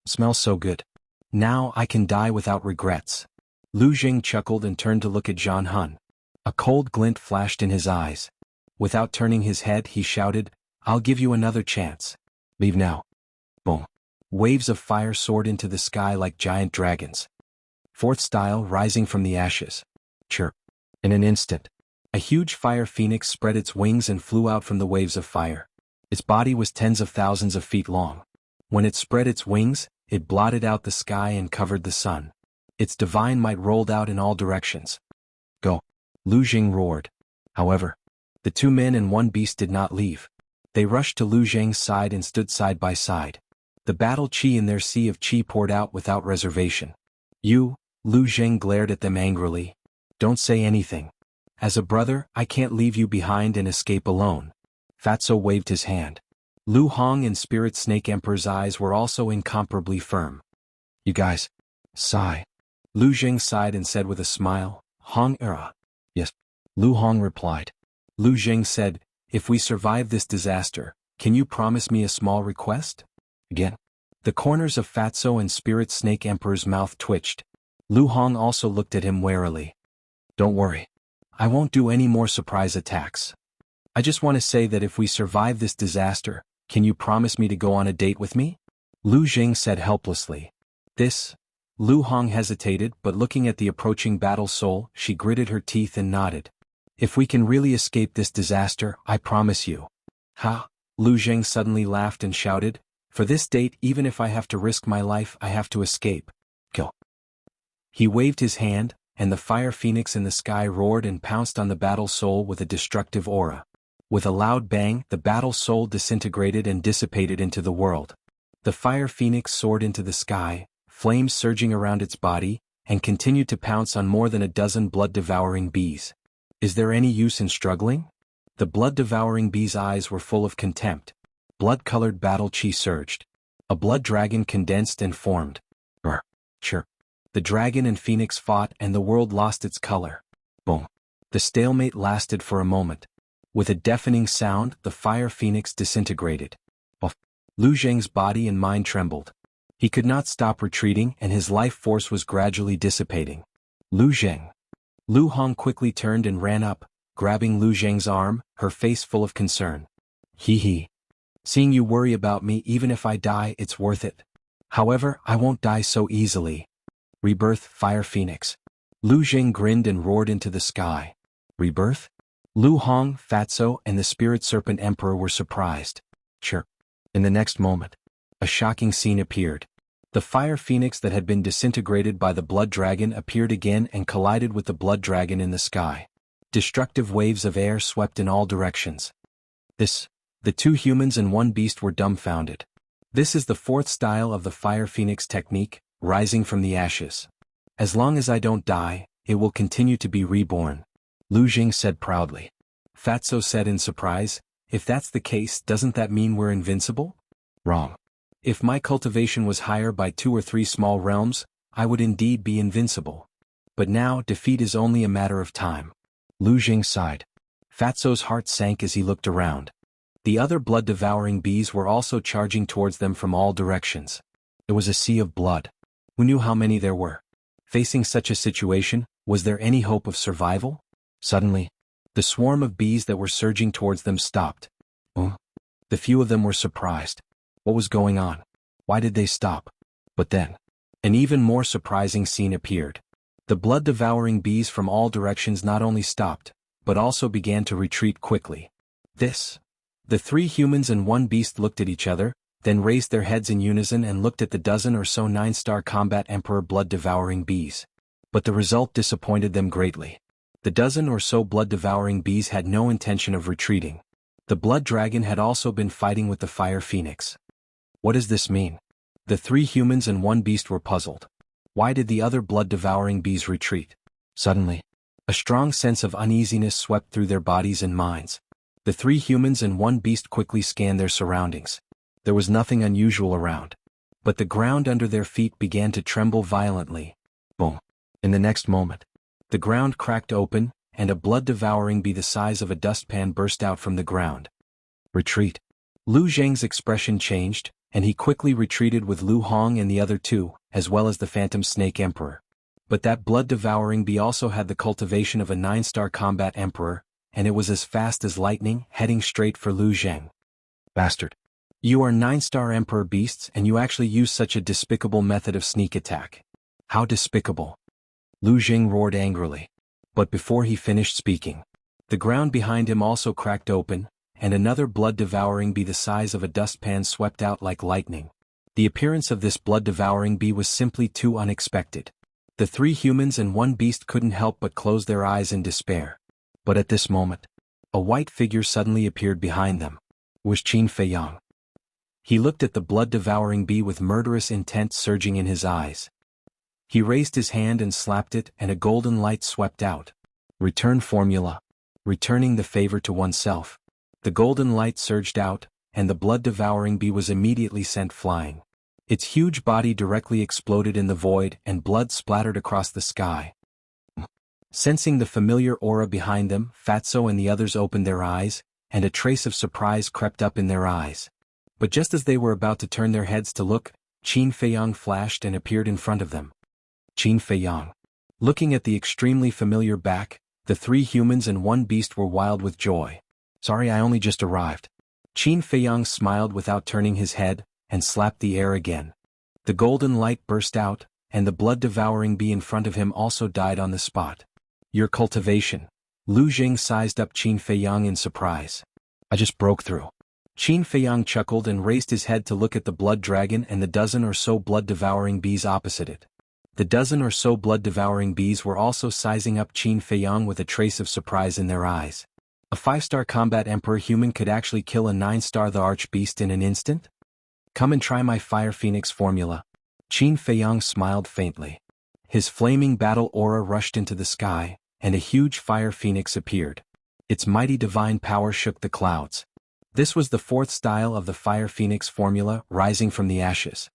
"Smells so good. Now I can die without regrets." Lu Zheng chuckled and turned to look at Zhan Hun. A cold glint flashed in his eyes. Without turning his head he shouted, "I'll give you another chance. Leave now." Boom. Waves of fire soared into the sky like giant dragons. Fourth style rising from the ashes. Chirp. In an instant, a huge fire phoenix spread its wings and flew out from the waves of fire. Its body was tens of thousands of feet long. When it spread its wings, it blotted out the sky and covered the sun. Its divine might rolled out in all directions. "Go!" Lu Zheng roared. However, the two men and one beast did not leave. They rushed to Lu Zheng's side and stood side by side. The battle chi in their sea of chi poured out without reservation. Lu Zheng glared at them angrily. "Don't say anything. As a brother, I can't leave you behind and escape alone." Fatso waved his hand. Lu Hong and Spirit Snake Emperor's eyes were also incomparably firm. "You guys." Sigh. Lu Zheng sighed and said with a smile, "Hong era." "Yes." Lu Hong replied. Lu Zheng said, "If we survive this disaster, can you promise me a small request?" Again. The corners of Fatso and Spirit Snake Emperor's mouth twitched. Lu Hong also looked at him warily. "Don't worry. I won't do any more surprise attacks. I just want to say that if we survive this disaster, can you promise me to go on a date with me?" Lu Zheng said helplessly. "This?" Lu Hong hesitated, but looking at the approaching battle soul, she gritted her teeth and nodded. "If we can really escape this disaster, I promise you." "Ha!" Lu Zheng suddenly laughed and shouted, "For this date, even if I have to risk my life, I have to escape. Go." He waved his hand, and the fire phoenix in the sky roared and pounced on the battle soul with a destructive aura. With a loud bang, the battle soul disintegrated and dissipated into the world. The fire phoenix soared into the sky, flames surging around its body, and continued to pounce on more than a dozen blood-devouring bees. Is there any use in struggling? The blood-devouring bees' eyes were full of contempt. Blood-colored battle chi surged. A blood dragon condensed and formed. Chirp. The dragon and phoenix fought and the world lost its color. Boom. The stalemate lasted for a moment. With a deafening sound, the fire phoenix disintegrated. Lu Zheng's body and mind trembled. He could not stop retreating and his life force was gradually dissipating. Lu Zheng. Lu Hong quickly turned and ran up, grabbing Lu Zheng's arm, her face full of concern. Hee. Seeing you worry about me even if I die, it's worth it. However, I won't die so easily. Rebirth, Fire Phoenix. Lu Zheng grinned and roared into the sky. Rebirth? Lu Hong, Fatso, and the Spirit Serpent Emperor were surprised. Chirp. In the next moment, a shocking scene appeared. The fire phoenix that had been disintegrated by the blood dragon appeared again and collided with the blood dragon in the sky. Destructive waves of air swept in all directions. The two humans and one beast were dumbfounded. This is the fourth style of the fire phoenix technique, rising from the ashes. As long as I don't die, it will continue to be reborn. Lu Jing said proudly. Fatso said in surprise, if that's the case, doesn't that mean we're invincible? Wrong. If my cultivation was higher by 2 or 3 small realms, I would indeed be invincible. But now defeat is only a matter of time. Lu Jing sighed. Fatso's heart sank as he looked around. The other blood-devouring bees were also charging towards them from all directions. It was a sea of blood. Who knew how many there were? Facing such a situation, was there any hope of survival? Suddenly, the swarm of bees that were surging towards them stopped. The few of them were surprised. What was going on? Why did they stop? But then, an even more surprising scene appeared. The blood-devouring bees from all directions not only stopped, but also began to retreat quickly. The 3 humans and 1 beast looked at each other, then raised their heads in unison and looked at the dozen or so 9-star combat emperor blood-devouring bees. But the result disappointed them greatly. The dozen or so blood-devouring bees had no intention of retreating. The blood dragon had also been fighting with the fire phoenix. What does this mean? The 3 humans and 1 beast were puzzled. Why did the other blood-devouring bees retreat? Suddenly, a strong sense of uneasiness swept through their bodies and minds. The 3 humans and 1 beast quickly scanned their surroundings. There was nothing unusual around. But the ground under their feet began to tremble violently. Boom. In the next moment, the ground cracked open, and a blood-devouring bee the size of a dustpan burst out from the ground. Retreat. Lu Zheng's expression changed, and he quickly retreated with Lu Hong and the other 2, as well as the Phantom Snake Emperor. But that blood-devouring bee also had the cultivation of a 9-star combat emperor, and it was as fast as lightning, heading straight for Lu Zheng. Bastard. You are 9-star emperor beasts and you actually use such a despicable method of sneak attack. How despicable. Lu Zheng roared angrily. But before he finished speaking, the ground behind him also cracked open, and another blood-devouring bee the size of a dustpan swept out like lightning. The appearance of this blood-devouring bee was simply too unexpected. The 3 humans and 1 beast couldn't help but close their eyes in despair. But at this moment, a white figure suddenly appeared behind them. It was Qin Feiyang. He looked at the blood-devouring bee with murderous intent surging in his eyes. He raised his hand and slapped it, and a golden light swept out. Return formula. Returning the favor to oneself. The golden light surged out, and the blood-devouring bee was immediately sent flying. Its huge body directly exploded in the void, and blood splattered across the sky. Sensing the familiar aura behind them, Fatso and the others opened their eyes, and a trace of surprise crept up in their eyes. But just as they were about to turn their heads to look, Qin Feiyang flashed and appeared in front of them. Qin Feiyang. Looking at the extremely familiar back, the 3 humans and 1 beast were wild with joy. Sorry, I only just arrived. Qin Feiyang smiled without turning his head, and slapped the air again. The golden light burst out, and the blood-devouring bee in front of him also died on the spot. Your cultivation. Lu Zheng sized up Qin Feiyang in surprise. I just broke through. Qin Feiyang chuckled and raised his head to look at the blood dragon and the dozen or so blood-devouring bees opposite it. The dozen or so blood-devouring bees were also sizing up Qin Feiyang with a trace of surprise in their eyes. A 5-star combat emperor human could actually kill a 9-star the archbeast in an instant? Come and try my fire phoenix formula. Qin Feiyang smiled faintly. His flaming battle aura rushed into the sky, and a huge fire phoenix appeared. Its mighty divine power shook the clouds. This was the 4th style of the fire phoenix formula, rising from the ashes.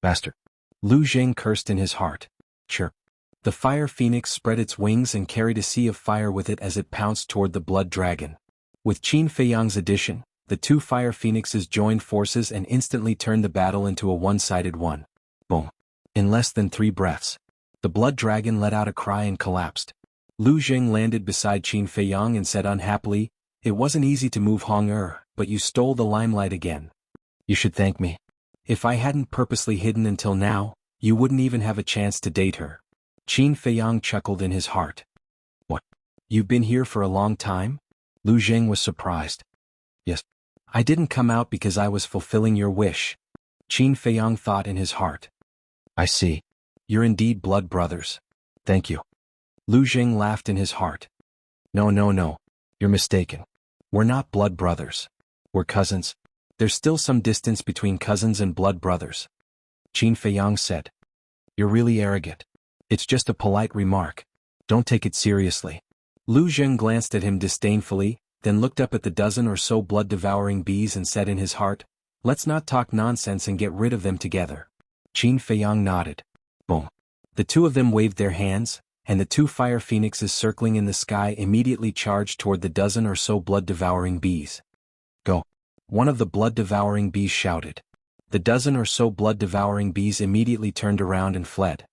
Bastard. Lu Zheng cursed in his heart. Chirp. The fire phoenix spread its wings and carried a sea of fire with it as it pounced toward the blood dragon. With Qin Feiyang's addition, the 2 fire phoenixes joined forces and instantly turned the battle into a one-sided one. Boom. In less than 3 breaths, the blood dragon let out a cry and collapsed. Lu Zheng landed beside Qin Feiyang and said unhappily, "It wasn't easy to move Hong but you stole the limelight again. You should thank me. If I hadn't purposely hidden until now, you wouldn't even have a chance to date her." Qin Feiyang chuckled in his heart. What? You've been here for a long time? Lu Zheng was surprised. Yes. I didn't come out because I was fulfilling your wish. Qin Feiyang thought in his heart. I see. You're indeed blood brothers. Thank you. Lu Zheng laughed in his heart. No. You're mistaken. We're not blood brothers. We're cousins. There's still some distance between cousins and blood brothers. Qin Feiyang said. You're really arrogant. It's just a polite remark. Don't take it seriously. Lu Zheng glanced at him disdainfully, then looked up at the dozen or so blood-devouring bees and said in his heart, let's not talk nonsense and get rid of them together. Qin Feiyang nodded. Boom. The 2 of them waved their hands, and the 2 fire phoenixes circling in the sky immediately charged toward the dozen or so blood-devouring bees. Go. One of the blood-devouring bees shouted. The dozen or so blood-devouring bees immediately turned around and fled.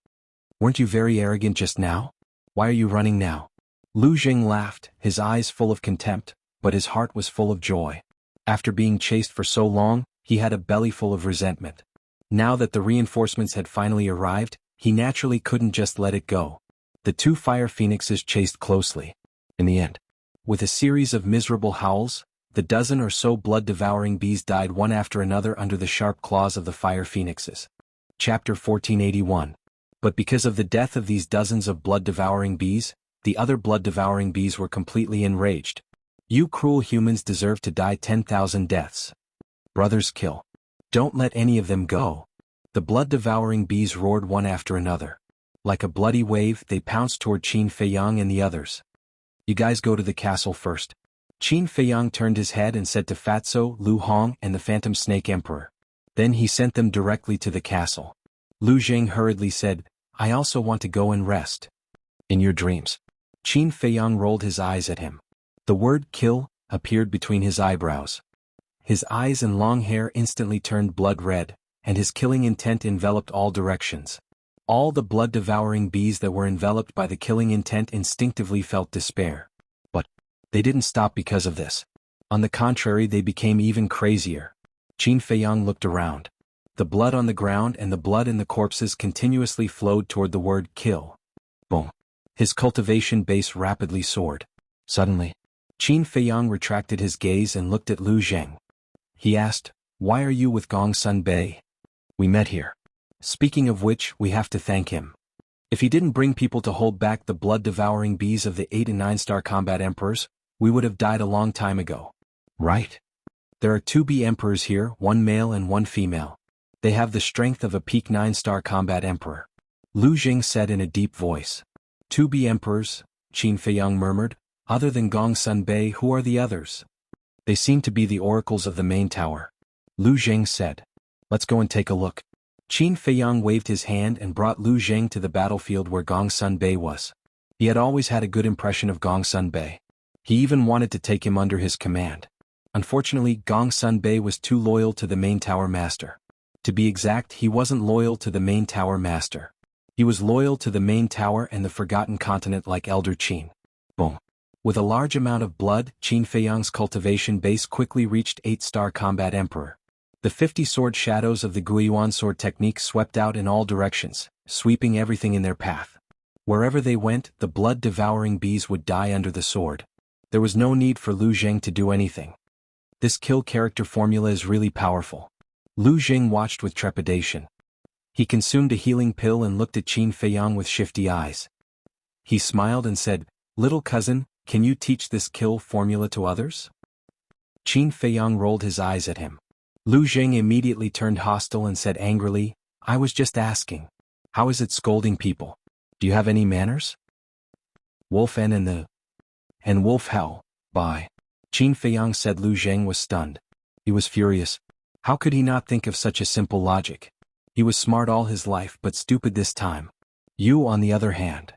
Weren't you very arrogant just now? Why are you running now? Lu Zheng laughed, his eyes full of contempt, but his heart was full of joy. After being chased for so long, He had a belly full of resentment. Now that the reinforcements had finally arrived, he naturally couldn't just let it go. The two fire phoenixes chased closely. In the end, with a series of miserable howls, the dozen or so blood-devouring bees died one after another under the sharp claws of the fire phoenixes. Chapter 1481. But because of the death of these dozens of blood-devouring bees, the other blood-devouring bees were completely enraged. You cruel humans deserve to die 10,000 deaths. Brothers kill. Don't let any of them go. The blood-devouring bees roared one after another. Like a bloody wave, they pounced toward Qin Feiyang and the others. You guys go to the castle first. Qin Feiyang turned his head and said to Fatso, Lu Hong and the Phantom Snake Emperor. Then he sent them directly to the castle. Lu Zheng hurriedly said, I also want to go and rest. In your dreams. Qin Feiyang rolled his eyes at him. The word kill appeared between his eyebrows. His eyes and long hair instantly turned blood red, and his killing intent enveloped all directions. All the blood-devouring bees that were enveloped by the killing intent instinctively felt despair. But they didn't stop because of this. On the contrary, they became even crazier. Qin Feiyang looked around. The blood on the ground and the blood in the corpses continuously flowed toward the word kill. Boom. His cultivation base rapidly soared. Suddenly, Qin Feiyang retracted his gaze and looked at Lu Zheng. He asked, Why are you with Gong Sun Bei? We met here. Speaking of which, we have to thank him. If he didn't bring people to hold back the blood-devouring bees of the 8 and 9-star combat emperors, we would have died a long time ago. Right? There are 2 bee emperors here, 1 male and 1 female. They have the strength of a peak 9-star combat emperor. Lu Jing said in a deep voice. 2 bee emperors, Qin Feiyang murmured. Other than Gong Sun Bei, who are the others? They seem to be the oracles of the main tower. Lu Zheng said. Let's go and take a look. Qin Feiyang waved his hand and brought Lu Zheng to the battlefield where Gong Sun Bei was. He had always had a good impression of Gong Sun Bei. He even wanted to take him under his command. Unfortunately, Gong Sun Bei was too loyal to the main tower master. To be exact, he wasn't loyal to the main tower master. He was loyal to the main tower and the Forgotten Continent like Elder Qin. Boom. With a large amount of blood, Qin Feiyang's cultivation base quickly reached 8-star combat emperor. The 50 sword shadows of the Guiyuan sword technique swept out in all directions, sweeping everything in their path. Wherever they went, the blood-devouring bees would die under the sword. There was no need for Lu Zheng to do anything. This kill character formula is really powerful. Lu Zheng watched with trepidation. He consumed a healing pill and looked at Qin Feiyang with shifty eyes. He smiled and said, Little cousin, can you teach this kill formula to others? Qin Feiyang rolled his eyes at him. Lu Zheng immediately turned hostile and said angrily, I was just asking. How is it scolding people? Do you have any manners? Wolf N and Wolf Hell, by. Qin Feiyang said. Lu Zheng was stunned. He was furious. How could he not think of such a simple logic? He was smart all his life but stupid this time. You, on the other hand.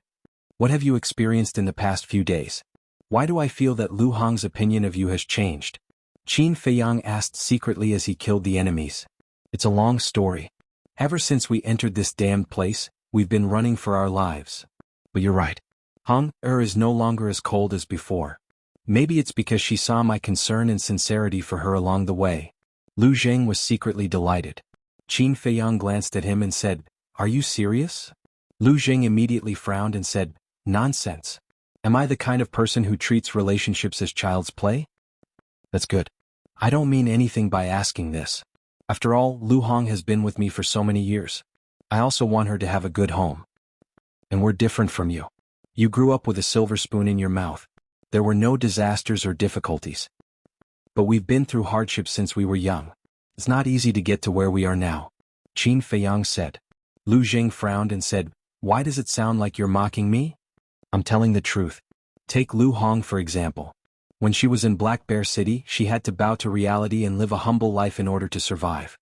What have you experienced in the past few days? Why do I feel that Lu Hong's opinion of you has changed? Qin Feiyang asked secretly as he killed the enemies. It's a long story. Ever since we entered this damned place, we've been running for our lives. But you're right. Hong is no longer as cold as before. Maybe it's because she saw my concern and sincerity for her along the way. Lu Zheng was secretly delighted. Qin Feiyang glanced at him and said, Are you serious? Lu Zheng immediately frowned and said, Nonsense. Am I the kind of person who treats relationships as child's play? That's good. I don't mean anything by asking this. After all, Lu Hong has been with me for so many years. I also want her to have a good home. And we're different from you. You grew up with a silver spoon in your mouth. There were no disasters or difficulties. But we've been through hardships since we were young. It's not easy to get to where we are now. Qin Feiyang said. Lu Zheng frowned and said, Why does it sound like you're mocking me? I'm telling the truth. Take Lu Hong for example. When she was in Black Bear City, she had to bow to reality and live a humble life in order to survive.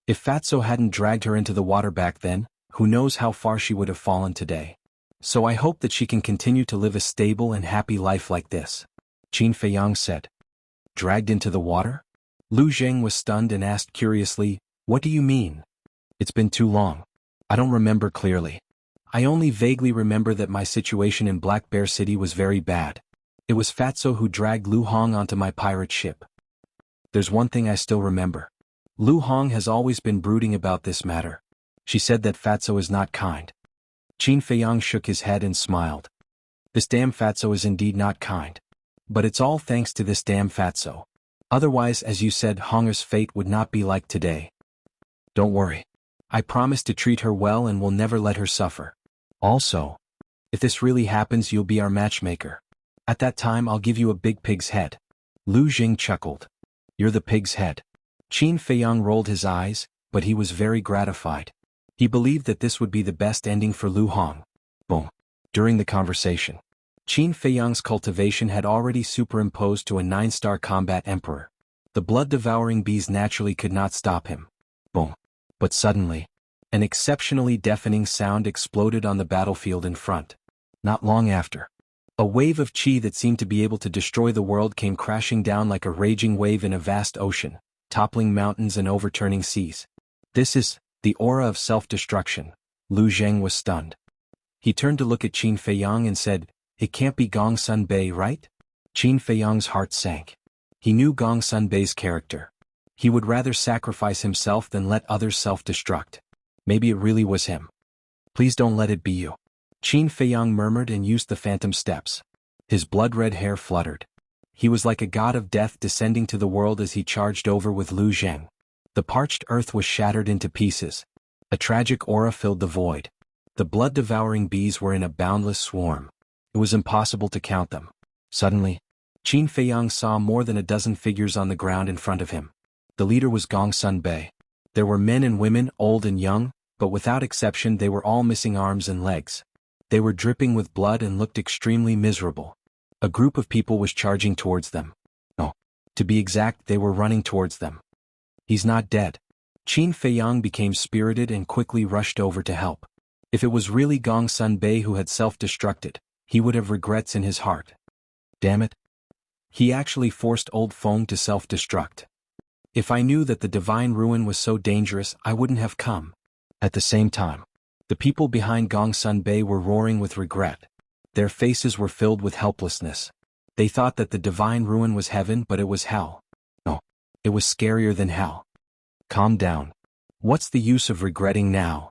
If Fatso hadn't dragged her into the water back then, who knows how far she would have fallen today. So I hope that she can continue to live a stable and happy life like this. Qin Feiyang said. Dragged into the water? Lu Zheng was stunned and asked curiously, What do you mean? It's been too long. I don't remember clearly. I only vaguely remember that my situation in Black Bear City was very bad. It was Fatso who dragged Lu Hong onto my pirate ship. There's one thing I still remember. Lu Hong has always been brooding about this matter. She said that Fatso is not kind. Qin Feiyang shook his head and smiled. This damn Fatso is indeed not kind. But it's all thanks to this damn Fatso. Otherwise, as you said, Honger's fate would not be like today. Don't worry. I promise to treat her well and will never let her suffer. Also, if this really happens, you'll be our matchmaker. At that time I'll give you a big pig's head. Lu Jing chuckled. You're the pig's head. Qin Feiyang rolled his eyes, but he was very gratified. He believed that this would be the best ending for Lu Hong. Boom. During the conversation, Qin Feiyang's cultivation had already superimposed to a 9-star combat emperor. The blood-devouring bees naturally could not stop him. Boom. But suddenly, an exceptionally deafening sound exploded on the battlefield in front. Not long after, a wave of qi that seemed to be able to destroy the world came crashing down like a raging wave in a vast ocean, toppling mountains and overturning seas. This is the aura of self-destruction. Lu Zheng was stunned. He turned to look at Qin Feiyang and said, It can't be Gong Sun Bei, right? Qin Feiyang's heart sank. He knew Gong Sun Bei's character. He would rather sacrifice himself than let others self-destruct. Maybe it really was him. Please don't let it be you. Qin Feiyang murmured and used the phantom steps. His blood-red hair fluttered. He was like a god of death descending to the world as he charged over with Lu Zheng. The parched earth was shattered into pieces. A tragic aura filled the void. The blood-devouring bees were in a boundless swarm. It was impossible to count them. Suddenly, Qin Feiyang saw more than a dozen figures on the ground in front of him. The leader was Gong Sun Bei. There were men and women, old and young, but without exception they were all missing arms and legs. They were dripping with blood and looked extremely miserable. A group of people was charging towards them. No. To be exact, they were running towards them. He's not dead. Qin Feiyang became spirited and quickly rushed over to help. If it was really Gong Sun Bei who had self-destructed, he would have regrets in his heart. Damn it. He actually forced Old Feng to self-destruct. If I knew that the divine ruin was so dangerous, I wouldn't have come. At the same time, the people behind Gong Sun Bei were roaring with regret. Their faces were filled with helplessness. They thought that the divine ruin was heaven, but it was hell. No, it was scarier than hell. Calm down. What's the use of regretting now?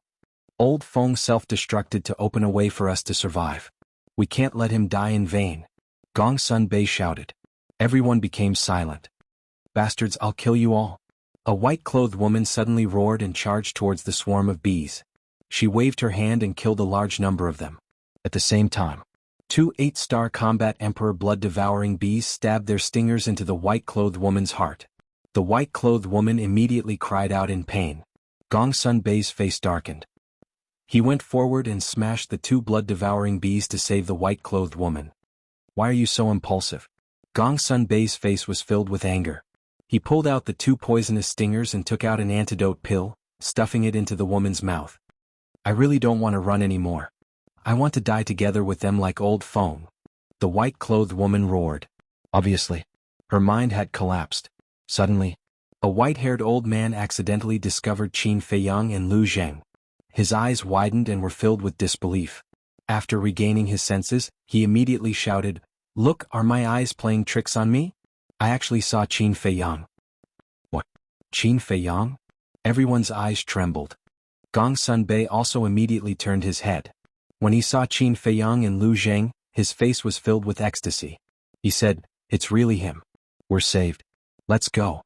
Old Feng self-destructed to open a way for us to survive. We can't let him die in vain. Gong Sun Bei shouted. Everyone became silent. Bastards, I'll kill you all. A white-clothed woman suddenly roared and charged towards the swarm of bees. She waved her hand and killed a large number of them. At the same time, 2 8-star combat emperor blood-devouring bees stabbed their stingers into the white-clothed woman's heart. The white-clothed woman immediately cried out in pain. Gong Sun Bei's face darkened. He went forward and smashed the 2 blood-devouring bees to save the white-clothed woman. Why are you so impulsive? Gong Sun Bei's face was filled with anger. He pulled out the 2 poisonous stingers and took out an antidote pill, stuffing it into the woman's mouth. I really don't want to run anymore. I want to die together with them like Old Feng. The white-clothed woman roared. Obviously, her mind had collapsed. Suddenly, a white-haired old man accidentally discovered Qin Feiyang and Lu Zheng. His eyes widened and were filled with disbelief. After regaining his senses, he immediately shouted, Look, are my eyes playing tricks on me? I actually saw Qin Feiyang. What? Qin Feiyang? Everyone's eyes trembled. Gong Sun Bei also immediately turned his head. When he saw Qin Feiyang and Lu Zheng, his face was filled with ecstasy. He said, It's really him. We're saved. Let's go.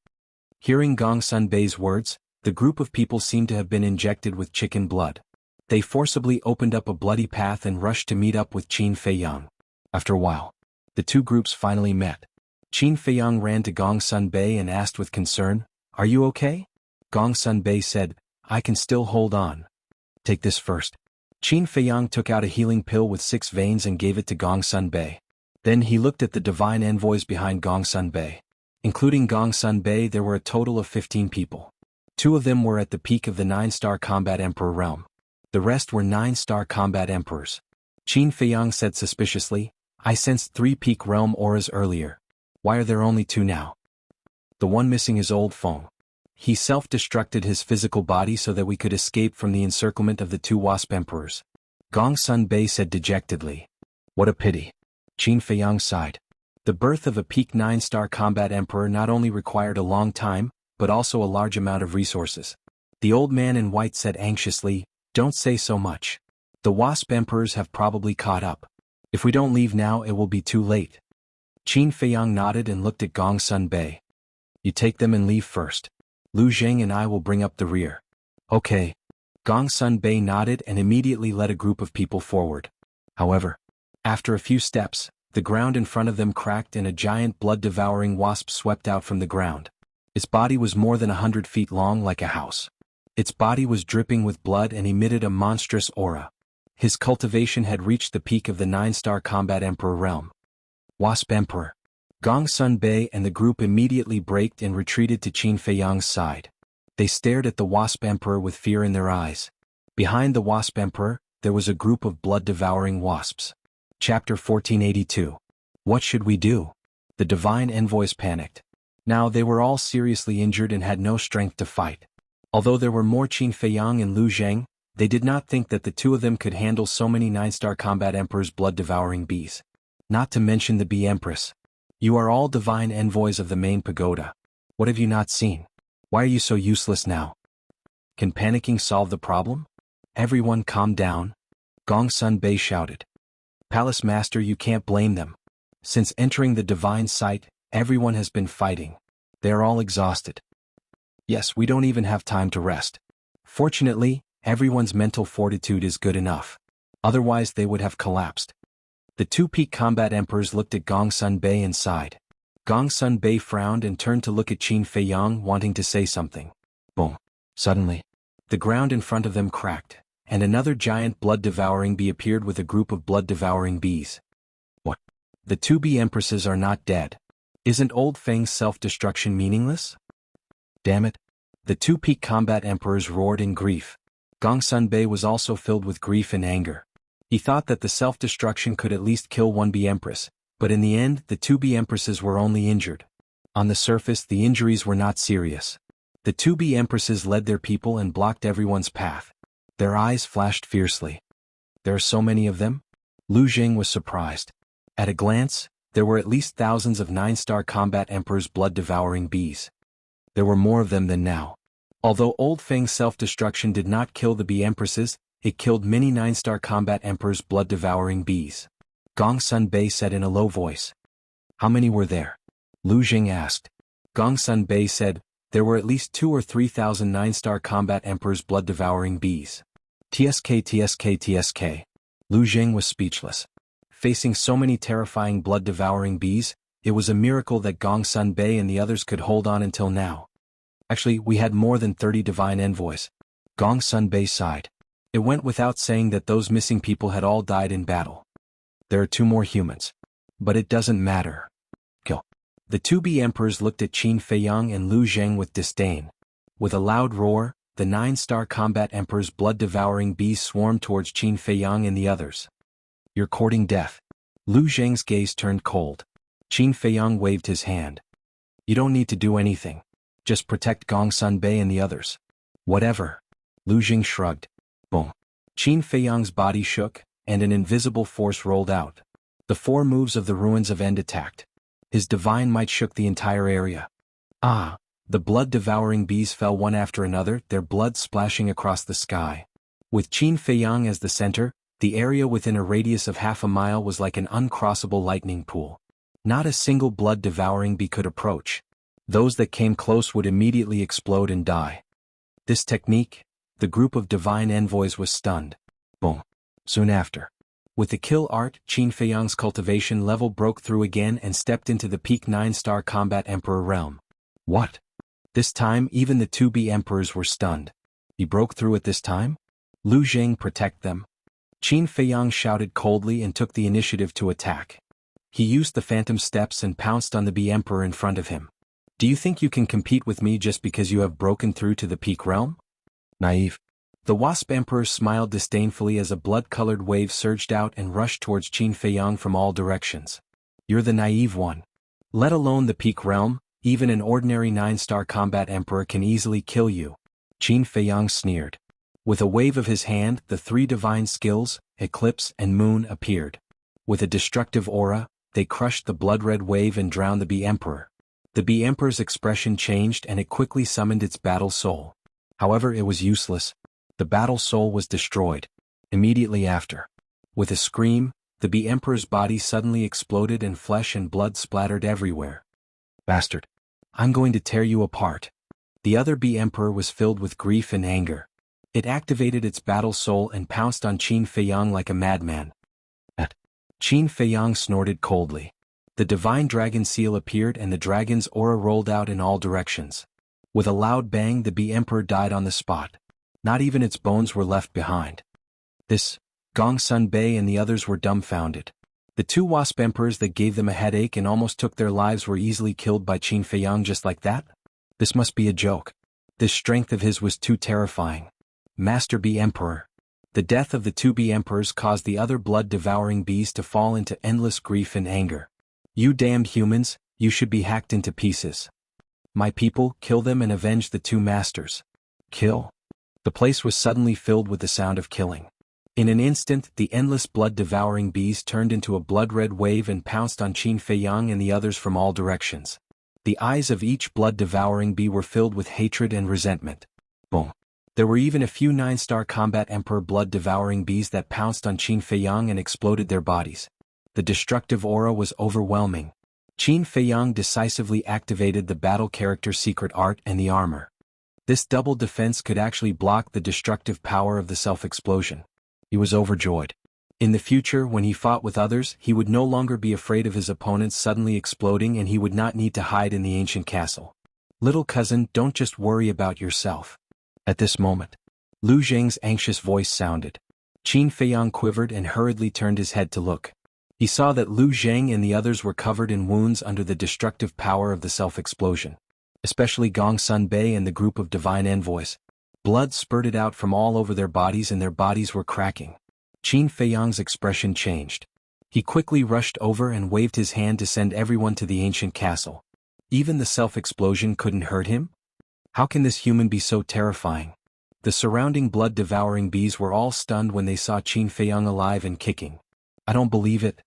Hearing Gong Sun Bei's words, the group of people seemed to have been injected with chicken blood. They forcibly opened up a bloody path and rushed to meet up with Qin Feiyang. After a while, the 2 groups finally met. Qin Feiyang ran to Gong Sun Bei and asked with concern, Are you okay? Gong Sun Bei said, I can still hold on. Take this first. Qin Feiyang took out a healing pill with 6 veins and gave it to Gong Sun Bei. Then he looked at the divine envoys behind Gong Sun Bei. Including Gong Sun Bei, there were a total of 15 people. 2 of them were at the peak of the 9-star combat emperor realm. The rest were 9-star combat emperors. Qin Feiyang said suspiciously, I sensed 3 peak realm auras earlier. Why are there only 2 now? The one missing is Old Feng. He self-destructed his physical body so that we could escape from the encirclement of the 2 wasp emperors. Gong Sun Bei said dejectedly. What a pity. Qin Feiyang sighed. The birth of a peak 9-star combat emperor not only required a long time, but also a large amount of resources. The old man in white said anxiously, "Don't say so much. The wasp emperors have probably caught up. If we don't leave now, it will be too late." Qin Feiyang nodded and looked at Gong Sun Bei. "You take them and leave first. Lu Zheng and I will bring up the rear." "Okay." Gong Sun Bei nodded and immediately led a group of people forward. However, after a few steps, the ground in front of them cracked and a giant blood-devouring wasp swept out from the ground. Its body was more than 100 feet long, like a house. Its body was dripping with blood and emitted a monstrous aura. His cultivation had reached the peak of the 9-star combat emperor realm. Wasp Emperor. Gong Sun Bei and the group immediately braked and retreated to Qin Feiyang's side. They stared at the Wasp Emperor with fear in their eyes. Behind the Wasp Emperor, there was a group of blood-devouring wasps. Chapter 1482. What should we do? The divine envoys panicked. Now they were all seriously injured and had no strength to fight. Although there were more Qin Feiyang and Lu Zheng, they did not think that the two of them could handle so many 9-star combat emperors' blood-devouring bees. Not to mention the bee empress. "You are all divine envoys of the main pagoda. What have you not seen? Why are you so useless now? Can panicking solve the problem?" "Everyone calm down," Gong Sun Bei shouted. "Palace Master, you can't blame them. Since entering the divine site, everyone has been fighting. They are all exhausted. Yes, we don't even have time to rest. Fortunately, everyone's mental fortitude is good enough. Otherwise they would have collapsed." The two peak combat emperors looked at Gong Sun Bei and sighed. Gong Sun Bei frowned and turned to look at Qin Feiyang, wanting to say something. Boom. Suddenly, the ground in front of them cracked, and another giant blood-devouring bee appeared with a group of blood-devouring bees. "What? The two bee empresses are not dead. Isn't Old Feng's self-destruction meaningless? Damn it." The two peak combat emperors roared in grief. Gong Sun Bei was also filled with grief and anger. He thought that the self-destruction could at least kill one bee empress, but in the end the two bee empresses were only injured. On the surface the injuries were not serious. The two bee empresses led their people and blocked everyone's path. Their eyes flashed fiercely. "There are so many of them?" Lu Zheng was surprised. At a glance, there were at least thousands of 9-star combat emperors' blood-devouring bees. There were more of them than now. Although Old Feng's self-destruction did not kill the bee empresses, it killed many 9-star combat emperors' blood-devouring bees. Gong Sun Bei said in a low voice. "How many were there?" Lu Zheng asked. Gong Sun Bei said, "There were at least 2,000 or 3,000 9-star combat emperors' blood-devouring bees." TSK. Lu Zheng was speechless. Facing so many terrifying blood-devouring bees, it was a miracle that Gong Sun Bei and the others could hold on until now. "Actually, we had more than 30 divine envoys." Gong Sun Bei sighed. It went without saying that those missing people had all died in battle. "There are 2 more humans. But it doesn't matter. Kill." The two bee emperors looked at Qin Feiyang and Lu Zheng with disdain. With a loud roar, the 9-star combat emperor's blood-devouring bees swarmed towards Qin Feiyang and the others. "You're courting death." Lu Zheng's gaze turned cold. Qin Feiyang waved his hand. "You don't need to do anything. Just protect Gong Sun Bei and the others." "Whatever." Lu Zheng shrugged. Boom. Qin Feiyang's body shook, and an invisible force rolled out. The 4 moves of the Ruins of End attacked. His divine might shook the entire area. Ah! The blood-devouring bees fell one after another, their blood splashing across the sky. With Qin Feiyang as the center, the area within a radius of half a mile was like an uncrossable lightning pool. Not a single blood-devouring bee could approach. Those that came close would immediately explode and die. This technique, the group of divine envoys was stunned. Boom. Soon after. With the kill art, Qin Feiyang's cultivation level broke through again and stepped into the peak 9-star combat emperor realm. What? This time even the 2 bee emperors were stunned. He broke through it this time? Lu Zheng, protect them. Qin Feiyang shouted coldly and took the initiative to attack. He used the phantom steps and pounced on the bee emperor in front of him. "Do you think you can compete with me just because you have broken through to the peak realm? Naive." The Wasp Emperor smiled disdainfully as a blood-colored wave surged out and rushed towards Qin Feiyang from all directions. "You're the naive one. Let alone the peak realm, even an ordinary 9-star combat emperor can easily kill you." Qin Feiyang sneered. With a wave of his hand, the 3 divine skills, Eclipse and Moon, appeared. With a destructive aura, they crushed the blood-red wave and drowned the bee emperor. The bee emperor's expression changed and it quickly summoned its battle soul. However, it was useless. The battle soul was destroyed. Immediately after. With a scream, the bee emperor's body suddenly exploded and flesh and blood splattered everywhere. Bastard. I'm going to tear you apart. The other bee emperor was filled with grief and anger. It activated its battle soul and pounced on Qin Feiyang like a madman. Qin Feiyang snorted coldly. The divine dragon seal appeared and the dragon's aura rolled out in all directions. With a loud bang, the bee emperor died on the spot. Not even its bones were left behind. Gong Sun Bei and the others were dumbfounded. The two wasp emperors that gave them a headache and almost took their lives were easily killed by Qin Feiyang just like that? This must be a joke. This strength of his was too terrifying. Master Bee Emperor. The death of the two bee emperors caused the other blood-devouring bees to fall into endless grief and anger. You damned humans, you should be hacked into pieces. My people, kill them and avenge the two masters. Kill. The place was suddenly filled with the sound of killing. In an instant, the endless blood-devouring bees turned into a blood-red wave and pounced on Qin Feiyang and the others from all directions. The eyes of each blood-devouring bee were filled with hatred and resentment. Boom. There were even a few 9-star combat emperor blood-devouring bees that pounced on Qin Feiyang and exploded their bodies. The destructive aura was overwhelming. Qin Feiyang decisively activated the battle character secret art and the armor. This double defense could actually block the destructive power of the self-explosion. He was overjoyed. In the future, when he fought with others, he would no longer be afraid of his opponents suddenly exploding and he would not need to hide in the ancient castle. Little cousin, don't just worry about yourself. At this moment, Lu Zheng's anxious voice sounded. Qin Feiyang quivered and hurriedly turned his head to look. He saw that Lu Zheng and the others were covered in wounds under the destructive power of the self-explosion. Especially Gong Sun Bei and the group of divine envoys. Blood spurted out from all over their bodies and their bodies were cracking. Qin Feiyang's expression changed. He quickly rushed over and waved his hand to send everyone to the ancient castle. Even the self-explosion couldn't hurt him? How can this human be so terrifying? The surrounding blood-devouring bees were all stunned when they saw Qin Feiyang alive and kicking. I don't believe it.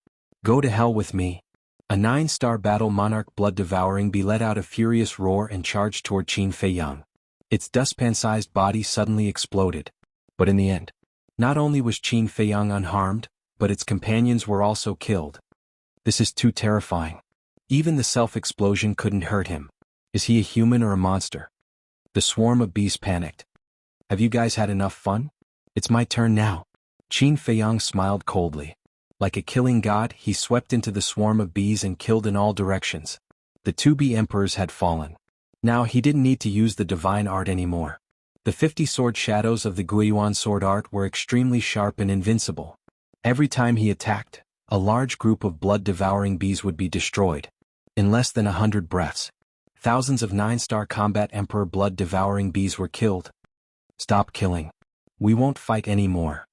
Go to hell with me. A 9-star battle monarch blood-devouring bee let out a furious roar and charged toward Qin Feiyang. Its dustpan-sized body suddenly exploded. But in the end, not only was Qin Feiyang unharmed, but its companions were also killed. This is too terrifying. Even the self-explosion couldn't hurt him. Is he a human or a monster? The swarm of bees panicked. Have you guys had enough fun? It's my turn now. Qin Feiyang smiled coldly. Like a killing god, he swept into the swarm of bees and killed in all directions. The two bee emperors had fallen. Now he didn't need to use the divine art anymore. The 50 sword shadows of the Guiyuan sword art were extremely sharp and invincible. Every time he attacked, a large group of blood-devouring bees would be destroyed. In less than 100 breaths, thousands of 9-star combat emperor blood-devouring bees were killed. Stop killing. We won't fight anymore.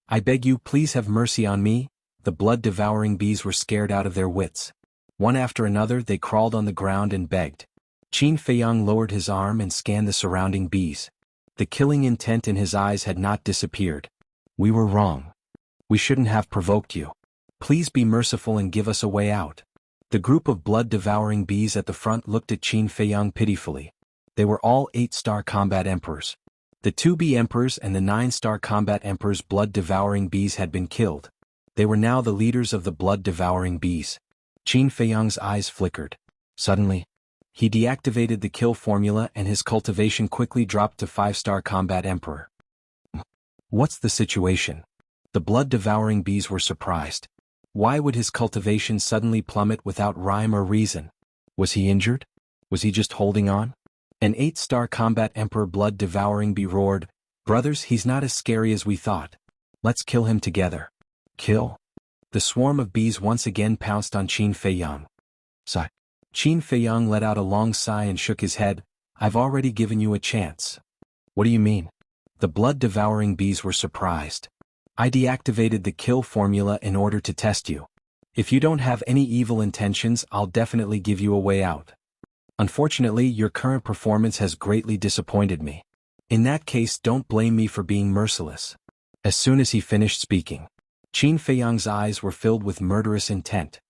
I beg you, please have mercy on me. The blood-devouring bees were scared out of their wits. One after another they crawled on the ground and begged. Qin Feiyang lowered his arm and scanned the surrounding bees. The killing intent in his eyes had not disappeared. We were wrong. We shouldn't have provoked you. Please be merciful and give us a way out. The group of blood-devouring bees at the front looked at Qin Feiyang pitifully. They were all 8-star combat emperors. The 2 bee emperors and the 9-star combat emperor's blood-devouring bees had been killed. They were now the leaders of the blood-devouring bees. Qin Feiyang's eyes flickered. Suddenly, he deactivated the kill formula and his cultivation quickly dropped to 5-star combat emperor. What's the situation? The blood-devouring bees were surprised. Why would his cultivation suddenly plummet without rhyme or reason? Was he injured? Was he just holding on? An 8-star combat emperor blood-devouring bee roared, "Brothers, he's not as scary as we thought. Let's kill him together." Kill? The swarm of bees once again pounced on Qin Feiyang. Sigh. Qin Feiyang let out a long sigh and shook his head. I've already given you a chance. What do you mean? The blood-devouring bees were surprised. I deactivated the kill formula in order to test you. If you don't have any evil intentions, I'll definitely give you a way out. Unfortunately, your current performance has greatly disappointed me. In that case, don't blame me for being merciless. As soon as he finished speaking, Qin Feiyang's eyes were filled with murderous intent.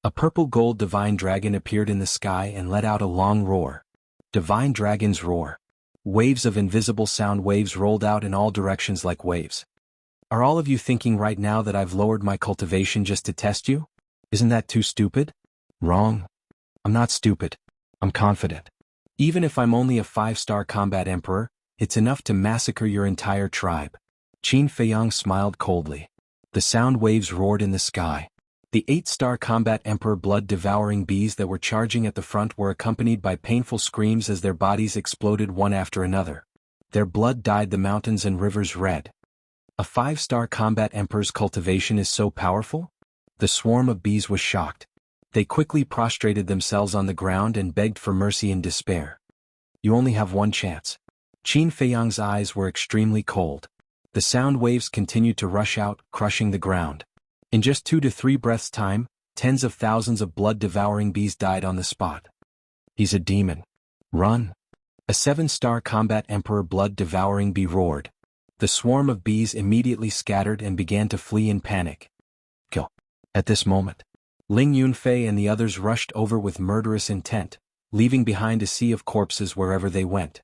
A purple gold divine dragon appeared in the sky and let out a long roar. Divine dragon's roar. Waves of invisible sound waves rolled out in all directions like waves. Are all of you thinking right now that I've lowered my cultivation just to test you? Isn't that too stupid? Wrong. I'm not stupid. I'm confident. Even if I'm only a 5-star combat emperor, it's enough to massacre your entire tribe. Qin Feiyang smiled coldly. The sound waves roared in the sky. The 8-star combat emperor blood-devouring bees that were charging at the front were accompanied by painful screams as their bodies exploded one after another. Their blood dyed the mountains and rivers red. A 5-star combat emperor's cultivation is so powerful? The swarm of bees was shocked. They quickly prostrated themselves on the ground and begged for mercy in despair. You only have one chance. Qin Feiyang's eyes were extremely cold. The sound waves continued to rush out, crushing the ground. In just 2 to 3 breaths' time, tens of thousands of blood-devouring bees died on the spot. He's a demon. Run! A 7-star combat emperor blood-devouring bee roared. The swarm of bees immediately scattered and began to flee in panic. Kill. At this moment, Ling Yunfei and the others rushed over with murderous intent, leaving behind a sea of corpses wherever they went.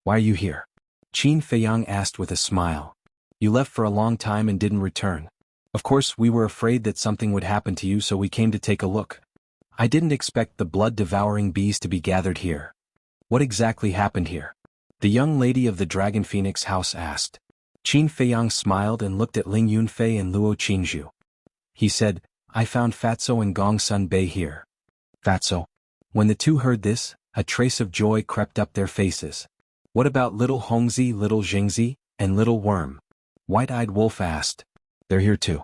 Why are you here? Qin Feiyang asked with a smile. You left for a long time and didn't return. Of course, we were afraid that something would happen to you, so we came to take a look. I didn't expect the blood-devouring bees to be gathered here. What exactly happened here? The young lady of the Dragon Phoenix house asked. Qin Feiyang smiled and looked at Ling Yunfei and Luo Qingzhu. He said, I found Fatso and Gong Sun Bei here. Fatso. When the two heard this, a trace of joy crept up their faces. What about little Hongzi, little Jingzi, and little Worm? White-Eyed Wolf asked. They're here too.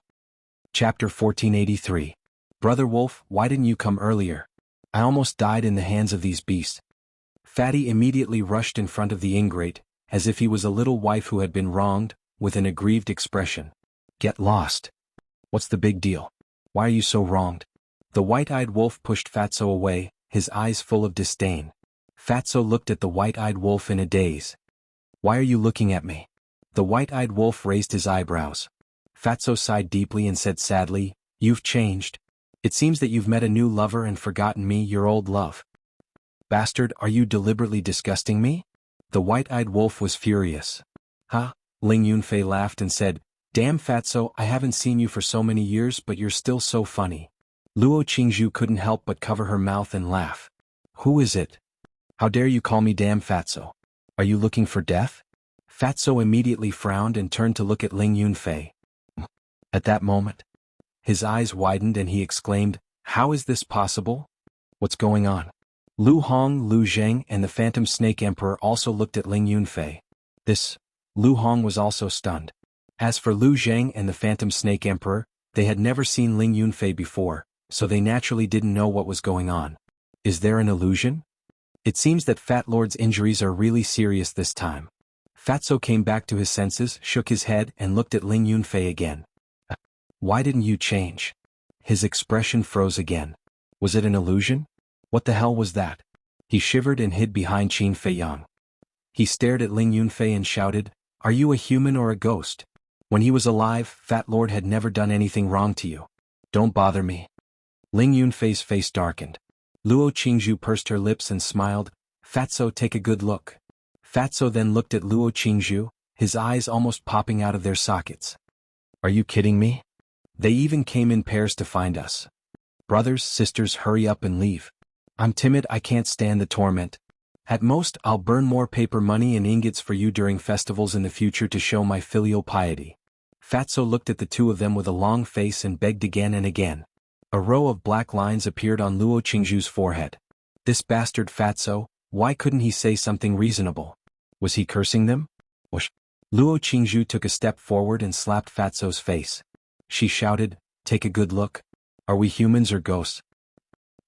Chapter 1483. Brother Wolf, why didn't you come earlier? I almost died in the hands of these beasts. Fatty immediately rushed in front of the ingrate, as if he was a little wife who had been wronged, with an aggrieved expression. Get lost. What's the big deal? Why are you so wronged? The white-eyed wolf pushed Fatso away, his eyes full of disdain. Fatso looked at the white-eyed wolf in a daze. Why are you looking at me? The white-eyed wolf raised his eyebrows. Fatso sighed deeply and said sadly, You've changed. It seems that you've met a new lover and forgotten me, your old love. Bastard, are you deliberately disgusting me? The white-eyed wolf was furious. Ha! Ling Yunfei laughed and said, Damn Fatso, I haven't seen you for so many years, but you're still so funny. Luo Qingzhu couldn't help but cover her mouth and laugh. Who is it? How dare you call me damn Fatso? Are you looking for death? Fatso immediately frowned and turned to look at Ling Yunfei. At that moment, his eyes widened and he exclaimed, How is this possible? What's going on? Lu Hong, Lu Zheng, and the Phantom Snake Emperor also looked at Ling Yunfei. Lu Hong was also stunned. As for Lu Zheng and the Phantom Snake Emperor, they had never seen Ling Yunfei before, so they naturally didn't know what was going on. Is there an illusion? It seems that Fat Lord's injuries are really serious this time. Fatso came back to his senses, shook his head, and looked at Ling Yunfei again. Why didn't you change? His expression froze again. Was it an illusion? What the hell was that? He shivered and hid behind Qin Feiyang. He stared at Ling Yunfei and shouted, Are you a human or a ghost? When he was alive, Fat Lord had never done anything wrong to you. Don't bother me. Ling Yunfei's face darkened. Luo Qingzhu pursed her lips and smiled. Fatso, take a good look. Fatso then looked at Luo Qingzhu, his eyes almost popping out of their sockets. Are you kidding me? They even came in pairs to find us. Brothers, sisters, hurry up and leave. I'm timid, I can't stand the torment. At most, I'll burn more paper money and ingots for you during festivals in the future to show my filial piety. Fatso looked at the two of them with a long face and begged again and again. A row of black lines appeared on Luo Qingzhu's forehead. This bastard Fatso, why couldn't he say something reasonable? Was he cursing them? Whoosh. Luo Qingzhu took a step forward and slapped Fatso's face. She shouted, Take a good look. Are we humans or ghosts?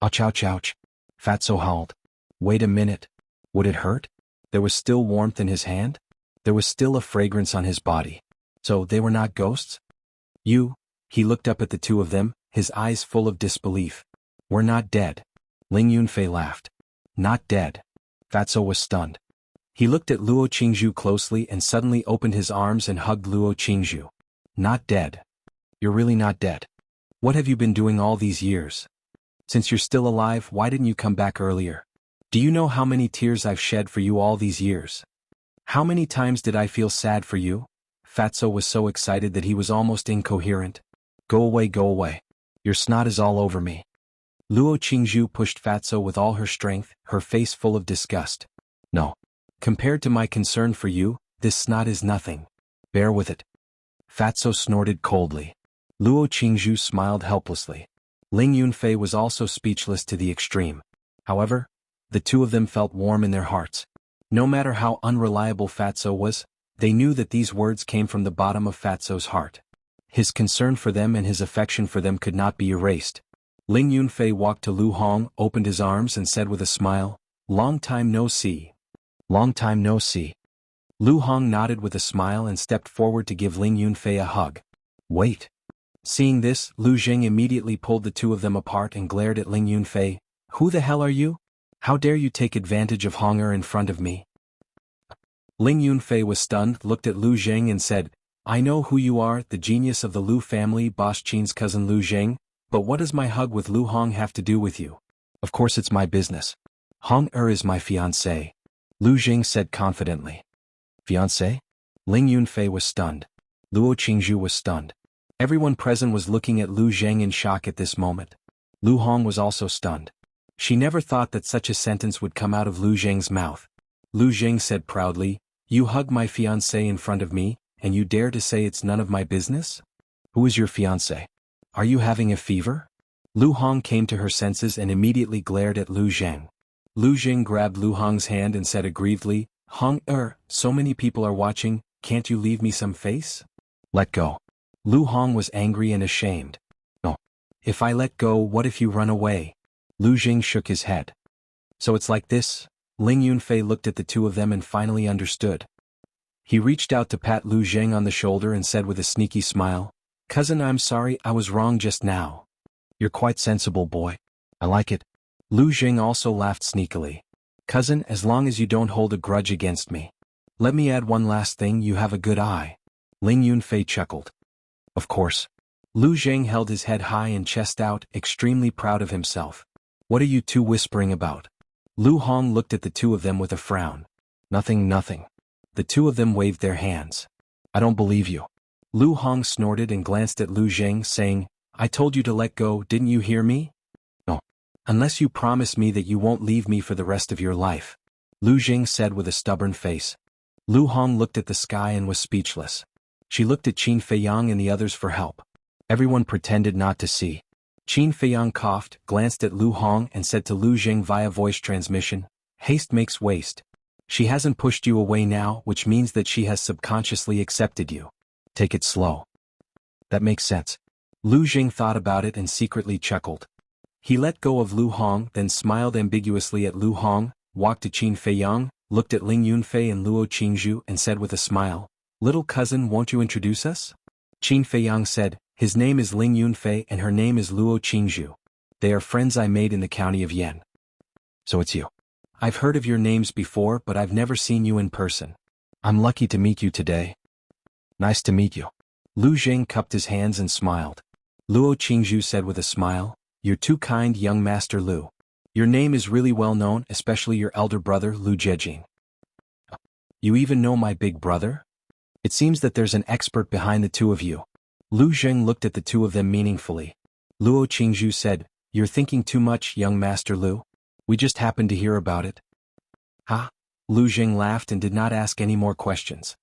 Ouch, ouch, ouch. Fatso howled. Wait a minute. Would it hurt? There was still warmth in his hand? There was still a fragrance on his body. So they were not ghosts? He looked up at the two of them, his eyes full of disbelief. We're not dead. Ling Yunfei laughed. Not dead. Fatso was stunned. He looked at Luo Qingzhu closely and suddenly opened his arms and hugged Luo Qingzhu. Not dead. You're really not dead. What have you been doing all these years? Since you're still alive, why didn't you come back earlier? Do you know how many tears I've shed for you all these years? How many times did I feel sad for you? Fatso was so excited that he was almost incoherent. Go away, go away. Your snot is all over me. Luo Qingzhu pushed Fatso with all her strength, her face full of disgust. No. Compared to my concern for you, this snot is nothing. Bear with it. Fatso snorted coldly. Luo Qingzhu smiled helplessly. Ling Yunfei was also speechless to the extreme. However, the two of them felt warm in their hearts. No matter how unreliable Fatso was, they knew that these words came from the bottom of Fatso's heart. His concern for them and his affection for them could not be erased. Ling Yunfei walked to Lu Hong, opened his arms and said with a smile, "Long time no see." Long time no see. Lu Hong nodded with a smile and stepped forward to give Ling Yunfei a hug. Wait. Seeing this, Lu Jing immediately pulled the two of them apart and glared at Ling Yunfei. Who the hell are you? How dare you take advantage of Honger in front of me? Ling Yunfei was stunned, looked at Lu Jing and said, I know who you are, the genius of the Lu family, Boss Qin's cousin Lu Jing, but what does my hug with Lu Hong have to do with you? Of course it's my business. Hong is my fiancé. Lu Jing said confidently. Fiancé? Ling Yunfei was stunned. Luo Qingzhu was stunned. Everyone present was looking at Lu Jing in shock at this moment. Lu Hong was also stunned. She never thought that such a sentence would come out of Lu Jing's mouth. Lu Jing said proudly, You hug my fiancé in front of me, and you dare to say it's none of my business? Who is your fiancé? Are you having a fever? Lu Hong came to her senses and immediately glared at Lu Jing. Lu Jing grabbed Lu Hong's hand and said aggrievedly, Hong so many people are watching, can't you leave me some face? Let go. Lu Hong was angry and ashamed. No. If I let go, what if you run away? Lu Jing shook his head. So it's like this? Ling Yunfei looked at the two of them and finally understood. He reached out to pat Lu Jing on the shoulder and said with a sneaky smile, Cousin, I'm sorry, I was wrong just now. You're quite sensible, boy. I like it. Lu Jing also laughed sneakily. Cousin, as long as you don't hold a grudge against me. Let me add one last thing, you have a good eye. Ling Yunfei chuckled. Of course. Lu Jing held his head high and chest out, extremely proud of himself. What are you two whispering about? Lu Hong looked at the two of them with a frown. Nothing, nothing. The two of them waved their hands. I don't believe you. Lu Hong snorted and glanced at Lu Jing, saying, I told you to let go, didn't you hear me? No. Unless you promise me that you won't leave me for the rest of your life. Lu Jing said with a stubborn face. Lu Hong looked at the sky and was speechless. She looked at Qin Feiyang and the others for help. Everyone pretended not to see. Qin Feiyang coughed, glanced at Lu Hong and said to Lu Jing via voice transmission, Haste makes waste. She hasn't pushed you away now, which means that she has subconsciously accepted you. Take it slow. That makes sense. Lu Jing thought about it and secretly chuckled. He let go of Lu Hong, then smiled ambiguously at Lu Hong, walked to Qin Feiyang, looked at Ling Yunfei and Luo Qingzhu and said with a smile, Little cousin, won't you introduce us? Qin Feiyang said, His name is Ling Yunfei and her name is Luo Qingzhu. They are friends I made in the county of Yan. So it's you. I've heard of your names before, but I've never seen you in person. I'm lucky to meet you today. Nice to meet you. Lu Jing cupped his hands and smiled. Luo Qingzhu said with a smile, You're too kind, young Master Lu. Your name is really well known, especially your elder brother, Lu Jiejing. You even know my big brother? It seems that there's an expert behind the two of you. Lu Jing looked at the two of them meaningfully. Luo Qingzhu said, You're thinking too much, young Master Lu. We just happened to hear about it. Ha? Lu Jing laughed and did not ask any more questions.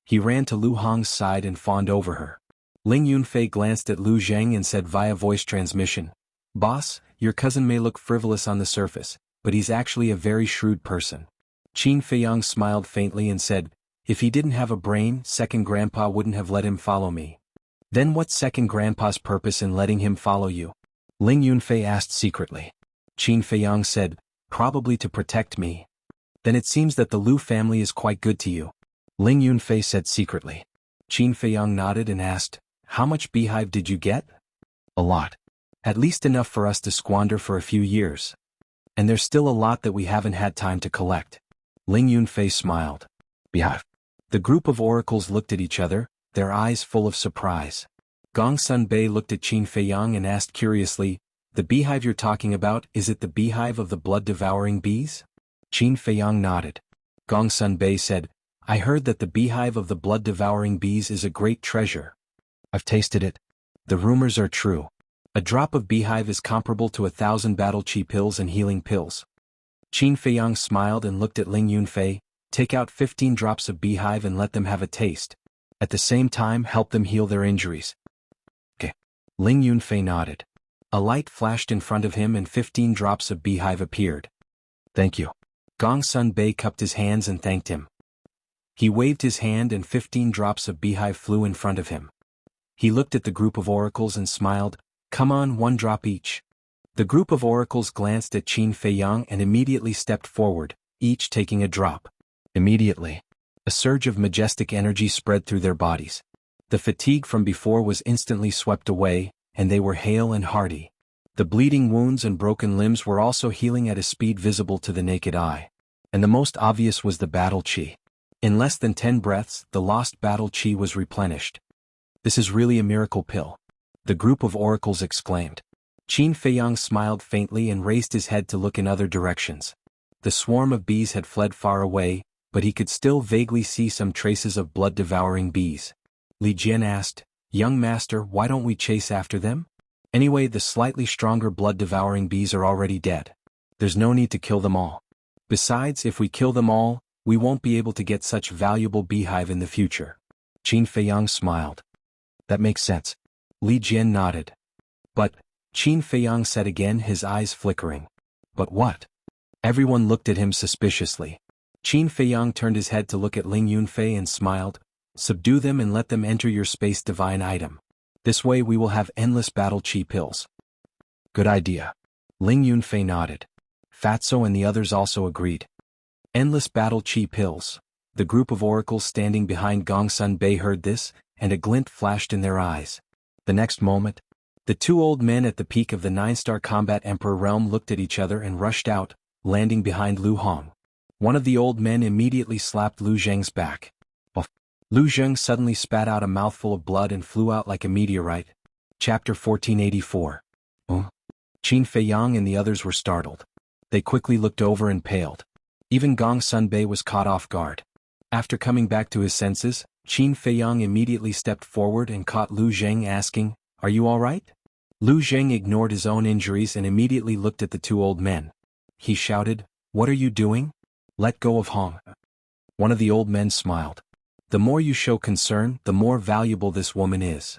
He ran to Lu Hong's side and fawned over her. Ling Yunfei glanced at Lu Jing and said via voice transmission, Boss, your cousin may look frivolous on the surface, but he's actually a very shrewd person. Qin Feiyang smiled faintly and said, If he didn't have a brain, second grandpa wouldn't have let him follow me. Then what's second grandpa's purpose in letting him follow you? Ling Yunfei asked secretly. Qin Feiyang said, Probably to protect me. Then it seems that the Lu family is quite good to you. Ling Yunfei said secretly. Qin Feiyang nodded and asked, How much beehive did you get? A lot. At least enough for us to squander for a few years. And there's still a lot that we haven't had time to collect. Ling Yunfei smiled. Beehive. The group of oracles looked at each other, their eyes full of surprise. Gongsun Bei looked at Qin Feiyang and asked curiously, The beehive you're talking about, is it the beehive of the blood-devouring bees? Qin Feiyang nodded. Gongsun Bei said, I heard that the beehive of the blood-devouring bees is a great treasure. I've tasted it. The rumors are true. A drop of beehive is comparable to 1,000 battle chi pills and healing pills. Qin Feiyang smiled and looked at Ling Yunfei. Take out 15 drops of beehive and let them have a taste. At the same time, help them heal their injuries. Okay. Ling Yunfei nodded. A light flashed in front of him and 15 drops of beehive appeared. Thank you. Gongsun Bei cupped his hands and thanked him. He waved his hand and 15 drops of beehive flew in front of him. He looked at the group of oracles and smiled. Come on, 1 drop each. The group of oracles glanced at Qin Feiyang and immediately stepped forward, each taking a drop. Immediately, a surge of majestic energy spread through their bodies. The fatigue from before was instantly swept away, and they were hale and hearty. The bleeding wounds and broken limbs were also healing at a speed visible to the naked eye. And the most obvious was the battle chi. In less than 10 breaths, the lost battle chi was replenished. This is really a miracle pill. The group of oracles exclaimed. Qin Feiyang smiled faintly and raised his head to look in other directions. The swarm of bees had fled far away, but he could still vaguely see some traces of blood-devouring bees. Li Jian asked, Young master, why don't we chase after them? Anyway, the slightly stronger blood-devouring bees are already dead. There's no need to kill them all. Besides, if we kill them all, we won't be able to get such valuable beehive in the future. Qin Feiyang smiled. That makes sense. Li Jian nodded. But, Qin Feiyang said again, his eyes flickering. But what? Everyone looked at him suspiciously. Qin Feiyang turned his head to look at Ling Yunfei and smiled. Subdue them and let them enter your space divine item. This way we will have endless battle chi pills. Good idea. Ling Yunfei nodded. Fatso and the others also agreed. Endless battle chi pills. The group of oracles standing behind Gongsun Bei heard this, and a glint flashed in their eyes. The next moment, the 2 old men at the peak of the 9-star combat emperor realm looked at each other and rushed out, landing behind Lu Hong. One of the old men immediately slapped Lu Zheng's back. Lu Zheng suddenly spat out a mouthful of blood and flew out like a meteorite. Chapter 1484. Qin Feiyang and the others were startled. They quickly looked over and paled. Even Gongsun Bei was caught off guard. After coming back to his senses, Qin Feiyang immediately stepped forward and caught Lu Zheng asking, Are you all right? Lu Zheng ignored his own injuries and immediately looked at the 2 old men. He shouted, What are you doing? Let go of Hong. One of the old men smiled. The more you show concern, the more valuable this woman is.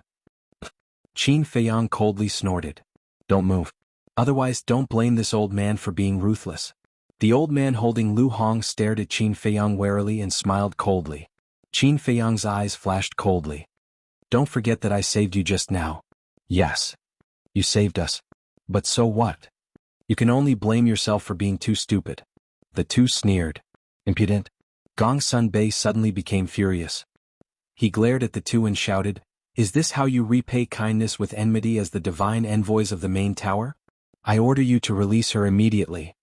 Qin Feiyang coldly snorted. Don't move. Otherwise, don't blame this old man for being ruthless. The old man holding Lu Hong stared at Qin Feiyang warily and smiled coldly. Qin Feiyang's eyes flashed coldly. Don't forget that I saved you just now. Yes. You saved us. But so what? You can only blame yourself for being too stupid. The 2 sneered. Impudent. Gongsun Bei suddenly became furious. He glared at the 2 and shouted, Is this how you repay kindness with enmity as the divine envoys of the main tower? I order you to release her immediately.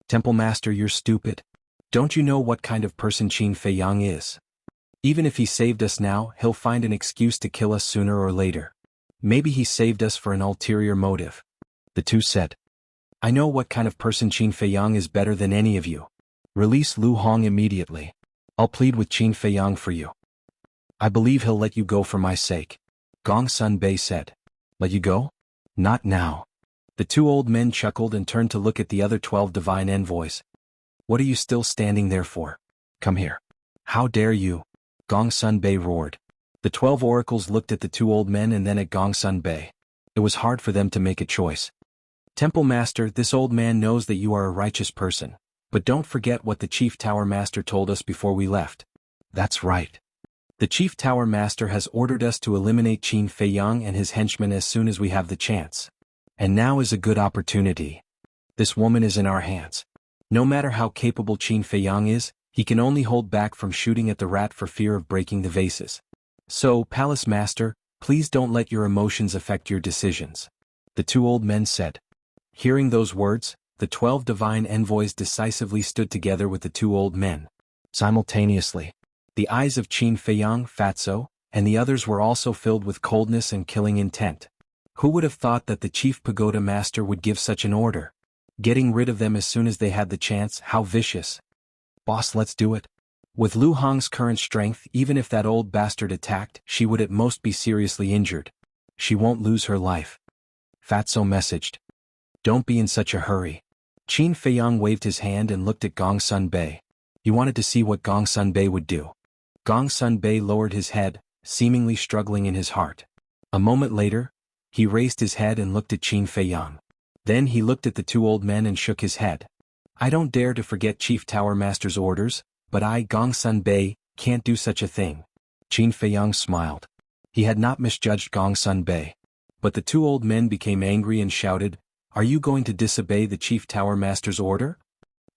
Temple Master, you're stupid. Don't you know what kind of person Qin Feiyang is? Even if he saved us now, he'll find an excuse to kill us sooner or later. Maybe he saved us for an ulterior motive. The 2 said. I know what kind of person Qin Feiyang is better than any of you. Release Lu Hong immediately. I'll plead with Qin Feiyang for you. I believe he'll let you go for my sake. Gongsun Bei said. Let you go? Not now. The 2 old men chuckled and turned to look at the other 12 divine envoys. What are you still standing there for? Come here. How dare you? Gongsun Bei roared. The 12 oracles looked at the 2 old men and then at Gongsun Bei. It was hard for them to make a choice. Temple Master, this old man knows that you are a righteous person. But don't forget what the Chief Tower Master told us before we left. That's right. The Chief Tower Master has ordered us to eliminate Qin Feiyang and his henchmen as soon as we have the chance. And now is a good opportunity. This woman is in our hands. No matter how capable Qin Feiyang is, he can only hold back from shooting at the rat for fear of breaking the vases. So, Palace Master, please don't let your emotions affect your decisions. The 2 old men said. Hearing those words, the 12 divine envoys decisively stood together with the 2 old men. Simultaneously, the eyes of Qin Feiyang, Fatso, and the others were also filled with coldness and killing intent. Who would have thought that the chief pagoda master would give such an order? Getting rid of them as soon as they had the chance, how vicious. Boss, let's do it. With Lu Hong's current strength, even if that old bastard attacked, she would at most be seriously injured. She won't lose her life. Fatso messaged. Don't be in such a hurry. Qin Feiyang waved his hand and looked at Gong Sun Bei. He wanted to see what Gong Sun Bei would do. Gong Sun Bei lowered his head, seemingly struggling in his heart. A moment later, he raised his head and looked at Qin Feiyang. Then he looked at the two old men and shook his head. I don't dare to forget Chief Tower Master's orders, but I, Gong Sun Bei, can't do such a thing. Qin Feiyang smiled. He had not misjudged Gong Sun Bei. But the two old men became angry and shouted, Are you going to disobey the Chief Tower Master's order?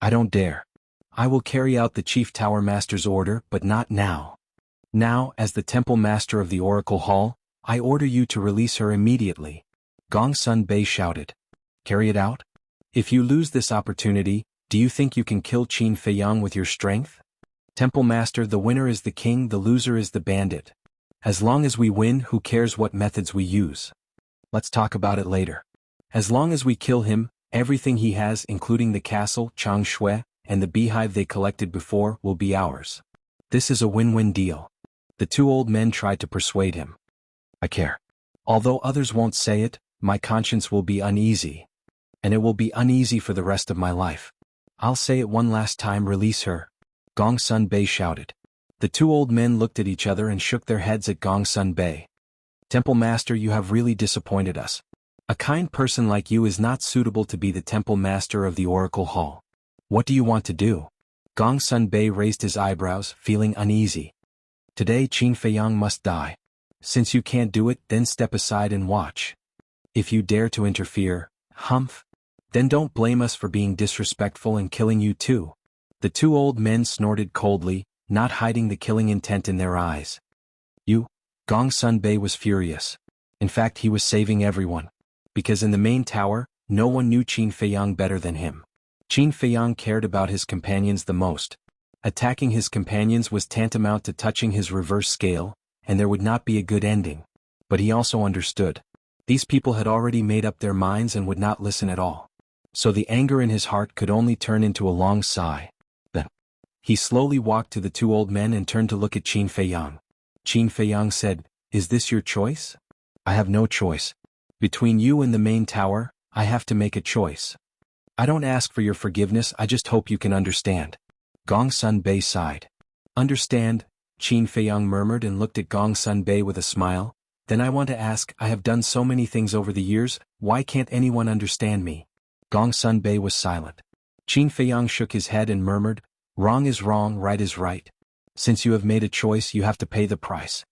I don't dare. I will carry out the Chief Tower Master's order, but not now. Now, as the Temple Master of the Oracle Hall, I order you to release her immediately. Gong Sun Bei shouted. Carry it out? If you lose this opportunity, do you think you can kill Qin Feiyang with your strength? Temple Master, the winner is the king, the loser is the bandit. As long as we win, who cares what methods we use? Let's talk about it later. As long as we kill him, everything he has, including the castle, Changshui, and the beehive they collected before, will be ours. This is a win-win deal. The two old men tried to persuade him. I care. Although others won't say it, my conscience will be uneasy. And it will be uneasy for the rest of my life. I'll say it one last time, release her. Gong Sun Bei shouted. The two old men looked at each other and shook their heads at Gong Sun Bei. Temple Master, you have really disappointed us. A kind person like you is not suitable to be the Temple Master of the Oracle Hall. What do you want to do? Gong Sun Bei raised his eyebrows, feeling uneasy. Today Qin Feiyang must die. Since you can't do it, then step aside and watch. If you dare to interfere, humph, then don't blame us for being disrespectful and killing you too. The two old men snorted coldly, not hiding the killing intent in their eyes. You? Gong Sun Bei was furious. In fact, he was saving everyone. Because in the main tower, no one knew Qin Feiyang better than him. Qin Feiyang cared about his companions the most. Attacking his companions was tantamount to touching his reverse scale, and there would not be a good ending. But he also understood. These people had already made up their minds and would not listen at all. So the anger in his heart could only turn into a long sigh. Then, he slowly walked to the two old men and turned to look at Qin Feiyang. Qin Feiyang said, Is this your choice? I have no choice. Between you and the main tower, I have to make a choice. I don't ask for your forgiveness, I just hope you can understand. Gong Sun Bei sighed. Understand, Qin Feiyang murmured and looked at Gong Sun Bei with a smile. Then I want to ask, I have done so many things over the years, why can't anyone understand me? Gong Sun Bei was silent. Qin Feiyang shook his head and murmured, Wrong is wrong, right is right. Since you have made a choice, you have to pay the price.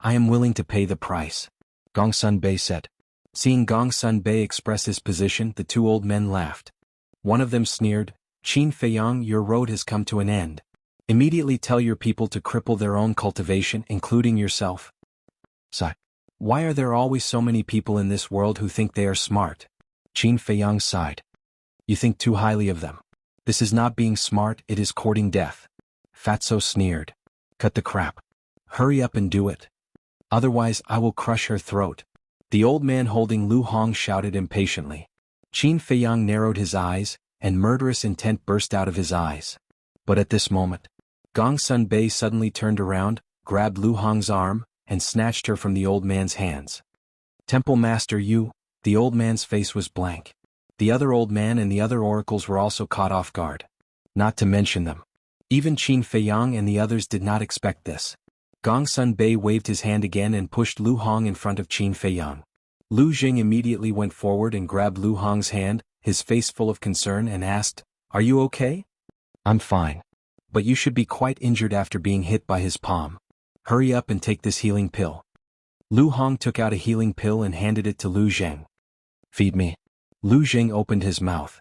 I am willing to pay the price. Gong Sun Bei said. Seeing Gong Sun Bei express his position, the two old men laughed. One of them sneered, Qin Feiyang, your road has come to an end. Immediately tell your people to cripple their own cultivation, including yourself. Sigh. Why are there always so many people in this world who think they are smart? Qin Feiyang sighed. You think too highly of them. This is not being smart, it is courting death. Fatso sneered. Cut the crap. Hurry up and do it. Otherwise I will crush her throat. The old man holding Lu Hong shouted impatiently. Qin Feiyang narrowed his eyes, and murderous intent burst out of his eyes. But at this moment, Gong Sun Bei suddenly turned around, grabbed Lu Hong's arm, and snatched her from the old man's hands. Temple Master, you, the old man's face was blank. The other old man and the other oracles were also caught off guard. Not to mention them. Even Qin Feiyang and the others did not expect this. Gong Sun Bei waved his hand again and pushed Lu Hong in front of Qin Feiyang. Lu Jing immediately went forward and grabbed Lu Hong's hand, his face full of concern, and asked, Are you okay? I'm fine. But you should be quite injured after being hit by his palm. Hurry up and take this healing pill. Lu Hong took out a healing pill and handed it to Lu Zheng. Feed me. Lu Zheng opened his mouth.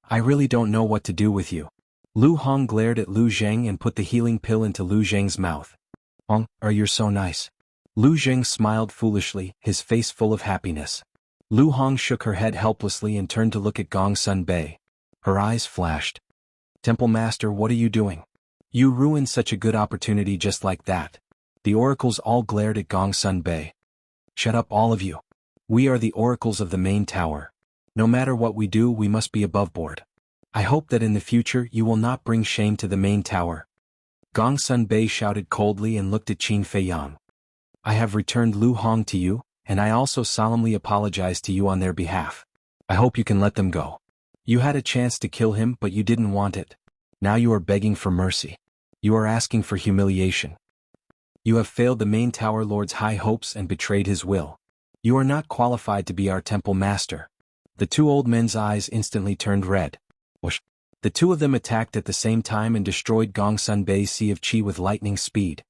I really don't know what to do with you. Lu Hong glared at Lu Zheng and put the healing pill into Lu Zheng's mouth. You're so nice. Lu Zheng smiled foolishly, his face full of happiness. Lu Hong shook her head helplessly and turned to look at Gong Sun Bei. Her eyes flashed. Temple Master, what are you doing? You ruined such a good opportunity just like that. The oracles all glared at Gong Sun Bei. Shut up all of you. We are the oracles of the main tower. No matter what we do, we must be above board. I hope that in the future you will not bring shame to the main tower. Gongsun Bei shouted coldly and looked at Qin Feiyang. I have returned Lu Hong to you, and I also solemnly apologize to you on their behalf. I hope you can let them go. You had a chance to kill him, but you didn't want it. Now you are begging for mercy. You are asking for humiliation. You have failed the main tower lord's high hopes and betrayed his will. You are not qualified to be our temple master. The two old men's eyes instantly turned red. Whoosh. The two of them attacked at the same time and destroyed Gongsun Bei's sea of qi with lightning speed.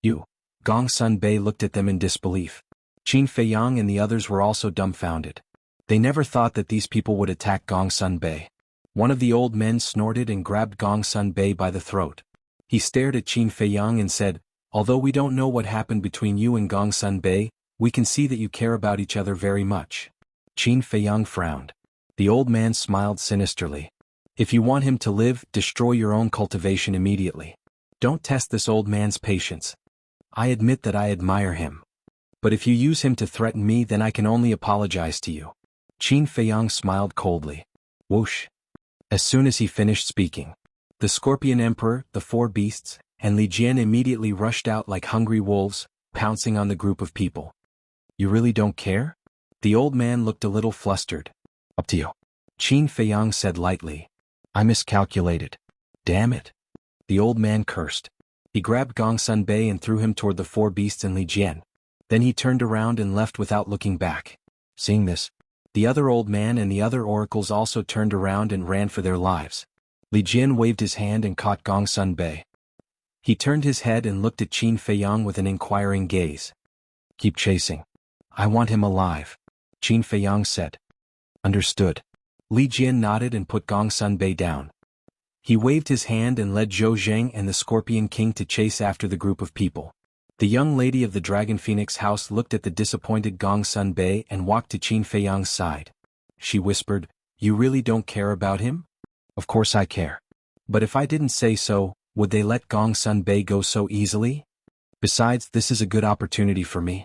You. Gongsun Bei looked at them in disbelief. Qin Feiyang and the others were also dumbfounded. They never thought that these people would attack Gongsun Bei. One of the old men snorted and grabbed Gongsun Bei by the throat. He stared at Qin Feiyang and said, although we don't know what happened between you and Gongsun Bei, we can see that you care about each other very much. Qin Feiyang frowned. The old man smiled sinisterly. If you want him to live, destroy your own cultivation immediately. Don't test this old man's patience. I admit that I admire him. But if you use him to threaten me, then I can only apologize to you. Qin Feiyang smiled coldly. Whoosh. As soon as he finished speaking, the Scorpion Emperor, the four beasts, and Li Jian immediately rushed out like hungry wolves, pouncing on the group of people. You really don't care? The old man looked a little flustered. Up to you. Qin Feiyang said lightly. I miscalculated. Damn it. The old man cursed. He grabbed Gongsun Bei and threw him toward the four beasts and Li Jian. Then he turned around and left without looking back. Seeing this, the other old man and the other oracles also turned around and ran for their lives. Li Jian waved his hand and caught Gongsun Bei. He turned his head and looked at Qin Feiyang with an inquiring gaze. Keep chasing. I want him alive, Qin Feiyang said. Understood. Li Jian nodded and put Gongsun Bei down. He waved his hand and led Zhou Zheng and the Scorpion King to chase after the group of people. The young lady of the Dragon Phoenix house looked at the disappointed Gongsun Bei and walked to Qin Feiyang's side. She whispered, You really don't care about him? Of course I care. But if I didn't say so, would they let Gongsun Bei go so easily? Besides, this is a good opportunity for me.